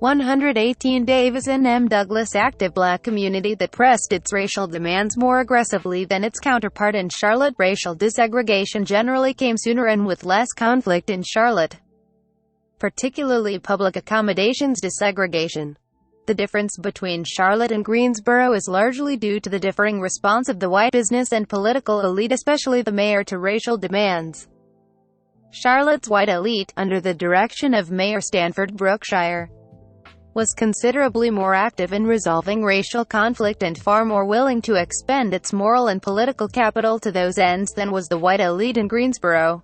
118 Davison M. Douglas. Active black community that pressed its racial demands more aggressively than its counterpart in Charlotte. Racial desegregation generally came sooner and with less conflict in Charlotte, particularly public accommodations desegregation. The difference between Charlotte and Greensboro is largely due to the differing response of the white business and political elite, especially the mayor, to racial demands. Charlotte's white elite, under the direction of Mayor Stanford Brookshire, was considerably more active in resolving racial conflict and far more willing to expend its moral and political capital to those ends than was the white elite in Greensboro.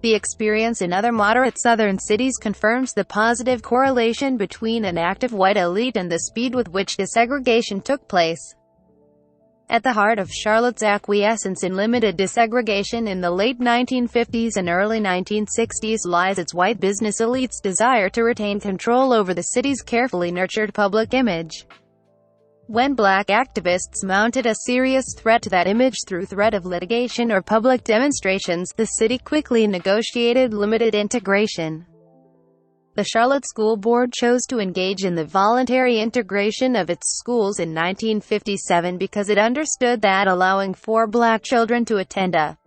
The experience in other moderate Southern cities confirms the positive correlation between an active white elite and the speed with which desegregation took place. At the heart of Charlotte's acquiescence in limited desegregation in the late 1950s and early 1960s lies its white business elite's desire to retain control over the city's carefully nurtured public image. When black activists mounted a serious threat to that image through threat of litigation or public demonstrations, the city quickly negotiated limited integration. The Charlotte School Board chose to engage in the voluntary integration of its schools in 1957 because it understood that allowing 4 black children to attend a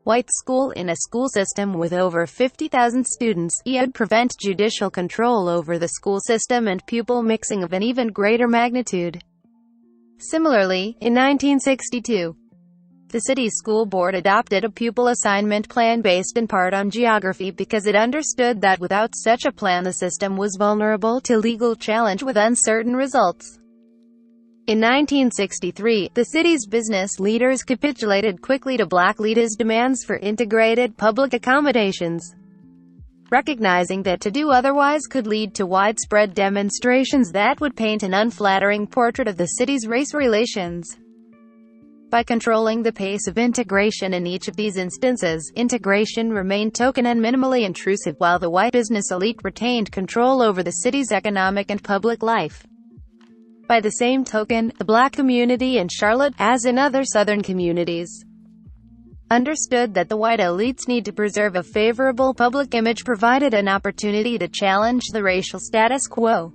white school in a school system with over 50,000 students would prevent judicial control over the school system and pupil mixing of an even greater magnitude. Similarly, in 1962, the city school board adopted a pupil assignment plan based in part on geography because it understood that without such a plan the system was vulnerable to legal challenge with uncertain results. In 1963, the city's business leaders capitulated quickly to black leaders' demands for integrated public accommodations, recognizing that to do otherwise could lead to widespread demonstrations that would paint an unflattering portrait of the city's race relations. By controlling the pace of integration in each of these instances, integration remained token and minimally intrusive while the white business elite retained control over the city's economic and public life. By the same token, the black community in Charlotte, as in other Southern communities, understood that the white elites need to preserve a favorable public image provided an opportunity to challenge the racial status quo.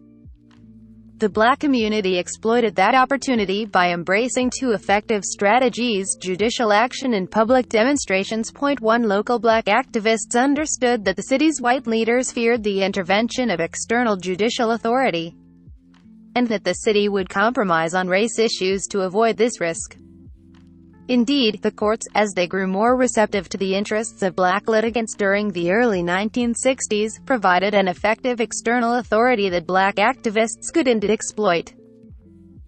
The Black community exploited that opportunity by embracing two effective strategies: judicial action and public demonstrations. Point 1. Local Black activists understood that the city's white leaders feared the intervention of external judicial authority, and that the city would compromise on race issues to avoid this risk. Indeed, the courts, as they grew more receptive to the interests of Black litigants during the early 1960s, provided an effective external authority that Black activists could and did exploit.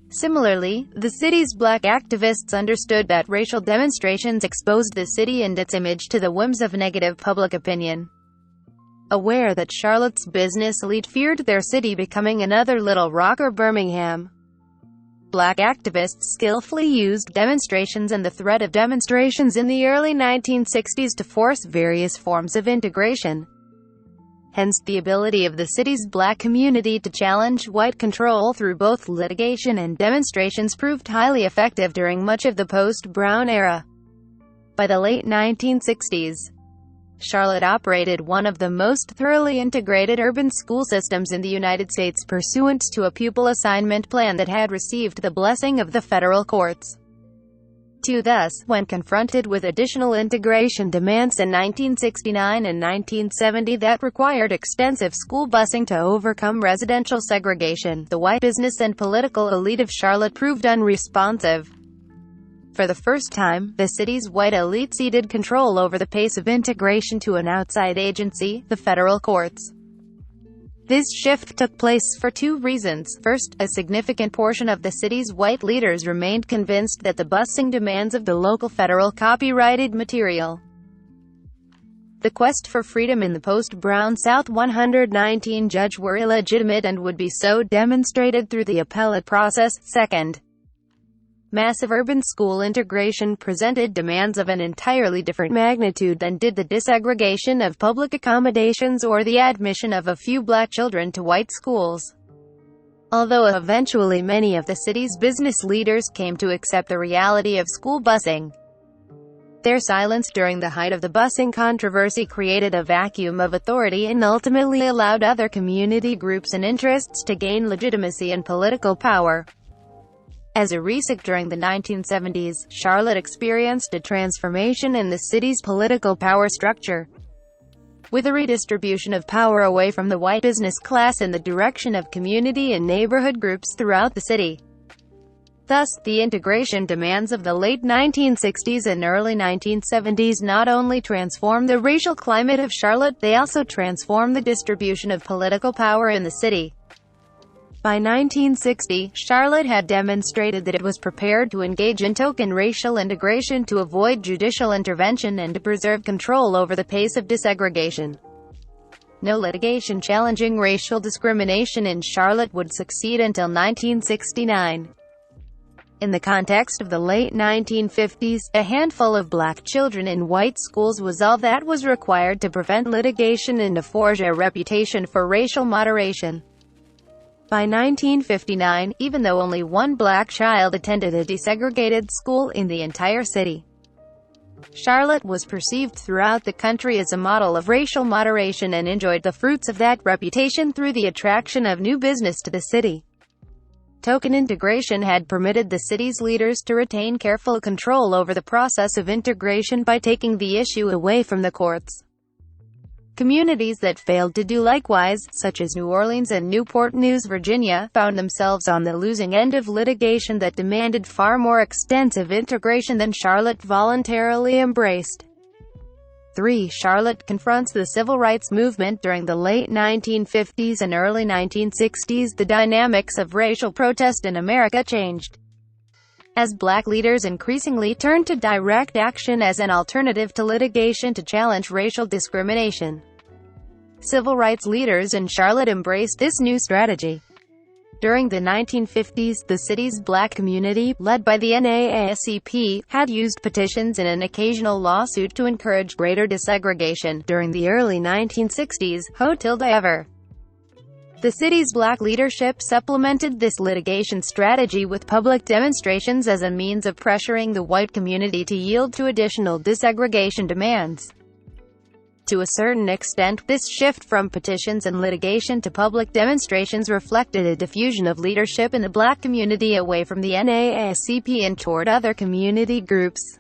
Similarly, the city's Black activists understood that racial demonstrations exposed the city and its image to the whims of negative public opinion. Aware that Charlotte's business elite feared their city becoming another Little Rock or Birmingham, Black activists skillfully used demonstrations and the threat of demonstrations in the early 1960s to force various forms of integration. Hence, the ability of the city's Black community to challenge white control through both litigation and demonstrations proved highly effective during much of the post-Brown era. By the late 1960s, Charlotte operated one of the most thoroughly integrated urban school systems in the United States, pursuant to a pupil assignment plan that had received the blessing of the federal courts. Thus, when confronted with additional integration demands in 1969 and 1970 that required extensive school busing to overcome residential segregation, the white business and political elite of Charlotte proved unresponsive. For the first time, the city's white elite ceded control over the pace of integration to an outside agency, the federal courts. This shift took place for two reasons. First, a significant portion of the city's white leaders remained convinced that the busing demands of the local federal copyrighted material, the quest for freedom in the post-Brown South 119 judge, were illegitimate and would be so demonstrated through the appellate process. Second, massive urban school integration presented demands of an entirely different magnitude than did the desegregation of public accommodations or the admission of a few Black children to white schools. Although eventually many of the city's business leaders came to accept the reality of school busing, their silence during the height of the busing controversy created a vacuum of authority and ultimately allowed other community groups and interests to gain legitimacy and political power. As a RIGHT during the 1970s, Charlotte experienced a transformation in the city's political power structure, with a redistribution of power away from the white business class in the direction of community and neighborhood groups throughout the city. Thus, the integration demands of the late 1960s and early 1970s not only transformed the racial climate of Charlotte, they also transformed the distribution of political power in the city. By 1960, Charlotte had demonstrated that it was prepared to engage in token racial integration to avoid judicial intervention and to preserve control over the pace of desegregation. No litigation challenging racial discrimination in Charlotte would succeed until 1969. In the context of the late 1950s, a handful of Black children in white schools was all that was required to prevent litigation and to forge a reputation for racial moderation. By 1959, even though only one Black child attended a desegregated school in the entire city, Charlotte was perceived throughout the country as a model of racial moderation and enjoyed the fruits of that reputation through the attraction of new business to the city. Token integration had permitted the city's leaders to retain careful control over the process of integration by taking the issue away from the courts. Communities that failed to do likewise, such as New Orleans and Newport News, Virginia, found themselves on the losing end of litigation that demanded far more extensive integration than Charlotte voluntarily embraced. 3. Charlotte confronts the civil rights movement. During the late 1950s and early 1960s, the dynamics of racial protest in America changed, as Black leaders increasingly turned to direct action as an alternative to litigation to challenge racial discrimination. Civil rights leaders in Charlotte embraced this new strategy. During the 1950s, the city's Black community, led by the NAACP, had used petitions and an occasional lawsuit to encourage greater desegregation. During the early 1960s, however, the city's Black leadership supplemented this litigation strategy with public demonstrations as a means of pressuring the white community to yield to additional desegregation demands. To a certain extent, this shift from petitions and litigation to public demonstrations reflected a diffusion of leadership in the black community away from the NAACP and toward other community groups.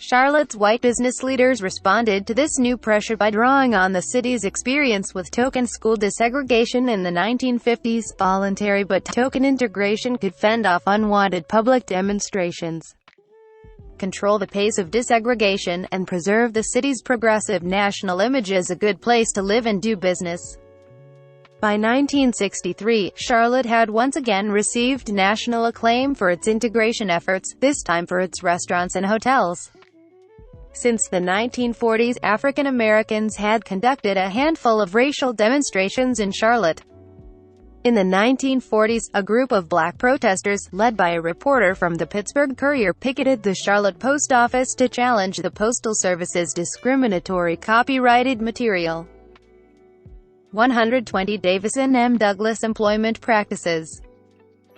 Charlotte's white business leaders responded to this new pressure by drawing on the city's experience with token school desegregation in the 1950s. Voluntary but token integration could fend off unwanted public demonstrations, control the pace of desegregation, and preserve the city's progressive national image as a good place to live and do business. By 1963, Charlotte had once again received national acclaim for its integration efforts, this time for its restaurants and hotels. Since the 1940s, African Americans had conducted a handful of racial demonstrations in Charlotte. In the 1940s, a group of black protesters, led by a reporter from the Pittsburgh Courier, picketed the Charlotte Post Office to challenge the Postal Service's discriminatory copyrighted material. 120 Davison M. Douglas Employment Practices.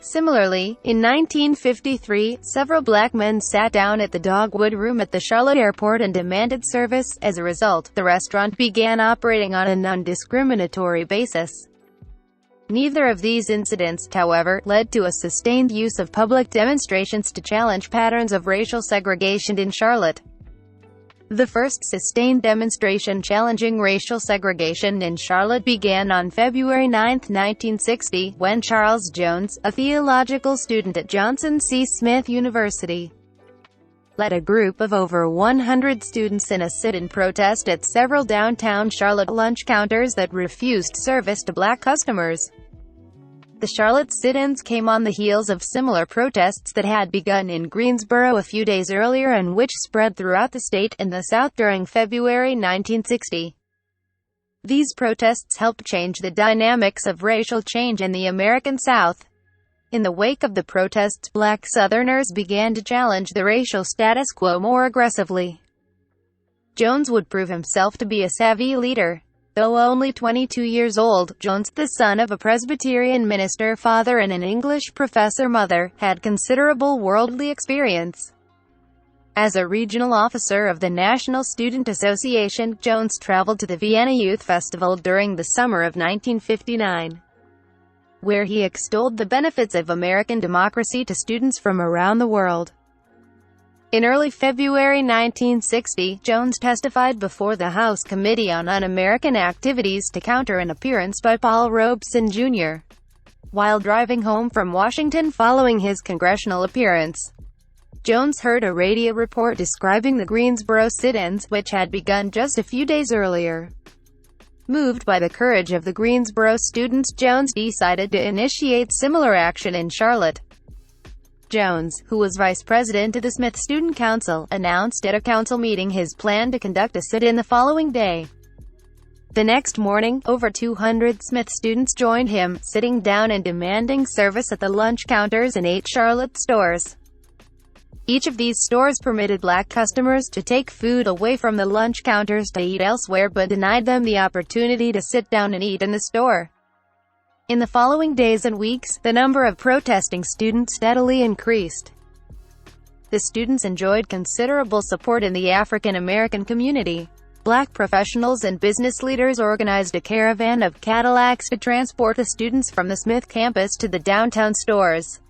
Similarly, in 1953, several black men sat down at the Dogwood Room at the Charlotte Airport and demanded service. As a result, the restaurant began operating on a non-discriminatory basis. Neither of these incidents, however, led to a sustained use of public demonstrations to challenge patterns of racial segregation in Charlotte. The first sustained demonstration challenging racial segregation in Charlotte began on February 9, 1960, when Charles Jones, a theological student at Johnson C. Smith University, led a group of over 100 students in a sit-in protest at several downtown Charlotte lunch counters that refused service to black customers. The Charlotte sit-ins came on the heels of similar protests that had begun in Greensboro a few days earlier and which spread throughout the state and the South during February 1960. These protests helped change the dynamics of racial change in the American South. In the wake of the protests, black Southerners began to challenge the racial status quo more aggressively. Jones would prove himself to be a savvy leader. Though only 22 years old, Jones, the son of a Presbyterian minister father and an English professor mother, had considerable worldly experience. As a regional officer of the National Student Association, Jones traveled to the Vienna Youth Festival during the summer of 1959, where he extolled the benefits of American democracy to students from around the world. In early February 1960, Jones testified before the House Committee on Un-American Activities to counter an appearance by Paul Robeson, Jr. while driving home from Washington following his congressional appearance. Jones heard a radio report describing the Greensboro sit-ins, which had begun just a few days earlier. Moved by the courage of the Greensboro students, Jones decided to initiate similar action in Charlotte. Jones, who was vice president of the Smith Student Council, announced at a council meeting his plan to conduct a sit-in the following day. The next morning, over 200 Smith students joined him, sitting down and demanding service at the lunch counters in 8 Charlotte stores. Each of these stores permitted black customers to take food away from the lunch counters to eat elsewhere but denied them the opportunity to sit down and eat in the store. In the following days and weeks, the number of protesting students steadily increased. The students enjoyed considerable support in the African American community. Black professionals and business leaders organized a caravan of Cadillacs to transport the students from the Smith campus to the downtown stores.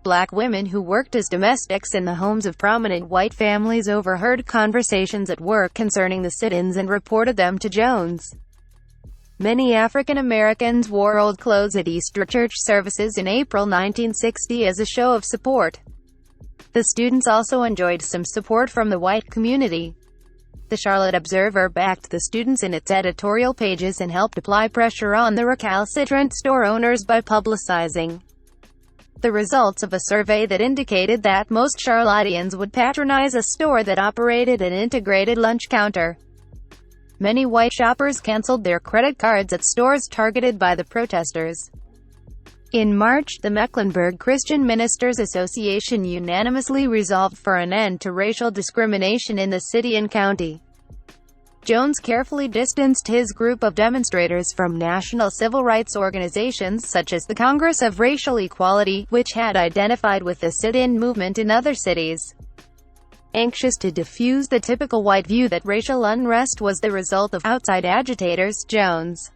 Black women who worked as domestics in the homes of prominent white families overheard conversations at work concerning the sit-ins and reported them to Jones. Many African Americans wore old clothes at Easter church services in April 1960 as a show of support. The students also enjoyed some support from the white community. The Charlotte Observer backed the students in its editorial pages and helped apply pressure on the recalcitrant store owners by publicizing the results of a survey that indicated that most Charlotteans would patronize a store that operated an integrated lunch counter. Many white shoppers canceled their credit cards at stores targeted by the protesters. In March, the Mecklenburg Christian Ministers Association unanimously resolved for an end to racial discrimination in the city and county. Jones carefully distanced his group of demonstrators from national civil rights organizations such as the Congress of Racial Equality, which had identified with the sit-in movement in other cities. Anxious to diffuse the typical white view that racial unrest was the result of outside agitators, Jones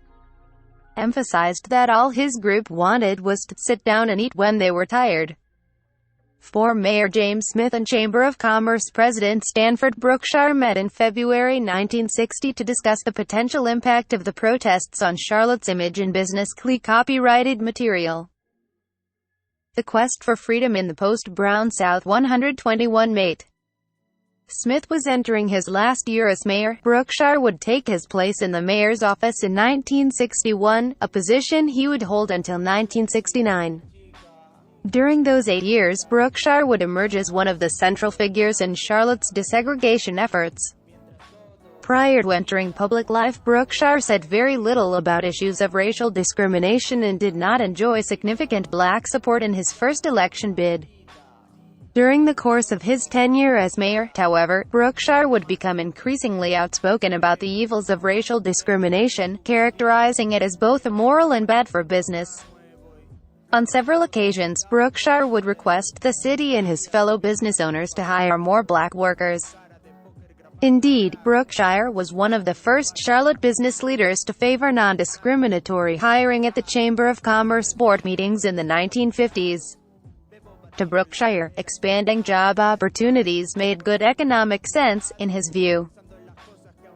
emphasized that all his group wanted was to sit down and eat when they were tired. For Mayor James Smith and Chamber of Commerce President Stanford Brookshire met in February 1960 to discuss the potential impact of the protests on Charlotte's image and business. Copyrighted material. The Quest for Freedom in the Post-Brown South. 121 Mate. Smith was entering his last year as mayor. Brookshire would take his place in the mayor's office in 1961, a position he would hold until 1969. During those 8 years, Brookshire would emerge as one of the central figures in Charlotte's desegregation efforts. Prior to entering public life, Brookshire said very little about issues of racial discrimination and did not enjoy significant black support in his first election bid. During the course of his tenure as mayor, however, Brookshire would become increasingly outspoken about the evils of racial discrimination, characterizing it as both immoral and bad for business. On several occasions, Brookshire would request the city and his fellow business owners to hire more black workers. Indeed, Brookshire was one of the first Charlotte business leaders to favor non-discriminatory hiring at the Chamber of Commerce board meetings in the 1950s. To Brookshire, expanding job opportunities made good economic sense, in his view.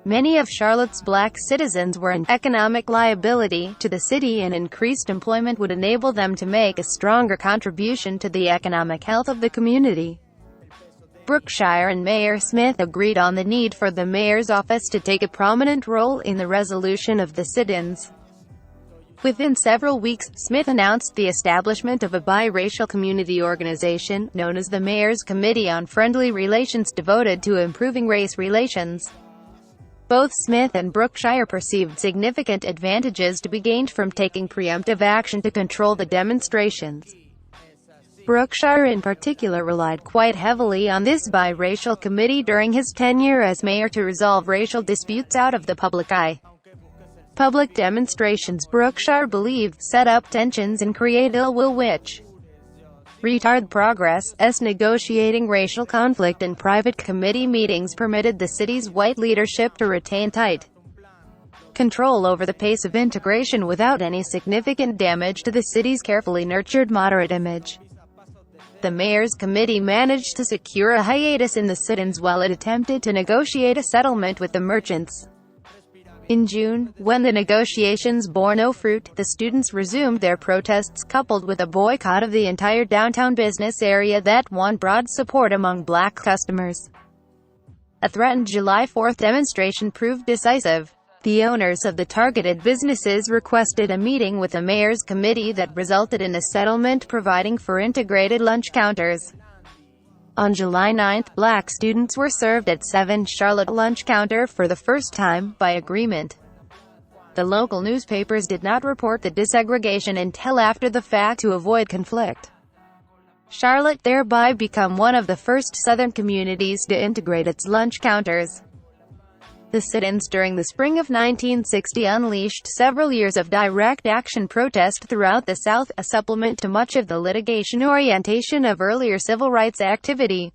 Many of Charlotte's black citizens were an economic liability to the city, and increased employment would enable them to make a stronger contribution to the economic health of the community. Brookshire and Mayor Smith agreed on the need for the mayor's office to take a prominent role in the resolution of the sit-ins. Within several weeks, Smith announced the establishment of a biracial community organization, known as the Mayor's Committee on Friendly Relations, devoted to improving race relations. Both Smith and Brookshire perceived significant advantages to be gained from taking preemptive action to control the demonstrations. Brookshire in particular relied quite heavily on this biracial committee during his tenure as mayor to resolve racial disputes out of the public eye. Public demonstrations, Brookshire believed, set up tensions and create ill will which retard progress, as negotiating racial conflict in private committee meetings permitted the city's white leadership to retain tight control over the pace of integration without any significant damage to the city's carefully nurtured moderate image. The mayor's committee managed to secure a hiatus in the sit-ins while it attempted to negotiate a settlement with the merchants. In June, when the negotiations bore no fruit, the students resumed their protests, coupled with a boycott of the entire downtown business area that won broad support among black customers. A threatened July 4th demonstration proved decisive. The owners of the targeted businesses requested a meeting with the mayor's committee that resulted in a settlement providing for integrated lunch counters. On July 9, black students were served at 7 Charlotte lunch counter for the first time, by agreement. The local newspapers did not report the desegregation until after the fact to avoid conflict. Charlotte thereby became one of the first southern communities to integrate its lunch counters. The sit-ins during the spring of 1960 unleashed several years of direct action protest throughout the South, a supplement to much of the litigation orientation of earlier civil rights activity.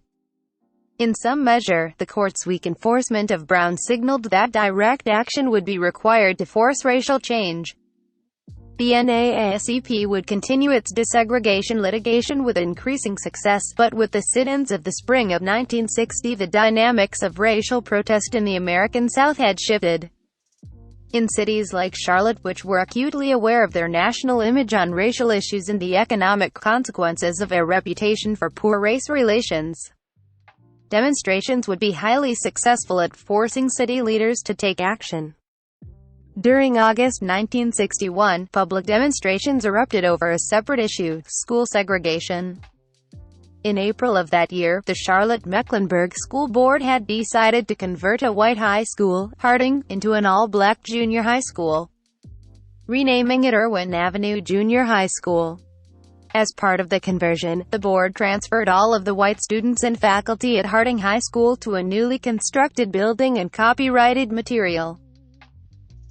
In some measure, the court's weak enforcement of Brown signaled that direct action would be required to force racial change. The NAACP would continue its desegregation litigation with increasing success, but with the sit-ins of the spring of 1960, the dynamics of racial protest in the American South had shifted. In cities like Charlotte, which were acutely aware of their national image on racial issues and the economic consequences of a reputation for poor race relations, demonstrations would be highly successful at forcing city leaders to take action. During August 1961, public demonstrations erupted over a separate issue: school segregation. In April of that year, the Charlotte-Mecklenburg School Board had decided to convert a white high school, Harding, into an all-black junior high school, renaming it Irwin Avenue Junior High School. As part of the conversion, the board transferred all of the white students and faculty at Harding High School to a newly constructed building and copyrighted material.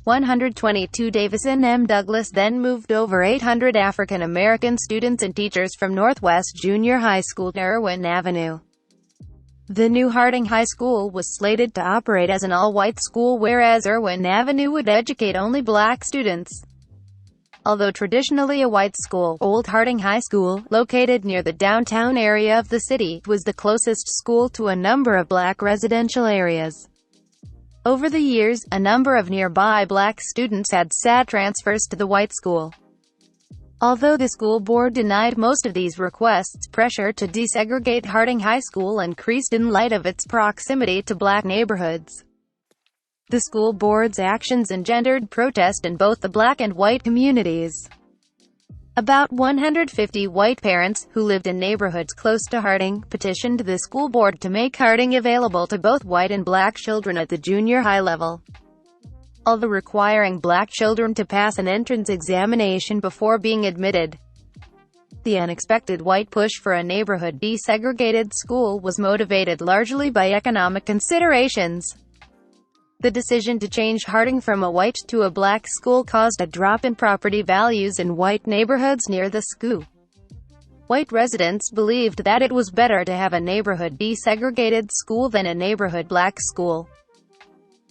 122 Davison M. Douglas then moved over 800 African American students and teachers from Northwest Junior High School to Irwin Avenue. The new Harding High School was slated to operate as an all-white school, whereas Irwin Avenue would educate only black students. Although traditionally a white school, Old Harding High School, located near the downtown area of the city, was the closest school to a number of black residential areas. Over the years, a number of nearby black students had sought transfers to the white school. Although the school board denied most of these requests, pressure to desegregate Harding High School increased in light of its proximity to black neighborhoods. The school board's actions engendered protest in both the black and white communities. About 150 white parents, who lived in neighborhoods close to Harding, petitioned the school board to make Harding available to both white and black children at the junior high level, although requiring black children to pass an entrance examination before being admitted. The unexpected white push for a neighborhood desegregated school was motivated largely by economic considerations. The decision to change Harding from a white to a black school caused a drop in property values in white neighborhoods near the school. White residents believed that it was better to have a neighborhood desegregated school than a neighborhood black school.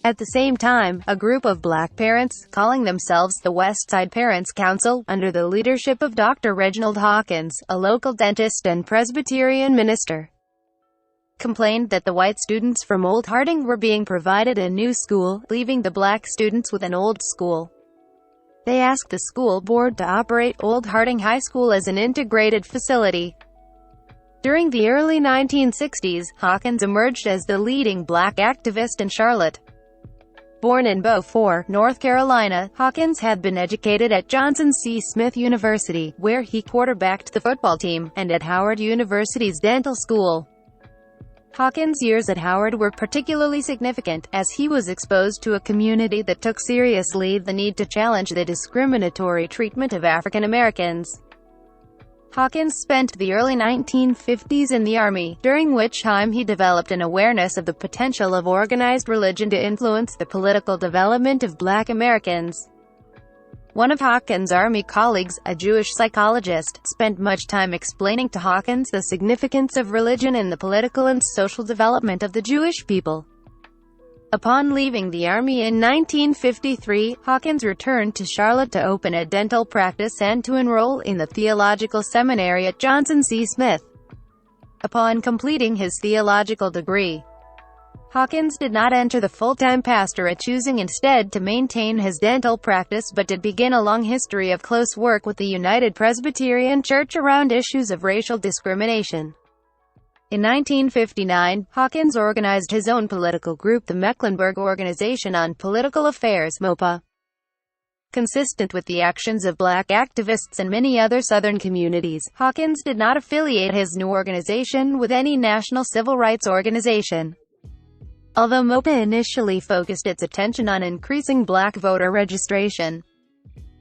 At the same time, a group of black parents, calling themselves the West Side Parents Council, under the leadership of Dr. Reginald Hawkins, a local dentist and Presbyterian minister, complained that the white students from Old Harding were being provided a new school, leaving the black students with an old school. They asked the school board to operate Old Harding High School as an integrated facility. During the early 1960s, Hawkins emerged as the leading black activist in Charlotte. Born in Beaufort, North Carolina, Hawkins had been educated at Johnson C. Smith University, where he quarterbacked the football team, and at Howard University's dental school. Hawkins' years at Howard were particularly significant, as he was exposed to a community that took seriously the need to challenge the discriminatory treatment of African Americans. Hawkins spent the early 1950s in the Army, during which time he developed an awareness of the potential of organized religion to influence the political development of black Americans. One of Hawkins' Army colleagues, a Jewish psychologist, spent much time explaining to Hawkins the significance of religion in the political and social development of the Jewish people. Upon leaving the Army in 1953, Hawkins returned to Charlotte to open a dental practice and to enroll in the theological seminary at Johnson C. Smith. Upon completing his theological degree, Hawkins did not enter the full-time pastorate, choosing instead to maintain his dental practice, but did begin a long history of close work with the United Presbyterian Church around issues of racial discrimination. In 1959, Hawkins organized his own political group, the Mecklenburg Organization on Political Affairs (MOPA). Consistent with the actions of black activists and many other Southern communities, Hawkins did not affiliate his new organization with any national civil rights organization. Although MOPA initially focused its attention on increasing black voter registration,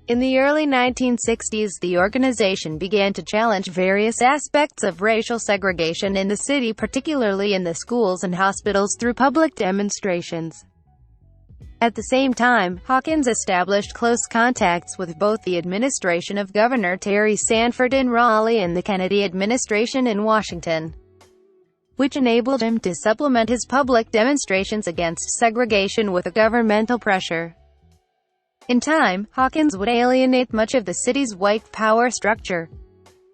in the early 1960s the organization began to challenge various aspects of racial segregation in the city, particularly in the schools and hospitals, through public demonstrations. At the same time, Hawkins established close contacts with both the administration of Governor Terry Sanford in Raleigh and the Kennedy administration in Washington, which enabled him to supplement his public demonstrations against segregation with governmental pressure. In time, Hawkins would alienate much of the city's white power structure.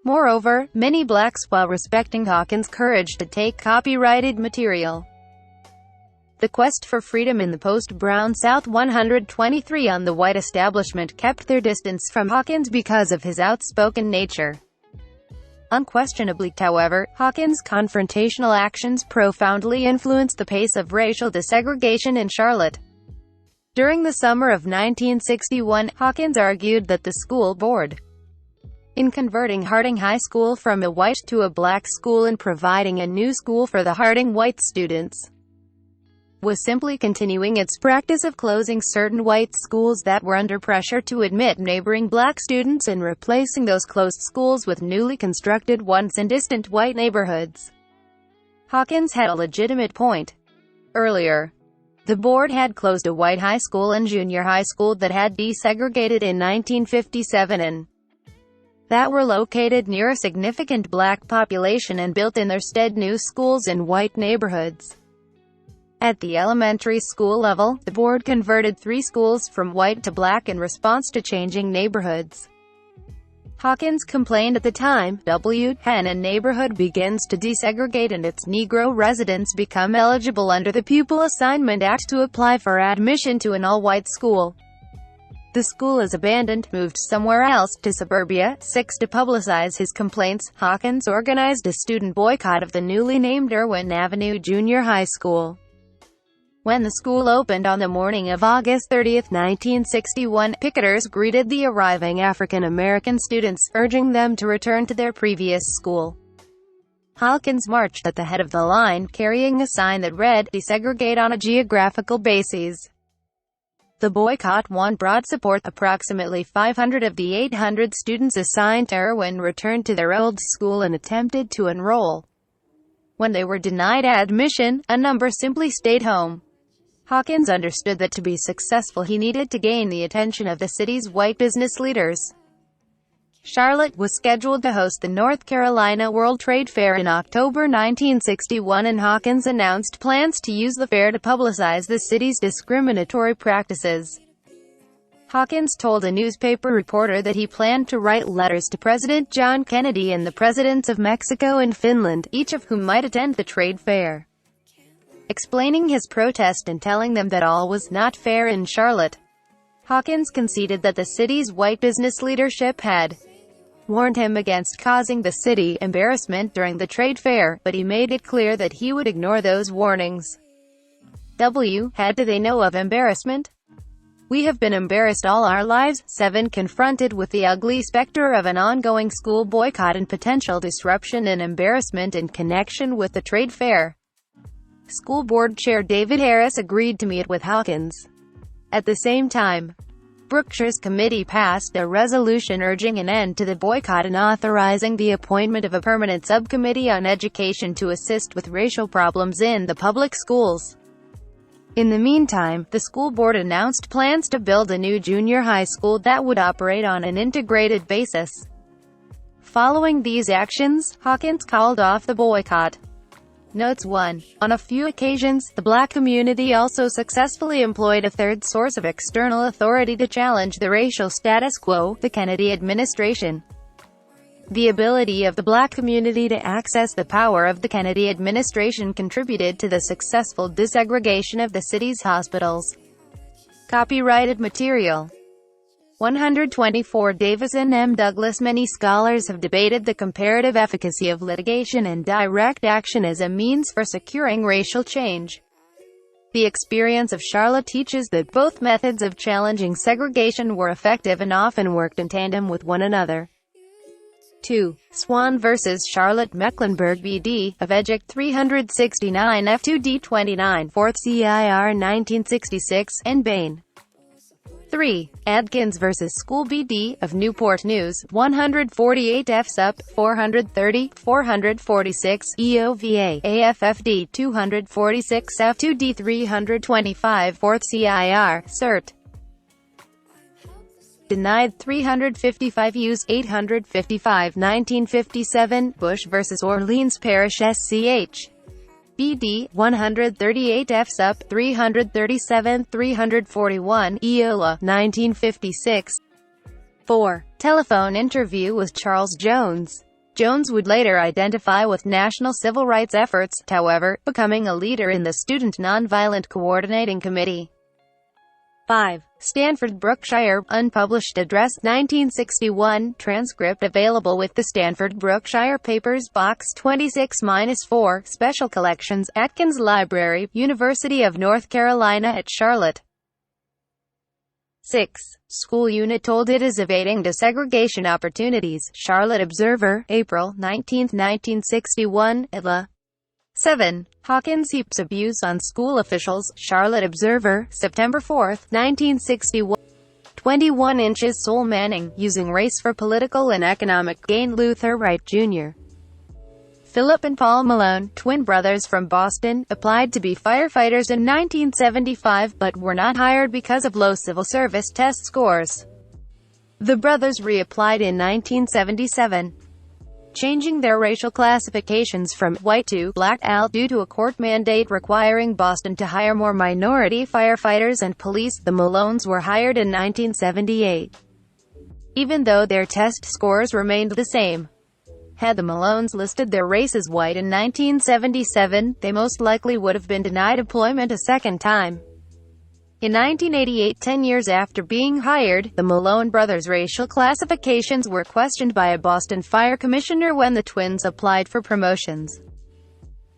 Moreover, many blacks, while respecting Hawkins' courage to take copyrighted material, the quest for freedom in the post-Brown South 123 on the white establishment kept their distance from Hawkins because of his outspoken nature. Unquestionably, however, Hawkins' confrontational actions profoundly influenced the pace of racial desegregation in Charlotte. During the summer of 1961, Hawkins argued that the school board, in converting Harding High School from a white to a black school and providing a new school for the Harding white students, was simply continuing its practice of closing certain white schools that were under pressure to admit neighboring black students and replacing those closed schools with newly constructed ones in distant white neighborhoods. Hawkins had a legitimate point. Earlier, the board had closed a white high school and junior high school that had desegregated in 1957, and that were located near a significant black population and built in their stead new schools in white neighborhoods. At the elementary school level, the board converted 3 schools from white to black in response to changing neighborhoods. Hawkins complained at the time, when a neighborhood begins to desegregate and its Negro residents become eligible under the Pupil Assignment Act to apply for admission to an all-white school. The school is abandoned, moved somewhere else, to suburbia. 6. To publicize his complaints, Hawkins organized a student boycott of the newly named Irwin Avenue Junior High School. When the school opened on the morning of August 30, 1961, picketers greeted the arriving African American students, urging them to return to their previous school. Hawkins marched at the head of the line, carrying a sign that read, "Desegregate on a geographical basis." The boycott won broad support. Approximately 500 of the 800 students assigned to Irwin returned to their old school and attempted to enroll. When they were denied admission, a number simply stayed home. Hawkins understood that to be successful he needed to gain the attention of the city's white business leaders. Charlotte was scheduled to host the North Carolina World Trade Fair in October 1961, and Hawkins announced plans to use the fair to publicize the city's discriminatory practices. Hawkins told a newspaper reporter that he planned to write letters to President John Kennedy and the presidents of Mexico and Finland, each of whom might attend the trade fair, explaining his protest and telling them that all was not fair in Charlotte. Hawkins conceded that the city's white business leadership had warned him against causing the city embarrassment during the trade fair, but he made it clear that he would ignore those warnings. How do they know of embarrassment? We have been embarrassed all our lives. 7. Confronted with the ugly specter of an ongoing school boycott and potential disruption and embarrassment in connection with the trade fair, School Board Chair David Harris agreed to meet with Hawkins. At the same time, Brookshire's committee passed a resolution urging an end to the boycott and authorizing the appointment of a permanent subcommittee on education to assist with racial problems in the public schools. In the meantime, the school board announced plans to build a new junior high school that would operate on an integrated basis. Following these actions, Hawkins called off the boycott. Notes 1. On a few occasions, the black community also successfully employed a third source of external authority to challenge the racial status quo, the Kennedy administration. The ability of the black community to access the power of the Kennedy administration contributed to the successful desegregation of the city's hospitals. Copyrighted material. 124 Davison M. Douglas. Many scholars have debated the comparative efficacy of litigation and direct action as a means for securing racial change. The experience of Charlotte teaches that both methods of challenging segregation were effective and often worked in tandem with one another. 2. Swan vs. Charlotte Mecklenburg BD, of Eject 369 F2D 29, 4th CIR 1966, and Bain. 3. Adkins vs. School BD, of Newport News, 148 F Sup. 430, 446, EOVA, AFFD 246 F2D 325, 4th CIR, Cert. Denied 355 Use 855 1957, Bush vs. Orleans Parish SCH. BD, 138 F Sup. 337, 341, EOLA, 1956. 4. Telephone interview with Charles Jones. Jones would later identify with national civil rights efforts, however, becoming a leader in the Student Nonviolent Coordinating Committee. 5. Stanford Brookshire, unpublished address, 1961, transcript available with the Stanford Brookshire Papers, Box 26-4, Special Collections, Atkins Library, University of North Carolina at Charlotte. 6. School unit told it is evading desegregation opportunities, Charlotte Observer, April 19, 1961, ELA. 7. Hawkins heaps abuse on school officials, Charlotte Observer, September 4, 1961. 21 inches Soulmaning, using race for political and economic gain. Luther Wright, Jr. Philip and Paul Malone, twin brothers from Boston, applied to be firefighters in 1975 but were not hired because of low civil service test scores. The brothers reapplied in 1977, changing their racial classifications from white to black due to a court mandate requiring Boston to hire more minority firefighters and police. The Malones were hired in 1978, even though their test scores remained the same. Had the Malones listed their race as white in 1977, they most likely would have been denied employment a second time. In 1988, 10 years after being hired, the Malone brothers' racial classifications were questioned by a Boston fire commissioner when the twins applied for promotions.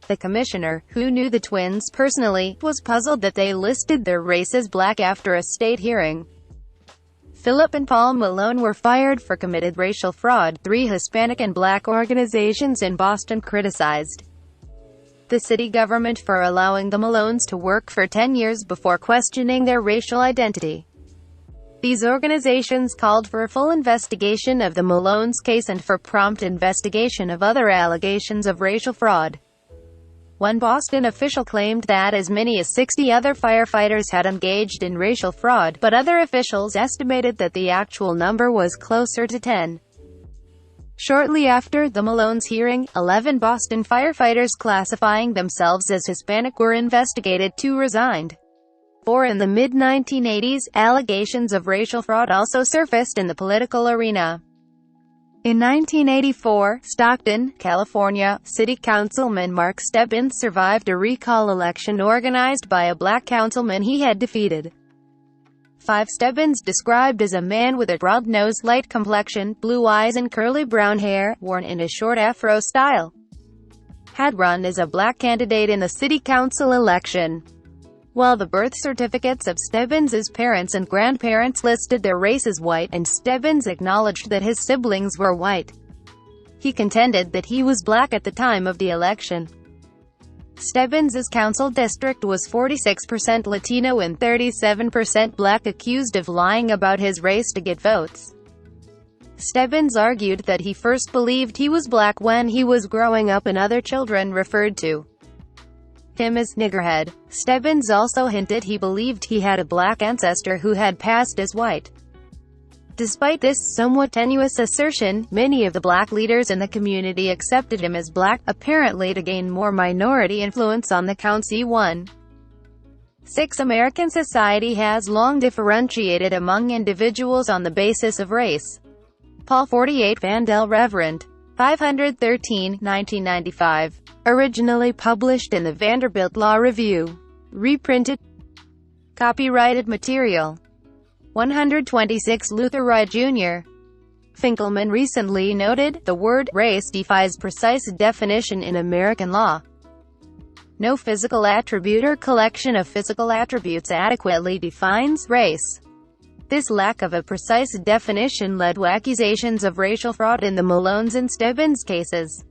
The commissioner, who knew the twins personally, was puzzled that they listed their race as black after a state hearing. Philip and Paul Malone were fired for committed racial fraud. 3 Hispanic and black organizations in Boston criticized the city government for allowing the Malones to work for 10 years before questioning their racial identity. These organizations called for a full investigation of the Malones' case and for prompt investigation of other allegations of racial fraud. One Boston official claimed that as many as 60 other firefighters had engaged in racial fraud, but other officials estimated that the actual number was closer to 10. Shortly after the Malones' hearing, 11 Boston firefighters classifying themselves as Hispanic were investigated. 2 resigned. 4 in the mid-1980s, allegations of racial fraud also surfaced in the political arena. In 1984, Stockton, California, City Councilman Mark Stebbins survived a recall election organized by a black councilman he had defeated. 5 Stebbins, described as a man with a broad nose, light complexion, blue eyes and curly brown hair, worn in a short afro style, had run as a black candidate in the city council election. While the birth certificates of Stebbins' parents and grandparents listed their race as white, and Stebbins acknowledged that his siblings were white, he contended that he was black at the time of the election. Stebbins' council district was 46% Latino and 37% black, accused of lying about his race to get votes. Stebbins argued that he first believed he was black when he was growing up and other children referred to him as niggerhead. Stebbins also hinted he believed he had a black ancestor who had passed as white. Despite this somewhat tenuous assertion, many of the black leaders in the community accepted him as black, apparently to gain more minority influence on the county. 6 American society has long differentiated among individuals on the basis of race. Paul 48 Vandel Reverend. 513, 1995. Originally published in the Vanderbilt Law Review. Reprinted. Copyrighted material. 126 Luther Wright, Jr. Finkelman recently noted, the word race defies precise definition in American law. No physical attribute or collection of physical attributes adequately defines race. This lack of a precise definition led to accusations of racial fraud in the Malones and Stebbins cases.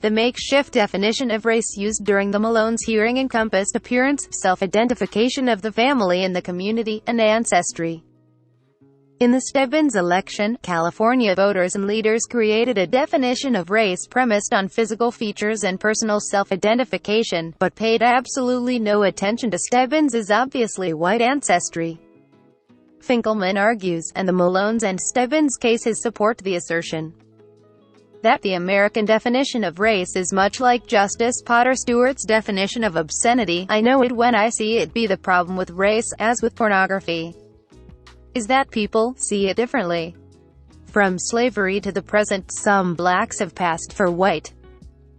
The makeshift definition of race used during the Malones' hearing encompassed appearance, self-identification of the family and the community, and ancestry. In the Stebbins election, California voters and leaders created a definition of race premised on physical features and personal self-identification, but paid absolutely no attention to Stebbins' obviously white ancestry. Finkelman argues, and the Malones and Stebbins cases support the assertion, that the American definition of race is much like Justice Potter Stewart's definition of obscenity. I know it when I see it. Be the problem with race, as with pornography, is that people see it differently. From slavery to the present, some blacks have passed for white.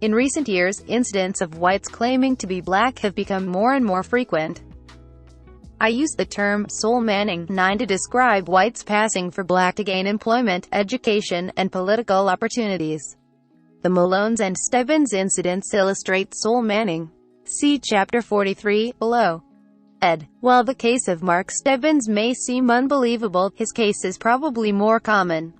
In recent years, incidents of whites claiming to be black have become more and more frequent. I use the term soulmaning to describe whites passing for black to gain employment, education, and political opportunities. The Malones and Stebbins incidents illustrate soulmaning. See Chapter 43, below. Ed. While the case of Mark Stebbins may seem unbelievable, his case is probably more common.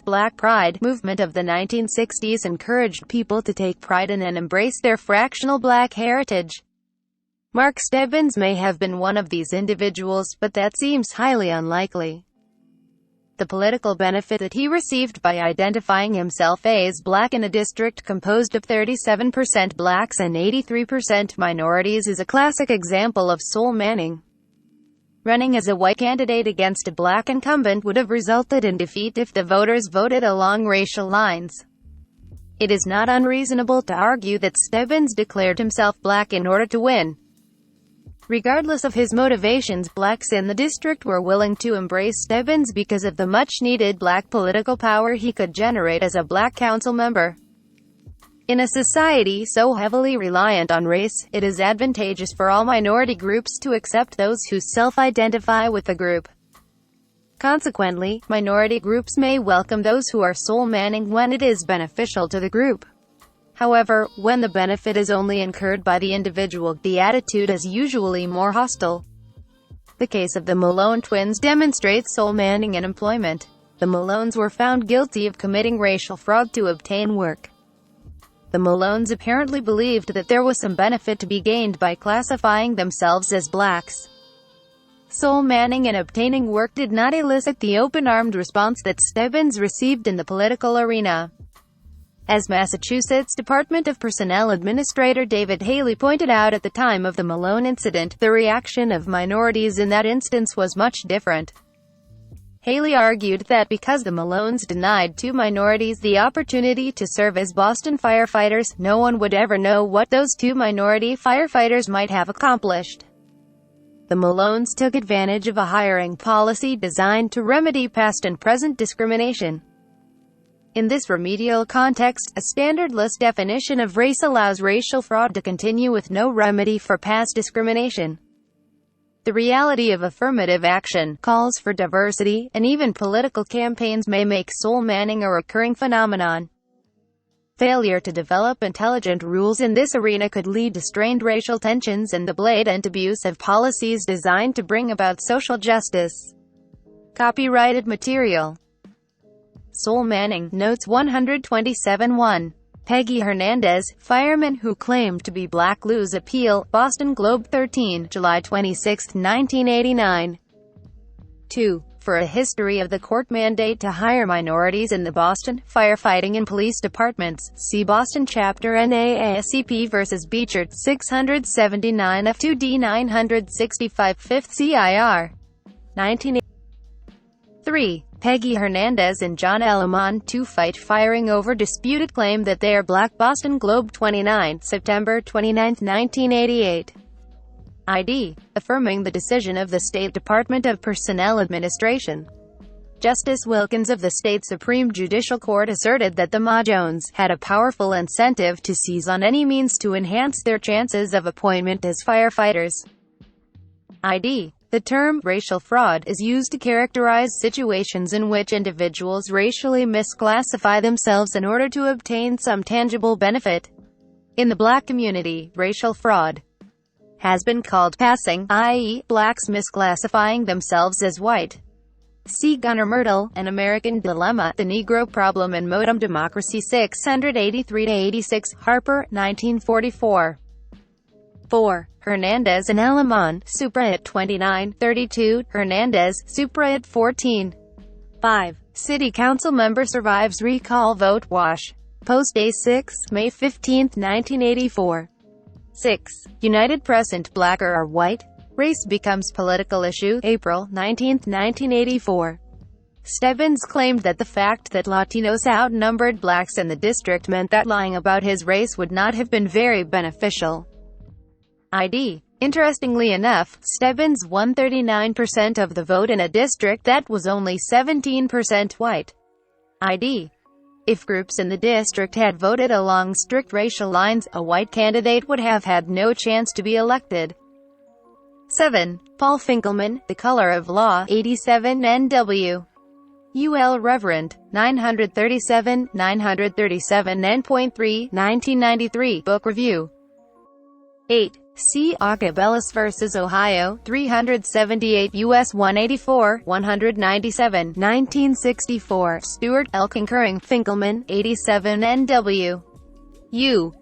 Black Pride movement of the 1960s encouraged people to take pride in and embrace their fractional black heritage. Mark Stebbins may have been one of these individuals, but that seems highly unlikely. The political benefit that he received by identifying himself as black in a district composed of 37% blacks and 83% minorities is a classic example of soulmaning. Running as a white candidate against a black incumbent would have resulted in defeat if the voters voted along racial lines. It is not unreasonable to argue that Stebbins declared himself black in order to win. Regardless of his motivations, blacks in the district were willing to embrace Stebbins because of the much-needed black political power he could generate as a black council member. In a society so heavily reliant on race, it is advantageous for all minority groups to accept those who self-identify with the group. Consequently, minority groups may welcome those who are soul-manning when it is beneficial to the group. However, when the benefit is only incurred by the individual, the attitude is usually more hostile. The case of the Malone twins demonstrates soul-manning in employment. The Malones were found guilty of committing racial fraud to obtain work. The Malones apparently believed that there was some benefit to be gained by classifying themselves as blacks. Soul-manning and obtaining work did not elicit the open-armed response that Stebbins received in the political arena. As Massachusetts Department of Personnel Administrator David Haley pointed out at the time of the Malone incident, the reaction of minorities in that instance was much different. Haley argued that because the Malones denied two minorities the opportunity to serve as Boston firefighters, no one would ever know what those two minority firefighters might have accomplished. The Malones took advantage of a hiring policy designed to remedy past and present discrimination. In this remedial context, a standardless definition of race allows racial fraud to continue with no remedy for past discrimination. The reality of affirmative action, calls for diversity, and even political campaigns may make soul-manning a recurring phenomenon. Failure to develop intelligent rules in this arena could lead to strained racial tensions and the blatant abuse of policies designed to bring about social justice. Copyrighted material. Soul-manning, Notes 127-1. Peggy Hernandez, fireman who claimed to be black lose appeal, Boston Globe 13, July 26, 1989. 2. For a history of the court mandate to hire minorities in the Boston firefighting and police departments, see Boston Chapter NAASCP vs. Beechert 679 F2D 965 5th CIR. 1980. 3. Peggy Hernandez and John Elamon, to fight firing over disputed claim that they are black. Boston Globe 29, September 29, 1988. ID. Affirming the decision of the State Department of Personnel Administration. Justice Wilkins of the State Supreme Judicial Court asserted that the Majones had a powerful incentive to seize on any means to enhance their chances of appointment as firefighters. ID. The term racial fraud is used to characterize situations in which individuals racially misclassify themselves in order to obtain some tangible benefit. In the black community, racial fraud has been called passing, i.e., blacks misclassifying themselves as white. See Gunnar Myrtle, An American Dilemma, The Negro Problem and Modem Democracy 683-86, Harper, 1944. 4. Hernandez and Elamon, Supra at 29, 32, Hernandez, Supra at 14. 5. City Council member survives recall vote wash. Post Day 6, May 15, 1984. 6. United Press and Black or White? Race becomes political issue, April 19, 1984. Stebbins claimed that the fact that Latinos outnumbered blacks in the district meant that lying about his race would not have been very beneficial. ID. Interestingly enough, Stebbins won 39% of the vote in a district that was only 17% white. ID. If groups in the district had voted along strict racial lines, a white candidate would have had no chance to be elected. 7. Paul Finkelman, The Color of Law, 87 NW. UL Reverend, 937, 937 N.3, 1993, Book Review. 8. C. Acabellis vs. Ohio, 378 U.S. 184, 197, 1964, Stewart, L. Concurring Finkelman, 87 N.W. U.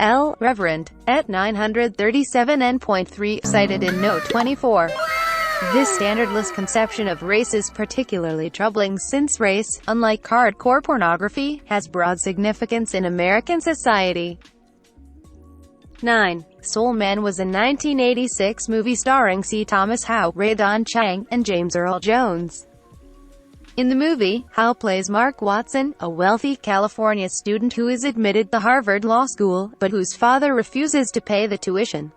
L. Reverend, at 937 N.3, cited in Note 24. This standardless conception of race is particularly troubling since race, unlike hardcore pornography, has broad significance in American society. 9. Soul Man was a 1986 movie starring C. Thomas Howell, Ray Don Chang, and James Earl Jones. In the movie, Howell plays Mark Watson, a wealthy California student who is admitted to Harvard Law School, but whose father refuses to pay the tuition.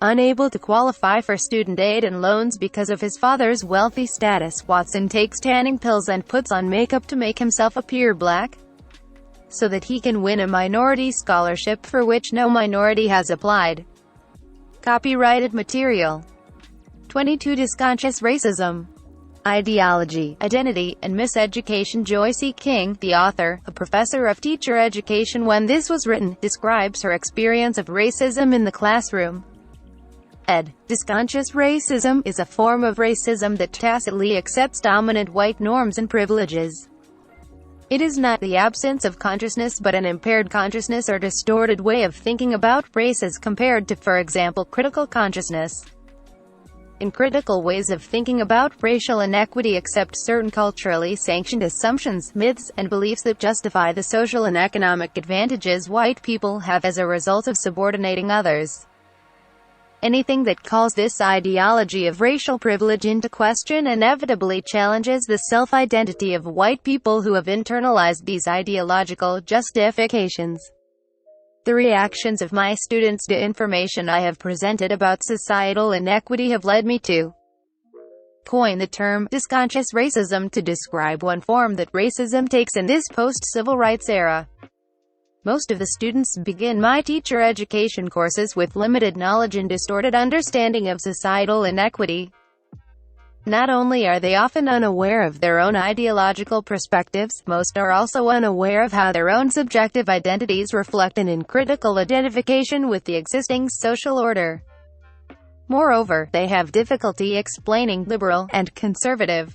Unable to qualify for student aid and loans because of his father's wealthy status, Watson takes tanning pills and puts on makeup to make himself appear black, so that he can win a minority scholarship for which no minority has applied. Copyrighted material. 22. Dysconscious racism, ideology, identity, and miseducation. JOYCE King, the author, a professor of teacher education when this was written, describes her experience of racism in the classroom. Ed. Dysconscious racism is a form of racism that tacitly accepts dominant white norms and privileges. It is not the absence of consciousness but an impaired consciousness or distorted way of thinking about race as compared to, for example, critical consciousness. In critical ways of thinking about racial inequity accept certain culturally sanctioned assumptions, myths, and beliefs that justify the social and economic advantages white people have as a result of subordinating others. Anything that calls this ideology of racial privilege into question inevitably challenges the self-identity of white people who have internalized these ideological justifications. The reactions of my students to information I have presented about societal inequity have led me to coin the term dysconscious racism to describe one form that racism takes in this post-civil rights era. Most of the students begin my teacher education courses with limited knowledge and distorted understanding of societal inequity. Not only are they often unaware of their own ideological perspectives, most are also unaware of how their own subjective identities reflect an uncritical identification with the existing social order. Moreover, they have difficulty explaining liberal and conservative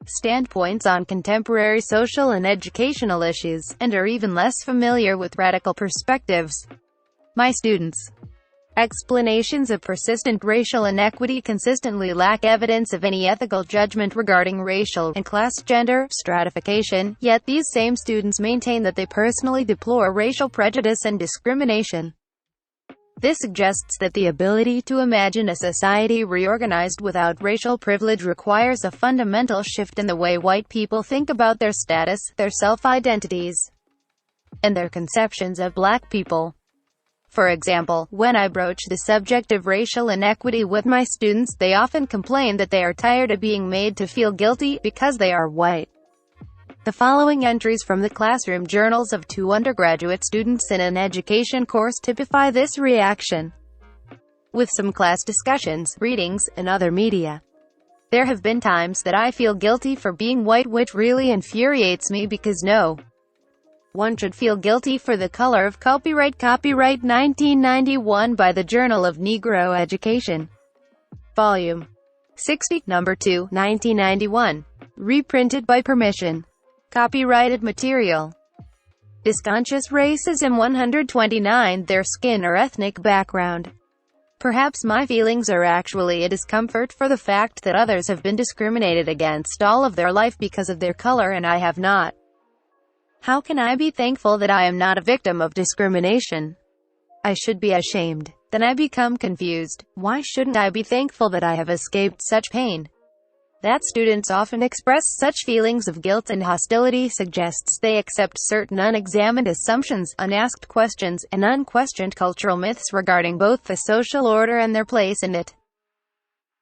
standpoints on contemporary social and educational issues, and are even less familiar with radical perspectives. My students' explanations of persistent racial inequity consistently lack evidence of any ethical judgment regarding racial and class gender stratification, yet these same students maintain that they personally deplore racial prejudice and discrimination. This suggests that the ability to imagine a society reorganized without racial privilege requires a fundamental shift in the way white people think about their status, their self-identities, and their conceptions of black people. For example, when I broach the subject of racial inequity with my students, they often complain that they are tired of being made to feel guilty because they are white. The following entries from the classroom journals of 2 undergraduate students in an education course typify this reaction. With some class discussions, readings, and other media. There have been times that I feel guilty for being white, which really infuriates me because no one should feel guilty for the color of copyright 1991 by the Journal of Negro Education. Volume 60, Number 2, 1991. Reprinted by permission. Copyrighted material. Dysconscious racism 129. Their skin or ethnic background. Perhaps my feelings are actually a discomfort for the fact that others have been discriminated against all of their life because of their color and I have not. How can I be thankful that I am not a victim of discrimination? I should be ashamed. Then I become confused. Why shouldn't I be thankful that I have escaped such pain? That students often express such feelings of guilt and hostility suggests they accept certain unexamined assumptions, unasked questions, and unquestioned cultural myths regarding both the social order and their place in it.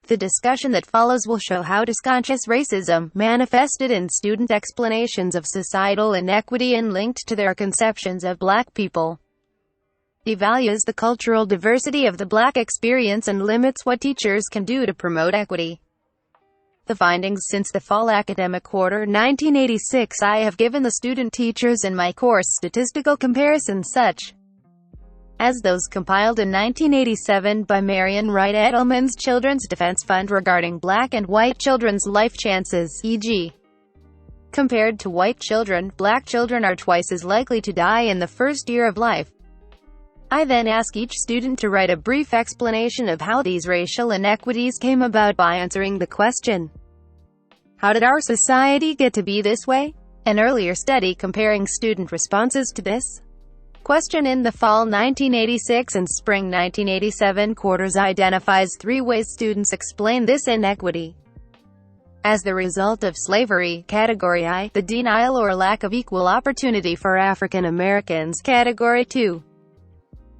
The discussion that follows will show how dysconscious racism manifested in student explanations of societal inequity and linked to their conceptions of black people. Devalues the cultural diversity of the black experience and limits what teachers can do to promote equity. The findings since the fall academic quarter 1986. I have given the student teachers in my course statistical comparisons such as those compiled in 1987 by Marian Wright Edelman's Children's Defense Fund regarding black and white children's life chances, e.g. compared to white children, black children are twice as likely to die in the first year of life. I then ask each student to write a brief explanation of how these racial inequities came about by answering the question, how did our society get to be this way? An earlier study comparing student responses to this Question: in the fall 1986 and spring 1987 quarters identifies 3 ways students explain this inequity. As the result of slavery, Category I, the denial or lack of equal opportunity for African Americans, Category II,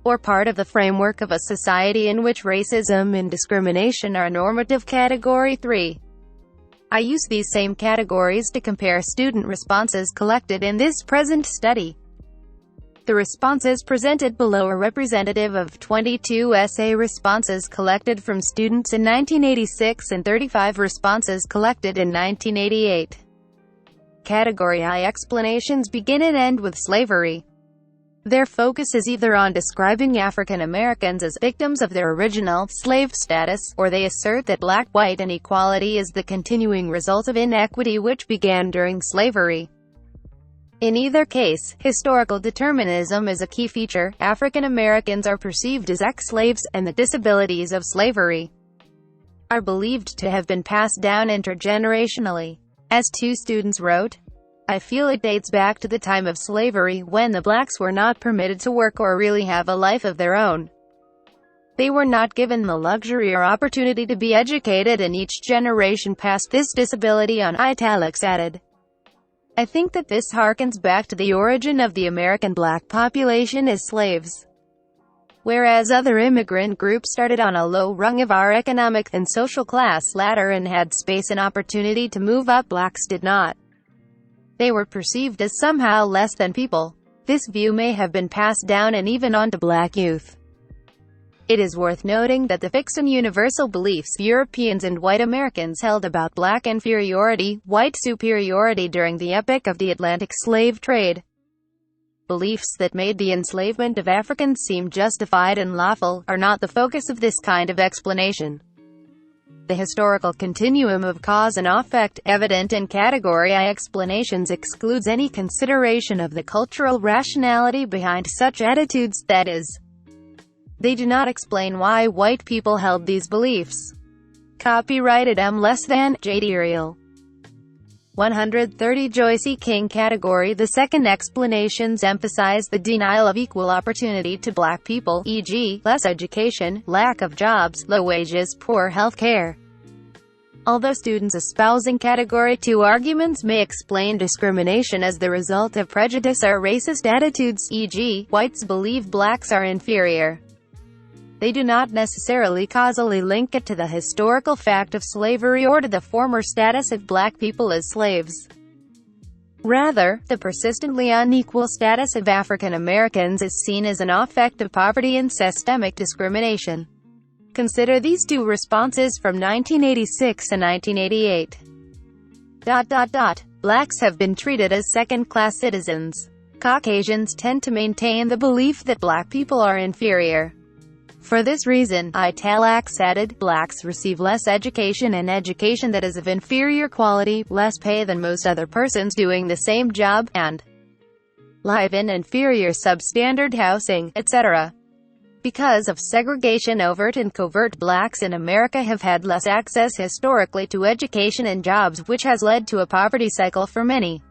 or part of the framework of a society in which racism and discrimination are normative, Category III. I use these same categories to compare student responses collected in this present study. The responses presented below are representative of 22 essay responses collected from students in 1986 and 35 responses collected in 1988. Category I explanations begin and end with slavery. Their focus is either on describing African Americans as victims of their original slave status, or they assert that black-white inequality is the continuing result of inequity which began during slavery. In either case, historical determinism is a key feature. African Americans are perceived as ex-slaves, and the disabilities of slavery are believed to have been passed down intergenerationally. As 2 students wrote, I feel it dates back to the time of slavery, when the blacks were not permitted to work or really have a life of their own. They were not given the luxury or opportunity to be educated, and each generation passed this disability on. Italics added, I think that this harkens back to the origin of the American black population as slaves. Whereas other immigrant groups started on a low rung of our economic and social class ladder and had space and opportunity to move up, blacks did not. They were perceived as somehow less than people. This view may have been passed down and even on to black youth. It is worth noting that the fixed and universal beliefs Europeans and white Americans held about black inferiority, white superiority during the epoch of the Atlantic slave trade, beliefs that made the enslavement of Africans seem justified and lawful, are not the focus of this kind of explanation. The historical continuum of cause and effect, evident in Category I explanations, excludes any consideration of the cultural rationality behind such attitudes, that is, they do not explain why white people held these beliefs. Copyrighted M-J. Delgado. 130 JOYCE King. Category The second explanations emphasize the denial of equal opportunity to black people, e.g., less education, lack of jobs, low wages, poor health care. Although students espousing Category II arguments may explain discrimination as the result of prejudice or racist attitudes, e.g., whites believe blacks are inferior, they do not necessarily causally link it to the historical fact of slavery or to the former status of black people as slaves. Rather, the persistently unequal status of African Americans is seen as an effect of poverty and systemic discrimination. Consider these 2 responses from 1986 and 1988. Blacks have been treated as second-class citizens. Caucasians tend to maintain the belief that black people are inferior. For this reason, Italics added, blacks receive less education and education that is of inferior quality, less pay than most other persons doing the same job, and live in inferior substandard housing, etc. Because of segregation, overt and covert, blacks in America have had less access historically to education and jobs, which has led to a poverty cycle for many.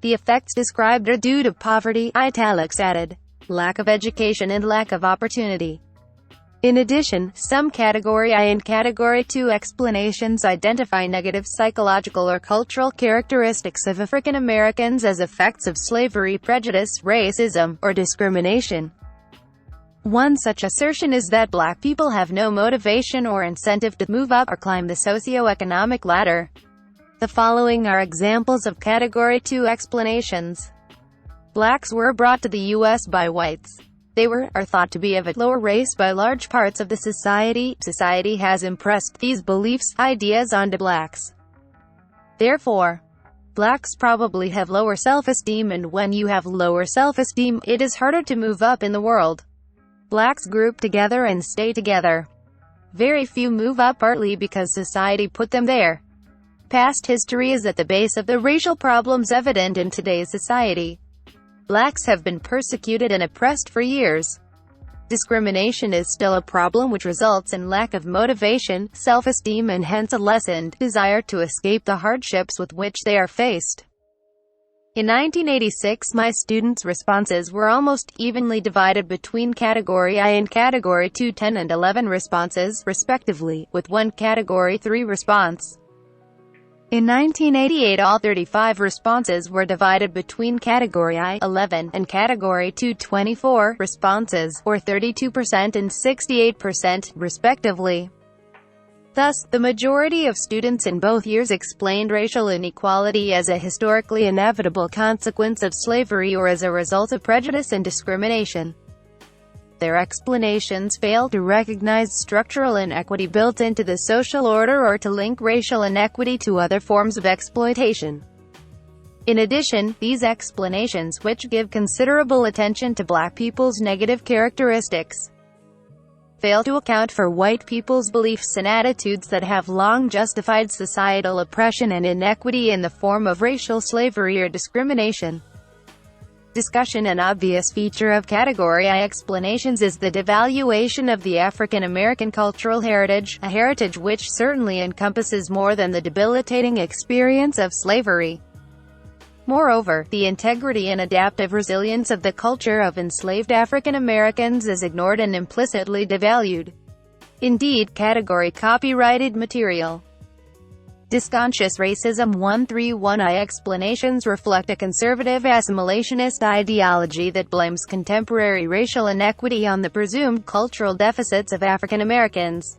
The effects described are due to poverty, Italics added, lack of education and lack of opportunity. In addition, some Category I and Category II explanations identify negative psychological or cultural characteristics of African Americans as effects of slavery, prejudice, racism, or discrimination. One such assertion is that black people have no motivation or incentive to move up or climb the socioeconomic ladder. The following are examples of Category II explanations. Blacks were brought to the U.S. by whites. They are thought to be of a lower race by large parts of the society. Society has impressed these beliefs, ideas onto blacks. Therefore, blacks probably have lower self-esteem, and when you have lower self-esteem, it is harder to move up in the world. Blacks group together and stay together. Very few move up, partly because society put them there. Past history is at the base of the racial problems evident in today's society. Blacks have been persecuted and oppressed for years. Discrimination is still a problem which results in lack of motivation, self-esteem, and hence a lessened desire to escape the hardships with which they are faced. In 1986, my students' responses were almost evenly divided between Category I and Category II, 10 and 11 responses, respectively, with one Category III response. In 1988, all 35 responses were divided between Category I, 11, and Category II, 24 responses, or 32% and 68%, respectively. Thus, the majority of students in both years explained racial inequality as a historically inevitable consequence of slavery or as a result of prejudice and discrimination. Their explanations failed to recognize structural inequity built into the social order or to link racial inequity to other forms of exploitation. In addition, these explanations, which give considerable attention to black people's negative characteristics, fail to account for white people's beliefs and attitudes that have long justified societal oppression and inequity in the form of racial slavery or discrimination. Discussion. An obvious feature of Category I explanations is the devaluation of the African American cultural heritage, a heritage which certainly encompasses more than the debilitating experience of slavery. Moreover, the integrity and adaptive resilience of the culture of enslaved African Americans is ignored and implicitly devalued. Indeed, Category copyrighted material. Dysconscious racism. 131I explanations reflect a conservative assimilationist ideology that blames contemporary racial inequity on the presumed cultural deficits of African Americans.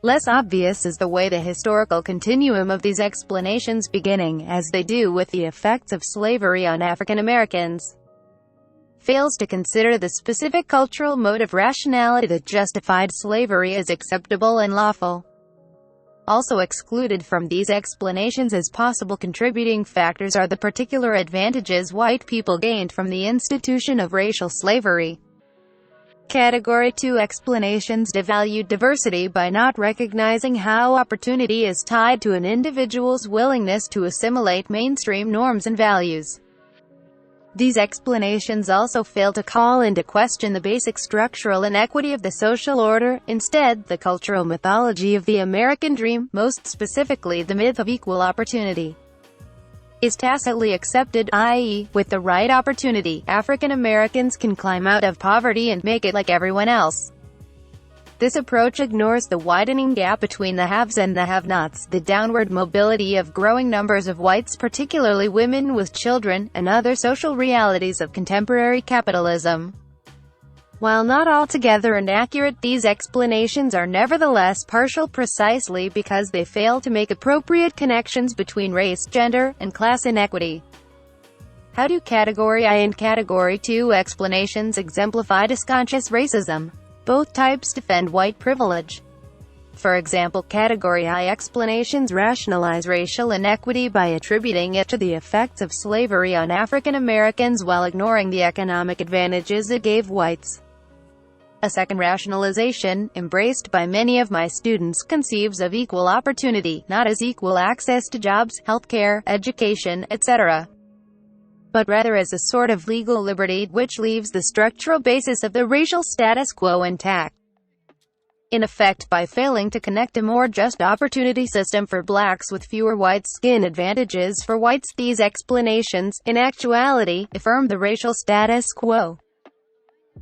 Less obvious is the way the historical continuum of these explanations, beginning, as they do, with the effects of slavery on African Americans, fails to consider the specific cultural motive rationality that justified slavery as acceptable and lawful. Also excluded from these explanations as possible contributing factors are the particular advantages white people gained from the institution of racial slavery. Category II explanations devalued diversity by not recognizing how opportunity is tied to an individual's willingness to assimilate mainstream norms and values. These explanations also fail to call into question the basic structural inequity of the social order. Instead, the cultural mythology of the American dream, most specifically the myth of equal opportunity, is tacitly accepted, i.e., with the right opportunity, African Americans can climb out of poverty and make it like everyone else. This approach ignores the widening gap between the haves and the have-nots, the downward mobility of growing numbers of whites, particularly women with children, and other social realities of contemporary capitalism. While not altogether inaccurate, these explanations are nevertheless partial precisely because they fail to make appropriate connections between race, gender, and class inequity. How do Category I and Category II explanations exemplify dysconscious racism? Both types defend white privilege. For example, Category I explanations rationalize racial inequity by attributing it to the effects of slavery on African Americans while ignoring the economic advantages it gave whites. A second rationalization, embraced by many of my students, conceives of equal opportunity, not as equal access to jobs, healthcare, education, etc., but rather as a sort of legal liberty, which leaves the structural basis of the racial status quo intact. In effect, by failing to connect a more just opportunity system for blacks with fewer white skin advantages for whites, these explanations, in actuality, affirm the racial status quo.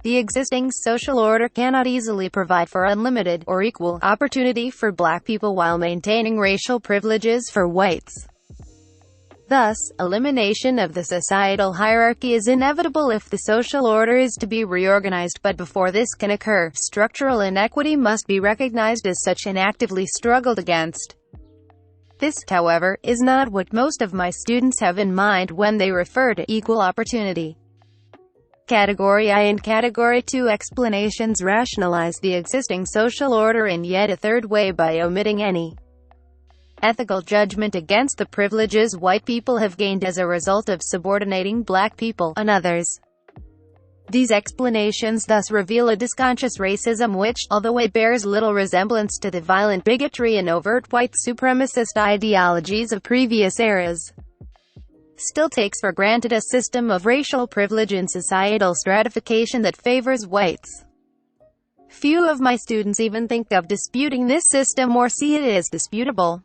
The existing social order cannot easily provide for unlimited, or equal, opportunity for black people while maintaining racial privileges for whites. Thus, elimination of the societal hierarchy is inevitable if the social order is to be reorganized, but before this can occur, structural inequity must be recognized as such and actively struggled against. This, however, is not what most of my students have in mind when they refer to equal opportunity. Category I and Category II explanations rationalize the existing social order in yet a third way by omitting any ethical judgment against the privileges white people have gained as a result of subordinating black people on others. These explanations thus reveal a dysconscious racism which, although it bears little resemblance to the violent bigotry and overt white supremacist ideologies of previous eras, still takes for granted a system of racial privilege and societal stratification that favors whites. Few of my students even think of disputing this system or see it as disputable.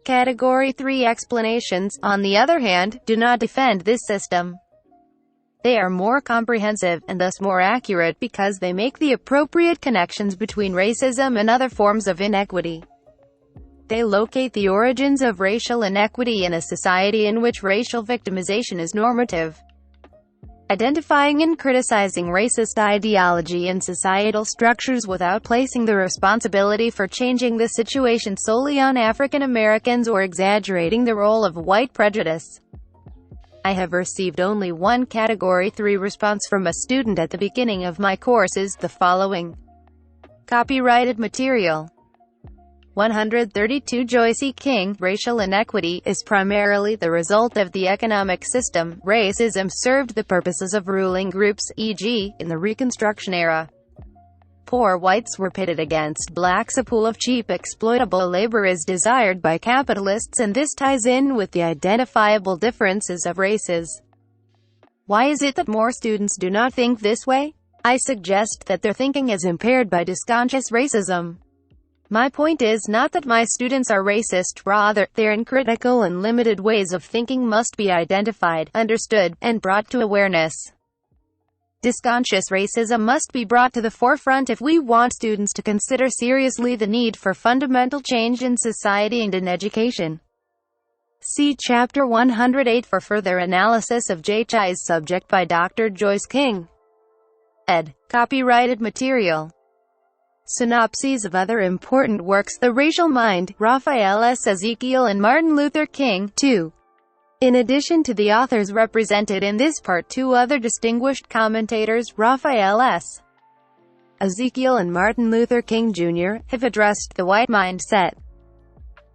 Category 3 explanations, on the other hand, do not defend this system. They are more comprehensive, and thus more accurate, because they make the appropriate connections between racism and other forms of inequity. They locate the origins of racial inequity in a society in which racial victimization is normative. Identifying and criticizing racist ideology and societal structures without placing the responsibility for changing the situation solely on African Americans or exaggerating the role of white prejudice. I have received only one Category 3 response from a student at the beginning of my courses, the following. Copyrighted material. 132 JOYCE King, racial inequity is primarily the result of the economic system. Racism served the purposes of ruling groups, e.g., in the Reconstruction era. Poor whites were pitted against blacks. A pool of cheap exploitable labor is desired by capitalists, and this ties in with the identifiable differences of races. Why is it that more students do not think this way? I suggest that their thinking is impaired by dysconscious racism. My point is not that my students are racist, rather, their uncritical and limited ways of thinking must be identified, understood, and brought to awareness. Dysconscious racism must be brought to the forefront if we want students to consider seriously the need for fundamental change in society and in education. See Chapter 108 for further analysis of JOYCE's subject by Dr. Joyce King. Ed. Copyrighted material. Synopses of other important works: The Racial Mind, Raphael S. Ezekiel and Martin Luther King, 2. In addition to the authors represented in this part, two other distinguished commentators, Raphael S. Ezekiel and Martin Luther King Jr., have addressed the white mindset.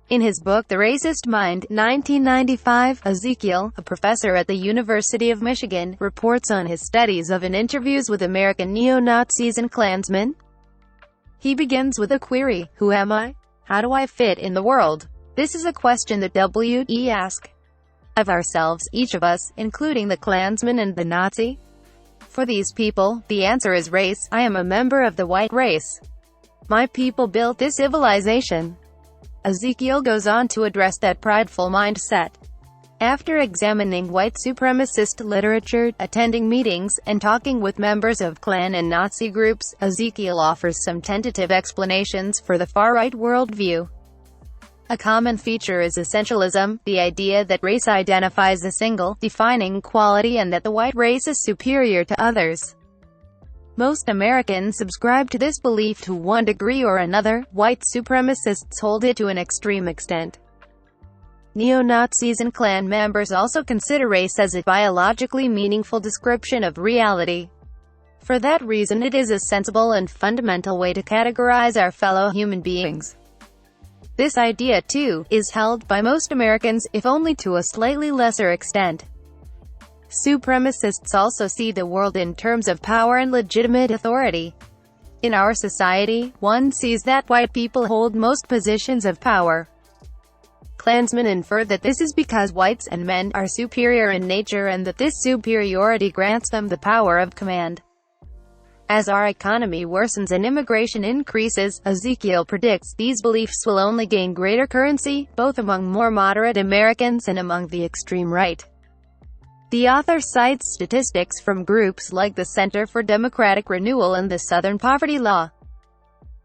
In his book The Racist Mind, 1995, Ezekiel, a professor at the University of Michigan, reports on his studies of and interviews with American neo-Nazis and Klansmen. He begins with a query: who am I? How do I fit in the world? This is a question that we ask of ourselves, each of us, including the Klansman and the Nazi. For these people, the answer is race. I am a member of the white race. My people built this civilization. Ezekiel goes on to address that prideful mindset. After examining white supremacist literature, attending meetings, and talking with members of Klan and Nazi groups, Ezekiel offers some tentative explanations for the far-right worldview. A common feature is essentialism, the idea that race identifies a single, defining quality and that the white race is superior to others. Most Americans subscribe to this belief to one degree or another. White supremacists hold it to an extreme extent. Neo-Nazis and Klan members also consider race as a biologically meaningful description of reality. For that reason, it is a sensible and fundamental way to categorize our fellow human beings. This idea, too, is held by most Americans, if only to a slightly lesser extent. Supremacists also see the world in terms of power and legitimate authority. In our society, one sees that white people hold most positions of power. Klansmen infer that this is because whites and men are superior in nature and that this superiority grants them the power of command. As our economy worsens and immigration increases, Ezekiel predicts these beliefs will only gain greater currency, both among more moderate Americans and among the extreme right. The author cites statistics from groups like the Center for Democratic Renewal and the Southern Poverty Law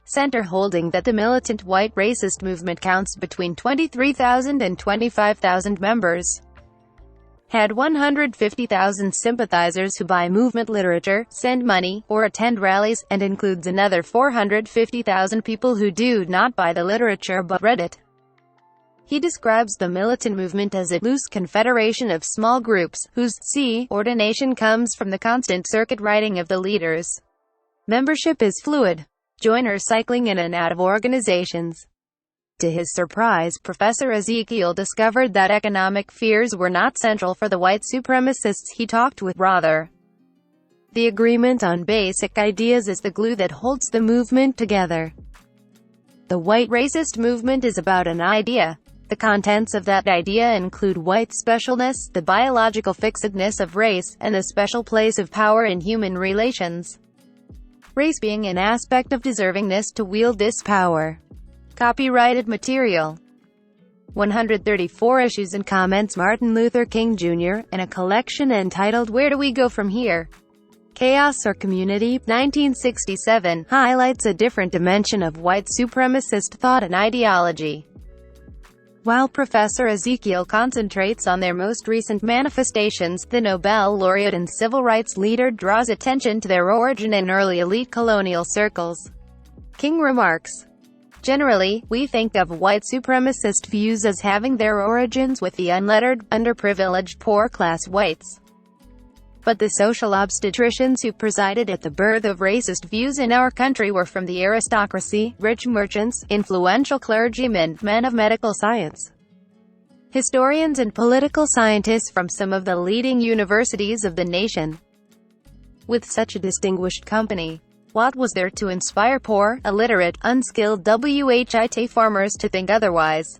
Center, holding that the militant white racist movement counts between 23,000 and 25,000 members, had 150,000 sympathizers who buy movement literature, send money, or attend rallies, and includes another 450,000 people who do not buy the literature but read it. He describes the militant movement as a loose confederation of small groups, whose ordination comes from the constant circuit riding of the leaders. Membership is fluid, joiners cycling in and out of organizations. To his surprise, Professor Ezekiel discovered that economic fears were not central for the white supremacists he talked with, rather. The agreement on basic ideas is the glue that holds the movement together. The white racist movement is about an idea. The contents of that idea include white specialness, the biological fixedness of race, and the special place of power in human relations. Race being an aspect of deservingness to wield this power. Copyrighted material. 134 issues and comments. Martin Luther King Jr., in a collection entitled Where Do We Go From Here? Chaos or Community, 1967, highlights a different dimension of white supremacist thought and ideology. While Professor Ezekiel concentrates on their most recent manifestations, the Nobel laureate and civil rights leader draws attention to their origin in early elite colonial circles. King remarks, "Generally, we think of white supremacist views as having their origins with the unlettered, underprivileged poor-class whites. But the social obstetricians who presided at the birth of racist views in our country were from the aristocracy, rich merchants, influential clergymen, men of medical science, historians and political scientists from some of the leading universities of the nation. With such a distinguished company, what was there to inspire poor, illiterate, unskilled WHIT farmers to think otherwise?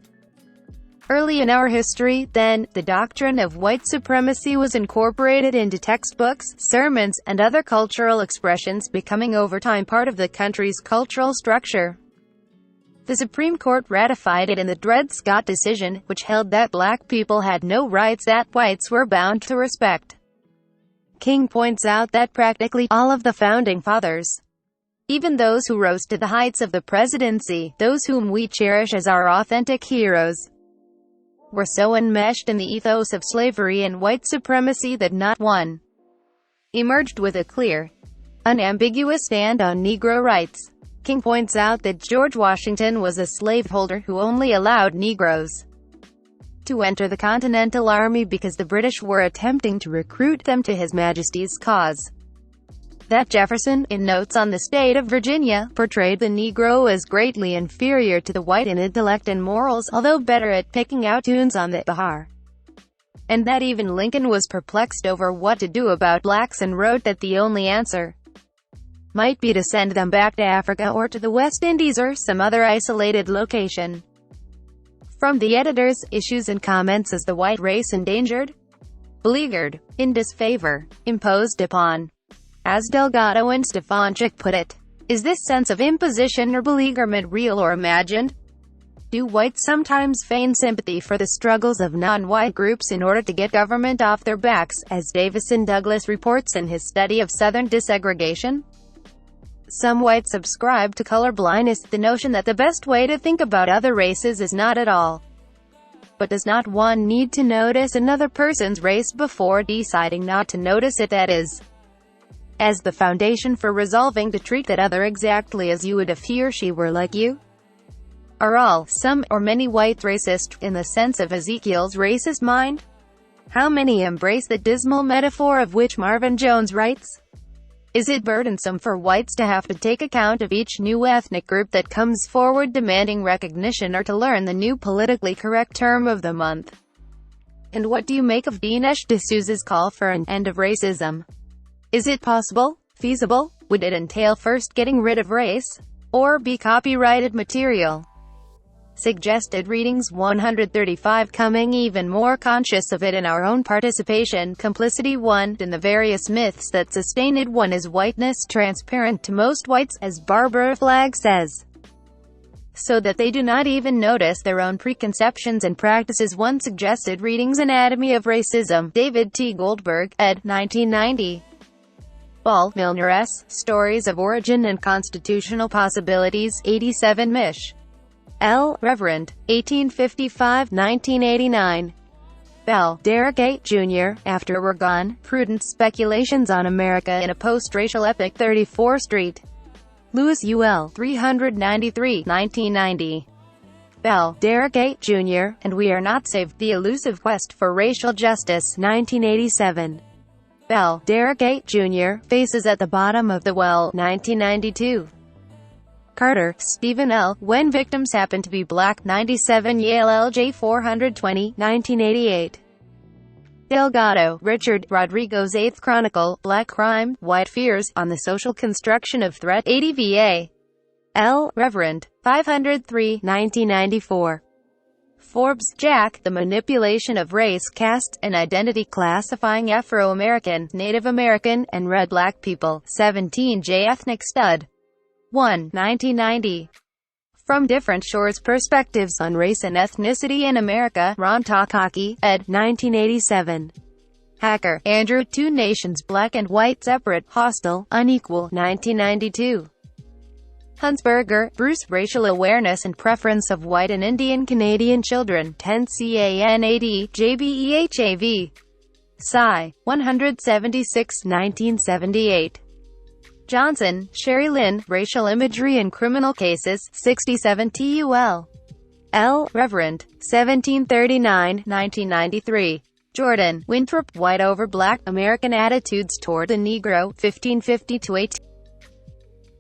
Early in our history, then, the doctrine of white supremacy was incorporated into textbooks, sermons, and other cultural expressions, becoming over time part of the country's cultural structure. The Supreme Court ratified it in the Dred Scott decision, which held that black people had no rights that whites were bound to respect." King points out that practically all of the Founding Fathers, even those who rose to the heights of the presidency, those whom we cherish as our authentic heroes, were so enmeshed in the ethos of slavery and white supremacy that not one emerged with a clear, unambiguous stand on Negro rights. King points out that George Washington was a slaveholder who only allowed Negroes to enter the Continental Army because the British were attempting to recruit them to His Majesty's cause. That Jefferson, in Notes on the State of Virginia, portrayed the Negro as greatly inferior to the white in intellect and morals, although better at picking out tunes on the bahar. And that even Lincoln was perplexed over what to do about blacks and wrote that the only answer might be to send them back to Africa or to the West Indies or some other isolated location. From the editors, issues and comments. Is the white race endangered, beleaguered, in disfavor, imposed upon? As Delgado and Stefancic put it, is this sense of imposition or beleaguerment real or imagined? Do whites sometimes feign sympathy for the struggles of non-white groups in order to get government off their backs, as Davison Douglas reports in his study of Southern desegregation? Some whites subscribe to color blindness, the notion that the best way to think about other races is not at all. But does not one need to notice another person's race before deciding not to notice it, that is, as the foundation for resolving to treat that other exactly as you would if he or she were like you? Are all, some, or many whites racist, in the sense of Ezekiel's racist mind? How many embrace the dismal metaphor of which Marvin Jones writes? Is it burdensome for whites to have to take account of each new ethnic group that comes forward demanding recognition, or to learn the new politically correct term of the month? And what do you make of Dinesh D'Souza's call for an end of racism? Is it possible? Feasible? Would it entail first getting rid of race? Or be copyrighted material? Suggested readings. 135 Coming even more conscious of it in our own participation. Complicity 1. In the various myths that sustain it. 1. Is whiteness transparent to most whites, as Barbara Flagg says, so that they do not even notice their own preconceptions and practices? 1. Suggested readings. Anatomy of Racism. David T. Goldberg, ed. 1990. Ball, Milner S. Stories of Origin and Constitutional Possibilities. 87. Mish. L. Reverend. 1855–1989. Bell, Derrick A. Jr., After We're Gone, Prudent Speculations on America in a Post-Racial Epoch. 34th Street. Lewis U.L. 393, 1990. Bell, Derrick A. Jr., and We Are Not Saved, The Elusive Quest for Racial Justice. 1987. Bell, Derrick A. Jr., Faces at the Bottom of the Well. 1992. Carter, Stephen L., When Victims Happen to be Black. 97. Yale LJ 420, 1988. Delgado, Richard, Rodrigo's Eighth Chronicle, Black Crime, White Fears, on the Social Construction of Threat. 80 VA. L. Reverend, 503, 1994. Forbes, Jack, The Manipulation of Race, Caste, and Identity Classifying Afro-American, Native American, and Red Black People. 17 J. Ethnic Stud. 1, 1990. From Different Shores: Perspectives on Race and Ethnicity in America, Ron Takaki, ed. 1987. Hacker, Andrew. Two Nations: Black and White, Separate, Hostile, Unequal, 1992. Hunsberger, Bruce. Racial Awareness and Preference of White and Indian Canadian Children, 10 CANAD, JBEHAV. Sci. 176, 1978. Johnson, Sherry Lynn, Racial Imagery in Criminal Cases, 67 TUL. L. Reverend. 1739, 1993. Jordan, Winthrop, White Over Black, American Attitudes Toward the Negro, 1550-18.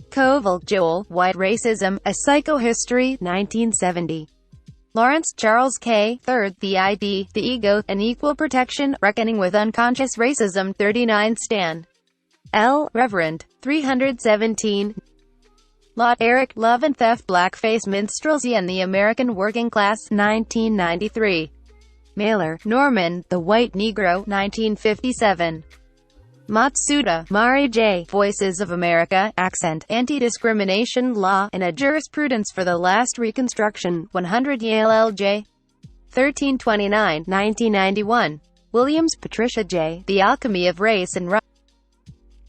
Koval, Joel, White Racism, A Psychohistory, 1970. Lawrence, Charles K. 3rd, The ID, The Ego, and Equal Protection, Reckoning with Unconscious Racism, 39. Stan. L. Reverend. 317. Lott, Eric, Love and Theft, Blackface Minstrelsy and the American Working Class, 1993. Mailer, Norman, The White Negro, 1957. Matsuda, Mari J. Voices of America, Accent, Anti-Discrimination Law, and a Jurisprudence for the Last Reconstruction, 100 Yale LJ. 1329, 1991. Williams, Patricia J. The Alchemy of Race and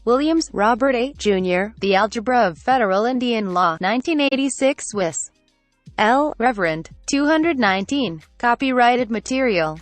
Williams, Robert A. Jr., The Algebra of Federal Indian Law, 1986. Swiss. L. Reverend. 219. Copyrighted material.